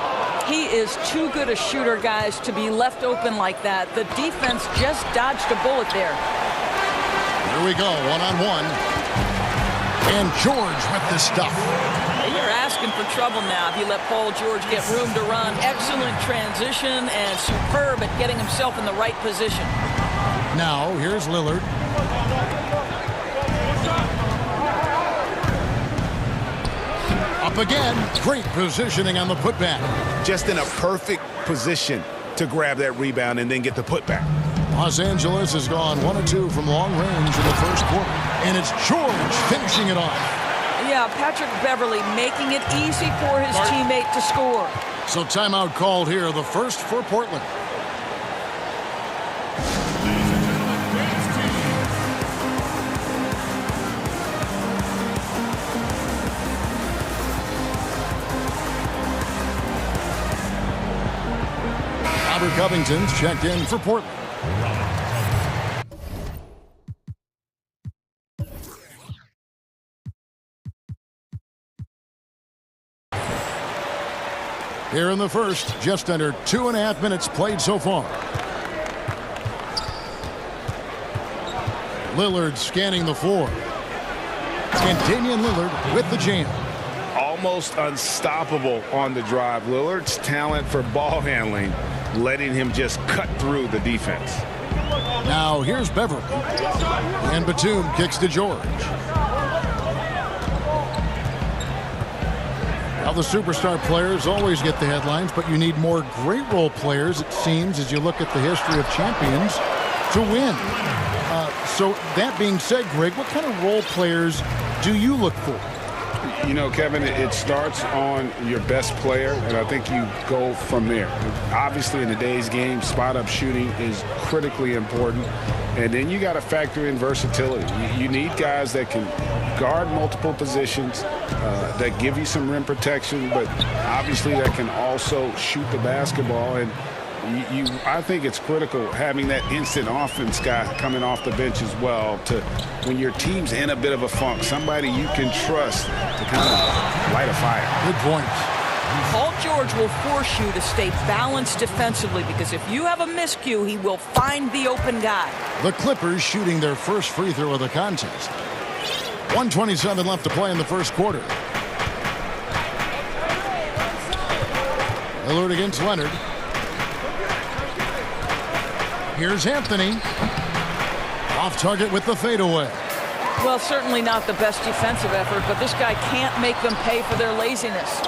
He is too good a shooter, guys, to be left open like that. The defense just dodged a bullet there. Here we go, one-on-one. And George with the stuff. You're asking for trouble now if you let Paul George get room to run. Excellent transition and superb at getting himself in the right position. Now, here's Lillard. Up again. Great positioning on the putback. Just in a perfect position to grab that rebound and then get the putback. Los Angeles has gone 1 of 2 from long range in the first quarter. And it's George finishing it off. Yeah, Patrick Beverley making it easy for his teammate to score. So timeout called here, the first for Portland. Robert Covington's checked in for Portland. Here in the first, just under 2.5 minutes played so far. Lillard scanning the floor. And Damian Lillard with the jam. Almost unstoppable on the drive. Lillard's talent for ball handling, letting him just cut through the defense. Now here's Beverly. And Batum kicks to George. Now the superstar players always get the headlines, but you need more great role players, it seems, as you look at the history of champions, to win. So that being said, Greg, what kind of role players do you look for? You know, Kevin, it starts on your best player, and I think you go from there. Obviously, in today's game, spot-up shooting is critically important, and then you got to factor in versatility. You need guys that can guard multiple positions, that give you some rim protection, but obviously that can also shoot the basketball. And I think it's critical having that instant offense guy coming off the bench as well, to when your team's in a bit of a funk, somebody you can trust to kind of light a fire. Good point. Paul George will force you to stay balanced defensively, because if you have a miscue, he will find the open guy. The Clippers shooting their first free throw of the contest. 1:27 left to play in the first quarter. Lillard against Leonard. Here's Anthony. Off target with the fadeaway. Well, certainly not the best defensive effort, but this guy can't make them pay for their laziness.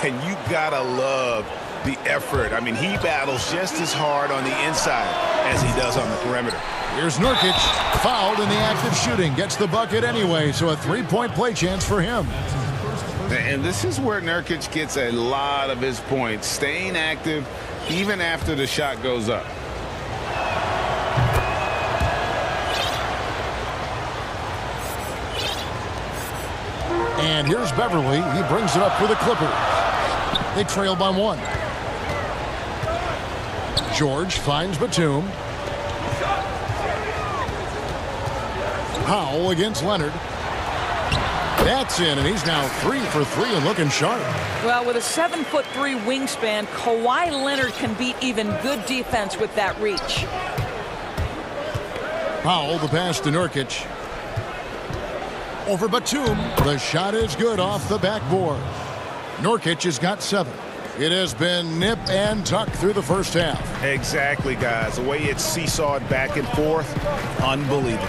And you gotta love the effort. I mean, he battles just as hard on the inside as he does on the perimeter. Here's Nurkic, fouled in the act of shooting. Gets the bucket anyway, so a three-point play chance for him. And this is where Nurkic gets a lot of his points, staying active even after the shot goes up. And here's Beverly. He brings it up for the Clippers. They trail by 1. George finds Batum. Powell against Leonard. That's in, and he's now 3 for 3 and looking sharp. Well, with a 7'3" wingspan, Kawhi Leonard can beat even good defense with that reach. Powell, the pass to Nurkic. Over Batum. The shot is good off the backboard. Nurkic has got 7. It has been nip and tuck through the first half. Exactly, guys. The way it's seesawed back and forth, unbelievable.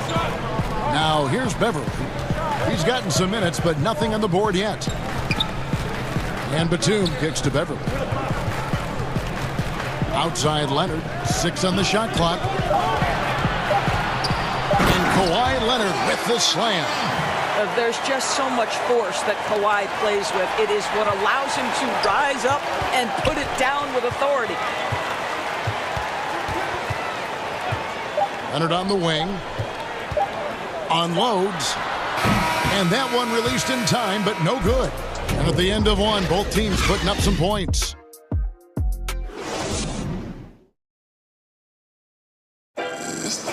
Now here's Beverly. He's gotten some minutes, but nothing on the board yet. And Batum kicks to Beverly. Outside Leonard. 6 on the shot clock. And Kawhi Leonard with the slam. There's just so much force that Kawhi plays with. It is what allows him to rise up and put it down with authority. Leonard on the wing. unloads. And that one released in time, but no good. And at the end of one, both teams putting up some points.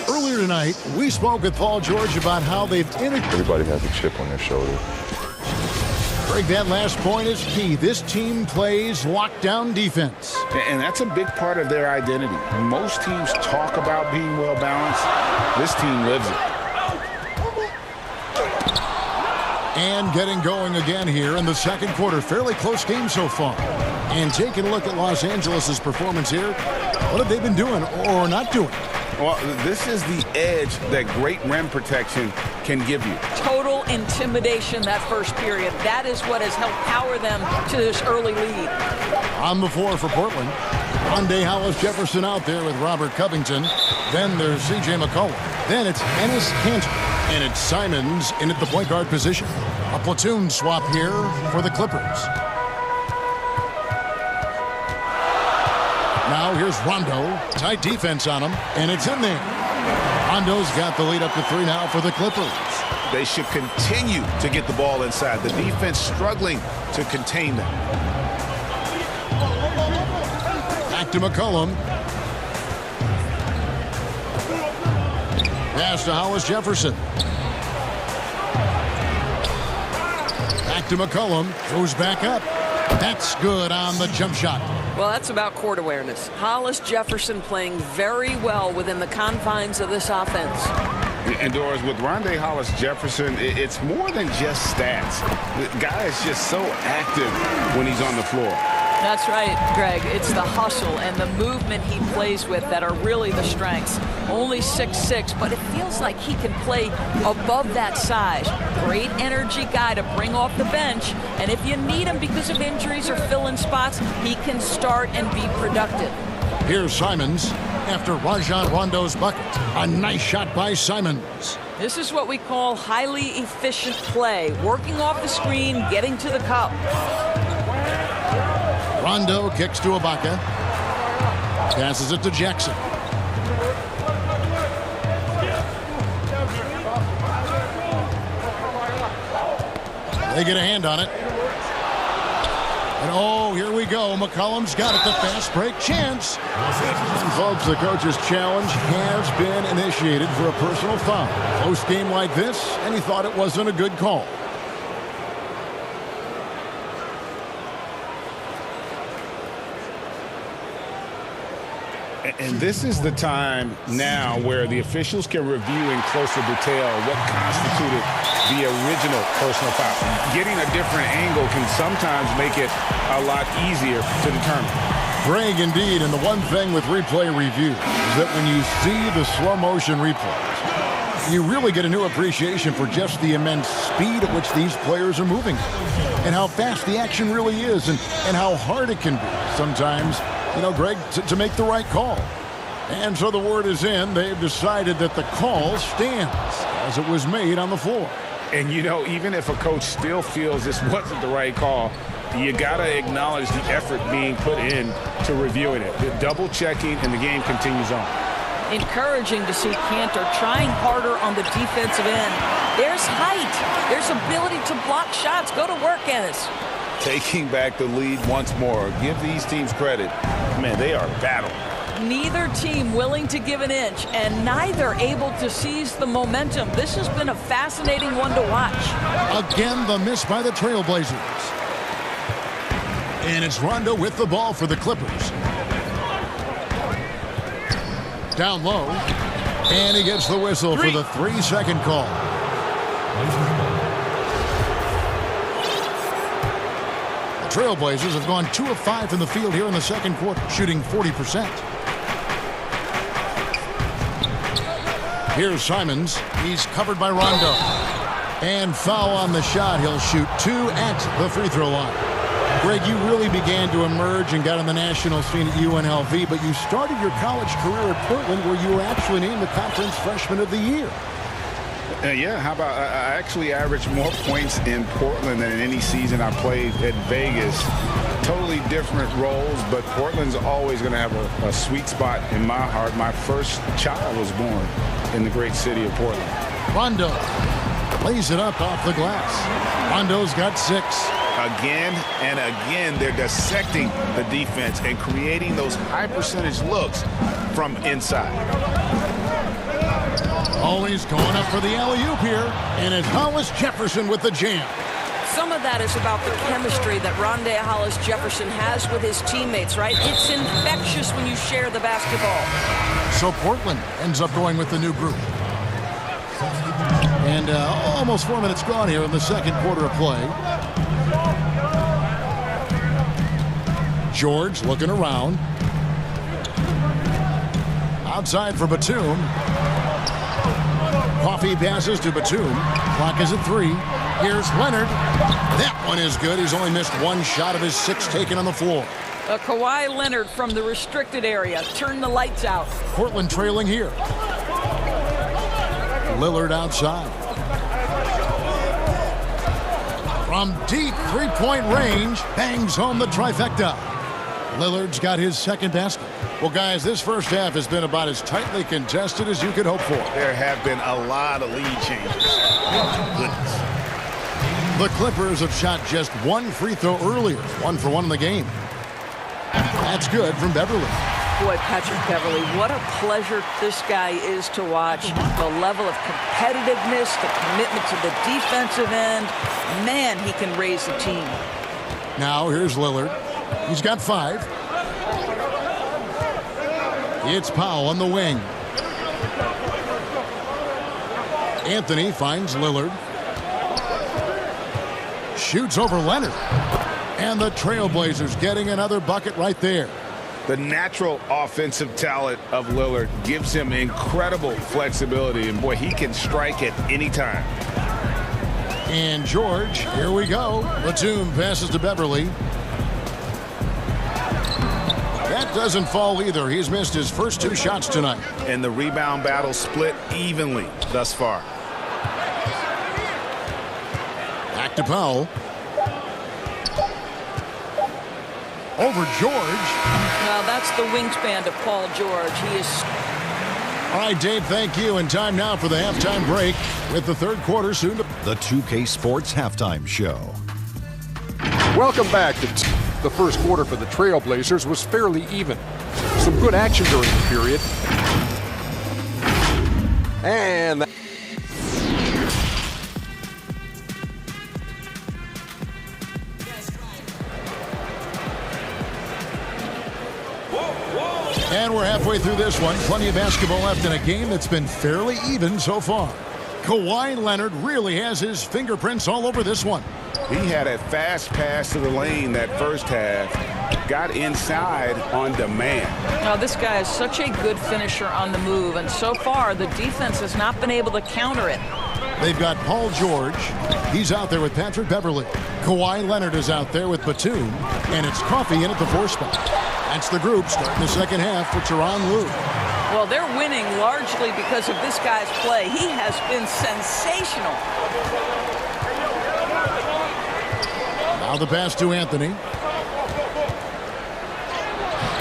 Earlier tonight, we spoke with Paul George about how they've integrated. Everybody has a chip on their shoulder. Greg, that last point is key. This team plays lockdown defense. And that's a big part of their identity. Most teams talk about being well-balanced. This team lives it. And getting going again here in the second quarter. Fairly close game so far. And taking a look at Los Angeles' performance here, what have they been doing or not doing? Well, this is the edge that great rim protection can give you. Total intimidation that first period. That is what has helped power them to this early lead. On the floor for Portland, Rondé Hollis-Jefferson out there with Robert Covington. Then there's C.J. McCollum. Then it's Enes Kanter. And it's Simons in at the point guard position. A platoon swap here for the Clippers. Now here's Rondo. Tight defense on him, and it's in there. Rondo's got the lead up to 3 now for the Clippers. They should continue to get the ball inside. The defense struggling to contain them. Back to McCollum. Pass to Hollis-Jefferson. Back to McCollum. Throws back up. That's good on the jump shot. Well, that's about court awareness. Hollis-Jefferson playing very well within the confines of this offense. And Doris, with Rondé Hollis-Jefferson, it's more than just stats. The guy is just so active when he's on the floor. That's right, Greg. It's the hustle and the movement he plays with that are really the strengths. Only 6'6", but it feels like he can play above that size. Great energy guy to bring off the bench. And if you need him because of injuries or fill-in spots, he can start and be productive. Here's Simons after Rajon Rondo's bucket. A nice shot by Simons. This is what we call highly efficient play. Working off the screen, getting to the cup. Rondo kicks to Ibaka. Passes it to Jackson. They get a hand on it. And oh, here we go. McCollum's got it. The fast break chance. And folks, the coach's challenge has been initiated for a personal foul. Close game like this, and he thought it wasn't a good call. And this is the time now where the officials can review in closer detail what constituted the original personal foul. Getting a different angle can sometimes make it a lot easier to determine. Greg, indeed, and the one thing with replay review is that when you see the slow motion replays, you really get a new appreciation for just the immense speed at which these players are moving and how fast the action really is and how hard it can be sometimes, you know, Greg, to make the right call. And so the word is in. They've decided that the call stands as it was made on the floor. And, you know, even if a coach still feels this wasn't the right call, you got to acknowledge the effort being put in to reviewing it. The double checking, and the game continues on. Encouraging to see Kanter trying harder on the defensive end. There's height. There's ability to block shots. Go to work, Enes. Taking back the lead once more. Give these teams credit. Man, they are battling. Neither team willing to give an inch, and neither able to seize the momentum. This has been a fascinating one to watch. Again, the miss by the Trailblazers. And it's Rondo with the ball for the Clippers. Down low. And he gets the whistle for the 3-second call. The Trailblazers have gone 2 of 5 from the field here in the second quarter, shooting 40%. Here's Simons. He's covered by Rondo. And foul on the shot. He'll shoot 2 at the free throw line. Greg, you really began to emerge and got on the national scene at UNLV, but you started your college career at Portland where you were actually named the Conference Freshman of the Year. Yeah, how about I actually averaged more points in Portland than in any season I played at Vegas. Totally different roles, but Portland's always going to have a sweet spot in my heart. My first child was born in the great city of Portland. Rondo lays it up off the glass. Rondo's got 6. Again and again, they're dissecting the defense and creating those high percentage looks from inside. Oh, he's going up for the alley-oop here, and it's Hollis Jefferson with the jam. Some of that is about the chemistry that Rondé Hollis Jefferson has with his teammates, right? It's infectious when you share the basketball. So Portland ends up going with the new group. And almost 4 minutes gone here in the second quarter of play. George looking around. Outside for Batum. Coffee passes to Batum. Clock is at 3. Here's Leonard. That one is good. He's only missed 1 shot of his 6 taken on the floor. Kawhi Leonard from the restricted area. Turn the lights out. Portland trailing here. Lillard outside. From deep three-point range, bangs home the trifecta. Lillard's got his second basket. Well, guys, this first half has been about as tightly contested as you could hope for. There have been a lot of lead changes. Oh, goodness. The Clippers have shot just 1 free throw earlier. 1 for 1 in the game. That's good from Beverly. Boy, Patrick Beverly, what a pleasure this guy is to watch. The level of competitiveness, the commitment to the defensive end. Man, he can raise the team. Now, here's Lillard. He's got 5. It's Powell on the wing. Anthony finds Lillard. Shoots over Leonard. And the Trailblazers getting another bucket right there. The natural offensive talent of Lillard gives him incredible flexibility. And, boy, he can strike at any time. And George, here we go. Batum passes to Beverly. That doesn't fall either. He's missed his first 2 shots tonight. And the rebound battle split evenly thus far. Back to Powell. Over George. Now that's the wingspan of Paul George. He is... All right, Dave, thank you. And time now for the halftime break with the third quarter soon to... The 2K Sports Halftime Show. Welcome back. The first quarter for the Trailblazers was fairly even. Some good action during the period. And... And we're halfway through this one. Plenty of basketball left in a game that's been fairly even so far. Kawhi Leonard really has his fingerprints all over this one. He had a fast pass to the lane that first half. Got inside on demand. Now, this guy is such a good finisher on the move, and so far the defense has not been able to counter it. They've got Paul George. He's out there with Patrick Beverly. Kawhi Leonard is out there with Batum. And it's Coffee in at the 4 spot. That's the group starting the second half for Tyronn Lue. Well, they're winning largely because of this guy's play. He has been sensational. Now the pass to Anthony.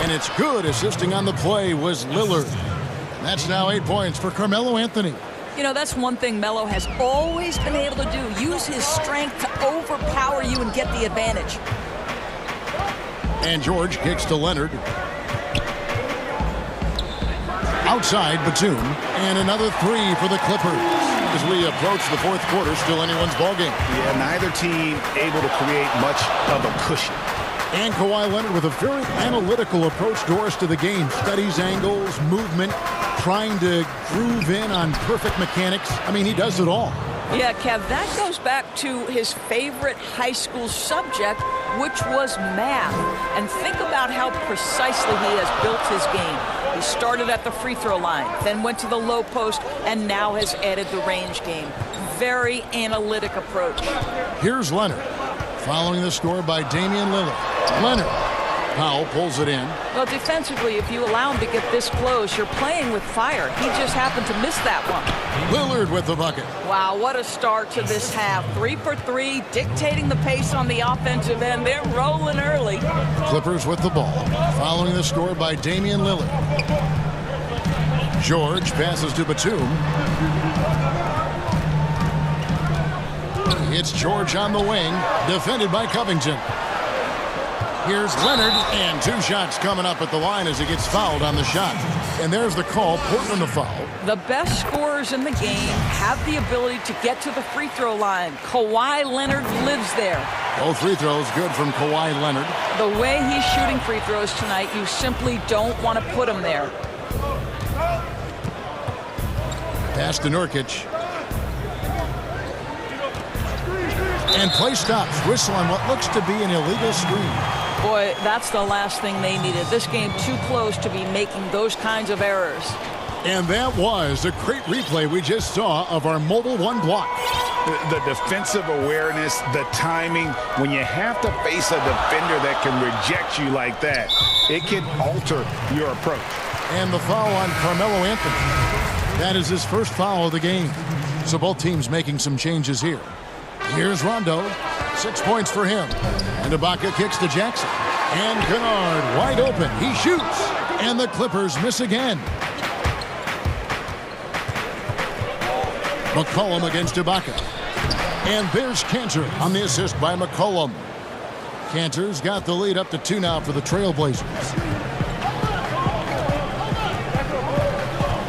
And it's good. Assisting on the play was Lillard. That's now 8 points for Carmelo Anthony. You know, that's one thing Melo has always been able to do. Use his strength to overpower you and get the advantage. And George kicks to Leonard. Outside Batum. And another 3 for the Clippers. As we approach the fourth quarter, still anyone's ballgame. Yeah, neither team able to create much of a cushion. And Kawhi Leonard with a very analytical approach, Doris, to the game. Studies angles, movement, trying to groove in on perfect mechanics. I mean, he does it all. Yeah, Kev, that goes back to his favorite high school subject, which was math. And think about how precisely he has built his game. He started at the free throw line, then went to the low post, and now has added the range game. Very analytic approach. Here's Leonard, following the score by Damian Lillard. Leonard. Powell pulls it in. Well, defensively, if you allow him to get this close, you're playing with fire. He just happened to miss that one. Lillard with the bucket. Wow, what a start to this half. 3 for 3, dictating the pace on the offensive end. They're rolling early. Clippers with the ball, following the score by Damian Lillard. George passes to Batum. It's George on the wing, defended by Covington. Here's Leonard, and 2 shots coming up at the line as he gets fouled on the shot. And there's the call, Portland a foul. The best scorers in the game have the ability to get to the free throw line. Kawhi Leonard lives there. Both free throws good from Kawhi Leonard. The way he's shooting free throws tonight, you simply don't want to put him there. Pass to Nurkic. And play stops. Whistle on what looks to be an illegal screen. Boy, that's the last thing they needed. This game too close to be making those kinds of errors. And that was a great replay we just saw of our Mobile One block. The defensive awareness, the timing, when you have to face a defender that can reject you like that, it can alter your approach. And the foul on Carmelo Anthony. That is his first foul of the game. So both teams making some changes here. Here's Rondo. 6 points for him. And Ibaka kicks to Jackson. And Kennard wide open. He shoots. And the Clippers miss again. McCollum against Ibaka. And there's Cantor on the assist by McCollum. Cantor's got the lead up to 2 now for the Trailblazers.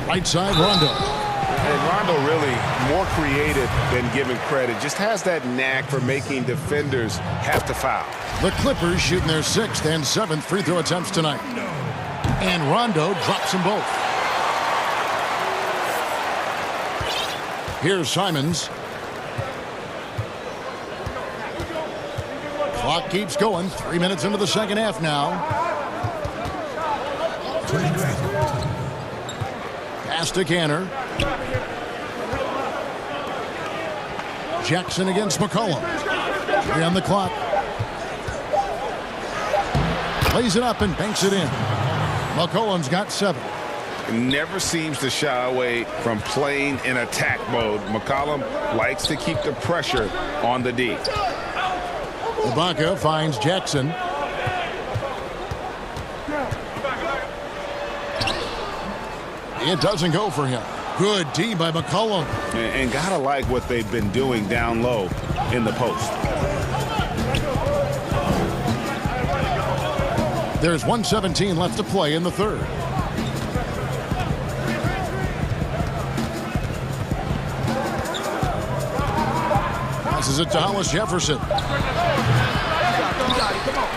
Right side, Rondo. And Rondo really more creative than given credit. Just has that knack for making defenders have to foul. The Clippers shooting their 6th and 7th free throw attempts tonight. And Rondo drops them both. Here's Simons. Clock keeps going. 3 minutes into the second half now. Pass to Cantor. Jackson against McCollum. 3 on the clock. Plays it up and banks it in. McCollum's got 7. Never seems to shy away from playing in attack mode. McCollum likes to keep the pressure on the D. Ibaka finds Jackson. It doesn't go for him. Good D by McCollum. And gotta like what they've been doing down low in the post. There's 1:17 left to play in the third. Passes it to Hollis Jefferson.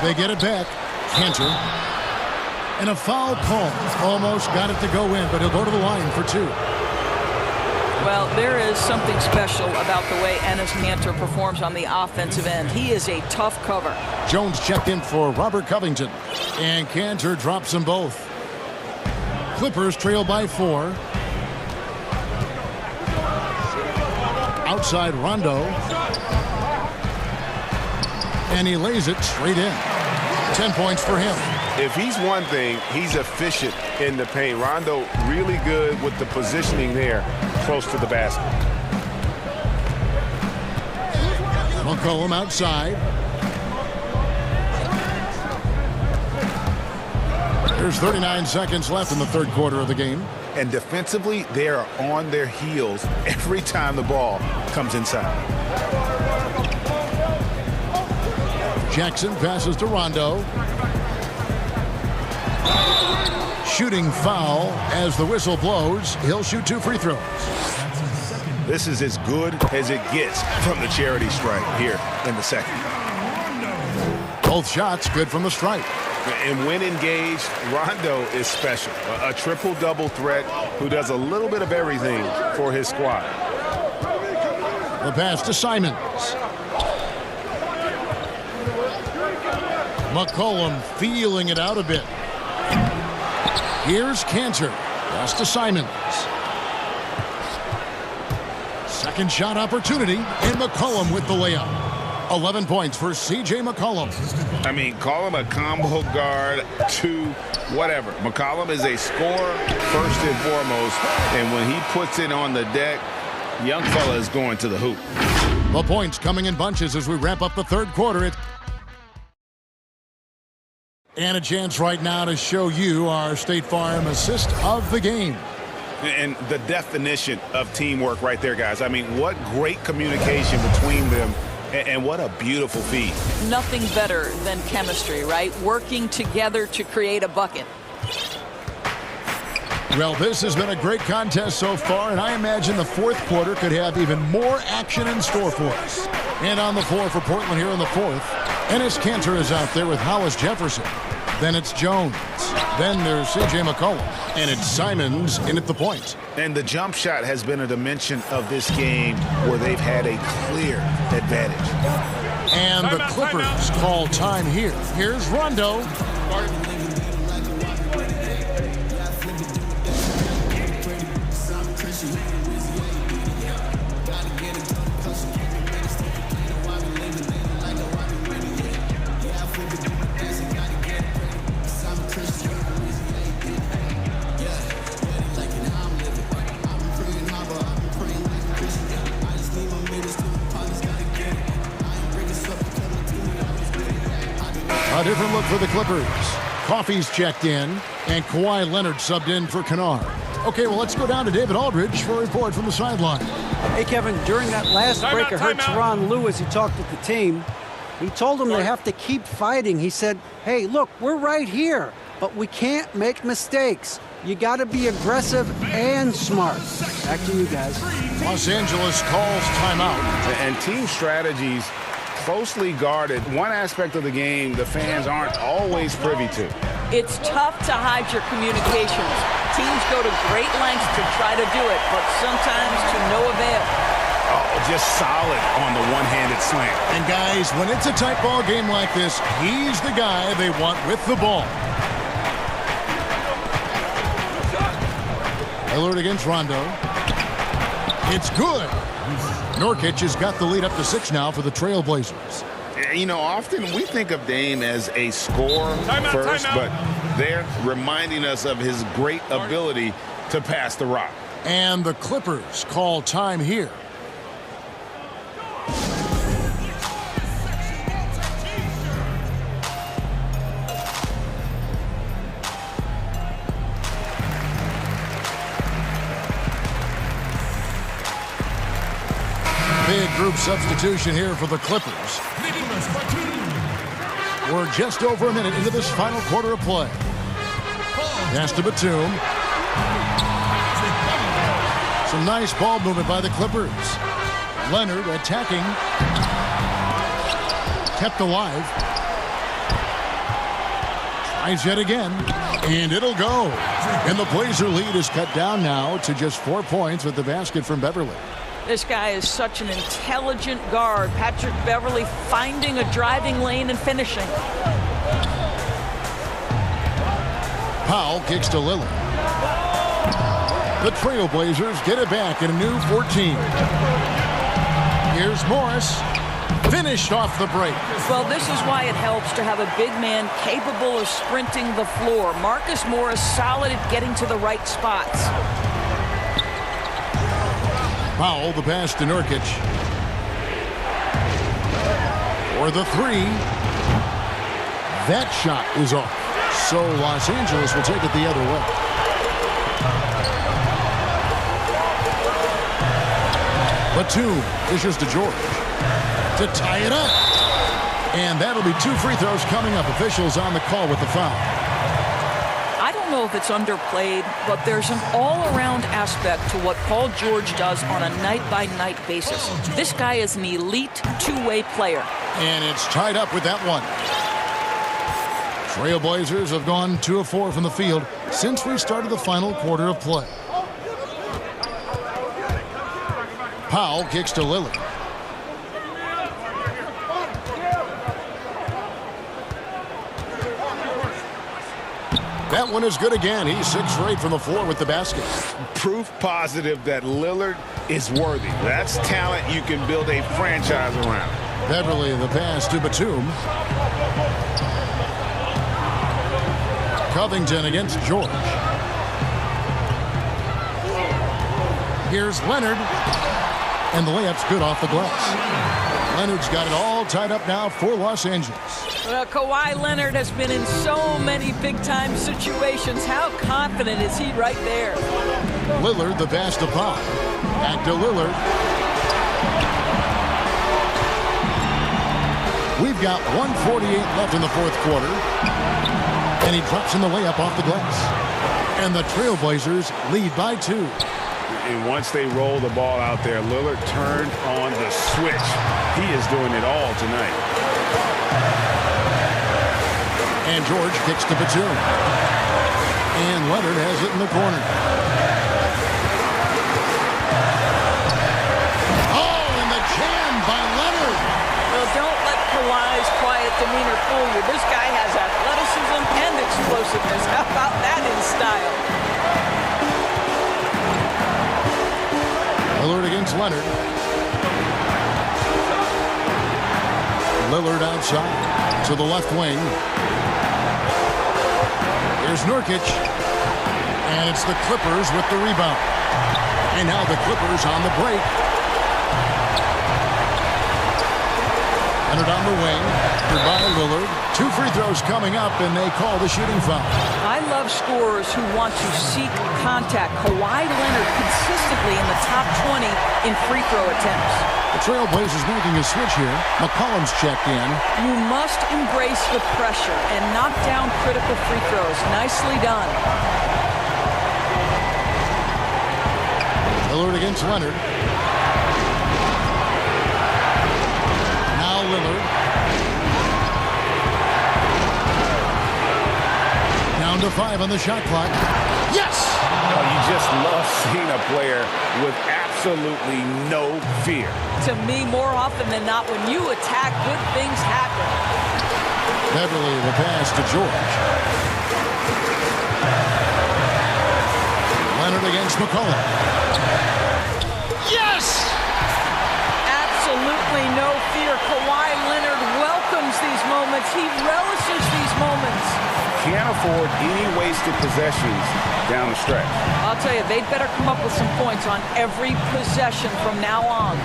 They get it back. Cantor. And a foul call. Almost got it to go in, but he'll go to the line for 2. Well, there is something special about the way Enes Kanter performs on the offensive end. He is a tough cover. Jones checked in for Robert Covington. And Cantor drops them both. Clippers trail by 4. Outside Rondo. And he lays it straight in. 10 points for him. If he's one thing, he's efficient in the paint. Rondo really good with the positioning there close to the basket. McCollum outside. There's 39 seconds left in the third quarter of the game. And defensively, they are on their heels every time the ball comes inside. Jackson passes to Rondo. Shooting foul as the whistle blows. He'll shoot 2 free throws. This is as good as it gets from the charity stripe here in the second. Both shots good from the stripe. And when engaged, Rondo is special. A triple-double threat who does a little bit of everything for his squad. The pass to Simons. McCollum feeling it out a bit. Here's Cantor. Pass to Simons. Second shot opportunity, and McCollum with the layup. 11 points for C.J. McCollum. I mean, call him a combo guard, 2, whatever. McCollum is a scorer first and foremost, and when he puts it on the deck, young fella is going to the hoop. The points coming in bunches as we wrap up the third quarter. And a chance right now to show you our State Farm assist of the game. And the definition of teamwork right there, guys. I mean, what great communication between them, and what a beautiful feed. Nothing better than chemistry, right? Working together to create a bucket. Well, this has been a great contest so far, and I imagine the fourth quarter could have even more action in store for us. And on the floor for Portland here in the fourth, Enes Kanter is out there with Hollis Jefferson. Then it's Jones. Then there's C.J. McCollum. And it's Simons in at the point. And the jump shot has been a dimension of this game where they've had a clear advantage. And the Clippers call time here. Here's Rondo. A different look for the Clippers. Coffey's checked in, and Kawhi Leonard subbed in for Kennard. Okay, well, let's go down to David Aldridge for a report from the sideline. Hey, Kevin, during that last break, I heard Tyronn Lue as he talked with the team. He told them they have to keep fighting. He said, hey, look, we're right here, but we can't make mistakes. You got to be aggressive and smart. Back to you guys. Los Angeles calls timeout. And team strategies closely guarded. One aspect of the game the fans aren't always privy to. It's tough to hide your communications. Teams go to great lengths to try to do it, but sometimes to no avail. Oh, just solid on the one-handed slam. And guys, when it's a tight ball game like this, he's the guy they want with the ball. Lillard against Rondo. It's good. Nurkic has got the lead up to 6 now for the Trailblazers. You know, often we think of Dame as a scorer first, but they're reminding us of his great ability to pass the rock. And the Clippers call time here. Big group substitution here for the Clippers. We're just over a minute into this final quarter of play. Pass to Batum. Some nice ball movement by the Clippers. Leonard attacking. Kept alive. Tries yet again. And it'll go. And the Blazer lead is cut down now to just 4 points with the basket from Beverly. This guy is such an intelligent guard. Patrick Beverly finding a driving lane and finishing. Powell kicks to Lillard. The Trailblazers get it back in a new 14. Here's Morris. Finished off the break. Well, this is why it helps to have a big man capable of sprinting the floor. Marcus Morris solid at getting to the right spots. Powell, the pass to Nurkic. For the 3. That shot is off. So Los Angeles will take it the other way. Batum dishes to George to tie it up. And that'll be 2 free throws coming up. Officials on the call with the foul. I don't know if it's underplayed, but there's an all-around aspect to what Paul George does on a night-by-night basis. This guy is an elite two-way player. And it's tied up with that one. Trailblazers have gone 2 of 4 from the field since we started the final quarter of play. Powell kicks to Lillard. That one is good again. He's 6 for 8 from the floor with the basket. Proof positive that Lillard is worthy. That's talent you can build a franchise around. Beverly, the pass to Batum. Covington against George. Here's Leonard. And the layup's good off the glass. Leonard's got it all all tied up now for Los Angeles. Well, Kawhi Leonard has been in so many big-time situations. How confident is he right there? Lillard, the pass to Pop. Back to Lillard. We've got 1:48 left in the fourth quarter. And he drops in the layup off the glass. And the Trailblazers lead by 2. And once they roll the ball out there, Lillard turned on the switch. He is doing it all tonight. And George kicks to Batum. And Leonard has it in the corner. Oh, and the jam by Leonard. Well, don't let Kawhi's quiet demeanor fool you. This guy has athleticism and explosiveness. How about that in style? Lillard against Leonard. Lillard outside to the left wing. Here's Nurkic. And it's the Clippers with the rebound. And now the Clippers on the break. Leonard on the wing. Goodbye, Lillard. 2 free throws coming up, and they call the shooting foul. I love scorers who want to seek contact. Kawhi Leonard consistently in the top 20 in free throw attempts. The Trailblazers making a switch here. McCollum's checked in. You must embrace the pressure and knock down critical free throws. Nicely done. Lillard against Leonard. Now Lillard. Down to 5 on the shot clock. Yes! Oh, you just love seeing a player with absolutely no fear. To me, more often than not, when you attack, good things happen. Beverly, the pass to George. Leonard against McCollum. Yes! Absolutely no fear. Kawhi Leonard welcomes these moments. He relishes these moments. Can't afford any wasted possessions down the stretch. I'll tell you, they'd better come up with some points on every possession from now on.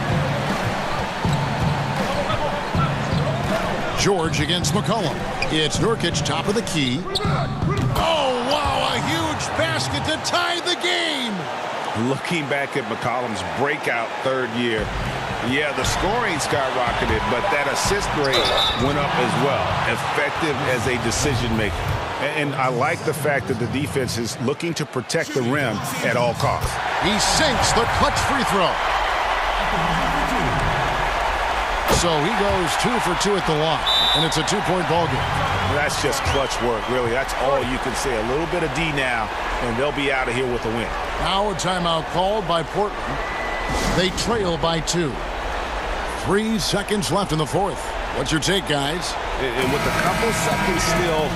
George against McCollum. It's Nurkic, top of the key. Oh, wow, a huge basket to tie the game. Looking back at McCollum's breakout third year, yeah, the scoring skyrocketed, but that assist rate went up as well. Effective as a decision maker. And I like the fact that the defense is looking to protect the rim at all costs. He sinks the clutch free throw. So he goes 2 for 2 at the line, and it's a 2-point ball game. That's just clutch work, really. That's all you can say. A little bit of D now, and they'll be out of here with a win. Now a timeout called by Portland. They trail by 2. 3 seconds left in the fourth. What's your take, guys? And with a couple seconds still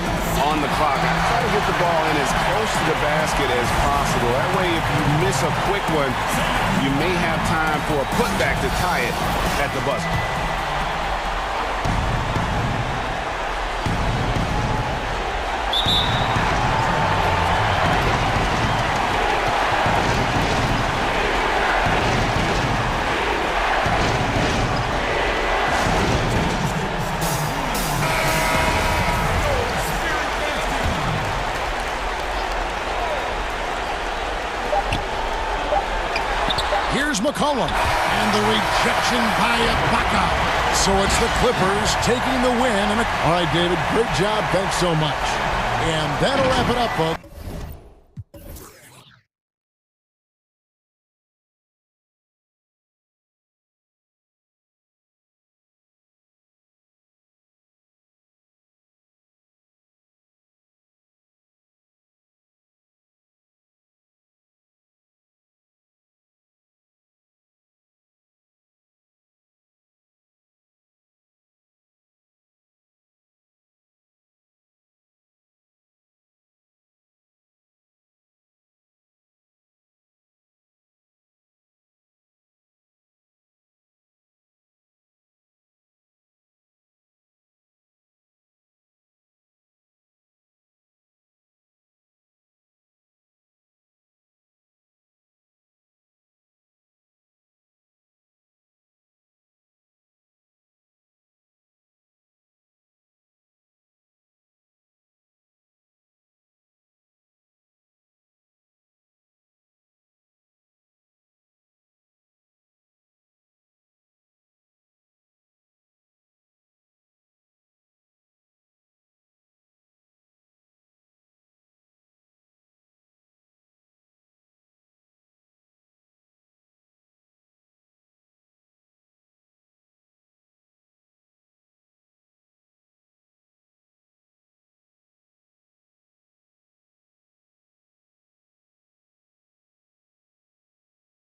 on the clock, I try to get the ball in as close to the basket as possible. That way, if you miss a quick one, you may have time for a putback to tie it at the buzzer. McCollum, and the rejection by Ibaka. So it's the Clippers taking the win. All right, David, great job. Thanks so much. And that'll wrap it up, folks.